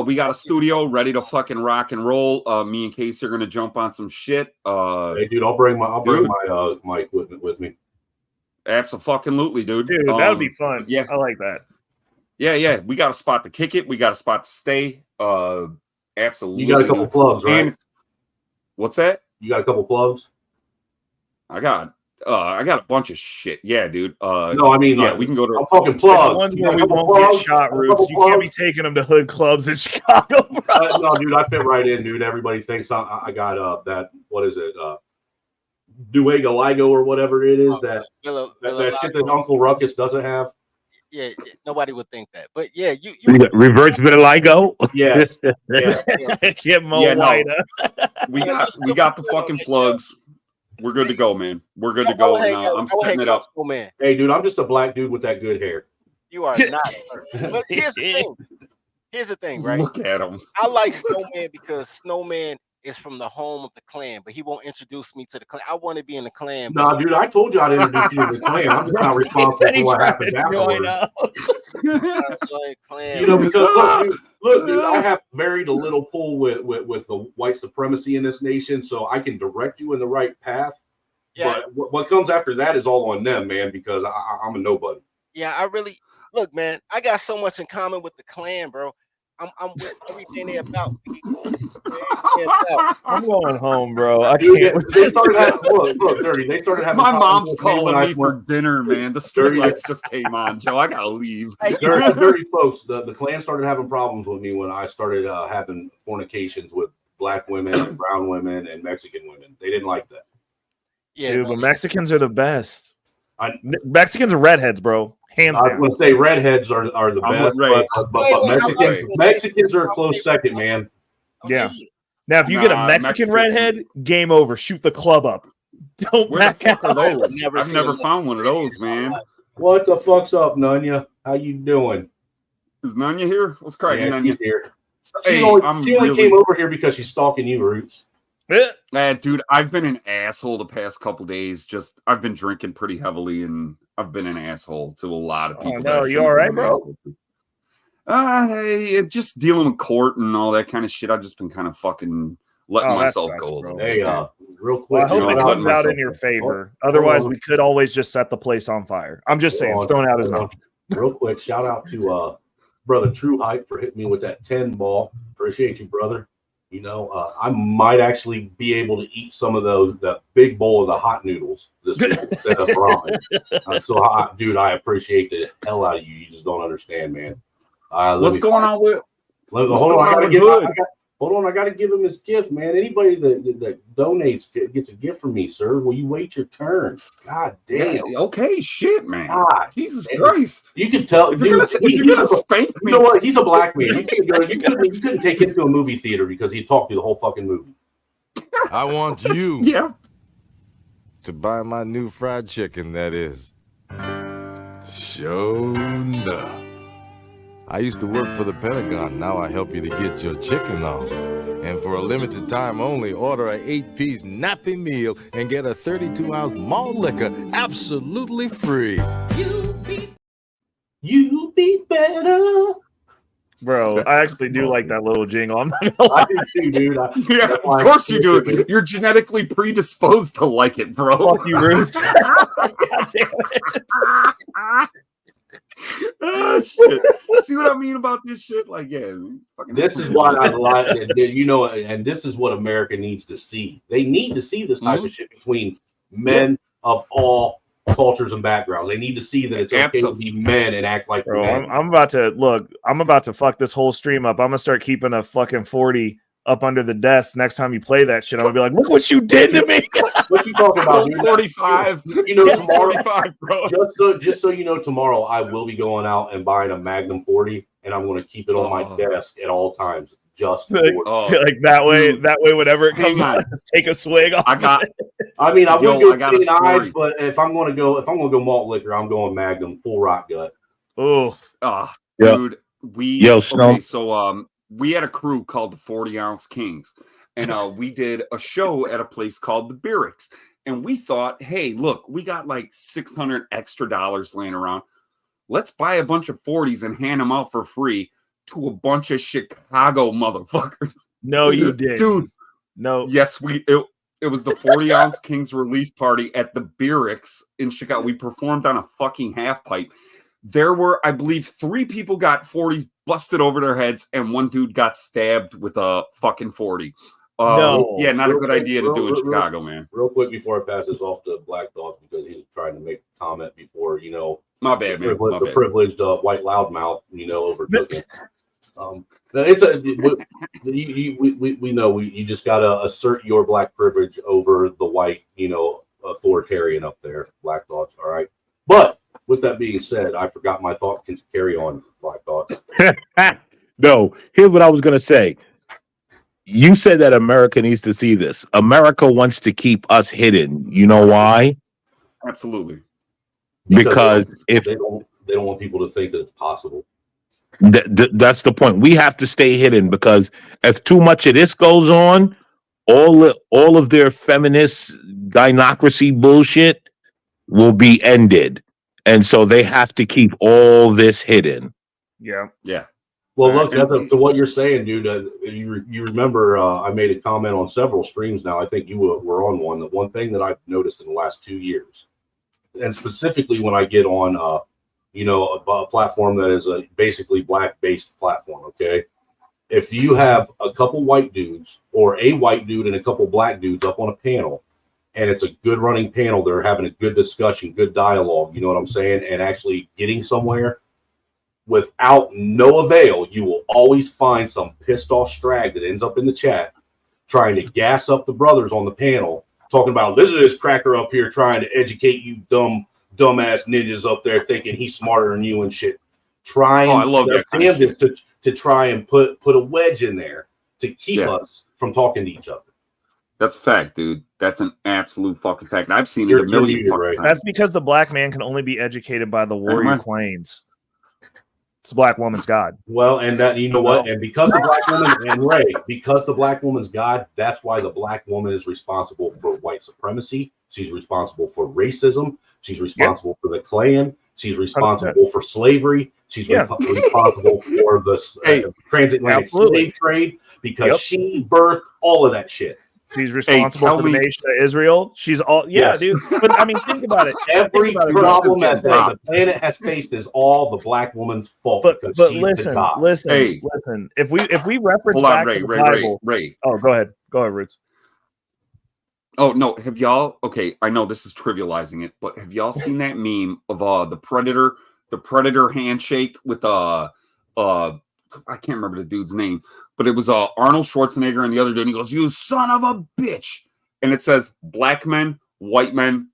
We got a studio ready to fucking rock and roll. Me and Casey are gonna jump on some shit. Hey, dude, I'll bring my equipment with me. Absolutely, dude. Dude, that would be fun. Yeah, I like that. Yeah. We got a spot to kick it. We got a spot to stay. Absolutely. You got a couple plugs, right? What's that? You got a couple plugs? I got a bunch of shit. Yeah, dude. No, I mean, yeah, we can go to. I'm talking plugs. The ones where we won't get shot, Roots. You can't be taking them to hood clubs in Chicago, bro. No, dude, I fit right in, dude. Everybody thinks I got that. What is it? Duega Ligo or whatever it is that shit that Uncle Ruckus doesn't have. Yeah, nobody would think that, but yeah, you reverse vitiligo. Yes, yeah. Get more whiter. We got the fucking plugs. We're good to go, man. We're good to go. I'm setting it up. Man. Hey, dude, I'm just a black dude with that good hair. You are not. But here's the thing. Here's the thing, right? Look at him. I like Snowman because Snowman is from the home of the clan, but he won't introduce me to the clan. I want to be in the clan. No, dude, I told you I'd introduce you to the clan. I'm just not responsible for what happens afterwards. You know, because look, dude, I have very little pull with the white supremacy in this nation, so I can direct you in the right path. Yeah. But what comes after that is all on them, man, because I'm a nobody. Yeah, I really look, man. I got so much in common with the clan, bro. I'm with everything they're about. I'm going home, bro. I Dude, can't. They started having look, Dirty. They started having. My mom's with calling me for went- dinner, man. The streetlights just came on, Joe. I gotta leave. Dirty folks. The clan started having problems with me when I started having fornications with black women, and brown women, and Mexican women. They didn't like that. Yeah, dude, but Mexicans are the best. Mexicans are redheads, bro. Hands down. I would say redheads are the best, but Mexicans are a close second, man. Yeah. Now, if you get a Mexican redhead, game over. Shoot the club up. Don't Where back the fuck out. are those? I've never found one of those, man. What the fuck's up, Nunya? How you doing? Is Nunya here? What's cracking, Yeah, Nunya? she's here. Hey, she only came over here because she's stalking you, Roots. Dude, I've been an asshole the past couple days. I've been drinking pretty heavily, and I've been an asshole to a lot of people. No, you all right, bro? Hey, just dealing with court and all that kind of shit. I've just been kind of fucking letting myself go. Hey, real quick. Well, I hope it comes out in your favor. Otherwise, we could always just set the place on fire. I'm just saying, throwing out as an option. Real quick, shout out to brother True Hype for hitting me with that 10 ball. Appreciate you, brother. You know, I might actually be able to eat some of the big bowl of the hot noodles this week instead of ramen. Dude, I appreciate the hell out of you. You just don't understand, man. What's going on with? Hold on, I gotta give him his gift, man. Anybody that donates gets a gift from me, sir. Will you wait your turn? God damn. Yeah, okay, shit, man. God, Jesus Christ. You can tell. If you're gonna spank me. You know what? He's a black man. You couldn't take him to a movie theater because he'd talk through the whole fucking movie. I want you. Yeah. to buy my new fried chicken, that is. Sure enough. I used to work for the Pentagon. Now I help you to get your chicken on. And for a limited time only, order a 8-piece nappy meal and get a 32-ounce malt liquor absolutely free. You be better. Bro, I actually do like that little jingle. I'm not gonna lie. I do too, dude. Yeah, of course you do. You're genetically predisposed to like it, bro. Fuck you, Roots. God damn it. Oh, shit. See what I mean about this shit? Like, yeah. This is why I like it, you know, and this is what America needs to see. They need to see this type of shit between men of all cultures and backgrounds. They need to see that it's okay to be men and act like men. I'm about to fuck this whole stream up. I'm gonna start keeping a fucking 40 up under the desk next time you play that shit. I'm gonna be like, look what you did to me. What you talking about? 45. You know, tomorrow, 45, bro. Just so you know, tomorrow I will be going out and buying a Magnum 40, and I'm going to keep it on my desk at all times. Just like that way, whenever it comes on, take a swig off. I mean, I would go St. Ives, but if I'm going to go malt liquor, I'm going Magnum full rock gut. Oh, dude, we Snow. So we had a crew called the 40-ounce Kings, and we did a show at a place called the Barracks, and we thought, hey, look, we got like $600 extra laying around. Let's buy a bunch of 40s and hand them out for free to a bunch of Chicago motherfuckers. No, you did, dude. No, yes, it was the 40-ounce Kings release party at the Barracks in Chicago. We performed on a fucking half pipe. There were, I believe, 3 people got 40s busted over their heads, and 1 dude got stabbed with a fucking 40. Yeah, not a good idea to do in Chicago, man. Real quick before I pass this off to Black Dog, because he's trying to make a comment before, you know, my bad, man. The privileged white loudmouth, you know, overtook him. It's a we know you just gotta assert your black privilege over the white, you know, authoritarian up there, Black Dogs. All right, but with that being said, I forgot my thought. Can carry on, Black Dogs. No, here's what I was gonna say. You said that America needs to see this. America wants to keep us hidden. You know why? Absolutely. Because if they don't want people to think that it's possible. That's the point. We have to stay hidden, because if too much of this goes on, all of their feminist gynocracy bullshit will be ended, and so they have to keep all this hidden. Yeah. Well, look, that's to what you're saying, dude. You remember I made a comment on several streams now. I think you were on one. The one thing that I've noticed in the last 2 years, and specifically when I get on you know, a platform that is a basically black-based platform, okay? If you have a couple white dudes or a white dude and a couple black dudes up on a panel, and it's a good running panel, they're having a good discussion, good dialogue, you know what I'm saying, and actually getting somewhere, without no avail, you will always find some pissed off strag that ends up in the chat trying to gas up the brothers on the panel, talking about, listen to this cracker up here trying to educate you dumbass ninjas up there thinking he's smarter than you and shit. I love that kind of shit. to try and put a wedge in there to keep us from talking to each other. That's a fact, dude. That's an absolute fucking fact. I've seen it a million fucking times. That's because the black man can only be educated by the warrior queens. It's a black woman's God. Well, and that, you know what? And because the black woman, and Ray, because the black woman's God, that's why the black woman is responsible for white supremacy. She's responsible for racism. She's responsible for the Klan. She's responsible for slavery. She's responsible for the transatlantic slave trade, because she birthed all of that shit. She's responsible for the nation of Israel. She's all, dude. But I mean, think about it. Every problem that the planet has faced is all the black woman's fault. But listen. If we reference back to the Bible, Ray. Oh, go ahead, Roots. Oh no, have y'all? Okay, I know this is trivializing it, but have y'all seen that meme of the Predator handshake with I can't remember the dude's name, but it was Arnold Schwarzenegger and the other dude, and he goes, "You son of a bitch," and it says black men, white men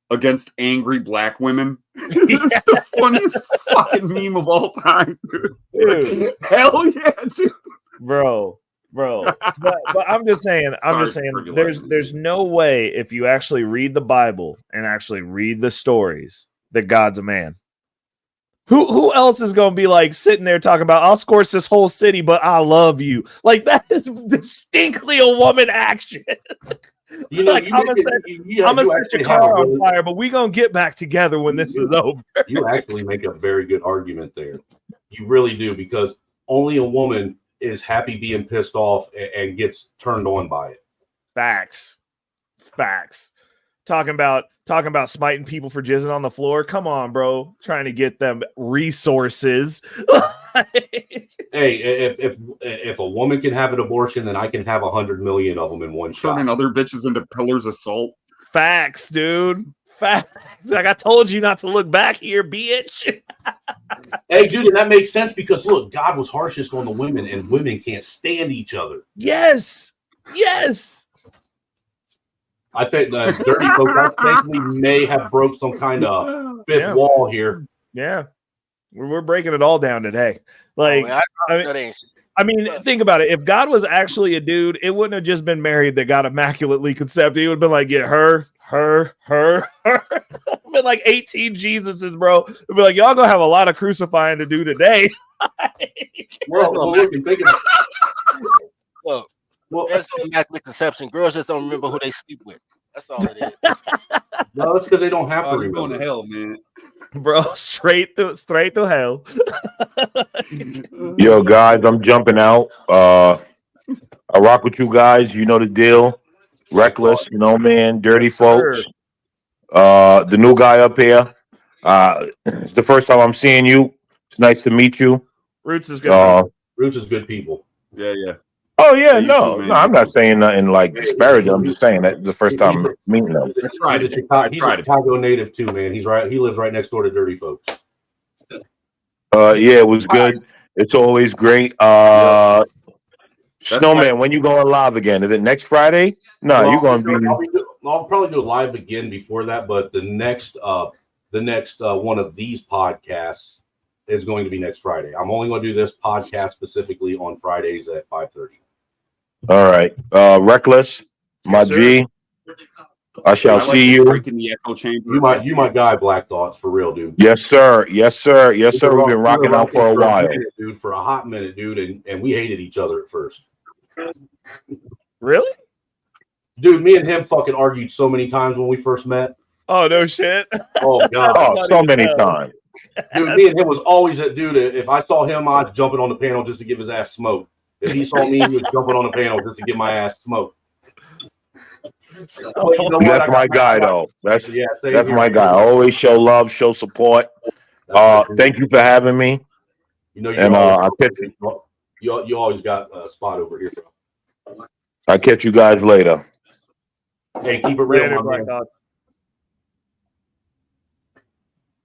against angry black women. It's the funniest fucking meme of all time, dude. Hell yeah, dude. Bro, bro. But I'm just saying, there's no way if you actually read the Bible and actually read the stories that God's a man. Who else is gonna be like sitting there talking about I'll scorch this whole city, but I love you? Like that is distinctly a woman action. You know, like I'm gonna set your car on fire, but we gonna get back together when this is over. You actually make a very good argument there. You really do, because only a woman is happy being pissed off and gets turned on by it. Facts. Talking about smiting people for jizzing on the floor. Come on, bro. Trying to get them resources. Hey, if a woman can have an abortion, then I can have 100 million of them in one shot. Turning other bitches into pillars of salt. Facts, dude. Facts. Like I told you not to look back here, bitch. Hey, dude, and that makes sense because look, God was harshest on the women, and women can't stand each other. Yes. I think the dirty folks, I think we may have broke some kind of fifth wall here. Yeah, we're breaking it all down today. Like, I mean, think about it. If God was actually a dude, it wouldn't have just been Mary that got immaculately conceived. It would have been like, yeah, her. Been like 18 Jesuses, bro. It'd be like, y'all gonna have a lot of crucifying to do today. Look, there's no immaculate conception. Girls just don't remember who they sleep with. That's all it is. No, that's because they don't have to. You're going to hell, man. Bro, straight to hell. Yo, guys, I'm jumping out. I rock with you guys. You know the deal. Reckless, you know, man. Dirty folks. The new guy up here. It's the first time I'm seeing you. It's nice to meet you. Roots is good. Roots is good people. Yeah. Oh yeah, no, I'm not saying nothing like disparaging. I'm just saying that the first time meeting them. That's right. He's a Chicago native too, man. He lives right next door to Dirty Folks. Yeah, it was good. It's always great. Snowman, when you going live again? Is it next Friday? No, you're going to be. I'll probably go live again before that, but the next one of these podcasts is going to be next Friday. I'm only going to do this podcast specifically on Fridays at 5:30. All right, Reckless, my G. I shall see you. Breaking the echo chamber. You my guy, Black Thoughts, for real, dude. Yes, sir. We've been rocking out for a while, dude. For a hot minute, dude, and we hated each other at first. Really? Dude, me and him fucking argued so many times when we first met. Oh no shit. Oh god. So many times. Dude, me and him was always that dude. If I saw him, I was jumping on the panel just to give his ass smoke. If he saw me, he was jumping on the panel just to give my ass smoke. Well, you know that's my guy, though. That's my guy. I always show love, show support. Thank you for having me. You know, you always got a spot over here, bro. I'll catch you guys later. Hey, keep it real, my man.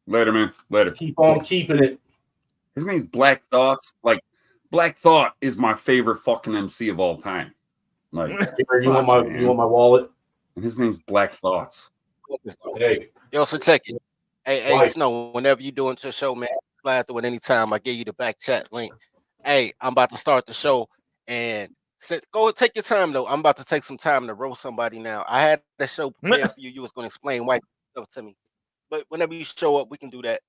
Later, man. Later. Keep on keeping it. His name's Black Thoughts. Like, Black Thought is my favorite fucking MC of all time. Like, you want my wallet? And his name's Black Thoughts. Hey, yo, so check it. Hey, Snow. Whenever you doing your show, man, slide through it anytime. I give you the back chat link. Hey, I'm about to start the show, and go take your time though. I'm about to take some time to roast somebody now. I had that show prepared for you. You was going to explain white stuff to me, but whenever you show up, we can do that.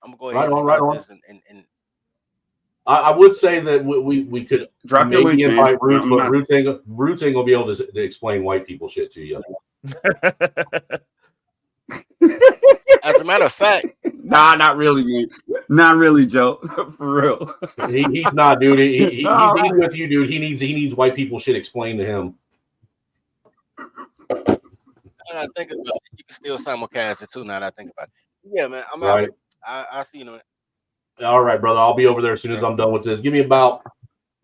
I'm gonna go ahead and start this and I would say that we could drop your link, invite Roots, but Roots ain't gonna be able to explain white people shit to you. As a matter of fact, nah, not really, man. Not really, Joe. For real. He's not, dude. He's with you, dude. He needs white people shit explained to him. I think about it. You can still simulcast it too. Now that I think about it. Yeah, man. I'm right. out. I'll see you in a minute. All right, brother. I'll be over there as soon as I'm done with this. Give me about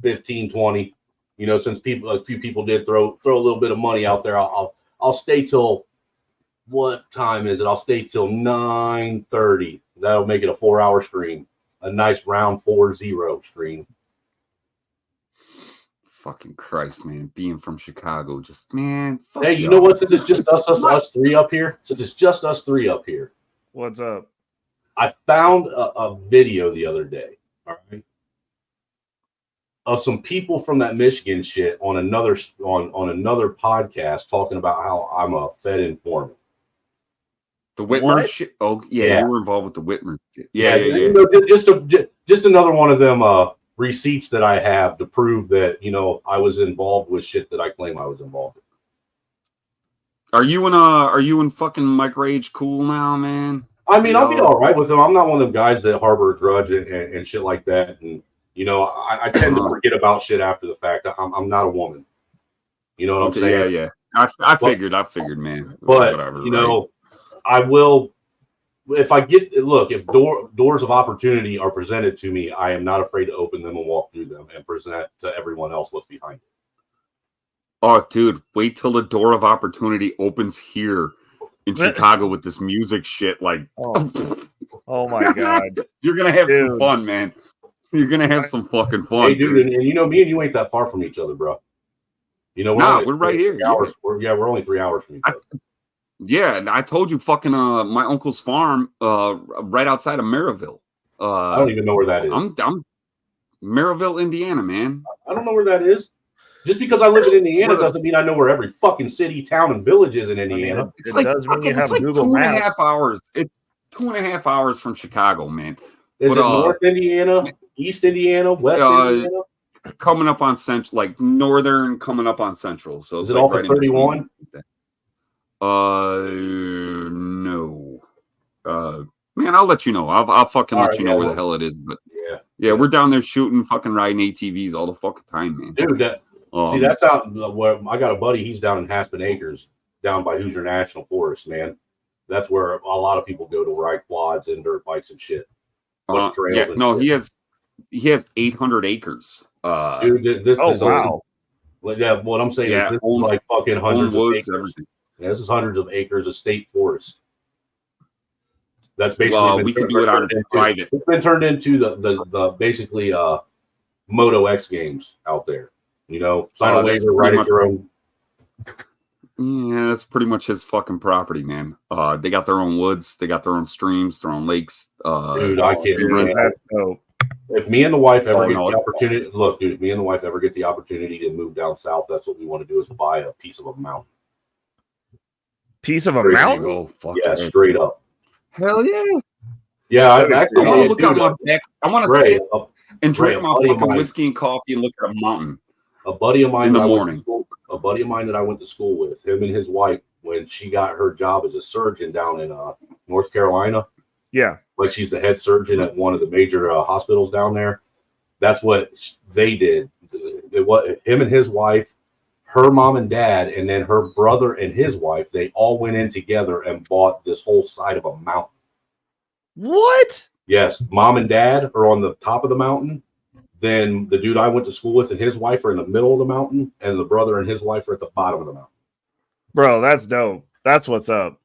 15, 20. You know, since a few people did throw a little bit of money out there, I'll stay till what time is it? I'll stay till 9:30. That'll make it a 4-hour stream. A nice round 4-0 stream. Fucking Christ, man. Being from Chicago, just man. Hey, you know what? Since it's just us three up here. What's up? I found a video the other day. All right. of some people from that Michigan shit on another podcast talking about how I'm a Fed informant. The Whitmer shit. Oh yeah, you were involved with the Whitmer shit. Yeah. You know, just another one of them receipts that I have to prove that, you know, I was involved with shit that I claim I was involved in. Are you in fucking Mike Rage cool now, man? I mean, I'll be all right with them. I'm not one of them guys that harbor a grudge and shit like that. And, you know, I tend to forget about shit after the fact. I'm not a woman. You know what I'm saying? Yeah. I figured, man. But, whatever, you know, I will, if doors of opportunity are presented to me, I am not afraid to open them and walk through them and present to everyone else what's behind it. Oh, dude, wait till the door of opportunity opens here in Chicago with this music shit. Like, oh my God. You're going to have some fun, man. You're going to have some fucking fun. Hey, dude, and you know, me and you ain't that far from each other, bro. You know, we're right here. Hours. We're only 3 hours from each other. Yeah, and I told you, fucking my uncle's farm, right outside of Maryville. I don't even know where that is. I'm Maryville, Indiana, man. I don't know where that is. Just because I live in Indiana doesn't mean I know where every fucking city, town, and village is in Indiana. I mean, it does mean you have Google Maps. 2.5 hours. It's 2.5 hours from Chicago, man. Is it North Indiana, East Indiana, West Indiana? Coming up on Central, like northern, coming up on Central. So is it all for 31? No. Man, I'll let you know. I'll fucking let you know where the hell it is. But yeah, we're down there shooting, fucking riding ATVs all the fucking time, man. Dude, see, that's out where I got a buddy. He's down in Aspen Acres, down by Hoosier National Forest, man. That's where a lot of people go to ride quads and dirt bikes and shit. He has 800 acres. Dude, this is wow. Yeah, what I'm saying is this is like fucking hundreds of acres. Everything. Yeah, this is hundreds of acres of state forest. That's basically we can do it on private. It's been turned into the basically Moto X games out there. You know, sign a waiver, write it your own. Yeah, that's pretty much his fucking property, man. They got their own woods, they got their own streams, their own lakes. Dude, I can't. If me and the wife ever get the opportunity, look, dude, if me and the wife ever get the opportunity to move down south, that's what we want to do is buy a piece of a mountain. Piece of a mountain? Yeah, straight up. Hell yeah. Yeah, I want to look at my back. I want to sit and drink my fucking whiskey and coffee and look at a mountain. A buddy of mine in the morning. A buddy of mine that I went to school with, him and his wife, when she got her job as a surgeon down in North Carolina. Yeah. Like she's the head surgeon at one of the major hospitals down there. That's what they did. Him and his wife, her mom and dad, and then her brother and his wife, they all went in together and bought this whole side of a mountain. What? Yes. Mom and dad are on the top of the mountain. Then the dude I went to school with and his wife are in the middle of the mountain, and the brother and his wife are at the bottom of the mountain. Bro, that's dope. That's what's up.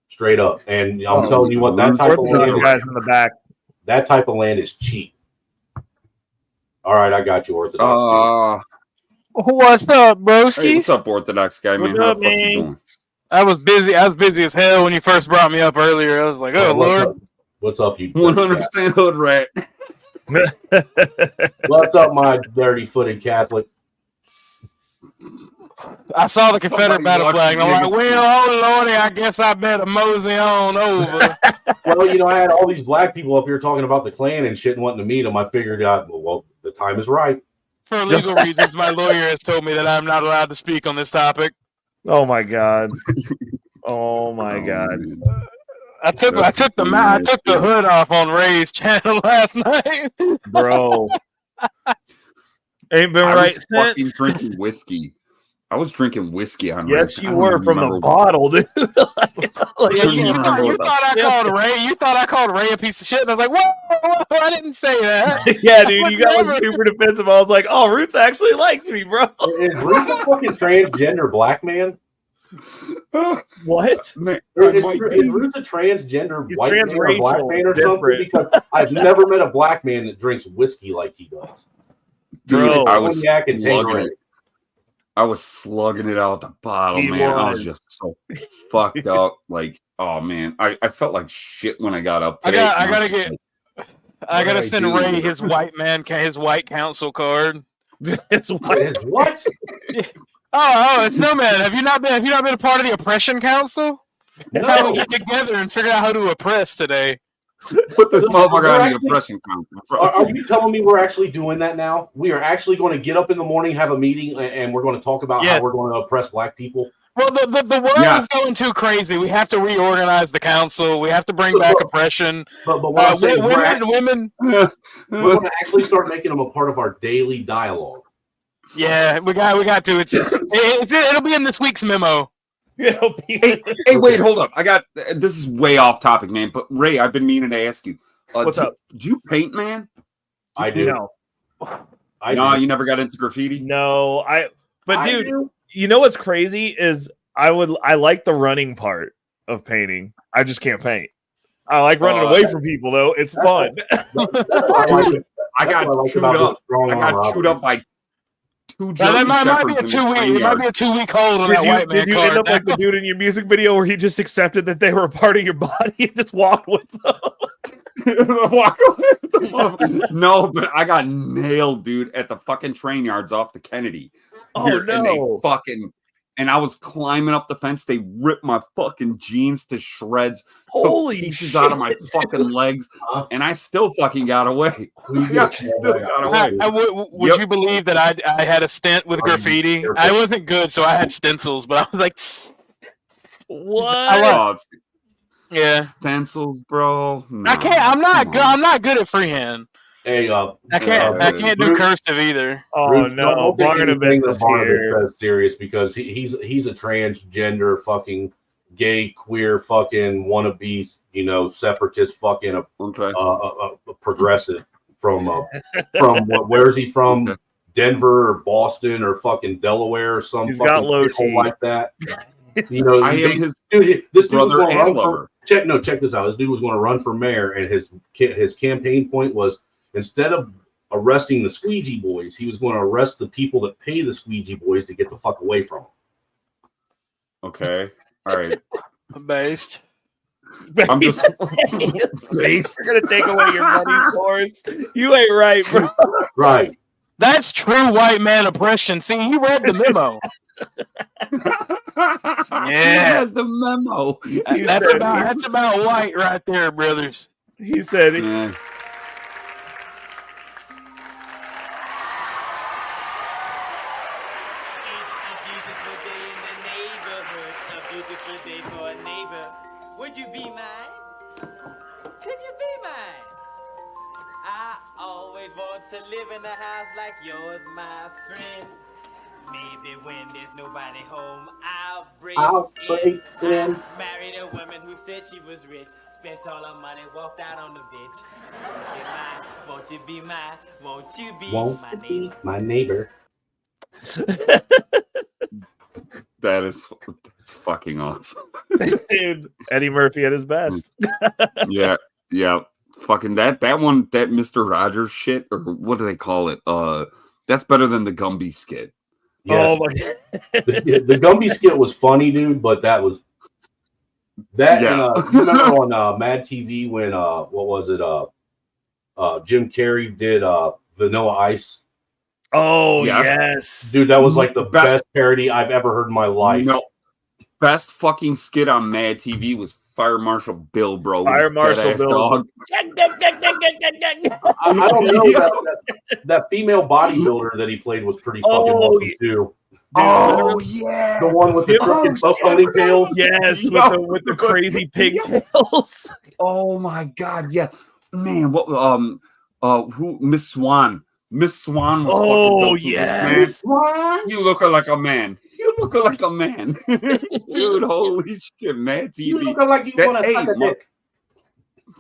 Straight up. And I'm telling you what, that type of land guys in the back. That type of land is cheap. All right, I got you, Orthodox. What's up, broskies? Hey, what's up, Orthodox guy, man? How the fuck you doing? I was busy as hell when you first brought me up earlier. I was like, oh, Lord. What's up, you 100% hood rat. What's up, my dirty-footed Catholic? I saw the Confederate battle flag, and I'm like, well, oh, Lordy, I guess I better mosey on over. Well, you know, I had all these black people up here talking about the Klan and shit and wanting to meet them. I figured out, well, the time is right. For legal reasons, my lawyer has told me that I'm not allowed to speak on this topic. Oh, my God. Oh, my God. I took the hood off on Ray's channel last night, bro. Ain't been right since. Fucking drinking whiskey. I was drinking whiskey on. Yes, you were from the bottle, dude. You thought I called Ray a piece of shit, and I was like, "Whoa, I didn't say that." Yeah, dude, you got like super defensive. I was like, "Oh, Ruth actually likes me, bro." Is Ruth a fucking transgender black man? What? Man, is Ruth a transgender white man or black man or something? Because I've never met a black man that drinks whiskey like he does. Dude, I was slugging it out the bottle, man. I was just so fucked up. Like, oh man, I felt like shit when I got up today. I I gotta did I send do? Ray his his white council card. His what? Oh, Snowman. Have you not been a part of the oppression council? That's how we get together and figure out how to oppress today. Put this motherfucker We're on the actually- oppression council. Are you telling me we're actually doing that now? We are actually going to get up in the morning, have a meeting, and we're going to talk about how we're going to oppress black people? Well, the world is going too crazy. We have to reorganize the council. We have to bring back oppression. But what I'm saying, women. We're going to actually start making them a part of our daily dialogue. Yeah, we got to. It'll be in this week's memo. Hey, wait, hold up. This is way off topic, man. But Ray, I've been meaning to ask you. What's up? Do you paint, man? I do. No. No, you never got into graffiti? No, But I dude, do. you know what's crazy is I like the running part of painting. I just can't paint. I like running away from people though. It's fun. I got chewed up. By two That might be a shepherds 2 in the week. train It might be a yard. 2 week hold on that white man Did you card. end up like the dude in your music video where he just accepted that they were a part of your body and just walked with them? No, but I got nailed, dude, at the fucking train yards off the Kennedy. Oh, And they no. and I was climbing up the fence. They ripped my fucking jeans to shreds, Holy took pieces out of my fucking legs, and I still fucking got away. I still got away. Would you believe that I had a stint with graffiti? I wasn't good, so I had stencils, but I was like, what? Yeah, stencils, bro. No, I can't. I'm not good. I'm not good at freehand. Hey, I can't do cursive either. Oh Bruce, no, don't take anything Barnabas that is Barnabas here. says serious because he's a transgender fucking gay queer fucking wannabe separatist fucking progressive from where is he from? Denver or Boston or fucking Delaware or some He's fucking got low shithole T. like that. I am his dude. This dude was brother going to and run lover. check this out. This dude was going to run for mayor, and his campaign point was instead of arresting the squeegee boys, he was going to arrest the people that pay the squeegee boys to get the fuck away from him. Okay, all right. Based. I'm just based. We're gonna take away your money, Forrest. You ain't right, bro. Right. That's true white man oppression. See, you read the memo. Yeah, the memo. That's about white right there, brothers. He said it. Yeah. Would you be mine? Could you be mine? I always want to live in a house like yours, my friend. Maybe when there's nobody home, I'll break in. I married a woman who said she was rich, spent all her money, walked out on the bitch. Won't you be mine? Won't you be my neighbor? My neighbor. That's fucking awesome. Dude, Eddie Murphy at his best. yeah. Fucking that one, that Mr. Rogers shit, or what do they call it? That's better than the Gumby skit. Yes. Oh my God. the Gumby skit was funny, dude, but that was that. Yeah. And, you remember on Mad TV when what was it? Jim Carrey did Vanilla Ice. Oh Yes. yes, Dude, that was like the best parody I've ever heard in my life. No, best fucking skit on Mad TV was Fire Marshal Bill, bro. with Fire his Marshal dead-ass Bill. dog. I don't know that female bodybuilder that he played was pretty fucking awesome too. Oh yeah, The one with the crooked ponytails. Yes, with the crazy pigtails. Oh my god, yeah, man. What who Miss Swan? Miss Swan was fucking dope to this, man. You look like a man. You look like a man. Dude, holy shit, Mad TV. You look like you want to suck a dick.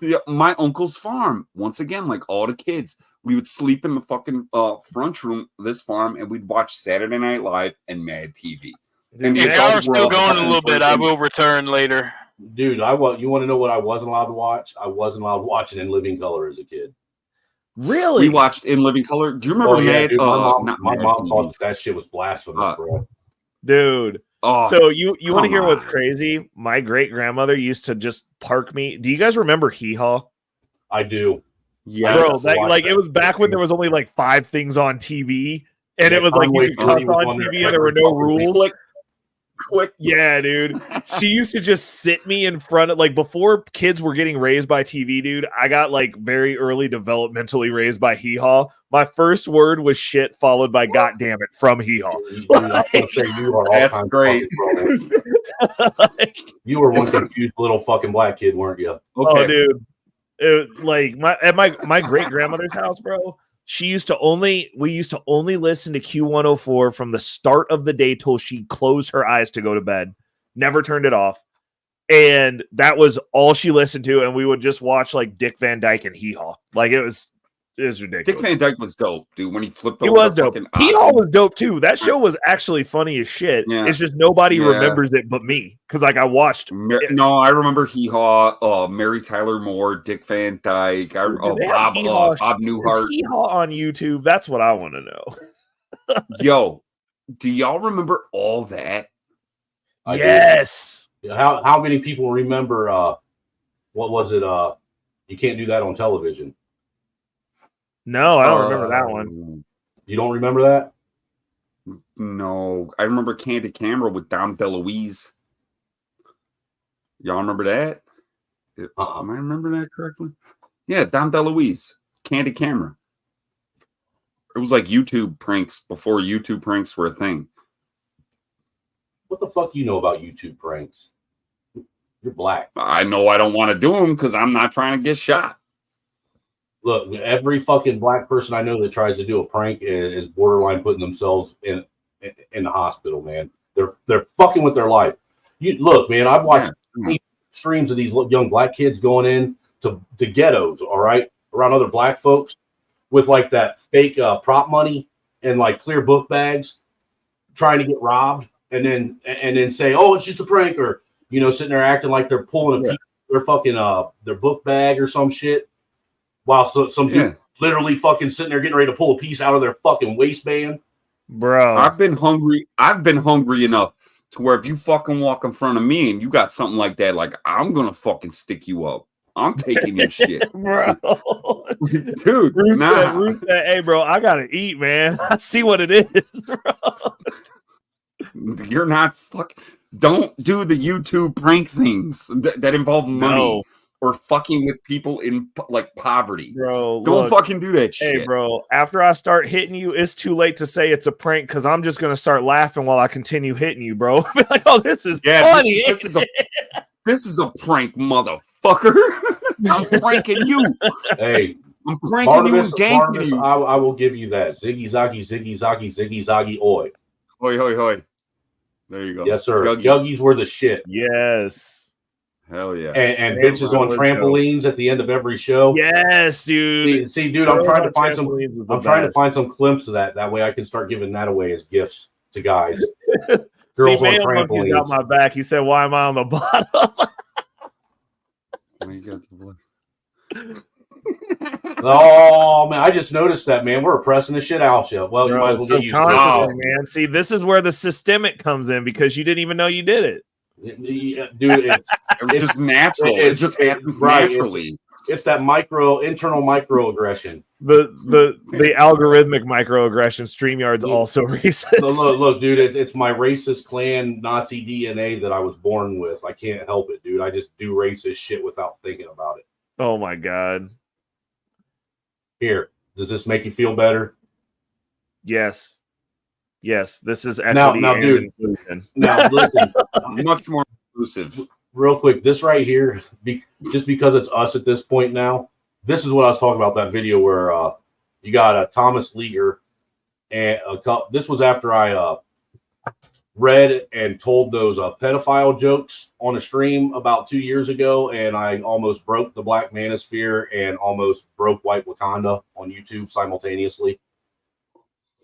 Yeah, my uncle's farm. Once again, like all the kids, we would sleep in the fucking front room of this farm, and we'd watch Saturday Night Live and Mad TV. And If y'all are still going a little bit, I will return later. Dude, you want to know what I wasn't allowed to watch? I wasn't allowed to watch it in living color as a kid. Really? We watched In Living Color. Do you remember Mad? Dude, my not mom Mad TV. thought that shit was blasphemous, bro. Dude. Oh, so you want to come hear what's on. crazy? My great grandmother used to just park me. Do you guys remember Hee Haw? I do. Bro, that, like, it was back when there was only like 5 things on TV, and it was like you could cuss on TV and there were no rules. Click. Yeah, dude. She used to just sit me in front of, like, before kids were getting raised by TV, dude. I got like very early developmentally raised by Hee Haw. My first word was shit, followed by God damn it from Hee Haw. That's great. You were one confused little fucking black kid, weren't you? Oh, dude. Like at my great grandmother's house, bro. We used to only listen to Q104 from the start of the day till she closed her eyes to go to bed. Never turned it off. And that was all she listened to. And we would just watch like Dick Van Dyke and Hee Haw. Like it was ridiculous. Dick Van Dyke was dope, dude. When he flipped He over was the dope. fucking Hee Haw was dope too. That show was actually funny as shit. Yeah. It's just nobody Yeah. remembers it but me. Because like I watched No, I remember Hee Haw, Mary Tyler Moore, Dick Van Dyke, Do they have Bob Hee Haw? Bob Newhart. Is Hee Haw on YouTube? That's what I want to know. Yo, do y'all remember all that? Yes. How many people remember what was it? You can't do that on television. No, I don't remember that one. You don't remember that? No, I remember Candid Camera with Dom DeLuise. Y'all remember that? Am I remember that correctly? Yeah, Dom DeLuise, Candid Camera. It was like YouTube pranks before YouTube pranks were a thing. What the fuck you know about YouTube pranks? You're black. I know I don't want to do them because I'm not trying to get shot. Look, every fucking black person I know that tries to do a prank is borderline putting themselves in the hospital, man. They're fucking with their life. You look, man. I've watched streams of these young black kids going in to ghettos, all right, around other black folks with like that fake prop money and like clear book bags, trying to get robbed, and then say, "Oh, it's just a prank," or sitting there acting like they're pulling a piece of their fucking their book bag or some shit. While some dude literally fucking sitting there getting ready to pull a piece out of their fucking waistband. Bro, I've been hungry enough to where if you fucking walk in front of me and you got something like that, like I'm gonna fucking stick you up. I'm taking your shit, bro. Dude, Bruce said, "Hey, bro, I gotta eat, man. I see what it is, bro." You're not fucking. Don't do the YouTube prank things that involve money. Or fucking with people in like poverty, bro. Don't fucking do that shit. Hey, bro. After I start hitting you, it's too late to say it's a prank because I'm just gonna start laughing while I continue hitting you, bro. Like, oh, this is funny. This is a prank, motherfucker. I'm pranking you. Hey, I'm pranking you and ganking Barnabas, you. I will give you that. Ziggy zaggy, ziggy zaggy, ziggy zaggy, oi. Hoi, hoi, hoi. There you go. Yes, sir. Juggies were the shit. Yes. Hell yeah. And bitches on trampolines at the end of every show. Yes, dude. See, dude, I'm trying to find some clips of that. That way I can start giving that away as gifts to guys. Girls on trampolines. Got my back. He said, "Why am I on the bottom?" Oh man, I just noticed that, man. We're oppressing the shit out of you. Well, you might as well get used to it. Man. See, this is where the systemic comes in because you didn't even know you did it. Dude, it was just natural. It just happens naturally. It's that internal microaggression. The algorithmic microaggression. StreamYard's also racist. Look, dude, it's my racist clan Nazi DNA that I was born with. I can't help it, dude. I just do racist shit without thinking about it. Oh my god. Here, does this make you feel better? Yes. Yes, this is equity now, dude. Inclusion. Now, listen, much more inclusive. Real quick, this right here, just because it's us at this point now, this is what I was talking about. That video where you got Thomas Leaguer, and this was after I read and told those pedophile jokes on a stream about 2 years ago, and I almost broke the Black Manosphere and almost broke White Wakanda on YouTube simultaneously.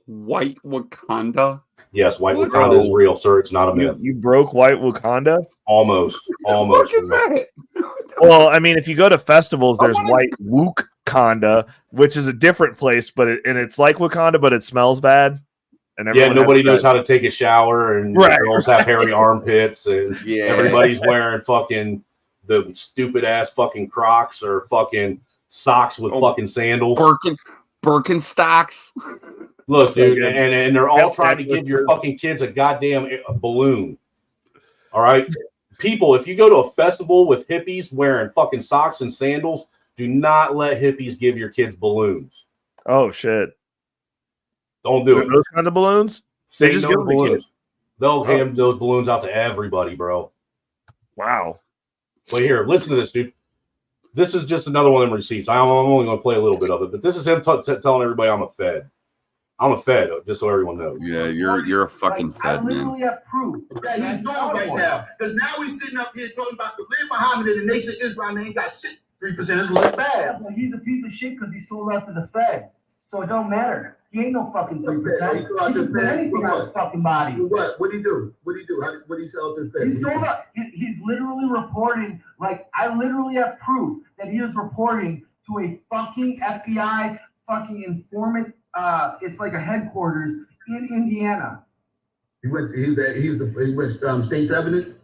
White Wakanda? Yes, White Wakanda is real, sir. It's not a myth. You broke White Wakanda? Almost. What is that? Well, I mean, if you go to festivals, there's White Wakanda, which is a different place, but it's like Wakanda, but it smells bad. And nobody knows how to take a shower, and girls have hairy armpits, and everybody's wearing fucking the stupid ass fucking Crocs or fucking socks with fucking sandals. Birkenstocks. Look, dude, and they're all trying to give your fucking kids a goddamn balloon. All right? People, if you go to a festival with hippies wearing fucking socks and sandals, do not let hippies give your kids balloons. Oh, shit. Don't do it. Those kind of balloons? They Say just no give to them to balloons. kids? They'll hand those balloons out to everybody, bro. Wow. Wait, here, listen to this, dude. This is just another one of them receipts. I'm only going to play a little bit of it, but this is him telling everybody I'm a Fed. I'm a Fed, just so everyone knows. Yeah, you're a fucking Fed, man. literally have proof. Yeah, he's gone right now. Because now we're sitting up here talking about the Khalid Muhammad and the Nation of Islam. They ain't got shit. 3% is look bad. Well, he's a piece of shit because he sold out to the feds. So it don't matter. He ain't no fucking 3%. He can put anything on his fucking body. What? What'd he do? What'd he do? What did he sell to the feds? He sold out. He's literally reporting, like, I literally have proof that he was reporting to a fucking FBI fucking informant. It's like a headquarters in Indiana. He went state's evidence?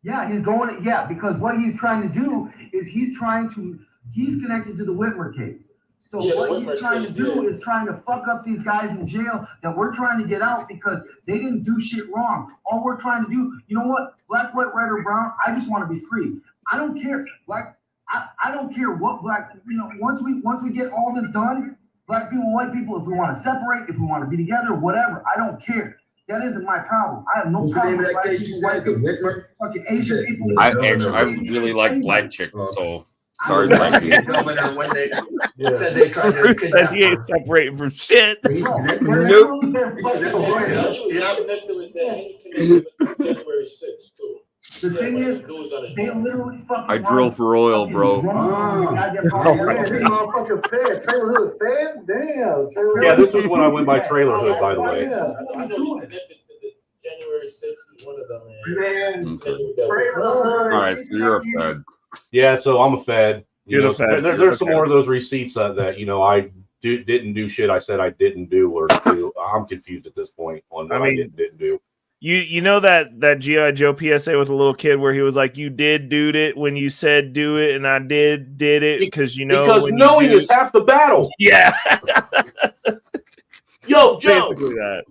Yeah, he's going, because what he's trying to do is he's connected to the Whitmer case. So what he's trying to do is trying to fuck up these guys in jail that we're trying to get out because they didn't do shit wrong. All we're trying to do, you know what, black, white, red, or brown, I just want to be free. I don't care. I don't care what black, once we get all this done, black people, white people, if we want to separate, if we want to be together, whatever, I don't care. That isn't my problem. I have no problem with black people, white people, fucking Asian people. I really like black chicks, so sorry, black people. Said he ain't separating from shit. Nope. The thing is, they literally fucking. I drill for oil, bro. Yeah, this was when I went by Trailer Hood, by the way. January 6th, one of them. All right, so you're a Fed. Yeah, so I'm a Fed. You're the Fed. There's some more of those receipts that I didn't do shit I said I didn't do or do. I'm confused at this point on what I didn't do. You know that G.I. Joe PSA with a little kid where he was like, "You did do it when you said do it, and I did it because because knowing is half the battle." Yeah. Yo, Joe. Basically that.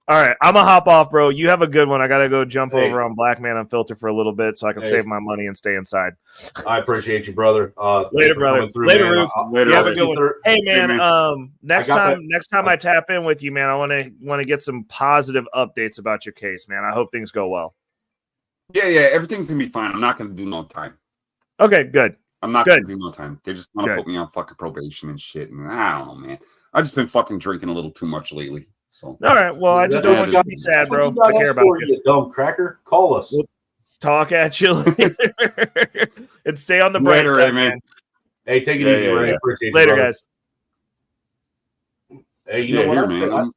All right, I'm gonna hop off, bro. You have a good one. I gotta go jump over on Black Man Unfiltered for a little bit so I can save my money and stay inside. I appreciate you, brother. Later, brother. Later, Roots. Later. You have a good one. Hey, man. Next time I tap in with you, man, I want to get some positive updates about your case, man. I hope things go well. Yeah, everything's gonna be fine. I'm not gonna do no time. Okay, good. I'm not gonna do no time. They just want to put me on fucking probation and shit. And I don't know, man. I've just been fucking drinking a little too much lately. So all right, well, I just don't want you to be sad, bro. I care about you, dumb cracker. Call us. We'll talk at you later. And stay on the bright side, man. Hey, take it easy, Ray. Appreciate later, you, guys. Hey, you know what, man?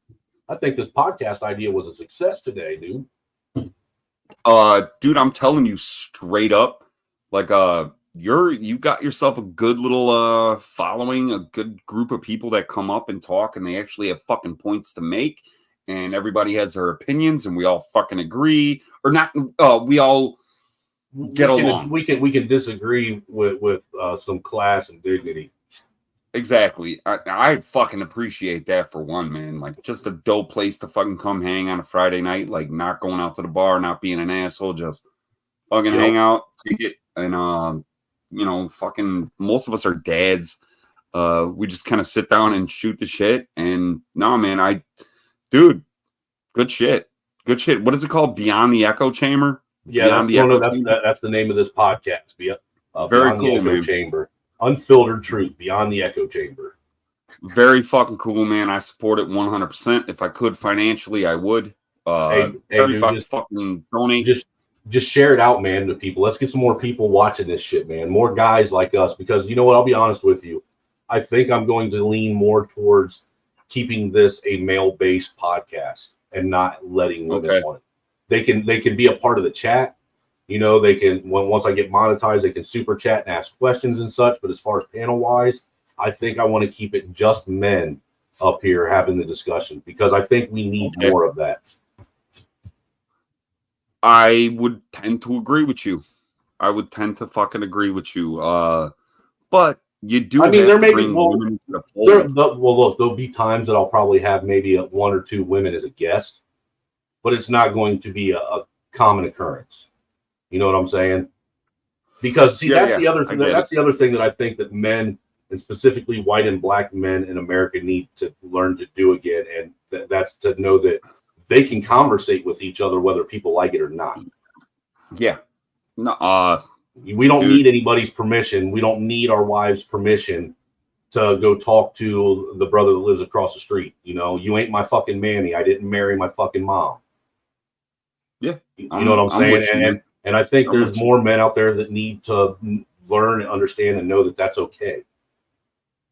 I think this podcast idea was a success today, dude. Dude, I'm telling you straight up, like, you got yourself a good little following, a good group of people that come up and talk, and they actually have fucking points to make, and everybody has their opinions, and we all fucking agree, or not. We all get along. We can disagree with some class and dignity. Exactly. I fucking appreciate that for one, man. Like, just a dope place to fucking come hang on a Friday night, like not going out to the bar, not being an asshole, just fucking hang out, take it, and fucking most of us are dads. We just kind of sit down and shoot the shit. And no, man, good shit. Good shit. What is it called? Beyond the Echo Chamber? Yeah, that's the name of this podcast. Very Beyond cool, the Echo man. Chamber. Unfiltered truth beyond the echo chamber. Very fucking cool, man. I support it 100%. If I could financially, I would. Dude, just fucking donate. Just share it out, man, to people. Let's get some more people watching this shit, man. More guys like us, because you know what? I'll be honest with you. I think I'm going to lean more towards keeping this a male-based podcast and not letting women on it. They can be a part of the chat. You know, they can, once I get monetized, they can super chat and ask questions and such. But as far as panel wise, I think I want to keep it just men up here having the discussion, because I think we need more of that. I would tend to agree with you. I would tend to fucking agree with you. But you do. I mean, have there to may be bring well, women into the fold. look, there'll be times that I'll probably have maybe one or two women as a guest, but it's not going to be a common occurrence. You know what I'm saying? Because see, that's the other thing. That's the other thing that I think that men, and specifically white and black men in America, need to learn to do again, and that's to know that they can conversate with each other whether people like it or not. Yeah. No. We don't need anybody's permission. We don't need our wives' permission to go talk to the brother that lives across the street. You know, you ain't my fucking mammy. I didn't marry my fucking mom. Yeah. You know what I'm saying? And I think there's more men out there that need to learn and understand and know that that's okay.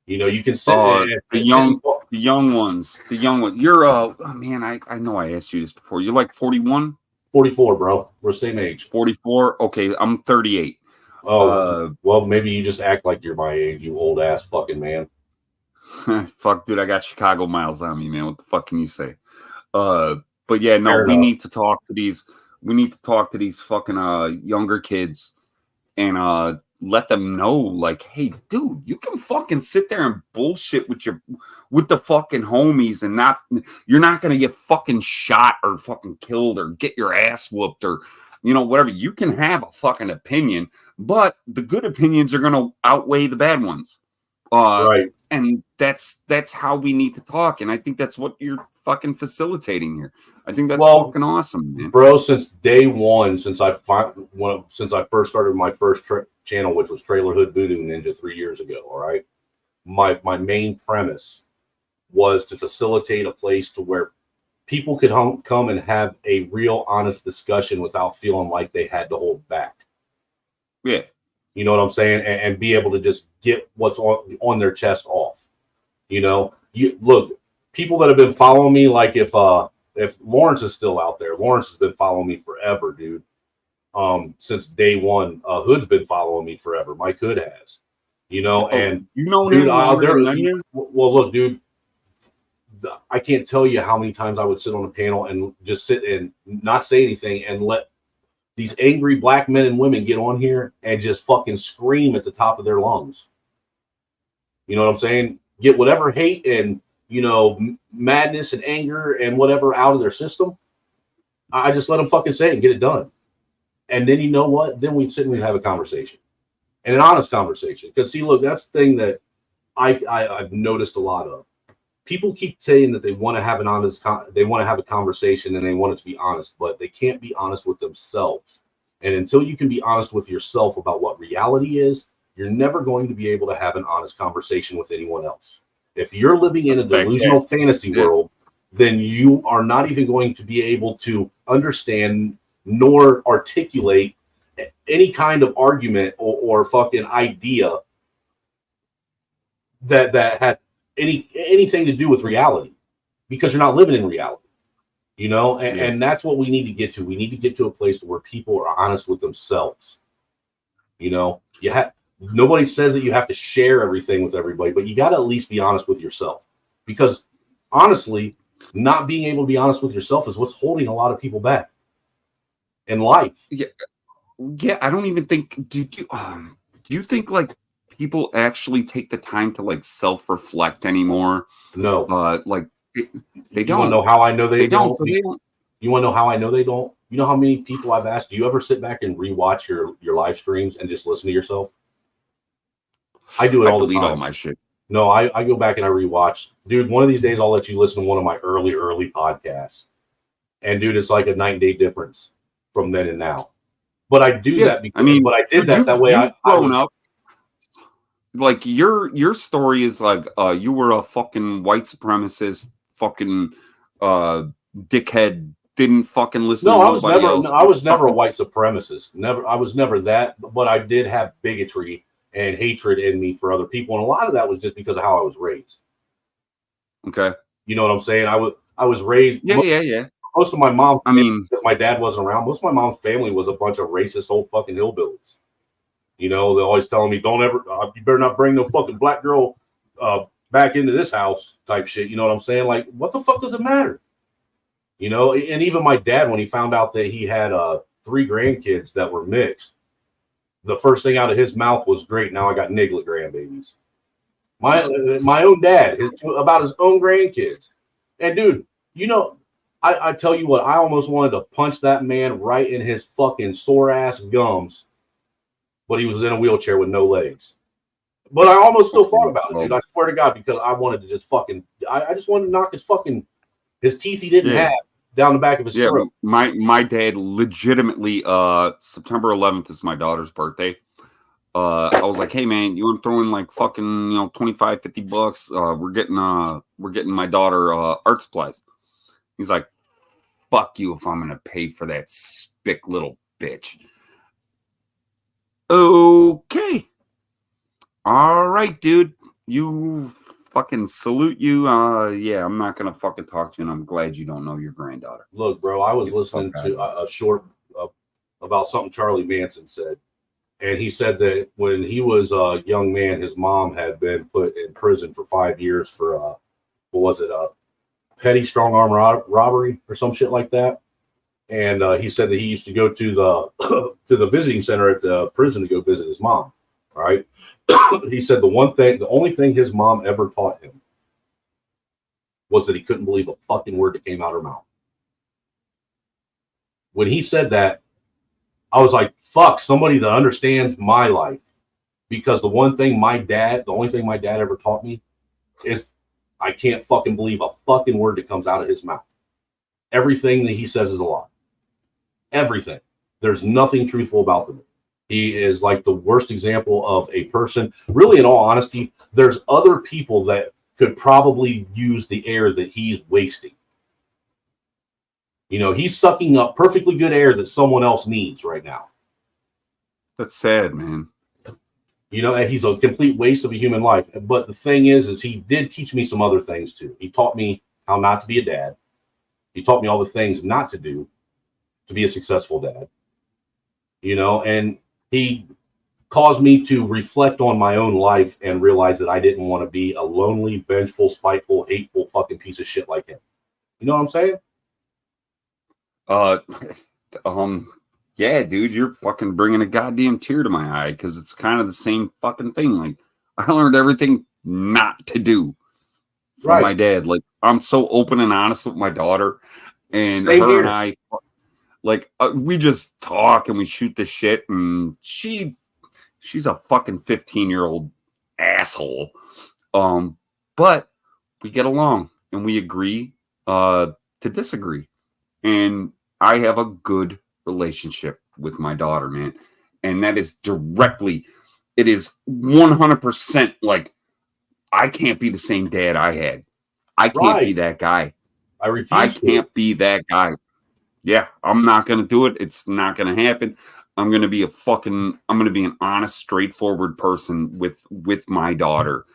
You know, you can sit the young ones. You're oh man, I know I asked you this before. You're like 41? 44, bro. We're same age. 44. Okay, I'm 38. Oh, well, maybe you just act like you're my age, you old ass fucking man. Fuck, dude, I got Chicago miles on me, man. What the fuck can you say? But yeah, no, Fair we enough. need to talk to these. We need to talk to these fucking younger kids and let them know, like, hey, dude, you can fucking sit there and bullshit with the fucking homies, and you're not gonna get fucking shot or fucking killed or get your ass whooped or whatever. You can have a fucking opinion, but the good opinions are gonna outweigh the bad ones. Right. And that's how we need to talk. And I think that's what you're fucking facilitating here. I think that's fucking awesome, man. Bro, since day one, since I first started my first channel, which was Trailer Hood Voodoo Ninja 3 years ago, all right? My main premise was to facilitate a place to where people could come and have a real honest discussion without feeling like they had to hold back. Yeah. You know what I'm saying? And be able to just get what's on their chest off. You know, look, people that have been following me, like if Lawrence is still out there, Lawrence has been following me forever, dude. Since day one, Hood's been following me forever. Mike Hood has, and dude, well, look, dude, I can't tell you how many times I would sit on a panel and just sit and not say anything and let these angry black men and women get on here and just fucking scream at the top of their lungs. You know what I'm saying? Get whatever hate and, madness and anger and whatever out of their system. I just let them fucking say it and get it done. And then you know what? Then we'd sit and we'd have a conversation. And an honest conversation. Because see, look, that's the thing that I've noticed a lot of. People keep saying that they want to have they want to have a conversation and they want it to be honest, but they can't be honest with themselves. And until you can be honest with yourself about what reality is, you're never going to be able to have an honest conversation with anyone else. If you're living in a delusional fantasy world, then you are not even going to be able to understand nor articulate any kind of argument or fucking idea that has anything to do with reality, because you're not living in reality, and that's what we need to get to. We need to get to a place where people are honest with themselves. Nobody says that you have to share everything with everybody, but you got to at least be honest with yourself, because honestly, not being able to be honest with yourself is what's holding a lot of people back in life. Yeah, I don't even think. Do you think like people actually take the time to like self-reflect anymore? No. Like they don't. You want to know how I know they don't? So they don't. You want to know how I know they don't? You know how many people I've asked, do you ever sit back and rewatch your live streams and just listen to yourself? I do it all the time. I delete all my shit. No, I go back and I rewatch. Dude, one of these days I'll let you listen to one of my early podcasts. And dude, it's like a 9-day difference from then and now. But I do that because but I did that way. You've grown up. Like your story is like you were a fucking white supremacist, fucking dickhead, didn't fucking listen to nobody else. No, I was never a white supremacist. I was never that, but I did have bigotry and hatred in me for other people, and a lot of that was just because of how I was raised. Okay. You know what I'm saying? I was raised. Yeah. Most of my mom's because my dad wasn't around, most of my mom's family was a bunch of racist old fucking hillbillies. They're always telling me, don't ever, you better not bring no fucking black girl back into this house type shit. You know what I'm saying? Like, what the fuck does it matter? And even my dad, when he found out that he had 3 grandkids that were mixed, the first thing out of his mouth was, "Great, now I got niglet grandbabies." My own dad, about his own grandkids. And dude, you know, I tell you what, I almost wanted to punch that man right in his fucking sore ass gums, but he was in a wheelchair with no legs. But I almost still thought about it, dude. I swear to God, because I wanted to just fucking, I just wanted to knock his teeth he didn't have down the back of his throat. My dad legitimately, September 11th is my daughter's birthday. I was like, hey man, you want to throw in like fucking, 25, $50? We're getting my daughter art supplies. He's like, fuck you if I'm gonna pay for that spick little bitch. Okay. All right, dude. You fucking salute you. Yeah, I'm not gonna fucking talk to you, and I'm glad you don't know your granddaughter. Look, bro, I was listening to a short about something Charlie Manson said. And he said that when he was a young man, his mom had been put in prison for 5 years for, what was it, petty strong arm robbery or some shit like that. And he said that he used to go to the to the visiting center at the prison to go visit his mom. All right. He said the only thing his mom ever taught him was that he couldn't believe a fucking word that came out of her mouth. When he said that, I was like, fuck, somebody that understands my life. Because the only thing my dad ever taught me is I can't fucking believe a fucking word that comes out of his mouth. Everything that he says is a lie. Everything. There's nothing truthful about him. He is like the worst example of a person. Really, in all honesty, there's other people that could probably use the air that he's wasting. He's sucking up perfectly good air that someone else needs right now. That's sad, man. And he's a complete waste of a human life. But the thing is he did teach me some other things too. He taught me how not to be a dad. He taught me all the things not to do to be a successful dad. And he caused me to reflect on my own life and realize that I didn't want to be a lonely, vengeful, spiteful, hateful fucking piece of shit like him. You know what I'm saying? Yeah, dude, you're fucking bringing a goddamn tear to my eye because it's kind of the same fucking thing. Like, I learned everything not to do from my dad. Like, I'm so open and honest with my daughter, and her and I, like, we just talk and we shoot the shit, and she's a fucking 15-year-old asshole. But we get along and we agree to disagree, and I have a good relationship with my daughter, man, and that is it is 100% like I can't be the same dad I had. I can't be that guy. I can't be that guy. Yeah, I'm not gonna do it. It's not gonna happen. I'm gonna be an honest, straightforward person with my daughter.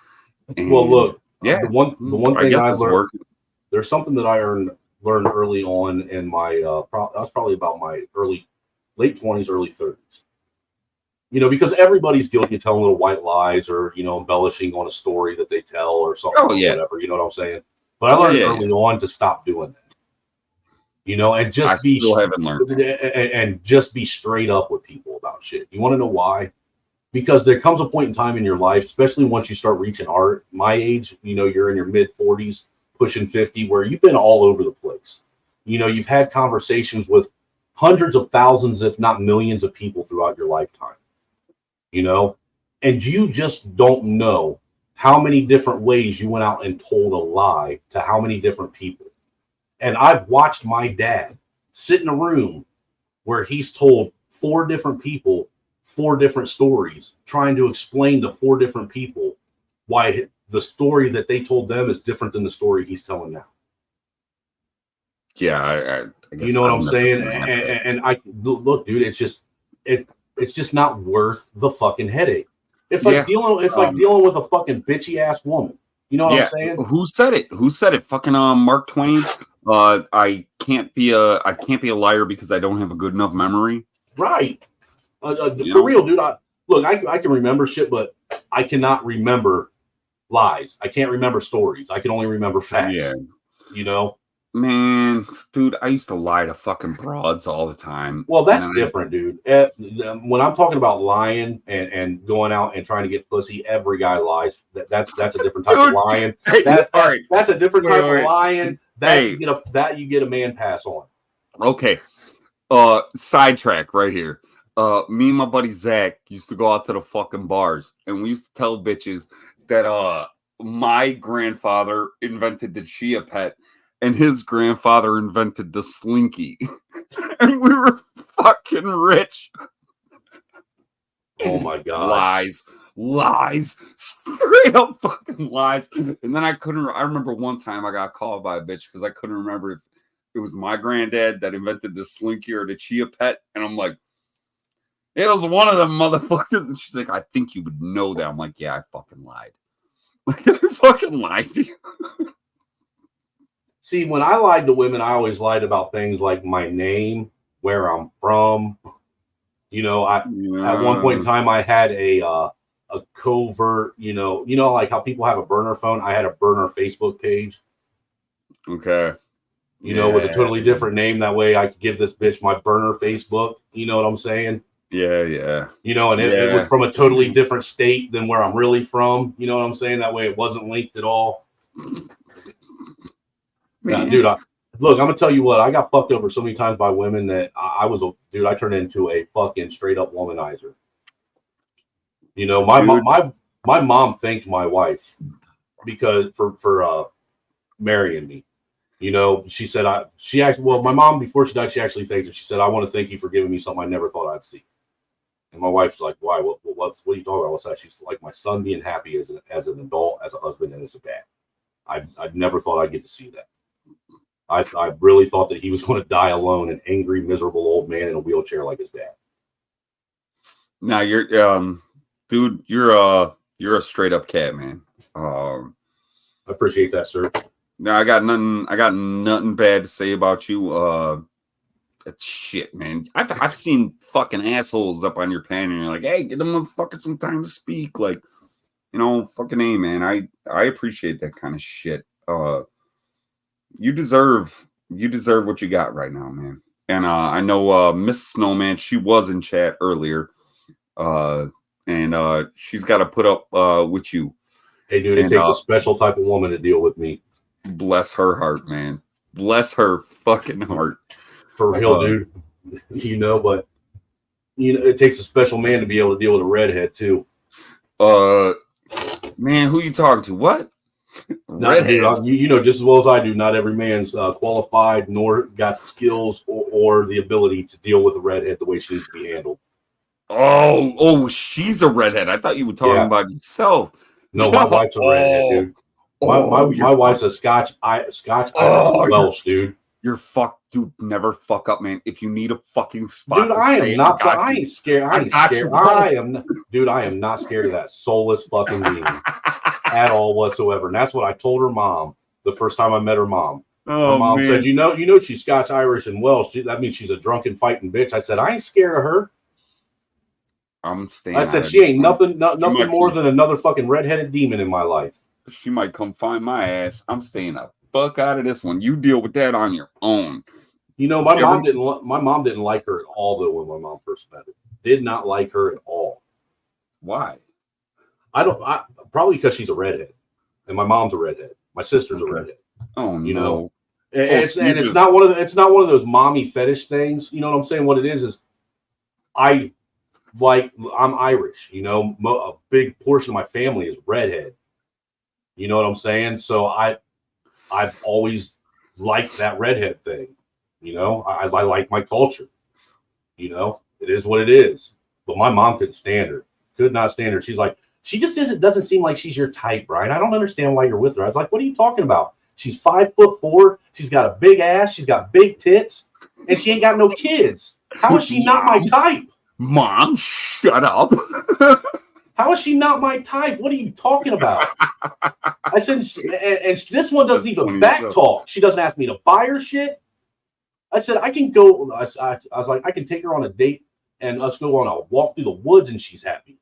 And well, look, yeah, the one thing I learned, there's something that I learned early on in my I was probably about my late 20s, early 30s. Because everybody's guilty of telling little white lies or embellishing on a story that they tell or something or whatever. You know what I'm saying? But I learned early on to stop doing that. And just just be straight up with people about shit. You want to know why? Because there comes a point in time in your life, especially once you start reaching my age, you're in your mid 40s, pushing 50, where you've been all over the place. You've had conversations with hundreds of thousands, if not millions of people throughout your lifetime, and you just don't know how many different ways you went out and told a lie to how many different people. And I've watched my dad sit in a room where he's told 4 different people 4 different stories, trying to explain to 4 different people why the story that they told them is different than the story he's telling now. Yeah, I guess you know what I'm saying? And I look, dude, it's just not worth the fucking headache. It's like dealing with a fucking bitchy ass woman. You know what I'm saying? Who said it? Fucking Mark Twain. I can't be a liar because I don't have a good enough memory. Right. For real, dude. I can remember shit, but I cannot remember lies. I can't remember stories. I can only remember facts. Man, dude, I used to lie to fucking broads all the time. Well, that's And different, dude. When I'm talking about lying and going out and trying to get pussy, every guy lies. That's a different type of Dude, lying. hey, That's all right. that's a different Wait, type wait, of lying. Hey. You get a man pass on. Okay. Sidetrack right here. Me and my buddy Zach used to go out to the fucking bars, and we used to tell bitches that my grandfather invented the Chia Pet and his grandfather invented the Slinky. And we were fucking rich. Oh my god. Lies, straight up fucking lies. And then I remember one time I got called by a bitch because I couldn't remember if it was my granddad that invented the Slinky or the Chia Pet. And I'm like, it was one of them motherfuckers. And she's like, I think you would know that. I'm like, yeah, I fucking lied. Like, I fucking lied to you. See, when I lied to women, I always lied about things like my name, where I'm from. You know, at one point in time, I had a covert, like how people have a burner phone. I had a burner Facebook page. Okay. With a totally different name. That way I could give this bitch my burner Facebook. You know what I'm saying? Yeah. And it was from a totally different state than where I'm really from. You know what I'm saying? That way it wasn't linked at all. Dude, look, I'm gonna tell you what, I got fucked over so many times by women that I turned into a fucking straight up womanizer. My mom thanked my wife because for marrying me. She said my mom, before she died, she actually thanked her. She said, I want to thank you for giving me something I never thought I'd see. And my wife's like, why? What are you talking about? What's that? She's like, my son being happy as an adult, as a husband, and as a dad. I never thought I'd get to see that. I really thought that he was going to die alone, an angry, miserable old man in a wheelchair like his dad. Now you're, dude, you're a straight up cat, man. I appreciate that, sir. Now I got nothing bad to say about you. That's shit, man. I've seen fucking assholes up on your panel, and you're like, hey, get them motherfuckers some time to speak. Like, fucking A, man. I appreciate that kind of shit. You deserve what you got right now, man. And I know Miss Snowman, she was in chat earlier. And she's got to put up with you. Hey, dude, it takes a special type of woman to deal with me. Bless her heart, man. Bless her fucking heart. For real, dude. But it takes a special man to be able to deal with a redhead too. Man, who you talking to? What? Redheads. Dude, just as well as I do, not every man's qualified nor got the skills or the ability to deal with a redhead the way she needs to be handled. Oh, she's a redhead. I thought you were talking about yourself. No, my wife's a redhead, dude. My wife's a Scotch Irish Welsh, dude. You're fucked, dude. Never fuck up, man. If you need a fucking spot, dude, I am not. I ain't scared. I ain't scared. I am, dude. I am not scared of that soulless fucking being at all whatsoever. And that's what I told her mom the first time I met her mom. Her mom said, "You know, she's Scotch Irish and Welsh. That means she's a drunken fighting bitch." I said, "I ain't scared of her." I'm staying. I said she ain't nothing more than another fucking redheaded demon in my life. She might come find my ass. I'm staying up. Fuck out of this one. You deal with that on your own. My mom didn't like her at all though when my mom first met her. Did not like her at all. Why? Probably because she's a redhead, and my mom's a redhead. My sister's a redhead. Oh, no. It's not one of those mommy fetish things. You know what I'm saying? What it is I'm Irish. A big portion of my family is redhead. You know what I'm saying? So I've always liked that redhead thing. I like my culture. It is what it is. But my mom couldn't stand her. Could not stand her. She's like, she just doesn't seem like she's your type, Brian. I don't understand why you're with her. I was like, what are you talking about? She's 5'4". She's got a big ass. She's got big tits, and she ain't got no kids. How is she not my type? Mom, shut up. How is she not my type? What are you talking about? I said, and this one doesn't even back talk. She doesn't ask me to buy her shit. I said, I can go. I was like, I can take her on a date and us go on a walk through the woods and she's happy.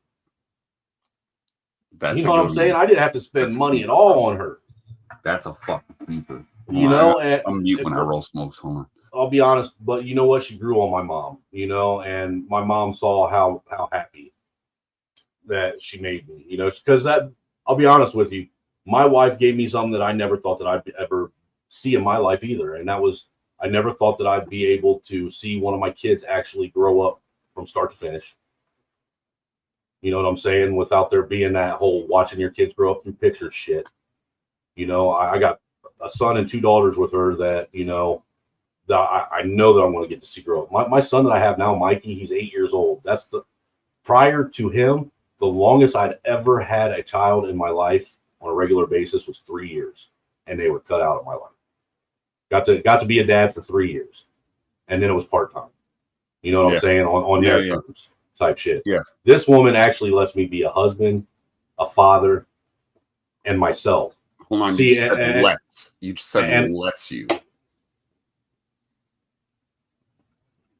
You know what I'm saying? I didn't have to spend money at all on her. That's a fucking keeper. You know, and I'm mute when I roll smokes. Hold on. I'll be honest, but you know what? She grew on my mom, you know, and my mom saw how happy that she made me, you know, because that, I'll be honest with you, my wife gave me something that I never thought that I'd ever see in my life either. And that was, I never thought that I'd be able to see one of my kids actually grow up from start to finish. You know what I'm saying? Without there being that whole watching your kids grow up through pictures shit. You know, I got a son and 2 daughters with her that, you know, that I know that I'm going to get to see grow up. My son that I have now, Mikey, he's 8 years old. That's the, prior to him, the longest I'd ever had a child in my life on a regular basis was 3 years, and they were cut out of my life. Got to be a dad for 3 years, and then it was part time. You know what I'm saying? On their terms, type shit. Yeah. This woman actually lets me be a husband, a father, and myself. Hold on, See, you said lets. You said lets you.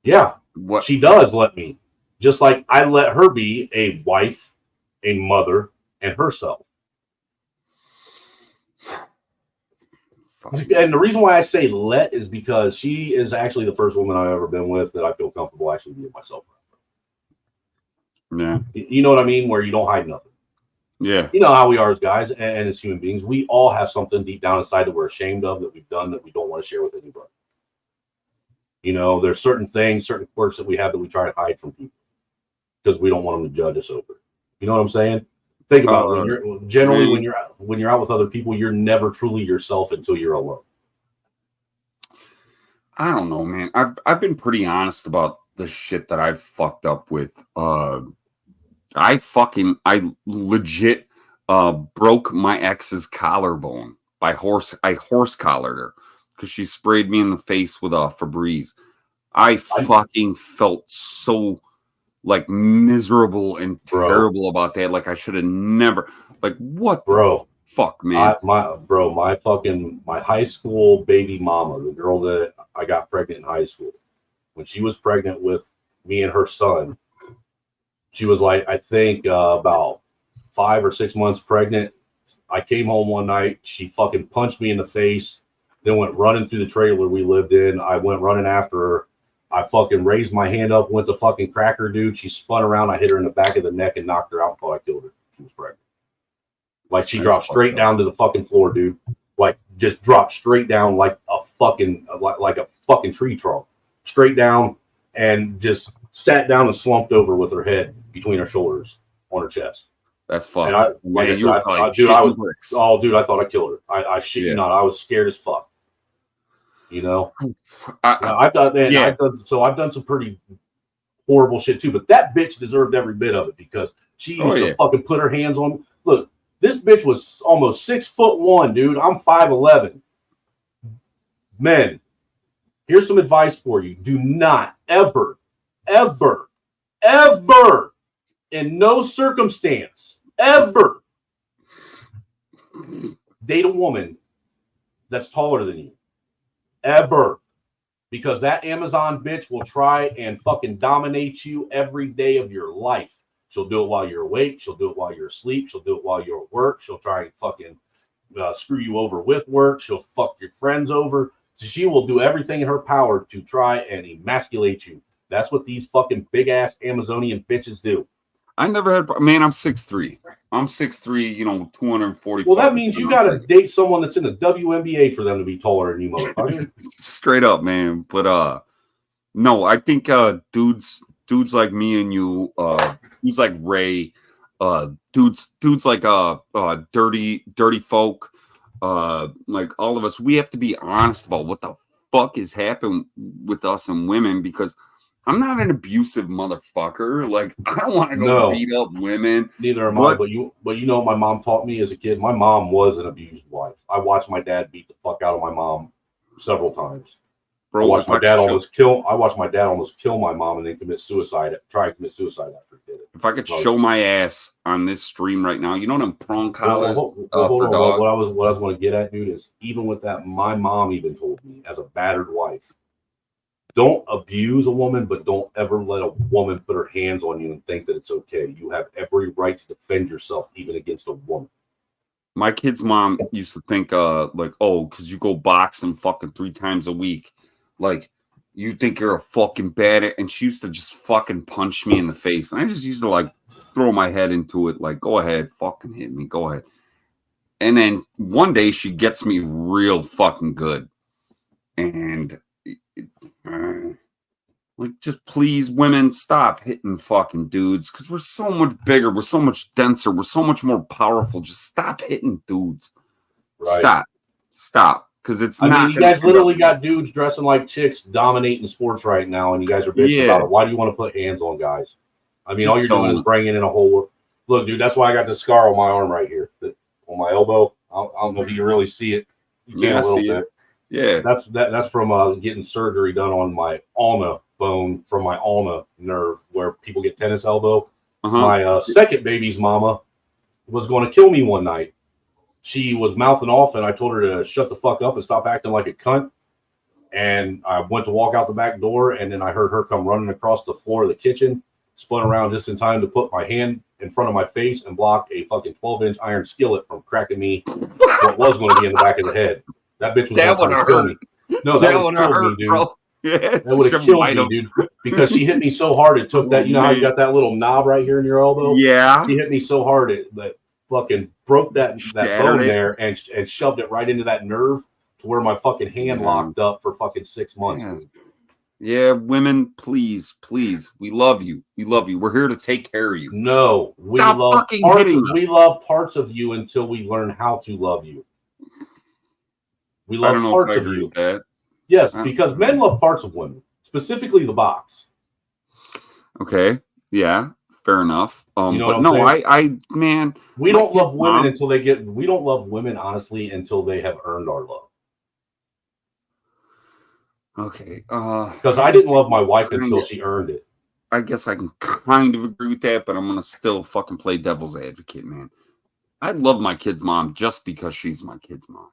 Yeah, what she does let me. Just like I let her be a wife, a mother, and herself. And the reason why I say let is because she is actually the first woman I've ever been with that I feel comfortable actually being myself. Yeah. You know what I mean? Where you don't hide nothing. Yeah. You know how we are as guys and as human beings. We all have something deep down inside that we're ashamed of, that we've done, that we don't want to share with anybody. You know, there's certain things, certain quirks that we have that we try to hide from people because we don't want them to judge us over. You know what I'm saying? Think about it. When you're generally when you're out with other people, you're never truly yourself until you're alone. I don't know, man. I've been pretty honest about the shit that I've fucked up with. I legit broke my ex's collarbone by I horse collared her because she sprayed me in the face with a Febreze. I fucking felt so like miserable and terrible about that. Like I should have never. Like what, the fuck, man? My high school baby mama, the girl that I got pregnant in high school, when she was pregnant with me and her son, she was like, I think about 5 or 6 months pregnant. I came home one night. She fucking punched me in the face, then went running through the trailer we lived in. I went running after her. I fucking raised my hand up, went to fucking crack her, dude. She spun around. I hit her in the back of the neck and knocked her out until I killed her. She was pregnant. Like she dropped straight down to the fucking floor, dude. Like just dropped straight down like a fucking tree trunk. Straight down and just sat down and slumped over with her head between her shoulders on her chest. That's fucked. And I thought I killed her. I shit you not. I was scared as fuck. You know, I've done some pretty horrible shit too, but that bitch deserved every bit of it because she used to fucking put her hands on me. Look, this bitch was almost 6'1", dude. I'm 5'11". Men, here's some advice for you. Do not ever, ever, ever, in no circumstance, ever date a woman that's taller than you. Ever. Because that Amazon bitch will try and fucking dominate you every day of your life. She'll do it while you're awake. She'll do it while you're asleep. She'll do it while you're at work. She'll try and fucking screw you over with work. She'll fuck your friends over. So she will do everything in her power to try and emasculate you. That's what these fucking big ass Amazonian bitches do. I never had, man, I'm 6'3". I'm 6'3", you know, 240. Well, that means you got to date someone that's in the WNBA for them to be taller than you, motherfucker. Straight up, man. But no, I think dudes like me and you, dudes like Ray, dudes like dirty folk, like all of us, we have to be honest about what the fuck has happened with us and women, because I'm not an abusive motherfucker. Like, I don't want to go beat up women. Neither am I. But you know what my mom taught me as a kid? My mom was an abused wife. I watched my dad beat the fuck out of my mom several times. Bro, I watched my dad almost kill my mom and then try and commit suicide after he did it. If I could show my ass on this stream right now, you know them prong collars hold for on. dogs? What I was going to get at, dude, is even with that, my mom even told me as a battered wife, don't abuse a woman, but don't ever let a woman put her hands on you and think that it's okay. You have every right to defend yourself, even against a woman. My kid's mom used to think, like, oh, because you go boxing fucking 3 times a week, like, you think you're a fucking bad, and she used to just fucking punch me in the face, and I just used to like throw my head into it, like, go ahead, fucking hit me, go ahead. And then one day she gets me real fucking good, and like, just please, women, stop hitting fucking dudes, because we're so much bigger, we're so much denser, we're so much more powerful. Just stop hitting dudes. Right. Stop, because it's I not. mean, you guys literally got dudes dressing like chicks dominating sports right now, and you guys are bitching about it. Why do you want to put hands on guys? I mean, all you're doing is bringing in a whole. Look, dude, that's why I got this scar on my arm right here, on my elbow. I don't know if you can really see it. You can a little bit. Yeah, that's from getting surgery done on my ulna bone from my ulna nerve, where people get tennis elbow. My second baby's mama was going to kill me one night. She was mouthing off, and I told her to shut the fuck up and stop acting like a cunt. And I went to walk out the back door, and then I heard her come running across the floor of the kitchen, spun around just in time to put my hand in front of my face and block a fucking 12-inch iron skillet from cracking me what was going to be in the back of the head. That bitch was going to kill me. No, that would have killed me, dude. Bro. Yeah, that would have killed me, dude. Because she hit me so hard, it took that. You know how you got that little knob right here in your elbow? Yeah. She hit me so hard that fucking broke that bone there and shoved it right into that nerve to where my fucking hand locked up for fucking 6 months. Dude. Yeah, women, please, we love you. We love you. We're here to take care of you. No, we love parts of you until we learn how to love you. We love parts of you. With that. Yes, because men love parts of women, specifically the box. Okay. Yeah. Fair enough. You know but no, man, we don't love women until they get. We don't love women honestly until they have earned our love. Okay. Because I didn't love my wife until she earned it. I guess I can kind of agree with that, but I'm gonna still fucking play devil's advocate, man. I love my kid's mom just because she's my kid's mom.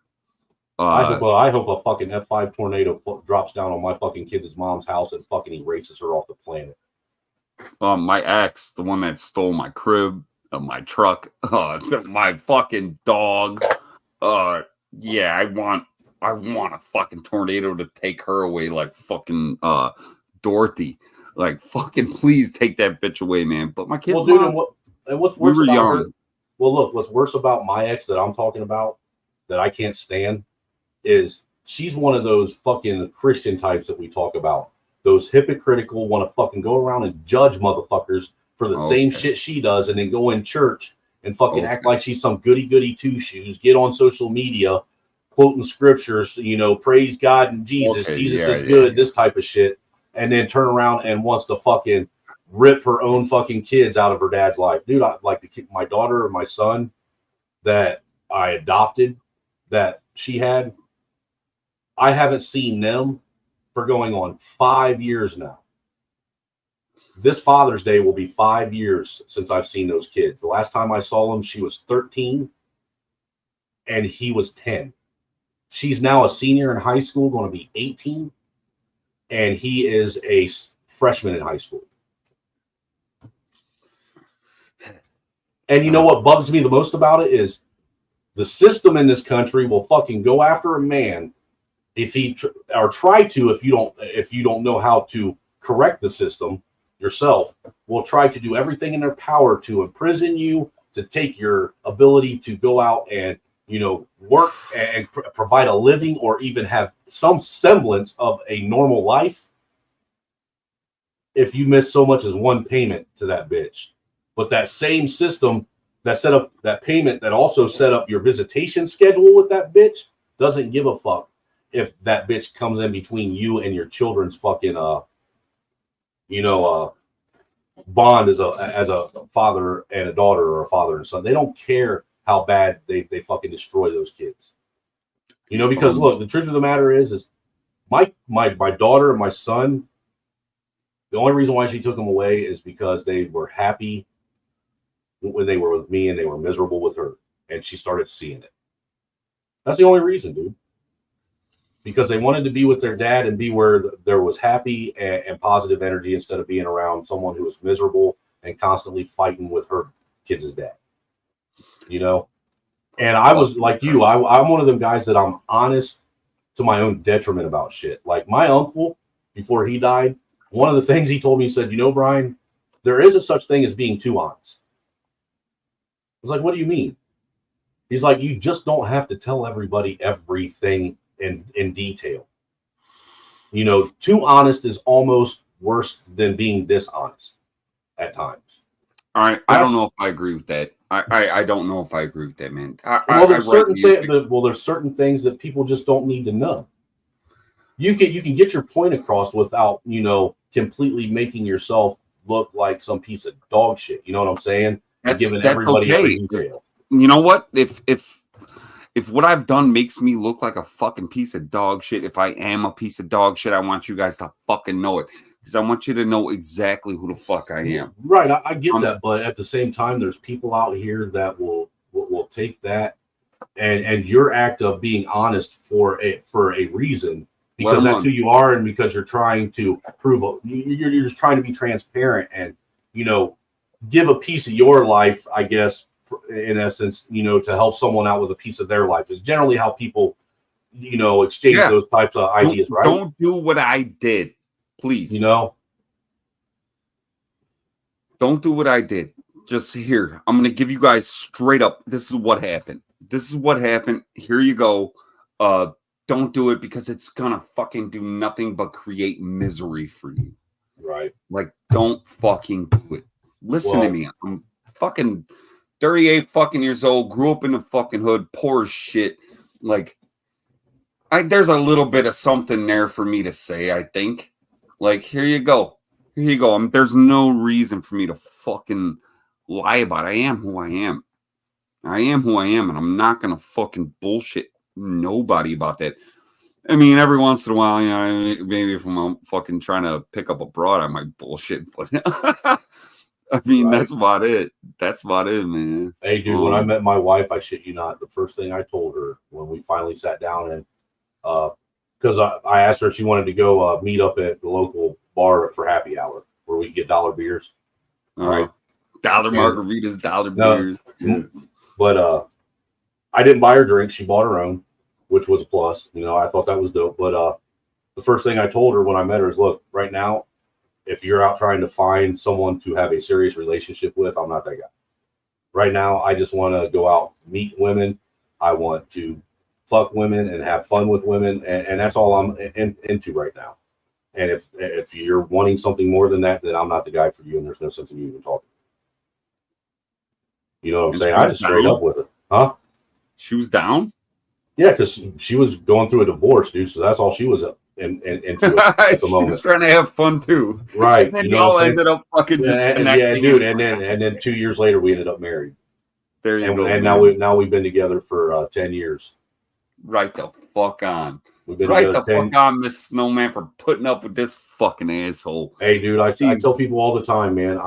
I hope a fucking F5 tornado drops down on my fucking kid's mom's house and fucking erases her off the planet. My ex, the one that stole my crib, my truck, my fucking dog. Yeah, I want a fucking tornado to take her away, like fucking Dorothy. Like, fucking please take that bitch away, man. But my kid's mom, and what's worse about her? Well, look, what's worse about my ex that I'm talking about that I can't stand is she's one of those fucking Christian types that we talk about. Those hypocritical, want to fucking go around and judge motherfuckers for the same shit she does, and then go in church and fucking act like she's some goody two shoes, get on social media, quoting scriptures, praise God and Jesus. Jesus is good, this type of shit. And then turn around and wants to fucking rip her own fucking kids out of her dad's life. Dude, I like my daughter or my son that I adopted that she had. I haven't seen them for going on 5 years now. This Father's Day will be 5 years since I've seen those kids. The last time I saw them, she was 13 and he was 10. She's now a senior in high school, going to be 18, and he is a freshman in high school. And you know what bugs me the most about it is the system in this country will fucking go after a man if he try to, if you don't know how to correct the system yourself, will try to do everything in their power to imprison you, to take your ability to go out and work and provide a living or even have some semblance of a normal life. If you miss so much as one payment to that bitch, but that same system that set up that payment that also set up your visitation schedule with that bitch doesn't give a fuck if that bitch comes in between you and your children's fucking bond as a father and a daughter or a father and son. They don't care how bad they fucking destroy those kids. Because look, the truth of the matter is my daughter and my son, the only reason why she took them away is because they were happy when they were with me and they were miserable with her, and she started seeing it. That's the only reason, dude. Because they wanted to be with their dad and be where there was happy and positive energy instead of being around someone who was miserable and constantly fighting with her kids' dad. And I was like you. I'm one of them guys that I'm honest to my own detriment about shit. Like my uncle, before he died, one of the things he told me, he said, Brian, there is a such thing as being too honest. I was like, what do you mean? He's like, you just don't have to tell everybody everything in detail. Too honest is almost worse than being dishonest at times. All right, I don't know if I agree with that. I don't know if I agree with that, man. There's certain things that people just don't need to know. You can get your point across without completely making yourself look like some piece of dog shit. You know what I'm saying? That's giving everybody okay. every detail. You know what? If what I've done makes me look like a fucking piece of dog shit, if I am a piece of dog shit, I want you guys to fucking know it. Because I want you to know exactly who the fuck I am. Right, I get that, but at the same time, there's people out here that will take that and your act of being honest for a reason, because that's who you are, and because you're trying to prove you're just trying to be transparent and give a piece of your life, I guess, in essence, to help someone out with a piece of their life is generally how people exchange those types of ideas. Right? Don't do what I did. Please. Don't do what I did. Just here. I'm going to give you guys straight up. This is what happened. This is what happened. Here you go. Don't do it because it's going to fucking do nothing but create misery for you. Right. Like, don't fucking do it. Listen to me. I'm fucking 38 fucking years old. Grew up in the fucking hood. Poor as shit. Like, there's a little bit of something there for me to say, I think. Like, here you go. Here you go. There's no reason for me to fucking lie about it. I am who I am. I am who I am, and I'm not going to fucking bullshit nobody about that. I mean, every once in a while, maybe if I'm fucking trying to pick up a broad, I might bullshit. But I mean, that's about it. That's about it, man. Hey, dude, when I met my wife, I shit you not, the first thing I told her when we finally sat down and because I asked her if she wanted to go meet up at the local bar for happy hour where we get dollar beers. Right. Dollar margaritas, dollar beers. But I didn't buy her drinks. She bought her own, which was a plus. I thought that was dope. But the first thing I told her when I met her is, look, right now, if you're out trying to find someone to have a serious relationship with, I'm not that guy. Right now, I just want to go out, meet women. I want to fuck women and have fun with women, and that's all I'm into right now. And if you're wanting something more than that, then I'm not the guy for you, and there's no sense in you even talking. You know what I'm saying? I just straight up with her, huh? She was down. Yeah, because she was going through a divorce, dude. So that's all she was into at the moment. She was trying to have fun too, right? And then y'all ended up fucking just connecting. Yeah, dude. And then 2 years later, we ended up married. There you go. And now we've been together for 10 years. Right the fuck on. We've been right the fuck on, Miss Snowman, for putting up with this fucking asshole. Hey, dude, I tell people all the time, man.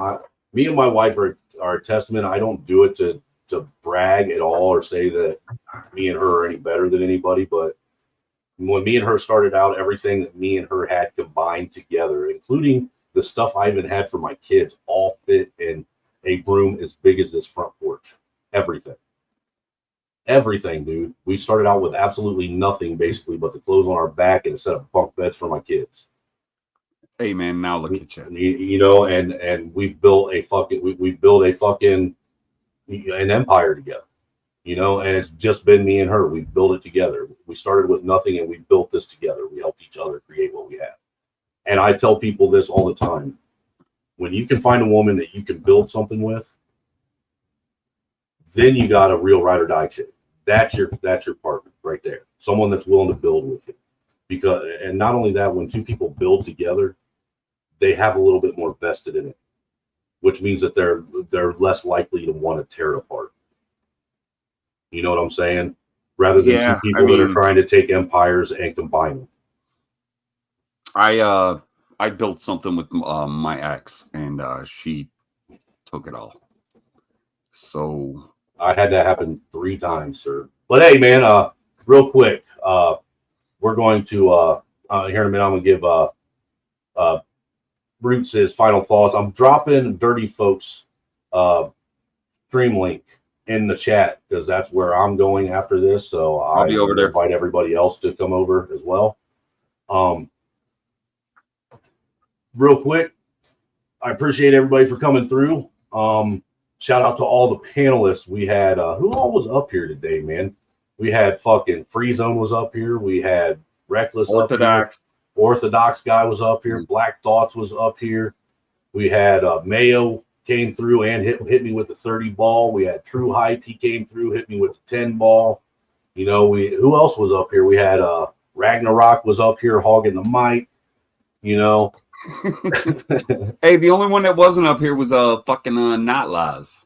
Me and my wife are a testament. I don't do it to brag at all or say that me and her are any better than anybody. But when me and her started out, everything that me and her had combined together, including the stuff I even had for my kids, all fit in a room as big as this front porch. Everything, dude. We started out with absolutely nothing, basically, but the clothes on our back and a set of bunk beds for my kids. Hey, man, now look at you. And we built a fucking an empire together. And it's just been me and her. We built it together. We started with nothing and we built this together. We helped each other create what we have. And I tell people this all the time. When you can find a woman that you can build something with, then you got a real ride or die chick. That's your partner right there. Someone that's willing to build with you. And not only that, when two people build together, they have a little bit more vested in it, which means that they're less likely to want to tear it apart. You know what I'm saying? Rather than two people that are trying to take empires and combine them. I built something with my ex, and she took it all. So I had that happen 3 times, sir. But hey, man, real quick, we're going to here in a minute. I'm gonna give Roots his final thoughts. I'm dropping Dirty Folks stream link in the chat because that's where I'm going after this. So I'll be over there. Invite everybody else to come over as well. Real quick, I appreciate everybody for coming through. Shout out to all the panelists. We had who all was up here today, man? We had fucking Free Zone was up here. We had Reckless Orthodox. Up here. Orthodox guy was up here. Black Thoughts was up here. We had Mayo came through and hit me with a 30 ball. We had True Hype. He came through, hit me with a 10 ball. You know, who else was up here? We had Ragnarok was up here hogging the mic. You know. Hey, the only one that wasn't up here was fucking Not Lies.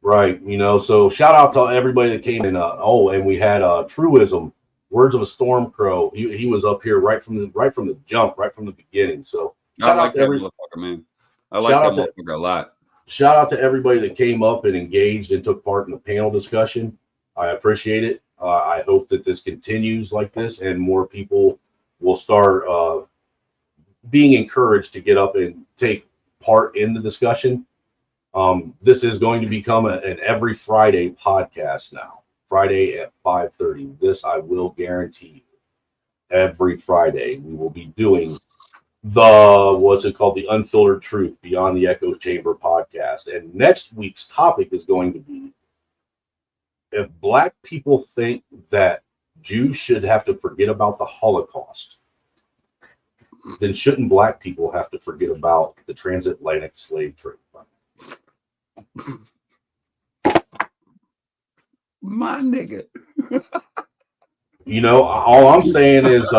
Right, you know. So shout out to everybody that came in. And we had Truism, Words of a Storm Crow. He was up here right from the jump, right from the beginning. So I like that motherfucker, man. I like that motherfucker a lot. Shout out to everybody that came up and engaged and took part in the panel discussion. I appreciate it. I hope that this continues like this and more people will start being encouraged to get up and take part in the discussion. This is going to become an every Friday podcast now. Friday at 5:30. This I will guarantee. Every Friday we will be doing the Unfiltered Truth Beyond the Echo Chamber podcast. And next week's topic is going to be, if Black people think that Jews should have to forget about the Holocaust, then shouldn't Black people have to forget about the transatlantic slave trade? My nigga. You know, all I'm saying is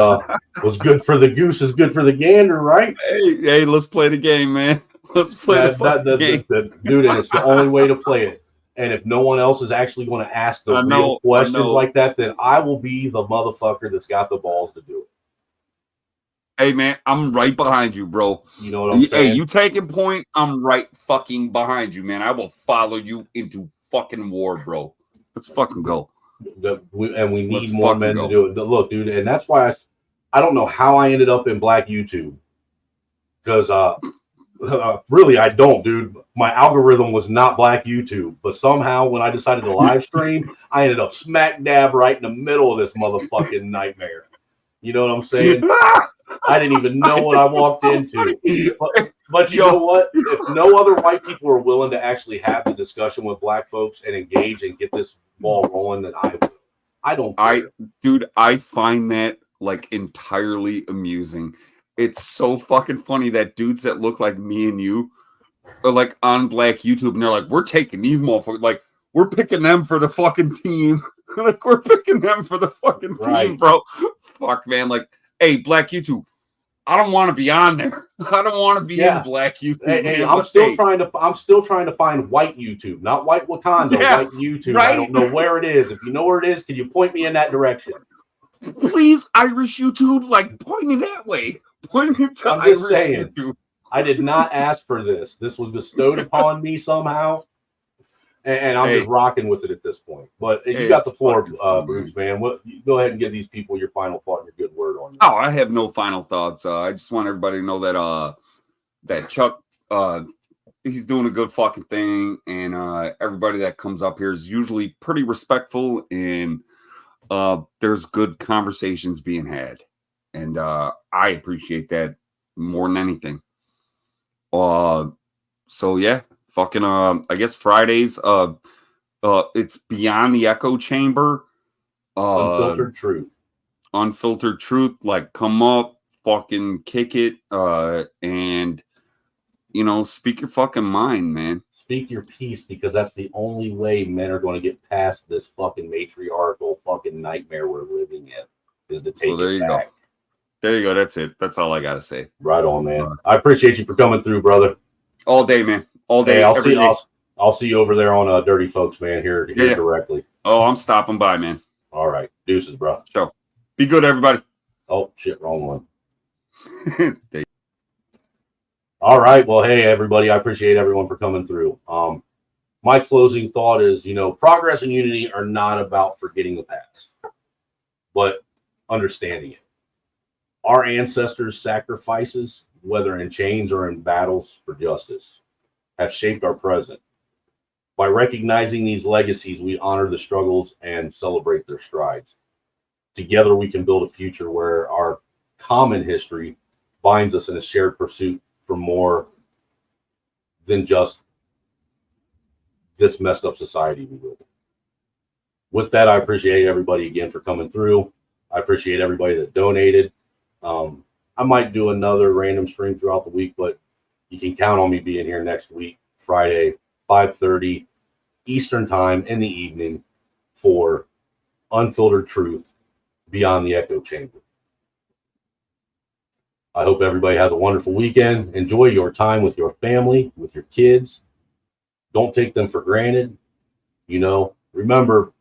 what's good for the goose is good for the gander, right? Hey, let's play the game, man. Let's play the game. Dude, and it's the only way to play it. And if no one else is actually going to ask the real questions like that, then I will be the motherfucker that's got the balls to do it. Hey, man, I'm right behind you, bro. You know what I'm saying? Hey, you taking point, I'm right fucking behind you, man. I will follow you into fucking war, bro. Let's fucking go. We need more men to do it. Look, dude, and that's why I don't know how I ended up in Black YouTube. Because really, I don't, dude. My algorithm was not Black YouTube. But somehow, when I decided to live stream, I ended up smack dab right in the middle of this motherfucking nightmare. You know what I'm saying? I didn't even know what I walked into. But you know what? If no other white people are willing to actually have the discussion with Black folks and engage and get this ball rolling, then I will. I don't care. Dude, I find that like entirely amusing. It's so fucking funny that dudes that look like me and you are like on Black YouTube and they're like, we're taking these motherfuckers, like we're picking them for the fucking team. Like we're picking them for the fucking team, bro. Fuck, man. Like, hey, Black YouTube, I don't want to be on there. I don't want to be in Black YouTube. Hey, I'm still trying to find white YouTube, not white Wakanda, white YouTube. Right? I don't know where it is. If you know where it is, can you point me in that direction? Please, Irish YouTube, like point me that way. Point me to I'm just Irish saying, YouTube. I did not ask for this. This was bestowed upon me somehow. And I'm just rocking with it at this point. But you got the floor, Bruce, man. Go ahead and give these people your final thought and your good word on it. Oh, I have no final thoughts. I just want everybody to know that that Chuck, he's doing a good fucking thing, and everybody that comes up here is usually pretty respectful, and there's good conversations being had, and I appreciate that more than anything. So yeah. Fucking I guess Fridays it's Beyond the Echo Chamber. Unfiltered Truth. Like come up, fucking kick it, and you know, speak your fucking mind, man. Speak your piece, because that's the only way men are going to get past this fucking matriarchal fucking nightmare we're living in, is to take it back. There you go. That's it. That's all I gotta say. Right on, man. I appreciate you for coming through, brother. All day, man. All day. Hey, I'll see you over there on Dirty Folks, man. Here directly. Oh, I'm stopping by, man. All right, deuces, bro. So, be good, everybody. Oh shit, wrong one. All right, well, hey everybody, I appreciate everyone for coming through. My closing thought is, you know, progress and unity are not about forgetting the past, but understanding it. Our ancestors' sacrifices, whether in chains or in battles for justice, have shaped our present. By recognizing these legacies, we honor the struggles and celebrate their strides. Together, we can build a future where our common history binds us in a shared pursuit for more than just this messed up society we live in. With that, I appreciate everybody again for coming through. I appreciate everybody that donated. I might do another random stream throughout the week, but you can count on me being here next week, Friday, 5:30 Eastern time in the evening for Unfiltered Truth Beyond the Echo Chamber. I hope everybody has a wonderful weekend. Enjoy your time with your family, with your kids. Don't take them for granted. You know, remember,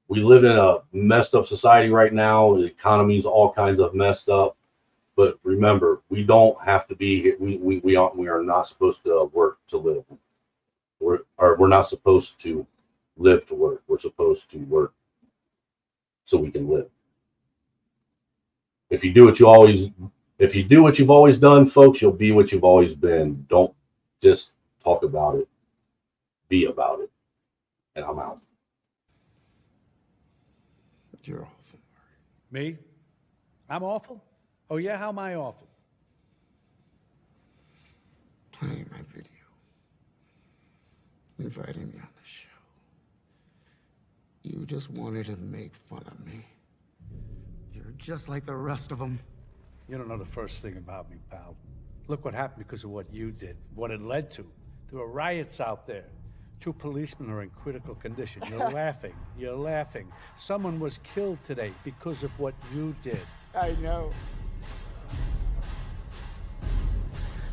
we live in a messed up society right now. The economy's all kinds of messed up. But remember, we don't have to be here. We are not supposed to work to live. We're not supposed to live to work. We're supposed to work so we can live. If you do what you've always done, folks, you'll be what you've always been. Don't just talk about it. Be about it. And I'm out. You're awful. Me? I'm awful? Oh, yeah? How am I awful? Playing my video. Inviting me on the show. You just wanted to make fun of me. You're just like the rest of them. You don't know the first thing about me, pal. Look what happened because of what you did, what it led to. There were riots out there. 2 policemen are in critical condition. You're laughing. You're laughing. Someone was killed today because of what you did. I know.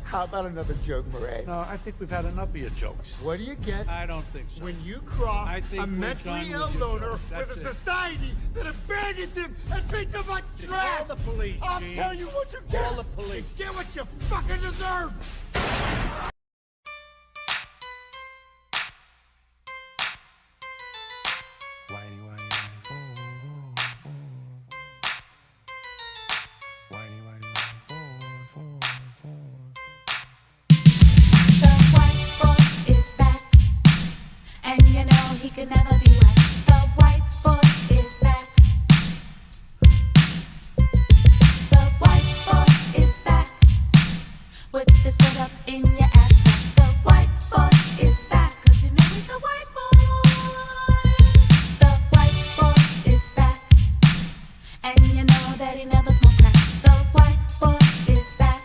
How about another joke, Murray? No, I think we've had enough of your jokes. What do you get? I don't think so. When you cross I think a we're mentally done ill with your loner jokes. with That's a it. society that abandons him and treats him like trash. Call the police, I'll Gene. tell you what you get. Call the police. You get what you fucking deserve. And you know he could never be whacked. The white boy is back. The white boy is back. With this foot up in your